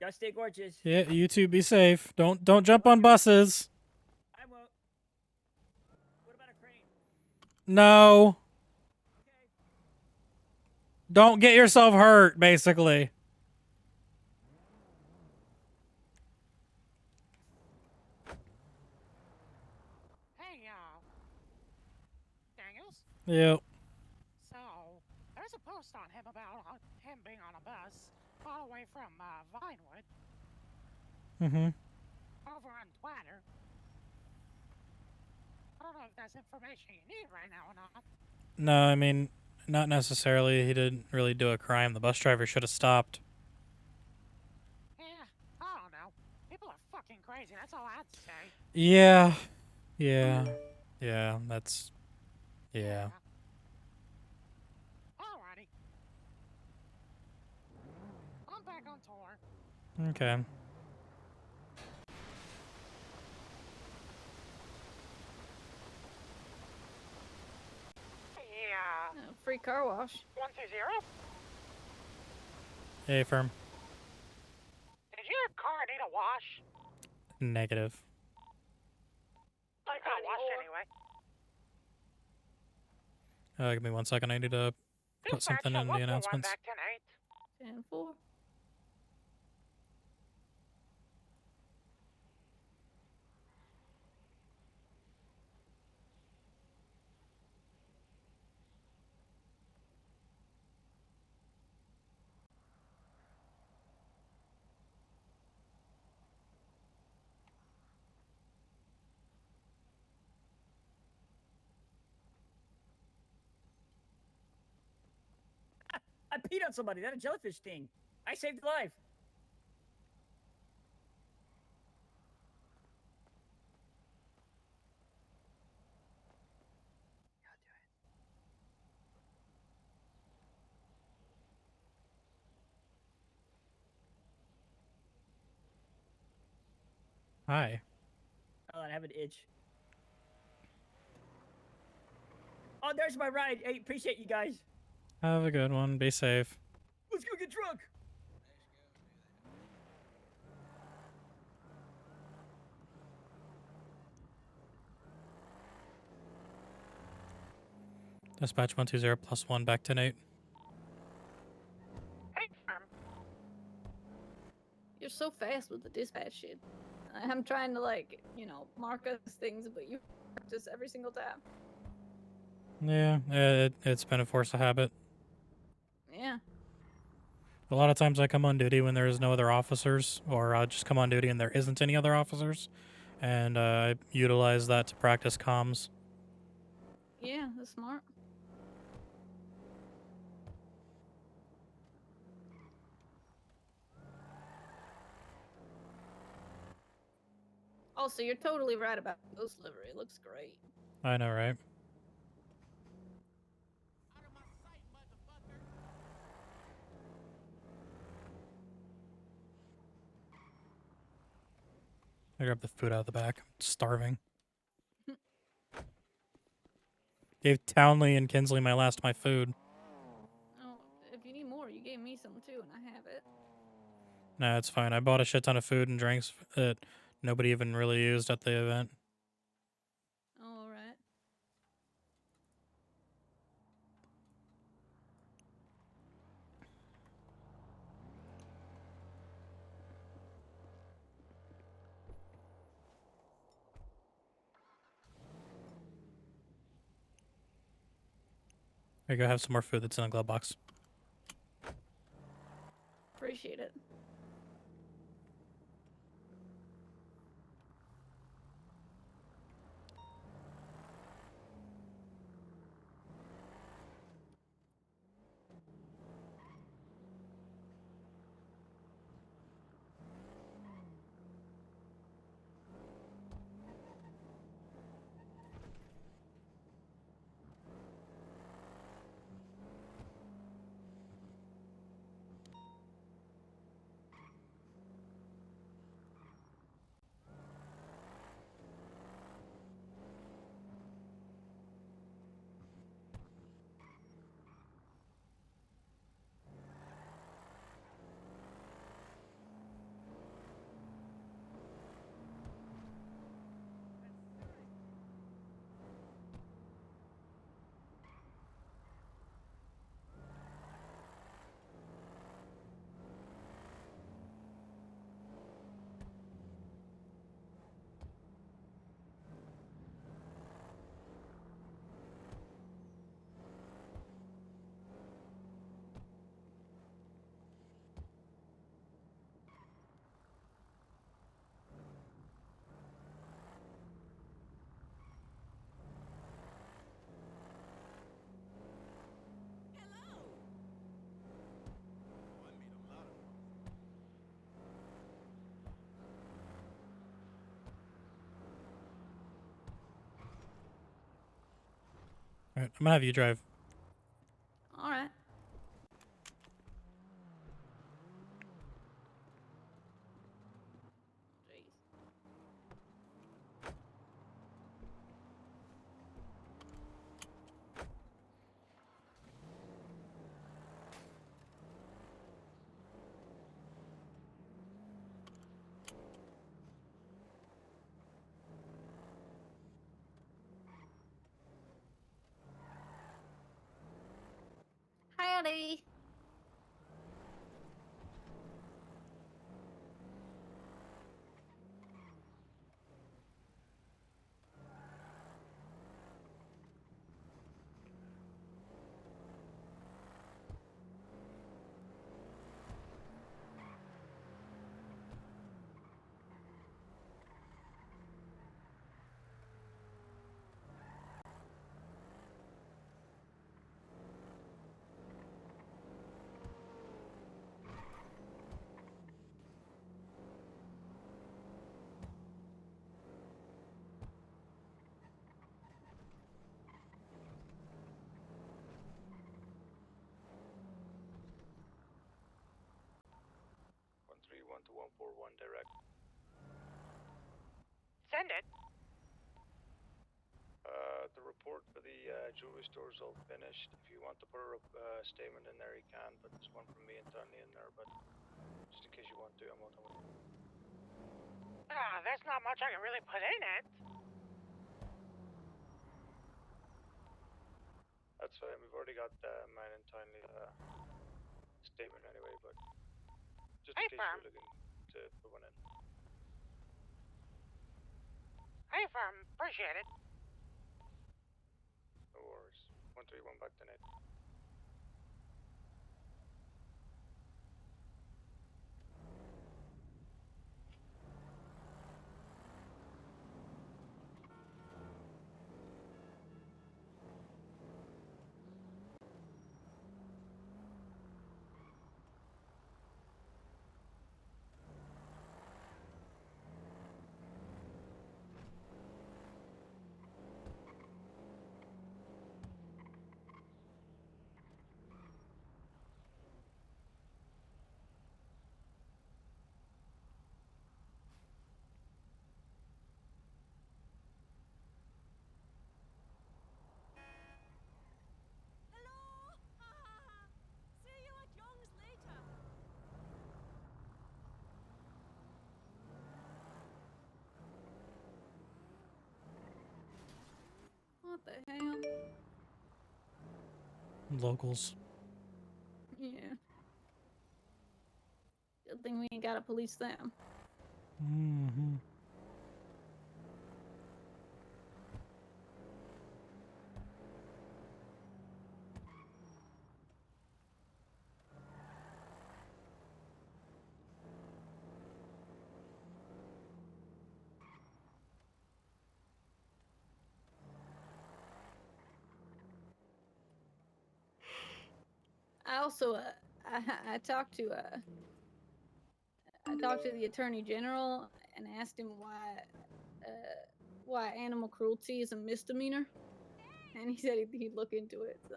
Y'all stay gorgeous. Yeah, you two be safe. Don't jump on buses. I won't. What about a crane? No. Don't get yourself hurt, basically. Hey, Daniels? Yep. So, there's a post on him about him being on a bus all the way from Vinewood Mm-hmm. over on Twitter. I don't know if that's information you need right now or not. No, I mean, not necessarily. He didn't really do a crime. The bus driver should have stopped. Yeah, I don't know. People are fucking crazy, that's all I'd say. Yeah. Yeah. Yeah, that's... Yeah. Alrighty. I'm back on tour. Okay. Yeah. Free car wash. 120? Hey, firm. Did your car need a wash? Negative. I got washed anyway. Give me 1 second. I need to put something in the announcements. Back tonight. 10-4. I peed on somebody. That a jellyfish sting. I saved a life. Hi. Oh, I have an itch. Oh, there's my ride. Hey, appreciate you guys. Have a good one. Be safe. Let's go get drunk. Dispatch 120 +1 back to Nate. You're so fast with the dispatch shit. I'm trying to like, you know, mark us things, but you mark us every single time. Yeah, it's been a force of habit. Yeah. A lot of times I come on duty when there is no other officers, or I'll just come on duty and there isn't any other officers, and I utilize that to practice comms. Yeah, that's smart. Also, you're totally right about ghost livery. It looks great. I know, right? I grabbed the food out of the back. I'm starving. Gave Townley and Kinsley my food. Oh, if you need more, you gave me some too, and I have it. Nah, it's fine. I bought a shit ton of food and drinks that nobody even really used at the event. All right. Here you go. Have some more food that's in the glove box. Appreciate it. All right, I'm gonna have you drive. All right. Jeez. Howdy. One 141 to 141 direct. Send it. The report for the jewelry store is all finished. If you want to put a statement in there, you can, but there's one from me and Tony in there, but just in case you want to, I'm not on. There's not much I can really put in it. That's fine. We've already got mine and Tony statement anyway, but just in case you're looking to put one in. Hey, firm. Appreciate it. No worries. 131 back to Nate. See you at Young's later. What the hell? Locals. Yeah. Good thing we ain't gotta police them. Mm-hmm. I also I talked to the attorney general and asked him why animal cruelty is a misdemeanor, and he said he'd look into it. So.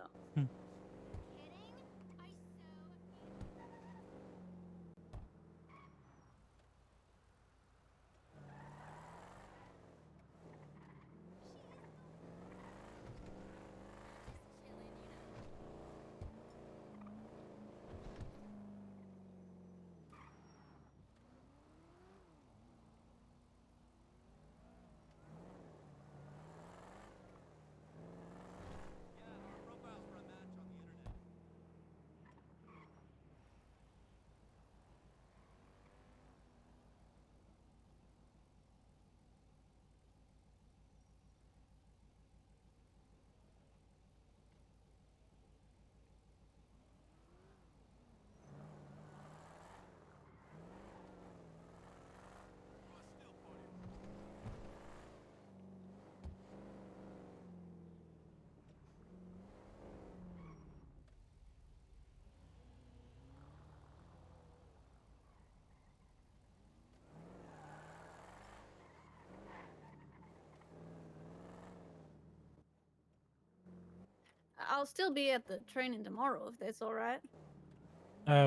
I'll still be at the training tomorrow if that's all right.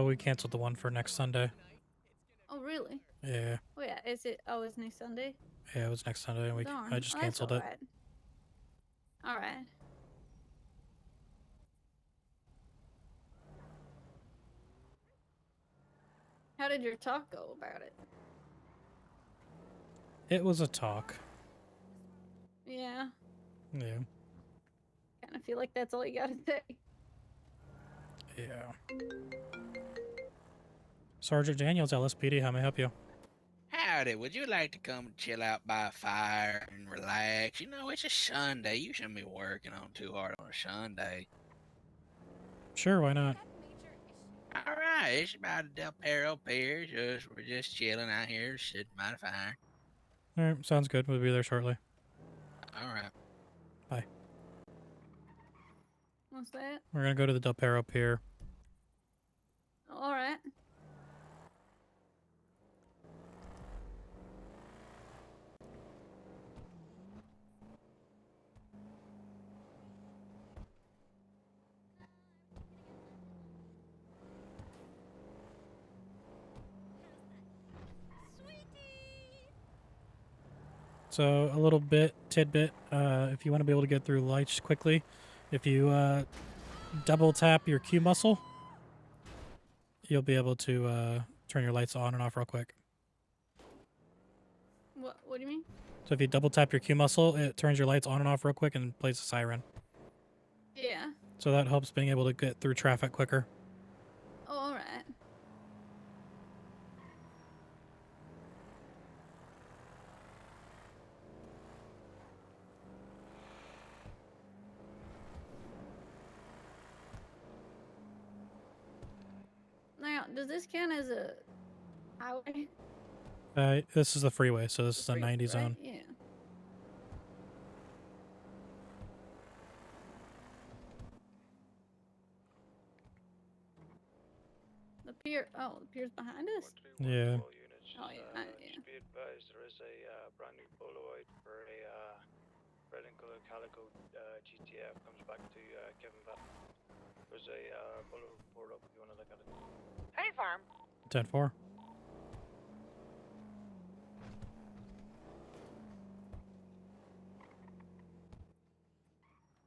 We canceled the one for next Sunday. Oh, really? Yeah. Oh, yeah. Is it? Oh, it's next Sunday. Yeah, it was next Sunday. And Darn. I just Well, that's canceled it. alright. All right. How did your talk go about it? It was a talk. Yeah. Yeah. Kind of feel like that's all you gotta say. Yeah. Sergeant Daniels, LSPD, how may I help you? Howdy, would you like to come chill out by a fire and relax? You know, it's a Sunday. You shouldn't be working on too hard on a Sunday. Sure, why not? All right, it's about a Del Perro Pier. We're just chilling out here, sitting by the fire. All right, sounds good. We'll be there shortly. All right. Bye. What's that? We're gonna go to the Del Perro Pier. All right. So a little tidbit. If you want to be able to get through lights quickly, if you double tap your Q muscle, you'll be able to turn your lights on and off real quick. What do you mean? So if you double tap your Q muscle, it turns your lights on and off real quick and plays a siren. Yeah. So that helps being able to get through traffic quicker. Oh, all right. Now, does this count as a highway? This is the freeway, so this is a 90 Right? zone. Yeah. The pier. Oh, the pier's behind us. Yeah. Oh yeah. Yeah. Just be advised, there is a brand new Polaroid for a red and color calico GTF comes back to Kevin Val. There's a Polaroid report up if you want to look at it. Hey, farm. 10-4.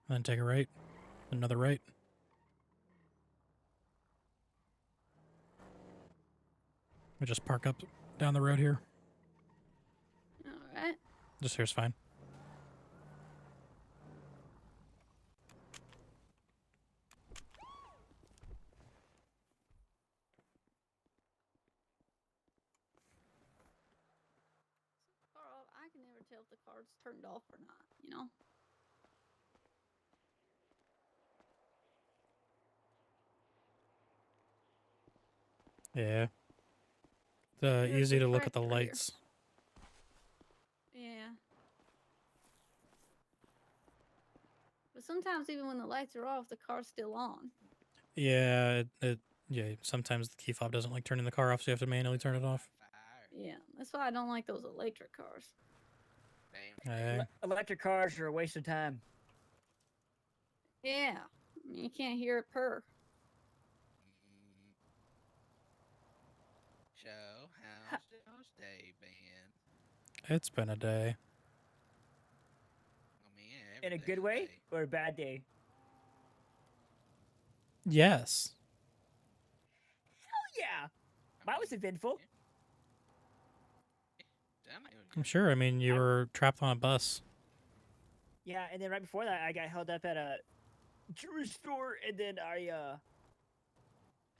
And then take a right. Another right. We just park up down the road here. All right. Just here's fine. Carl, I can never tell if the car's turned off or not. You know. Yeah. There's Easy the to look at the tractor here. lights. Yeah. But sometimes even when the lights are off, the car's still on. Yeah, yeah, sometimes the key fob doesn't like turning the car off, so you have to manually turn it off. Yeah, that's why I don't like those electric cars. Yeah. Electric cars are a waste of time. Yeah, I mean, you can't hear it purr. So, how's those day been? It's been a day. I mean, yeah, In a good way or a bad day? Yes. Hell yeah! Mine was eventful. I'm sure. I mean, you were trapped on a bus. Yeah, and then right before that, I got held up at a jewelry store, and then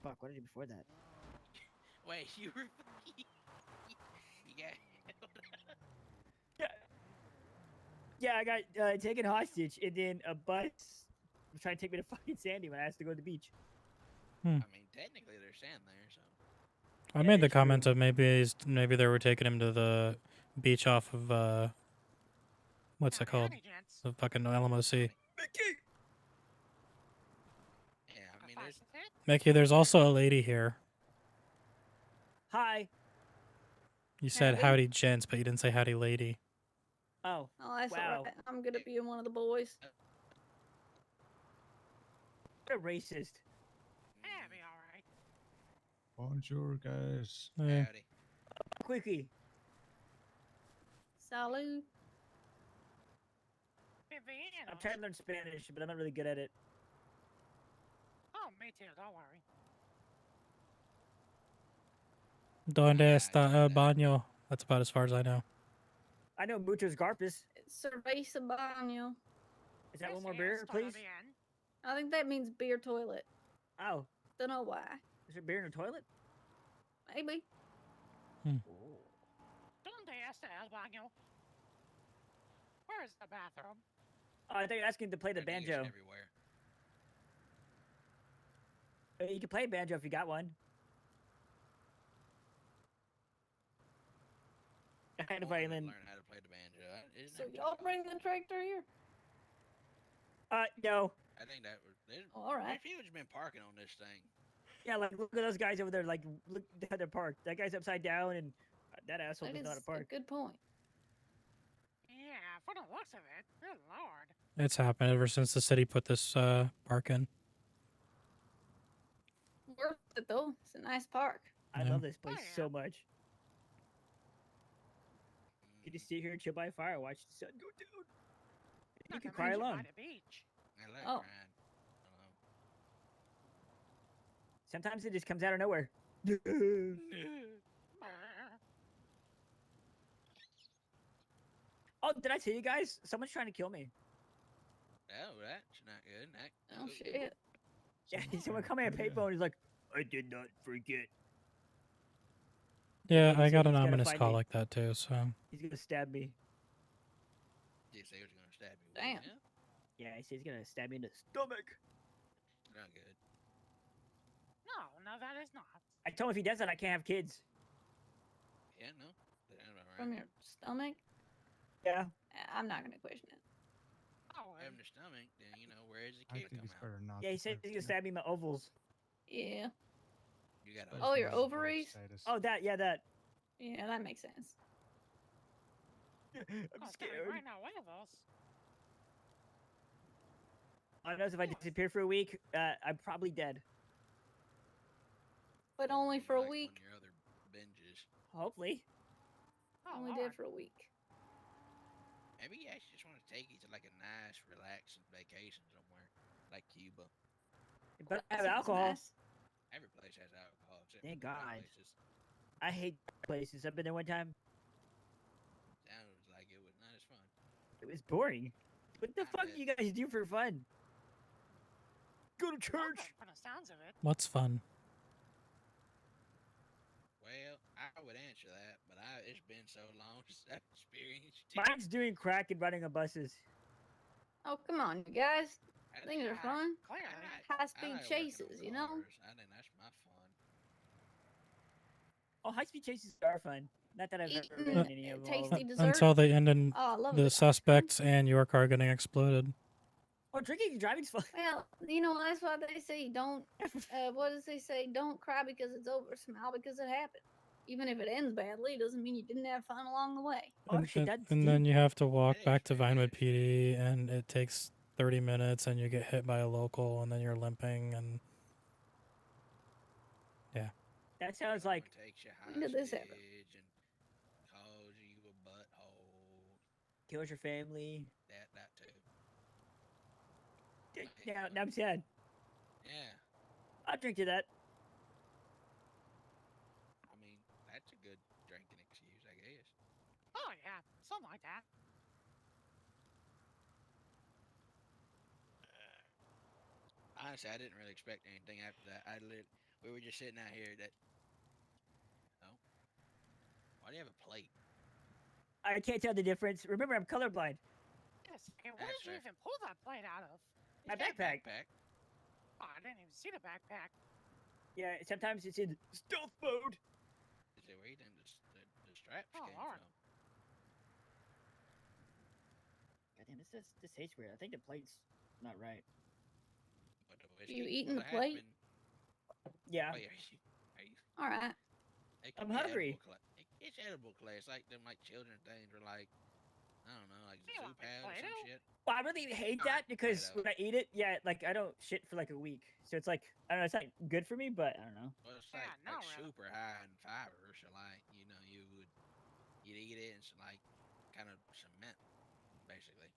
fuck, what did I do before that? Wait, you were. You got. Yeah, I got taken hostage, and then a bus was trying to take me to fucking Sandy when I asked to go to the beach. I mean, technically there's sand there, so. I made the comment of maybe they were taking him to the beach off of what's it called? The fucking LMOC. Yeah, I mean, there's. Mickey, there's also a lady here. Hi. You said howdy gents, but you didn't say howdy lady. Oh. Oh, that's wow. all right. I'm gonna be one of the boys. What a racist. Yeah, be all right. Bonjour, guys. Yeah. Quickie. Salud. I'm trying to learn Spanish, but I'm not really good at it. Oh, me too. Don't worry. Donde está el baño? That's about as far as I know. I know muchos garpes. Cerveza baño. Is that one more beer, please? I think that means beer toilet. Oh. Don't know why. Is there beer in the toilet? Maybe. Donde está el baño? Where is the bathroom? Oh, I think you're asking to play the banjo. Everywhere. You can play banjo if you got one. I had a violin. Learn how to play the banjo. So y'all bring the tractor here? No. I think that was. All right. If you've been parking on this thing. Yeah, like look at those guys over there. Like look how they're parked. That guy's upside down, and that asshole doesn't know how to park. A good point. Yeah, for the looks of it. Good lord. It's happened ever since the city put this park in. Worth it though. It's a nice park. I love this place so much. You just sit here and chill by a fire, watch the sun go down. You Not can to cry mention by alone. the beach. I like Oh. crying. Hello. Sometimes it just comes out of nowhere. Oh, did I tell you guys? Someone's trying to kill me. Oh, that's not good. Oh shit. Yeah, someone called me a payphone. And he's like, I did not forget. Yeah, he I said got an he's gotta ominous find call me. like that too. So He's gonna stab me. You say was gonna stab you. Damn. Yeah, he said he's gonna stab me in the stomach. Not good. No, that is not. I told him if he does that, I can't have kids. Yeah, no. That's all right. From your stomach? Yeah. I'm not gonna question it. Oh, Having the stomach, then you know where is the I kid think come it's out? better not. Yeah, he to said he's gonna question it. stab me in my ovals. Yeah. You got Oh, your Especially ovaries? status. Oh, that. Yeah, that. Yeah, that makes sense. I'm scared. Right now, one of us. I know if I disappear for a week, I'm probably dead. But only for a like week. One of your other binges. Hopefully. Only dead for a week. Maybe you actually just want to take you to like a nice, relaxing vacation somewhere, like Cuba. But I have Sounds alcohol. nice. Every place has alcohol. Except Thank for the God. places. I hate places. I've been there one time. Sounds like it was not as fun. It was boring. What the I fuck bet. do you guys do for fun? Go to church. From the sounds of it. what's fun? Well, I would answer that, but it's been so long since I've experienced it. Mine's doing crack and riding on buses. Oh, come on, you guys. I Things are like- fun. Clearly. I High-speed like working on chases, you know? cars. I think that's my fun. Oh, high-speed chases are fun. Not that I've ever Eating ridden any of them. all of tasty them. dessert. Until they end in Oh, I love the it. suspects and your car getting exploded. Oh, drinking and driving's fun. Well, you know, that's why they say don't, what does they say? Don't cry because it's over. Smile because it happened. Even if it ends badly, it doesn't mean you didn't have fun along the way. Oh, And, shit, and- that's and deep. then you have to walk That back is to very Vinewood deep. PD, and it takes 30 minutes, and you get hit by a local, and then you're limping, and That sounds like Someone takes you When did this happen? hostage and calls you a butthole. kills your family. That too. Now I'm sad. Yeah. I'll drink to that. I mean, that's a good drinking excuse, I guess. Oh yeah, something like that. Honestly, I didn't really expect anything after that. We were just sitting out here that. Oh. Why do you have a plate? I can't tell the difference. Remember, I'm colorblind. Yes. Okay, where That's did you fair. even pull that plate out of? My He's got a backpack. Oh, I didn't even see the backpack. Yeah, sometimes it's in stealth mode. Is it where you think the straps Oh, came Lord. from? Goddamn, this tastes weird. I think the plate's not right. But the You whiskey eating will the plate? happen. Yeah. Wait, are you? All right. It I'm can be hungry. edible it's edible clay. It's like them like children things or like I don't know, like You zoo want me pals or some Play-Doh? shit. Well, I really hate that because when I eat it, yeah, like I don't shit for like a week. So it's like I don't know, it's not good for me, but I don't know. Well, it's Yeah, like, no, like really. super high in fiber, so like you'd eat it and it's like kind of cement, basically.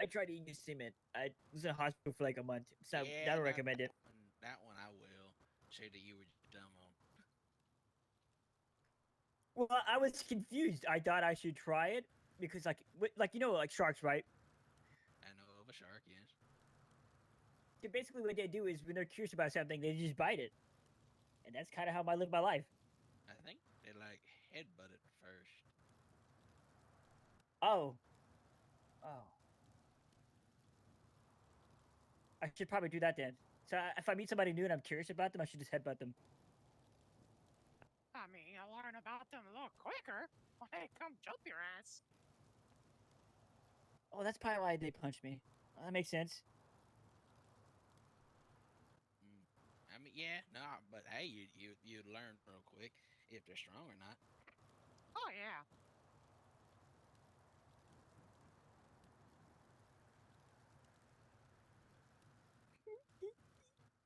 I tried eating cement. I was in a hospital for like a month, so Yeah, I don't that- recommend it. That one I will say that you were just dumb on. Well, I was confused. I thought I should try it because like like sharks, right? I know of a shark, yes. So basically, what they do is when they're curious about something, they just bite it, and that's kind of how I live my life. I think they like headbutt it first. Oh. I should probably do that then. So if I meet somebody new and I'm curious about them, I should just headbutt them. I mean, you'll learn about them a little quicker when they come jump your ass. Oh, that's probably why they punched me. That makes sense. I mean, yeah, no, but hey, you'd learn real quick if they're strong or not. Oh yeah.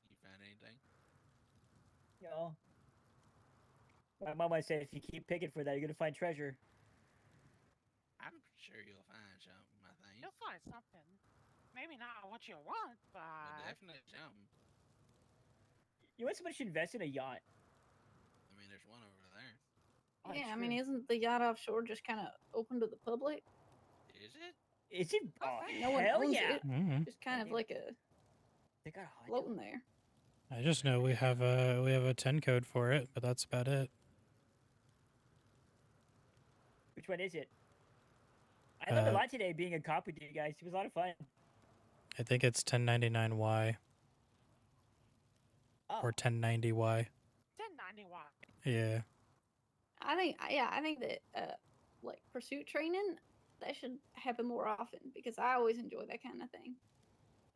You find anything? No. My mama said if you keep picking for that, you're gonna find treasure. I'm sure you'll find something. I think. You'll find something. Maybe not what you want, But but definitely something. You know what? Somebody should invest in a yacht. I mean, there's one over there. Oh, Yeah, I true. mean, isn't the yacht offshore just kind of open to the public? Is it? Is it? Oh, No one hell owns yeah! it. Mhm. Just kind of like a They got a hot floating there. I just know we have a 10 code for it, but that's about it. Which one is it? I learned a Uh, lot today being a cop with you guys. It was a lot of fun. I think it's 1099Y or 1090Y. 1091. Yeah. I think that like pursuit training that should happen more often because I always enjoy that kind of thing.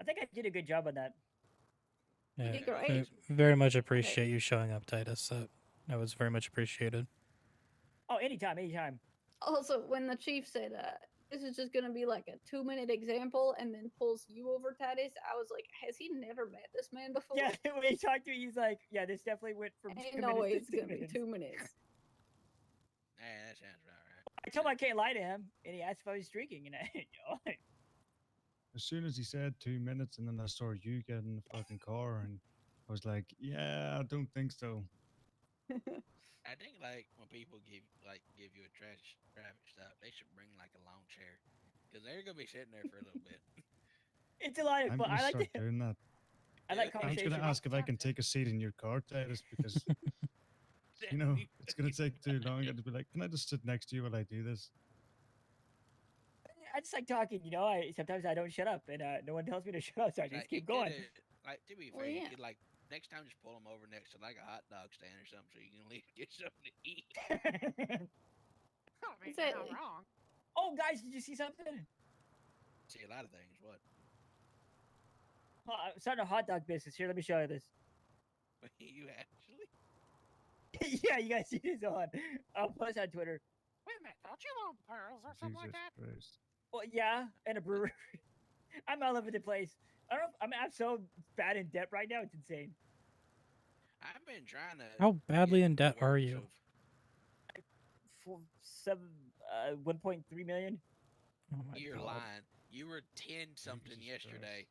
I think I did a good job on that. You Yeah, did great. very much appreciate you showing up, Titus. That was very much appreciated. Oh, anytime. Also, when the chief said, "This is just gonna be like a 2-minute example," and then pulls you over, Titus, I was like, "Has he never met this man before?" Yeah, when he talked to me, he's like, "Yeah, this definitely went from 2 Ain't minutes no way to it's 2 gonna be minutes." 2 minutes. Yeah, that sounds about right. I told him I can't lie to him, and he asked if I was drinking, and As soon as he said 2 minutes, and then I saw you get in the fucking car, and I was like, yeah, I don't think so. I think like when people give you a traffic stop, they should bring like a lawn chair, because they're gonna be sitting there for a little bit. it's a lot of I'm fun. gonna I like start to. doing that. I like I'm conversation. just gonna ask if I can take a seat in your car, Titus, because you know it's gonna take too long. I'd be like, can I just sit next to you while I do this? I just like talking, you know. Sometimes I don't shut up, and no one tells me to shut up, so I just Like, keep you going. coulda- like to be Well, fair, you yeah. could like next time just pull them over next to like a hot dog stand or something, so you can at least get something to eat. I mean, you're Exactly. not wrong. Oh, guys, did you see something? See a lot of things. What? I'm starting a hot dog business. Here, let me show you this. You actually? Yeah, you guys see this on? I'll post on Twitter. Wait a minute, don't you own pearls or something like that? Christ. Well, yeah, and a brewery. I'm all over the place. I don't know. I'm so bad in debt right now. It's insane. I've been trying to. How badly in get debt are works you? of- For 1.3 million. Oh my You're God. lying. You were 10 something Jesus yesterday.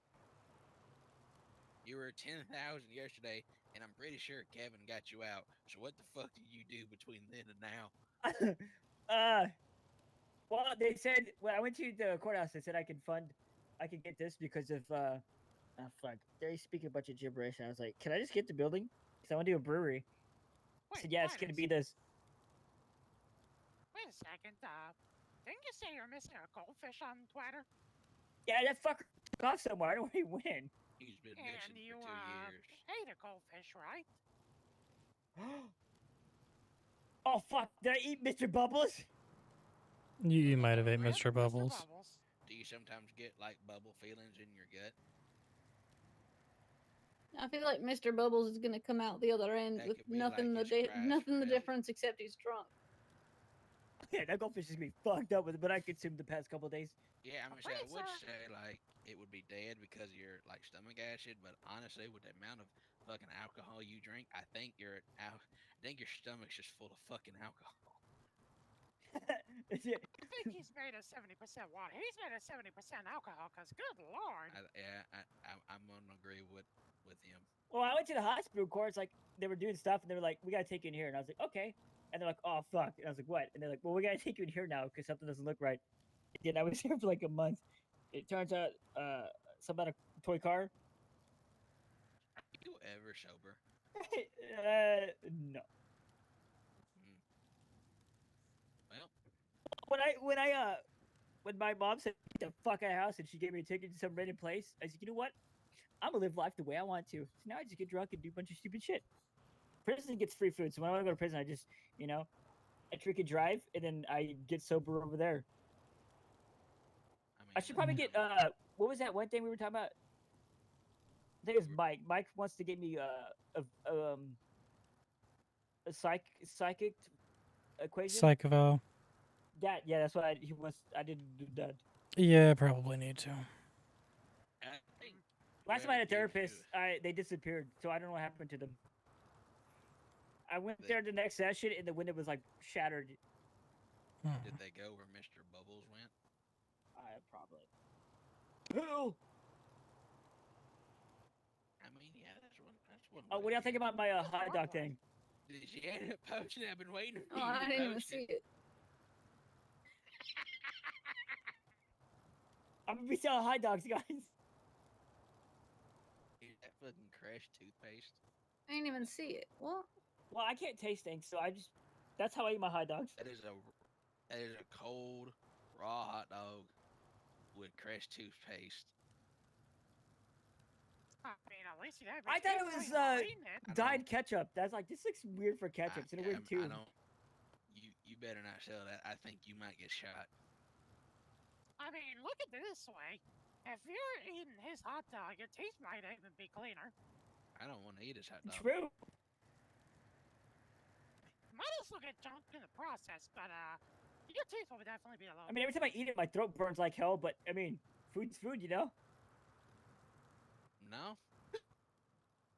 You were 10,000 yesterday, and I'm pretty sure Kevin got you out. So what the fuck did you do between then and now? Well, they said when I went to the courthouse, they said I could get this because of fuck. They speak a bunch of gibberish, and I was like, can I just get the building? Because I want to do a brewery. I said, yeah, it's gonna be this. Wait a second, didn't you say you're missing a goldfish on Twitter? Yeah, that fucker took off somewhere. I don't know where he went. He's been And missing you, for 2 years. ate a goldfish, right? Oh fuck! Did I eat Mr. Bubbles? You might have ate Mr. Bubbles. Do you sometimes get like bubble feelings in your gut? I feel like Mr. Bubbles is gonna come out the other end That with could be nothing like his cries nothing for the help. difference except he's drunk. Yeah, that goldfish is gonna be fucked up with it, but I consumed the past couple of days. Yeah, I would say like it would be dead because of your like stomach acid, but honestly, with the amount of fucking alcohol you drink, I think your stomach's just full of fucking alcohol. I think he's made of 70% water. He's made of 70% alcohol, because good lord. I'm gonna agree with him. Well, I went to the hospital course, like they were doing stuff, and they were like, "We gotta take you in here," and I was like, "Okay," and they're like, "Oh fuck," and I was like, "What?" And they're like, "Well, we gotta take you in here now because something doesn't look right." And I was here for like a month. It turns out, something about a toy car. Are you ever sober? No. Well, When my mom said get the fuck out of the house and she gave me a ticket to some random place, I said, you know what? I'm gonna live life the way I want to. So now I just get drunk and do a bunch of stupid shit. Prison gets free food, so when I want to go to prison, I just, I drink and drive, and then I get sober over there. I should probably get what was that one thing we were talking about? I think it was Mike. Mike wants to get me a psychic equation. Psych eval. Yeah, that's what he wants. I didn't do that. Yeah, probably need to. Last time I had a therapist, they disappeared, so I don't know what happened to them. I went there the next session, and the window was like shattered. Did they go where Mr. Bubbles went? Probably. Hell. I mean, yeah, that's one. Oh, what do y'all think about my hot dog thing? Did you end up posting? I've been waiting for Oh, you I to didn't even post see it. I'm gonna be selling hot dogs, guys. Is that fucking Crest toothpaste? I didn't even see it. What? Well, I can't taste things, so that's how I eat my hot dogs. That is a cold raw hot dog with Crest toothpaste. I mean, at least you have. I thought it was dyed ketchup. That's like, this looks weird for ketchup. It's in a weird I tube. don't. You better not sell that. I think you might get shot. I mean, look at it this way. If you're eating his hot dog, your teeth might even be cleaner. I don't want to eat his hot dog. True. Might also get junked in the process, but your teeth will definitely be alone. I mean, every time I eat it, my throat burns like hell. But I mean, food's food, you know. No.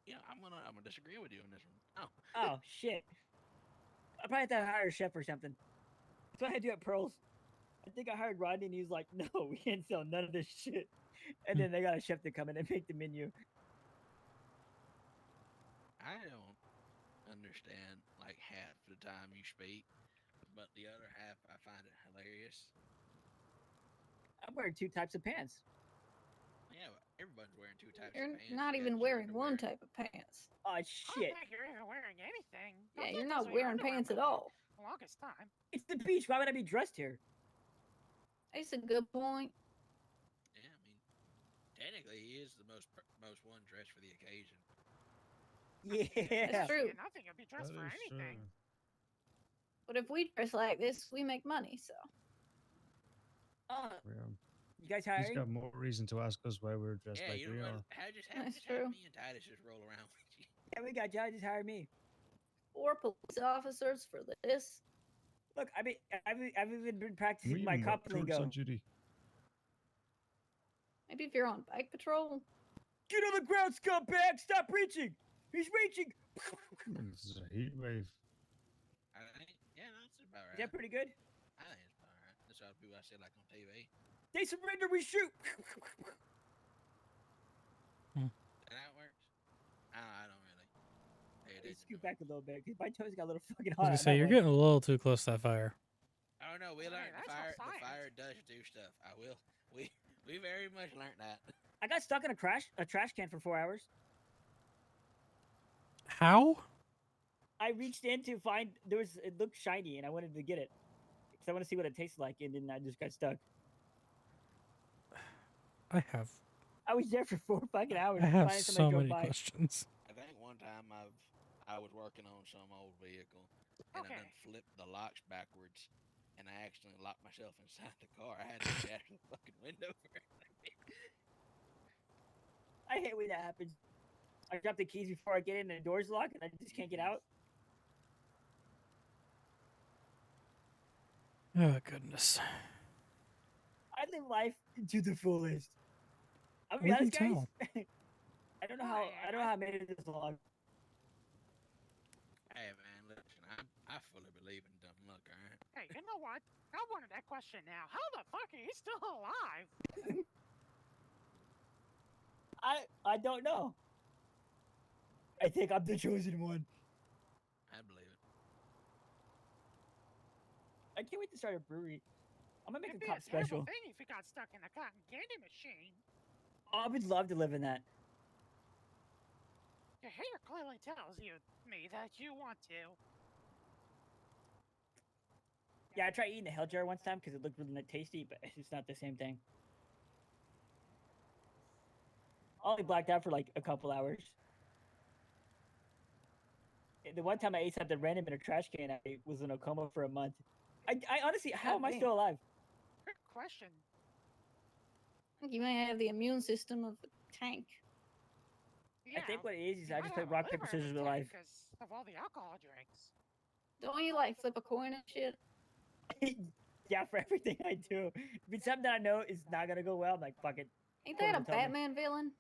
Yeah, I'm gonna disagree with you on this one. No. Oh shit. I probably have to hire a chef or something. That's what I do at Pearls. I think I hired Rodney, and he was like, "No, we can't sell none of this shit." And then they got a chef to come in and make the menu. I don't understand like half the time you speak, but the other half I find it hilarious. I'm wearing 2 types of pants. Yeah, but everybody's wearing 2 types You're of pants. not even wearing one type of pants. Oh I shit. don't think you're even wearing anything. Yeah, Don't you're think not that's what your wearing underwear pants at was all. the longest time. It's the beach. Why would I be dressed here? That's a good point. Yeah, I mean, technically he is the most one dressed for the occasion. Yeah. That's true. Nothing would be dressed That for is anything. true. But if we dress like this, we make money, so. Yeah. You guys He's hiring? got more reason to ask us why we're dressed Yeah, like you we know are. what? That's Just true. have me and Titus just roll around with you. Yeah, we got judges hire me. 4 police officers for this. Look, I mean, I've even been We practicing my even got cop troops lingo. on duty. Maybe if you're on bike patrol. Get on the ground, scumbag! Stop reaching! He's reaching! This is a heat wave. I think, yeah, that's about right. Is that pretty good? I think it's about right. That's what people I see like on TV. They surrender, we shoot! And that works. I don't really pay Let me attention. scoot back a little bit, because my toes got a little fucking I hot. was gonna on say that you're one. getting a little too close to that fire. Oh no, we learned the that's all fire. The science. fire does do stuff. I will. We very much learned that. I got stuck in a trash can for 4 hours. How? I reached in to find it looked shiny, and I wanted to get it because I want to see what it tastes like, and then I just got stuck. I have I was there for 4 fucking hours. I have finding so somebody drove many by. questions. I think one time I was working on some old vehicle and I done flipped the locks backwards and I accidentally locked myself inside the car. I had to shatter the fucking window for it. I hate when that happens. I drop the keys before I get in, and the door's locked, and I just can't get out. Oh goodness. I live life to the fullest. I'm We gonna be can honest, guys. I don't know how I made it this long. Hey man, listen, I fully believe in dumb luck, alright? Hey, you know what? I wanted that question now. How the fuck are you still alive? I don't know. I think I'm the chosen one. I believe it. I can't wait to start a brewery. I'm gonna make It'd a be cop a terrible special. thing if you got stuck in a cotton candy machine. I would love to live in that. Your hair clearly tells me that you want to. Yeah, I tried eating the hell jar once time because it looked really tasty, but it's not the same thing. I only blacked out for like a couple hours. The one time I ate something random in a trash can, I was in a coma for a month. I honestly, how am I still alive? Good question. I think you may have the immune system of a tank. I think what it is you I might just play have a rock, liver paper, scissors with life. because of all the alcohol drinks. Don't you like flip a coin and shit? Yeah, for everything I do. If it's something that I know is not gonna go well, I'm like, fuck it. Ain't Coin that a will tell me. Batman villain?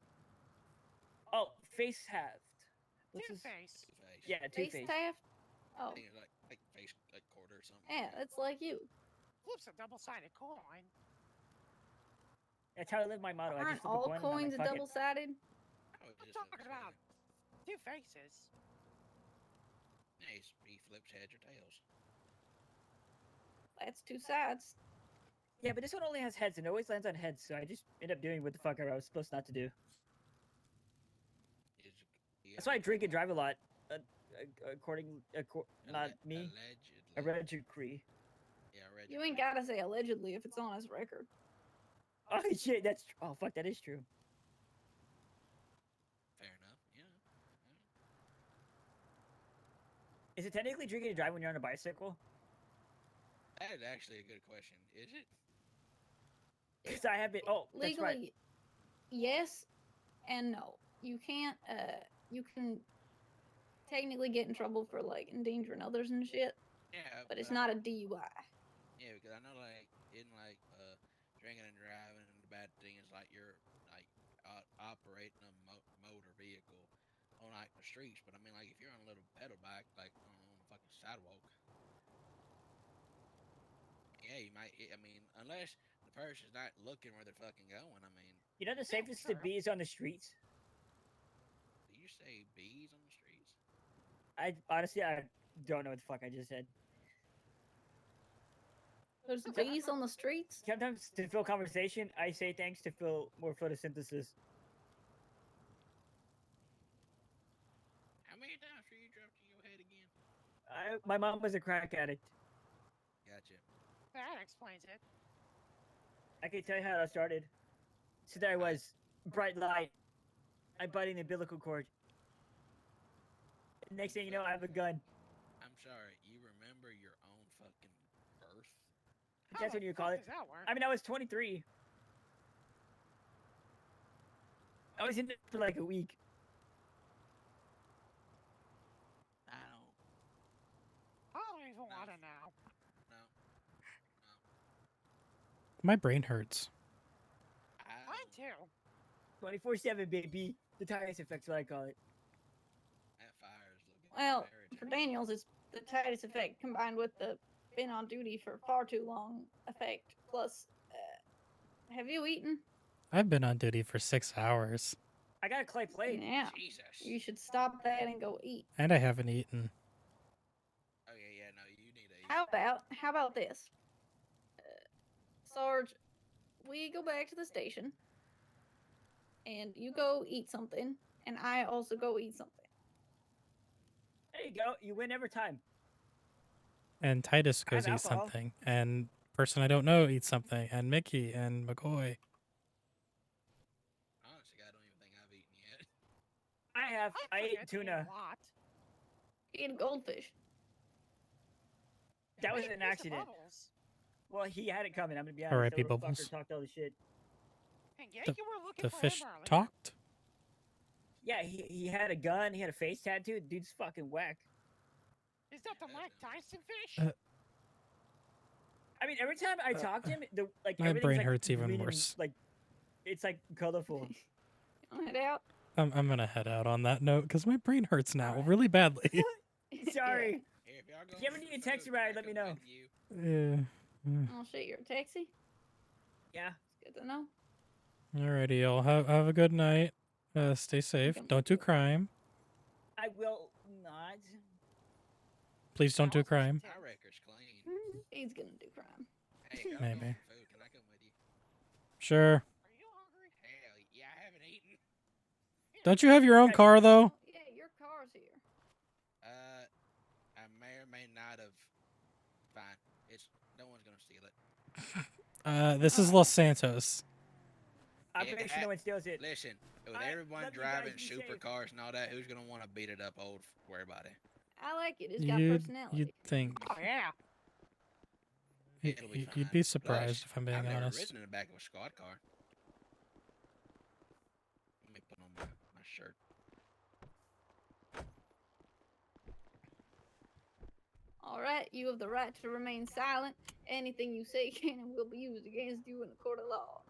Oh, face halved. Two-Face. Yeah, Face Two-Face. Taft? Oh. I think it's like face like quarter or something. Yeah, that's like you. Flips a double-sided coin. That's how I live my motto. I Aren't just flip a all coin and I'm coins like, fuck it. double-sided? Oh, I'm talking about two faces. Nice. He flips heads or tails. That's two sides. Yeah, but this one only has heads and it always lands on heads, so I just end up doing what the fuck I was supposed not to do. That's why I drink and drive a lot. Not me. Allegedly. Yeah, You ain't gotta say allegedly if it's on his record. Oh shit, that's oh fuck, that is true. Fair enough. Yeah. Is it technically drinking and drive when you're on a bicycle? That is actually a good question. Is it? Because I have been. Oh, that's Legally, right. yes and no. You can't. You can technically get in trouble for like endangering others and shit. Yeah, but it's not a DUI. Yeah, because I know like in like drinking and driving, the bad thing is like you're like operating a motor vehicle on like the streets. But I mean, like if you're on a little pedal bike, like on a fucking sidewalk, yeah, you might. I mean, unless the person's not looking where they're fucking going. I mean, You know the safest to be is on the streets. do you say bees on the streets? I honestly I don't know what the fuck I just said. There's bees on the streets. Sometimes to fill conversation, I say thanks to fill more photosynthesis. How many times were you dropped in your head again? My mom was a crack addict. Gotcha. That explains it. I can tell you how it all started. So there I was, bright light. I'm biting the umbilical cord. Next thing you know, I have a gun. I'm sorry. You remember your own fucking birth? That's what you call it. I mean, I was 23. I was in it for like a week. I don't. I don't even want to know. My brain hurts. Mine too. 24/7, baby. The Titus effect's what I call it. That fire is looking. Well, for Daniels, it's the Titus effect combined with the been on duty for far too long effect. Plus, have you eaten? I've been on duty for 6 hours. I got a clay plate. Yeah. Jesus. You should stop that and go eat. And I haven't eaten. Oh yeah, no, you need to eat. How about this? Sarge, we go back to the station, and you go eat something, and I also go eat something. There you go. You win every time. And Titus I have goes eat alcohol. something. And person I don't know eats something. And Mickey and McCoy. Honestly, I don't even think I've eaten yet. I ate tuna. You ate a goldfish. That was an accident. Well, he had it coming. I'm gonna be honest. R.I.P. That little Bubbles. fucker talked all the shit. The fish talked? Yeah, he had a gun. He had a face tattoo. The dude's fucking whack. Is that the Mike Tyson fish? I mean, every time I talk to him, My everything's, brain like, hurts even green and, worse. Like, it's like colorful. Head out. I'm gonna head out on that note because my brain hurts now really badly. Sorry. Hey, if y'all If you ever need a taxi ride, let me know. Yeah. Oh shit, you're a taxi? Yeah. It's good to know. Alrighty, y'all. Have a good night. Stay safe. Don't do crime. I will not. Please don't do crime. My record's clean. He's gonna do crime. Hey, if y'all Maybe. want some food, can I come with you? Sure. Hell, yeah, I haven't eaten. Don't you have your own car though? Yeah, your car's here. I may or may not have. Fine. No one's gonna steal it. This is Los Santos. I'm If pretty sure no one steals it. Listen, with Alright, everyone love you guys, driving be safe. supercars and all that, who's gonna want to beat it up old square body? I like it. It's got You'd personality. think. Oh yeah. It'll be fine. You'd be surprised if I'm being I've never honest. ridden in the back of a squad car. Let me put on my shirt. Alright, you have the right to remain silent. Anything you say can and will be used against you in a court of law.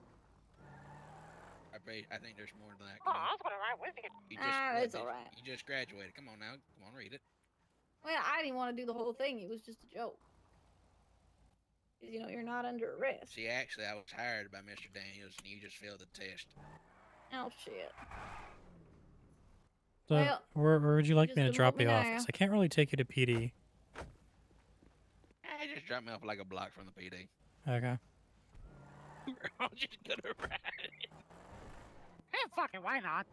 I think there's more than that. Oh, Come on. I was gonna ride with you. You just, It's alright. You just graduated. Come on now. Come on, read it. Well, I didn't want to do the whole thing. It was just a joke. 'Cause, you know, you're not under arrest. See, actually, I was hired by Mr. Daniels, and you just failed the test. Oh shit. So, Well, where would you like me just to drop demote me you off? now. 'Cause I can't really take you to PD. Just drop me off like a block from the PD. Okay. I'm just gonna ride it. Hey, fuck it, why not?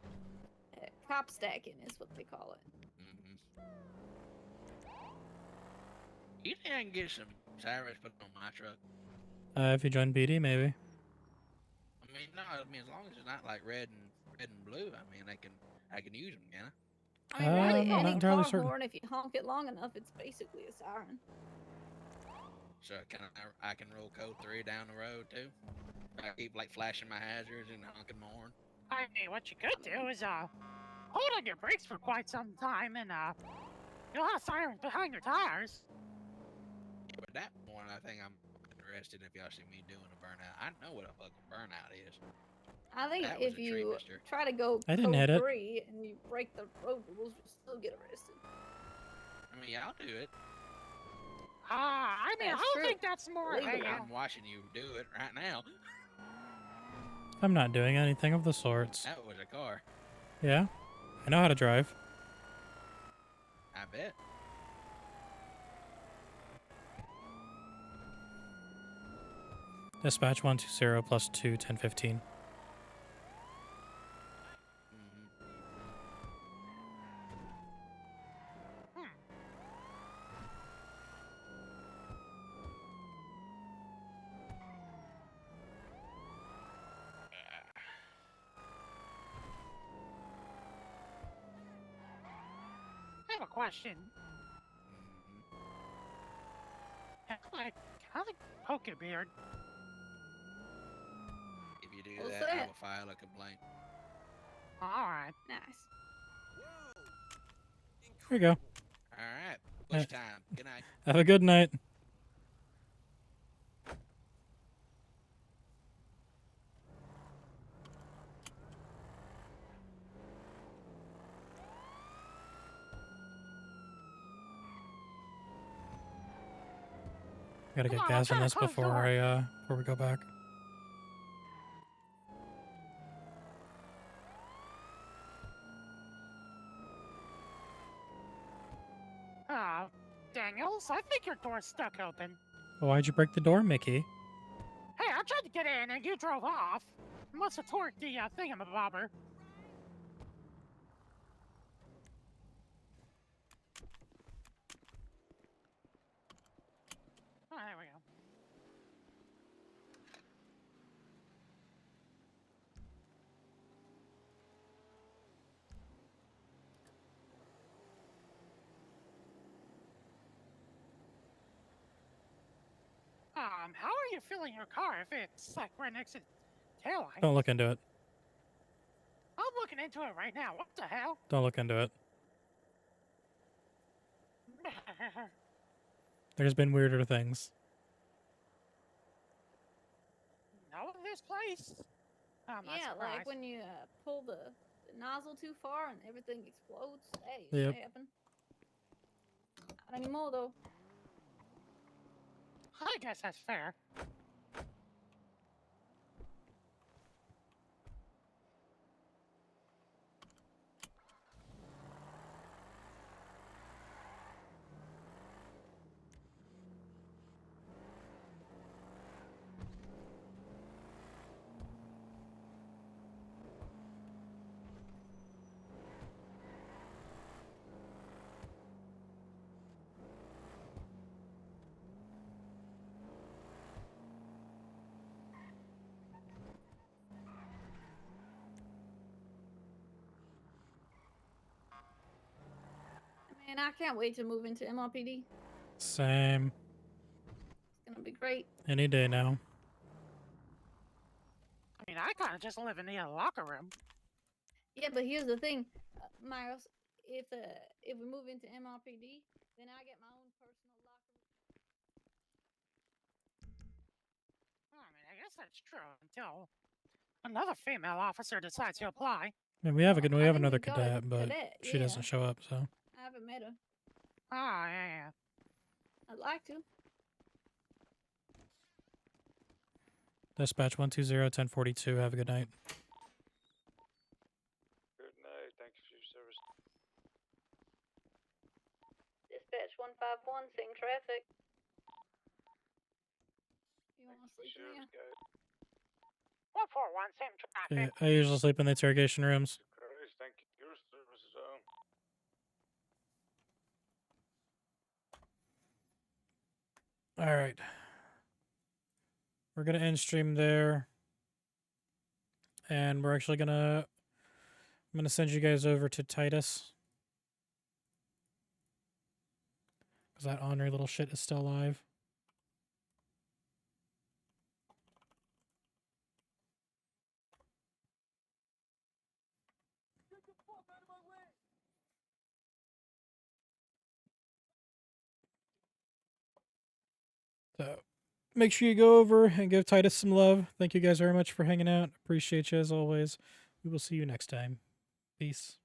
Cop stacking is what they call it. You think I can get some sirens put on my truck? If you join PD, maybe. I mean, no. I mean, as long as it's not like red and blue. I mean, I can use them, can I? I mean, really, I'm not any entirely car certain. horn, if you honk it long enough, it's basically a siren. So I can roll code 3 down the road too. I keep like flashing my hazards and honking my horn. I mean, what you could do is, hold on your brakes for quite some time and, you'll have sirens behind your tires. Yeah, but that one, I think I'm interested if y'all see me doing a burnout. I know what a fucking burnout is. I think That was if a tree, you mister. try to go I didn't code hit it. 3 and you break the road rules, you'll still get arrested. I mean, y'all do it. I mean, That's I don't true. think that's more of a, I'm watching you do it right now. I'm not doing anything of the sorts. That was a car. Yeah? I know how to drive. I bet. Dispatch 120 plus 2, 1015. I have a question. How the poke a beard? If you do What's that, I that? will file a complaint. Alright. Nice. There you go. Alright. Push time. Good night. Have a good night. Gotta get Come on, gas on I'm this trying to close the before we go back. Daniels, I think your door's stuck open. Well, why'd you break the door, Mickey? Hey, I tried to get in and you drove off. You must have torqued the thingamabobber. Oh, there we go. How are you filling your car if it's like right next to the taillight? Don't look into it. I'm looking into it right now. What the hell? Don't look into it. There's been weirder things. Know this place? I'm not Yeah, surprised. like when you pull the nozzle too far and everything explodes. That used Yep. to happen. Not anymore, though. I guess that's fair. Man, I can't wait to move into MRPD. Same. It's gonna be great. Any day now. I mean, I kind of just live in the locker room. Yeah, but here's the thing, Miles. If we move into MRPD, then I get my own personal locker room. I mean, I guess that's true until another female officer decides to apply. I mean, we have I think another we've got a cadet, but cadet, she yeah. doesn't show up, so. I haven't met her. Oh, yeah. I'd like to. Dispatch 120-1042. Have a good night. Good night. Thank you for your service. Dispatch 151, seeing traffic. You want to sleep in there? 141, same traffic. Yeah, I usually sleep in the interrogation rooms. Christ, thank you for your service as well. All right. We're going to end stream there. And we're actually going to... I'm going to send you guys over to Titus. Because that ornery little shit is still alive. So make sure you go over and give Titus some love. Thank you guys very much for hanging out. Appreciate you as always. We will see you next time. Peace.